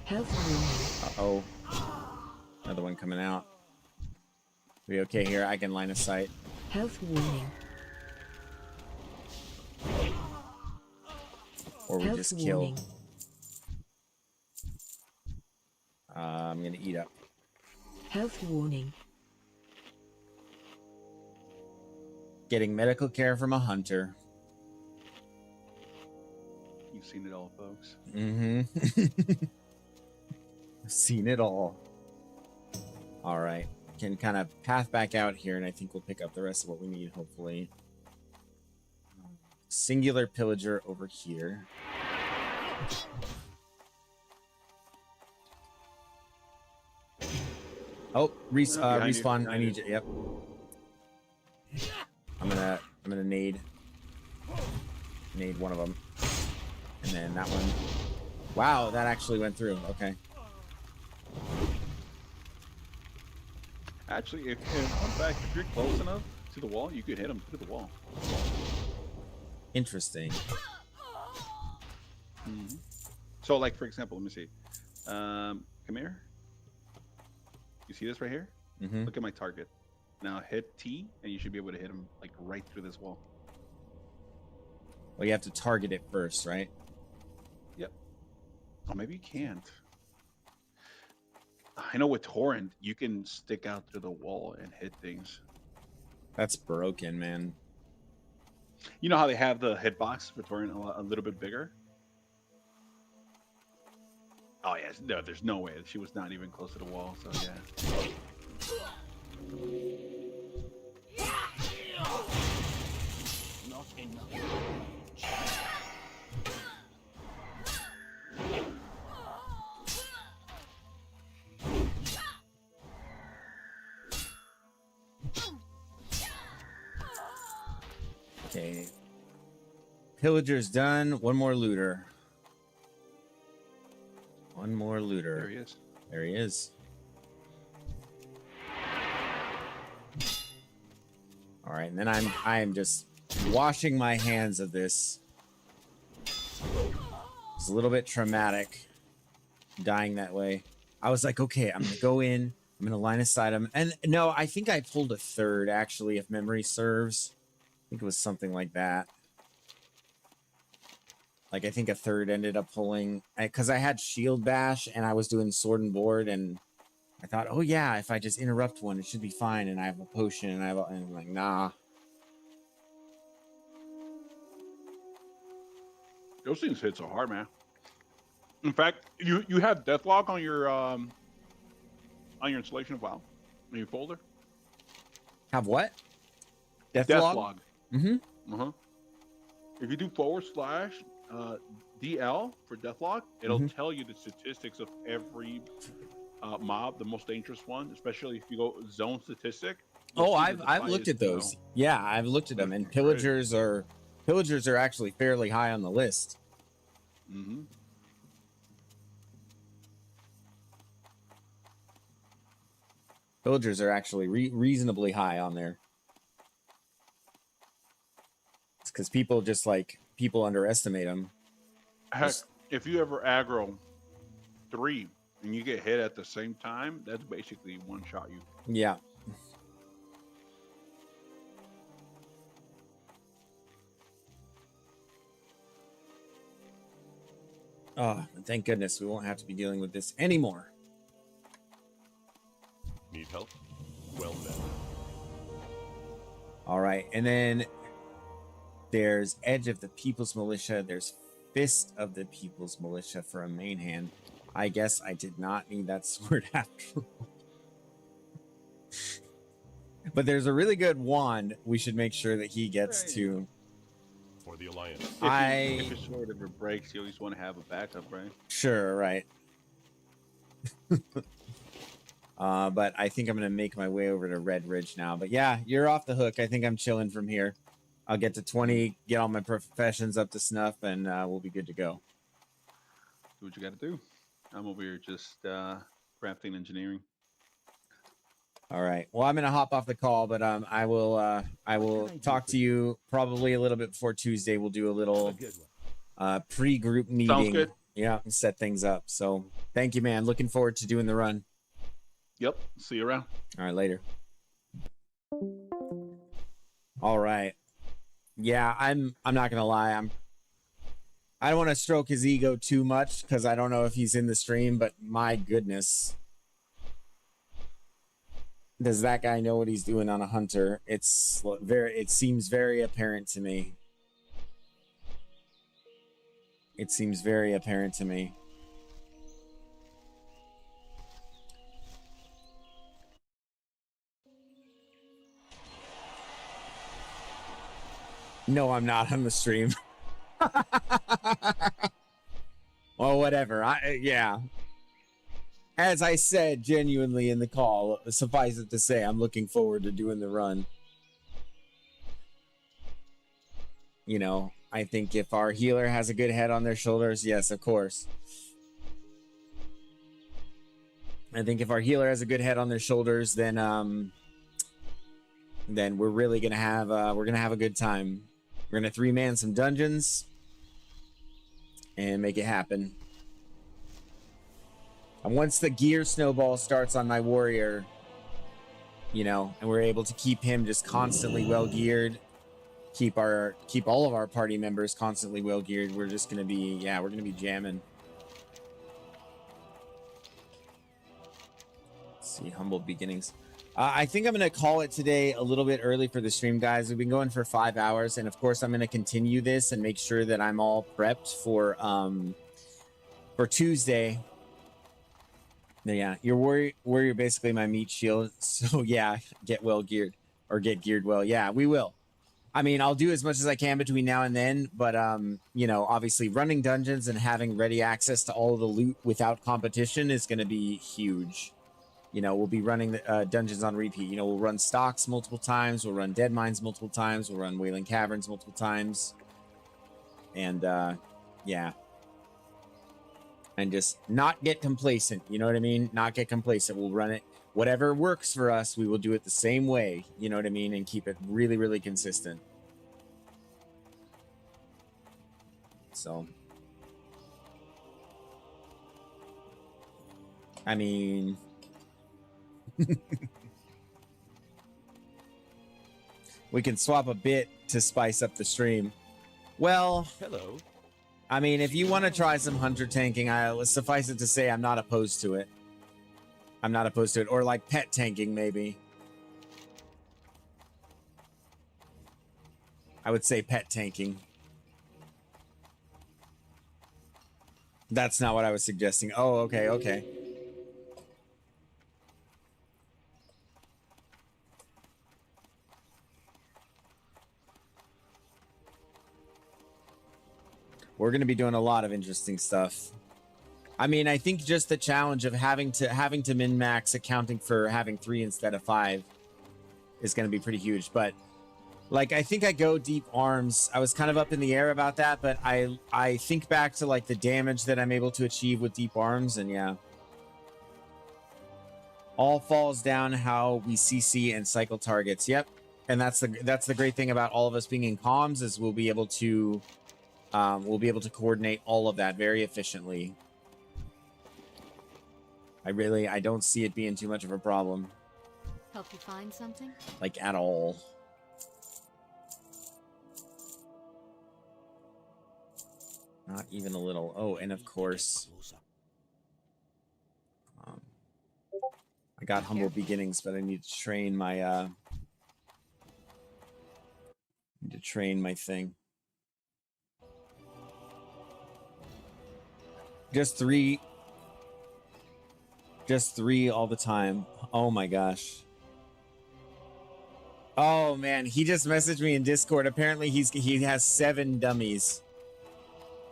Health Uh-oh. warning. Another one coming out. We okay here? I can line of sight. Health warning. Or we Health just kill. warning. I'm gonna eat up. Health warning. Getting medical care from a hunter. You've seen it all, folks. Mm-hmm. Seen it all. All right. Can kind of path back out here, and I think we'll pick up the rest of what we need, hopefully. Singular pillager over here. Oh, respawn. you. I need you. Yep. I'm gonna nade one of them, and then that one. Wow, that actually went through. Okay. Actually, if you're close enough to the wall, you could hit him through the wall. Interesting. So, like for example, let me see. Come here. You see this right here? Mm-hmm. Look at my target. Now hit T, and you should be able to hit him like right through this wall. Well, you have to target it first, right? Yep. Oh, maybe you can't. I know with Torrent, you can stick out through the wall and hit things. That's broken, man. You know how they have the hitbox for Torrent a little bit bigger? Oh, yeah. No, there's no way. She was not even close to the wall, so yeah. Not enough. Okay. Pillager's done. One more looter. One more looter. There he is. There he is. All right, and then I am just washing my hands of this. It's a little bit traumatic, dying that way. I was like, okay, I'm gonna go in. I'm gonna line aside him, and no, I think I pulled a third actually, if memory serves. I think it was something like that. Like, I think a third ended up pulling, because I had shield bash and I was doing sword and board, and I thought, oh yeah, if I just interrupt one, it should be fine. And I have a potion, and and I'm like, nah. Those things hit so hard, man. In fact, you have Deathlog on your installation of WoW, in your folder. Have what? Deathlog? Deathlog. Mm-hmm. Uh-huh. if you do /DL for Deathlock, it'll tell you the statistics of every mob, the most dangerous one, especially if you go zone statistic. Oh, I've looked at those. Yeah, I've looked at them, and pillagers are actually fairly high on the list. Mm-hmm. Pillagers are actually reasonably high on there. It's because people underestimate them. Heck, if you ever aggro 3 and you get hit at the same time, that's basically one shot you. Yeah. Oh, thank goodness we won't have to be dealing with this anymore. Need help? Well then. All right, and then there's Edge of the People's Militia. There's Fist of the People's Militia for a main hand. I guess I did not need that sword after all. But there's a really good wand we should make sure that he gets to. For the Alliance. If his sword ever breaks, you always want to have a backup, right? Sure, right. But I think I'm going to make my way over to Red Ridge now. But yeah, you're off the hook. I think I'm chilling from here. I'll get to 20, get all my professions up to snuff, and we'll be good to go. Do what you got to do. I'm over here just crafting engineering. All right. Well, I'm going to hop off the call, but I will talk to you probably a little bit before Tuesday. We'll do a little pre-group meeting. Sounds good. Yeah, and set things up. So thank you, man. Looking forward to doing the run. Yep. See you around. All right, later. All right. Yeah, I'm not gonna lie. I don't want to stroke his ego too much because I don't know if he's in the stream, but my goodness. Does that guy know what he's doing on a hunter? It seems very apparent to me. It seems very apparent to me. No, I'm not on the stream. Well, whatever. Yeah. As I said genuinely in the call, suffice it to say, I'm looking forward to doing the run. You know, I think if our healer has a good head on their shoulders, yes, of course. I think if our healer has a good head on their shoulders, then we're really gonna have a good time. We're gonna 3-man some dungeons and make it happen. And once the gear snowball starts on my warrior, you know, and we're able to keep him just constantly well geared, keep all of our party members constantly well geared, we're just gonna be, yeah, we're gonna be jamming. Let's see, humble beginnings. I think I'm going to call it today a little bit early for the stream, guys. We've been going for 5 hours, and of course, I'm going to continue this and make sure that I'm all prepped for Tuesday. Yeah, your warrior basically my meat shield. So yeah, get well geared or get geared well. Yeah, we will. I mean, I'll do as much as I can between now and then, but you know, obviously running dungeons and having ready access to all of the loot without competition is going to be huge. You know, we'll be running the dungeons on repeat. You know, we'll run stocks multiple times. We'll run dead mines multiple times. We'll run Wailing Caverns multiple times. And, yeah. And just not get complacent. You know what I mean? Not get complacent. We'll run it. Whatever works for us, we will do it the same way. You know what I mean? And keep it really, really consistent. So. I mean... we can swap a bit to spice up the stream. Well, hello. I mean, if you want to try some hunter tanking, suffice it to say I'm not opposed to it. I'm not opposed to it. Or like pet tanking, maybe. I would say pet tanking. That's not what I was suggesting. Oh, okay, okay. We're going to be doing a lot of interesting stuff. I mean, I think just the challenge of having to min-max accounting for having 3 instead of 5 is going to be pretty huge. But like, I think I go deep arms. I was kind of up in the air about that, but I think back to like the damage that I'm able to achieve with deep arms, and yeah. All falls down how we CC and cycle targets. Yep. And that's the great thing about all of us being in comms is we'll be able to coordinate all of that very efficiently. I don't see it being too much of a problem. Help you find something? Like, at all. Not even a little. Oh, and of course, I got humble beginnings, but I need to train my thing. Just three all the time. Oh my gosh. Oh man, he just messaged me in Discord. Apparently he has 7 dummies.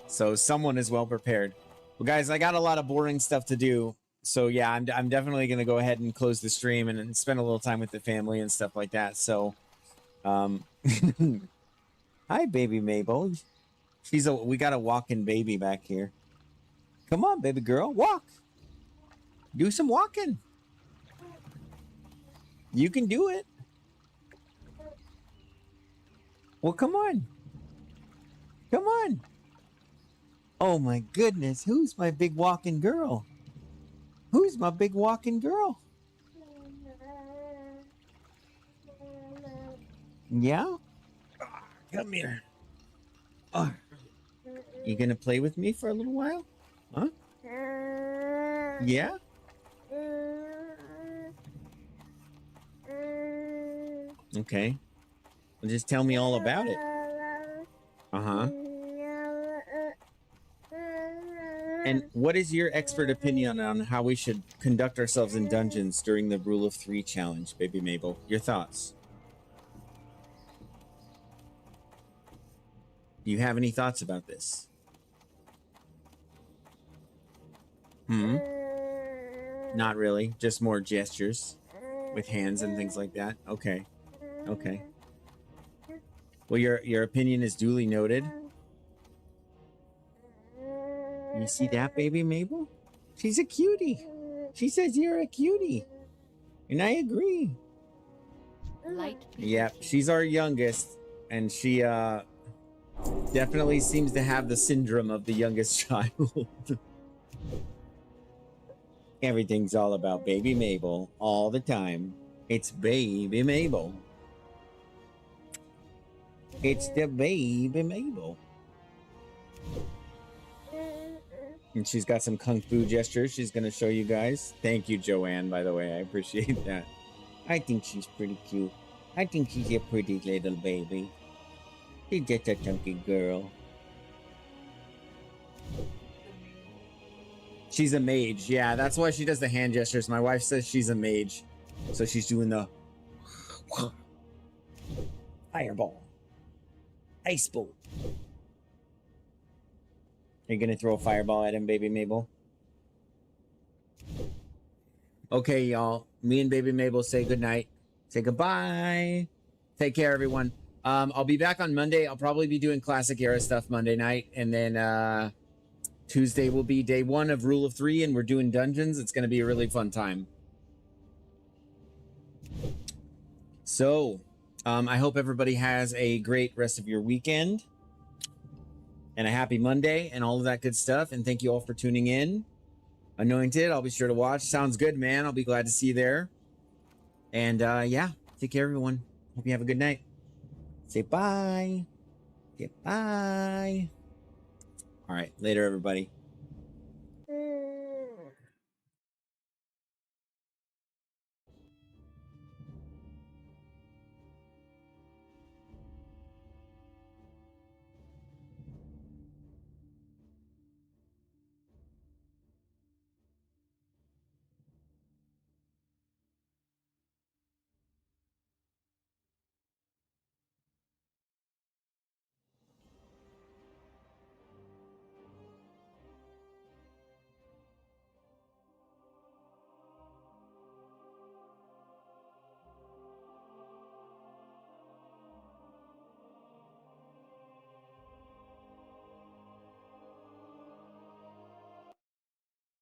So someone is well prepared. Well guys, I got a lot of boring stuff to do. So yeah, I'm definitely going to go ahead and close the stream and spend a little time with the family and stuff like that. So hi baby Mabel. We got a walking baby back here. Come on, baby girl, walk. Do some walking. You can do it. Well, come on. Come on. Oh my goodness, who's my big walking girl? Who's my big walking girl? Yeah? Come here. Oh. You gonna play with me for a little while? Huh? Yeah? Okay. Well, just tell me all about it. Uh-huh. And what is your expert opinion on how we should conduct ourselves in dungeons during the Rule of 3 challenge, baby Mabel? Your thoughts? Do you have any thoughts about this? Not really. Just more gestures with hands and things like that. Okay. Okay. Well, your opinion is duly noted. You see that, baby Mabel? She's a cutie. She says you're a cutie. And I agree. Yep, she's our youngest. And she definitely seems to have the syndrome of the youngest child. Everything's all about baby Mabel all the time. It's baby Mabel. It's the baby Mabel. And she's got some kung fu gestures she's going to show you guys. Thank you, Joanne, by the way. I appreciate that. I think she's pretty cute. I think she's a pretty little baby. She's just a chunky girl. She's a mage. Yeah, that's why she does the hand gestures. My wife says she's a mage. So she's doing the fireball. Ice bolt. Are you gonna throw a fireball at him, baby Mabel? Okay, y'all. Me and baby Mabel say goodnight. Say goodbye. Take care, everyone. I'll be back on Monday. I'll probably be doing classic era stuff Monday night. And then Tuesday will be day 1 of Rule of 3, and we're doing dungeons. It's gonna be a really fun time. So, I hope everybody has a great rest of your weekend. And a happy Monday and all of that good stuff. And thank you all for tuning in. Anointed, I'll be sure to watch. Sounds good, man. I'll be glad to see you there. And yeah, take care, everyone. Hope you have a good night. Say bye. Say bye. All right, later, everybody.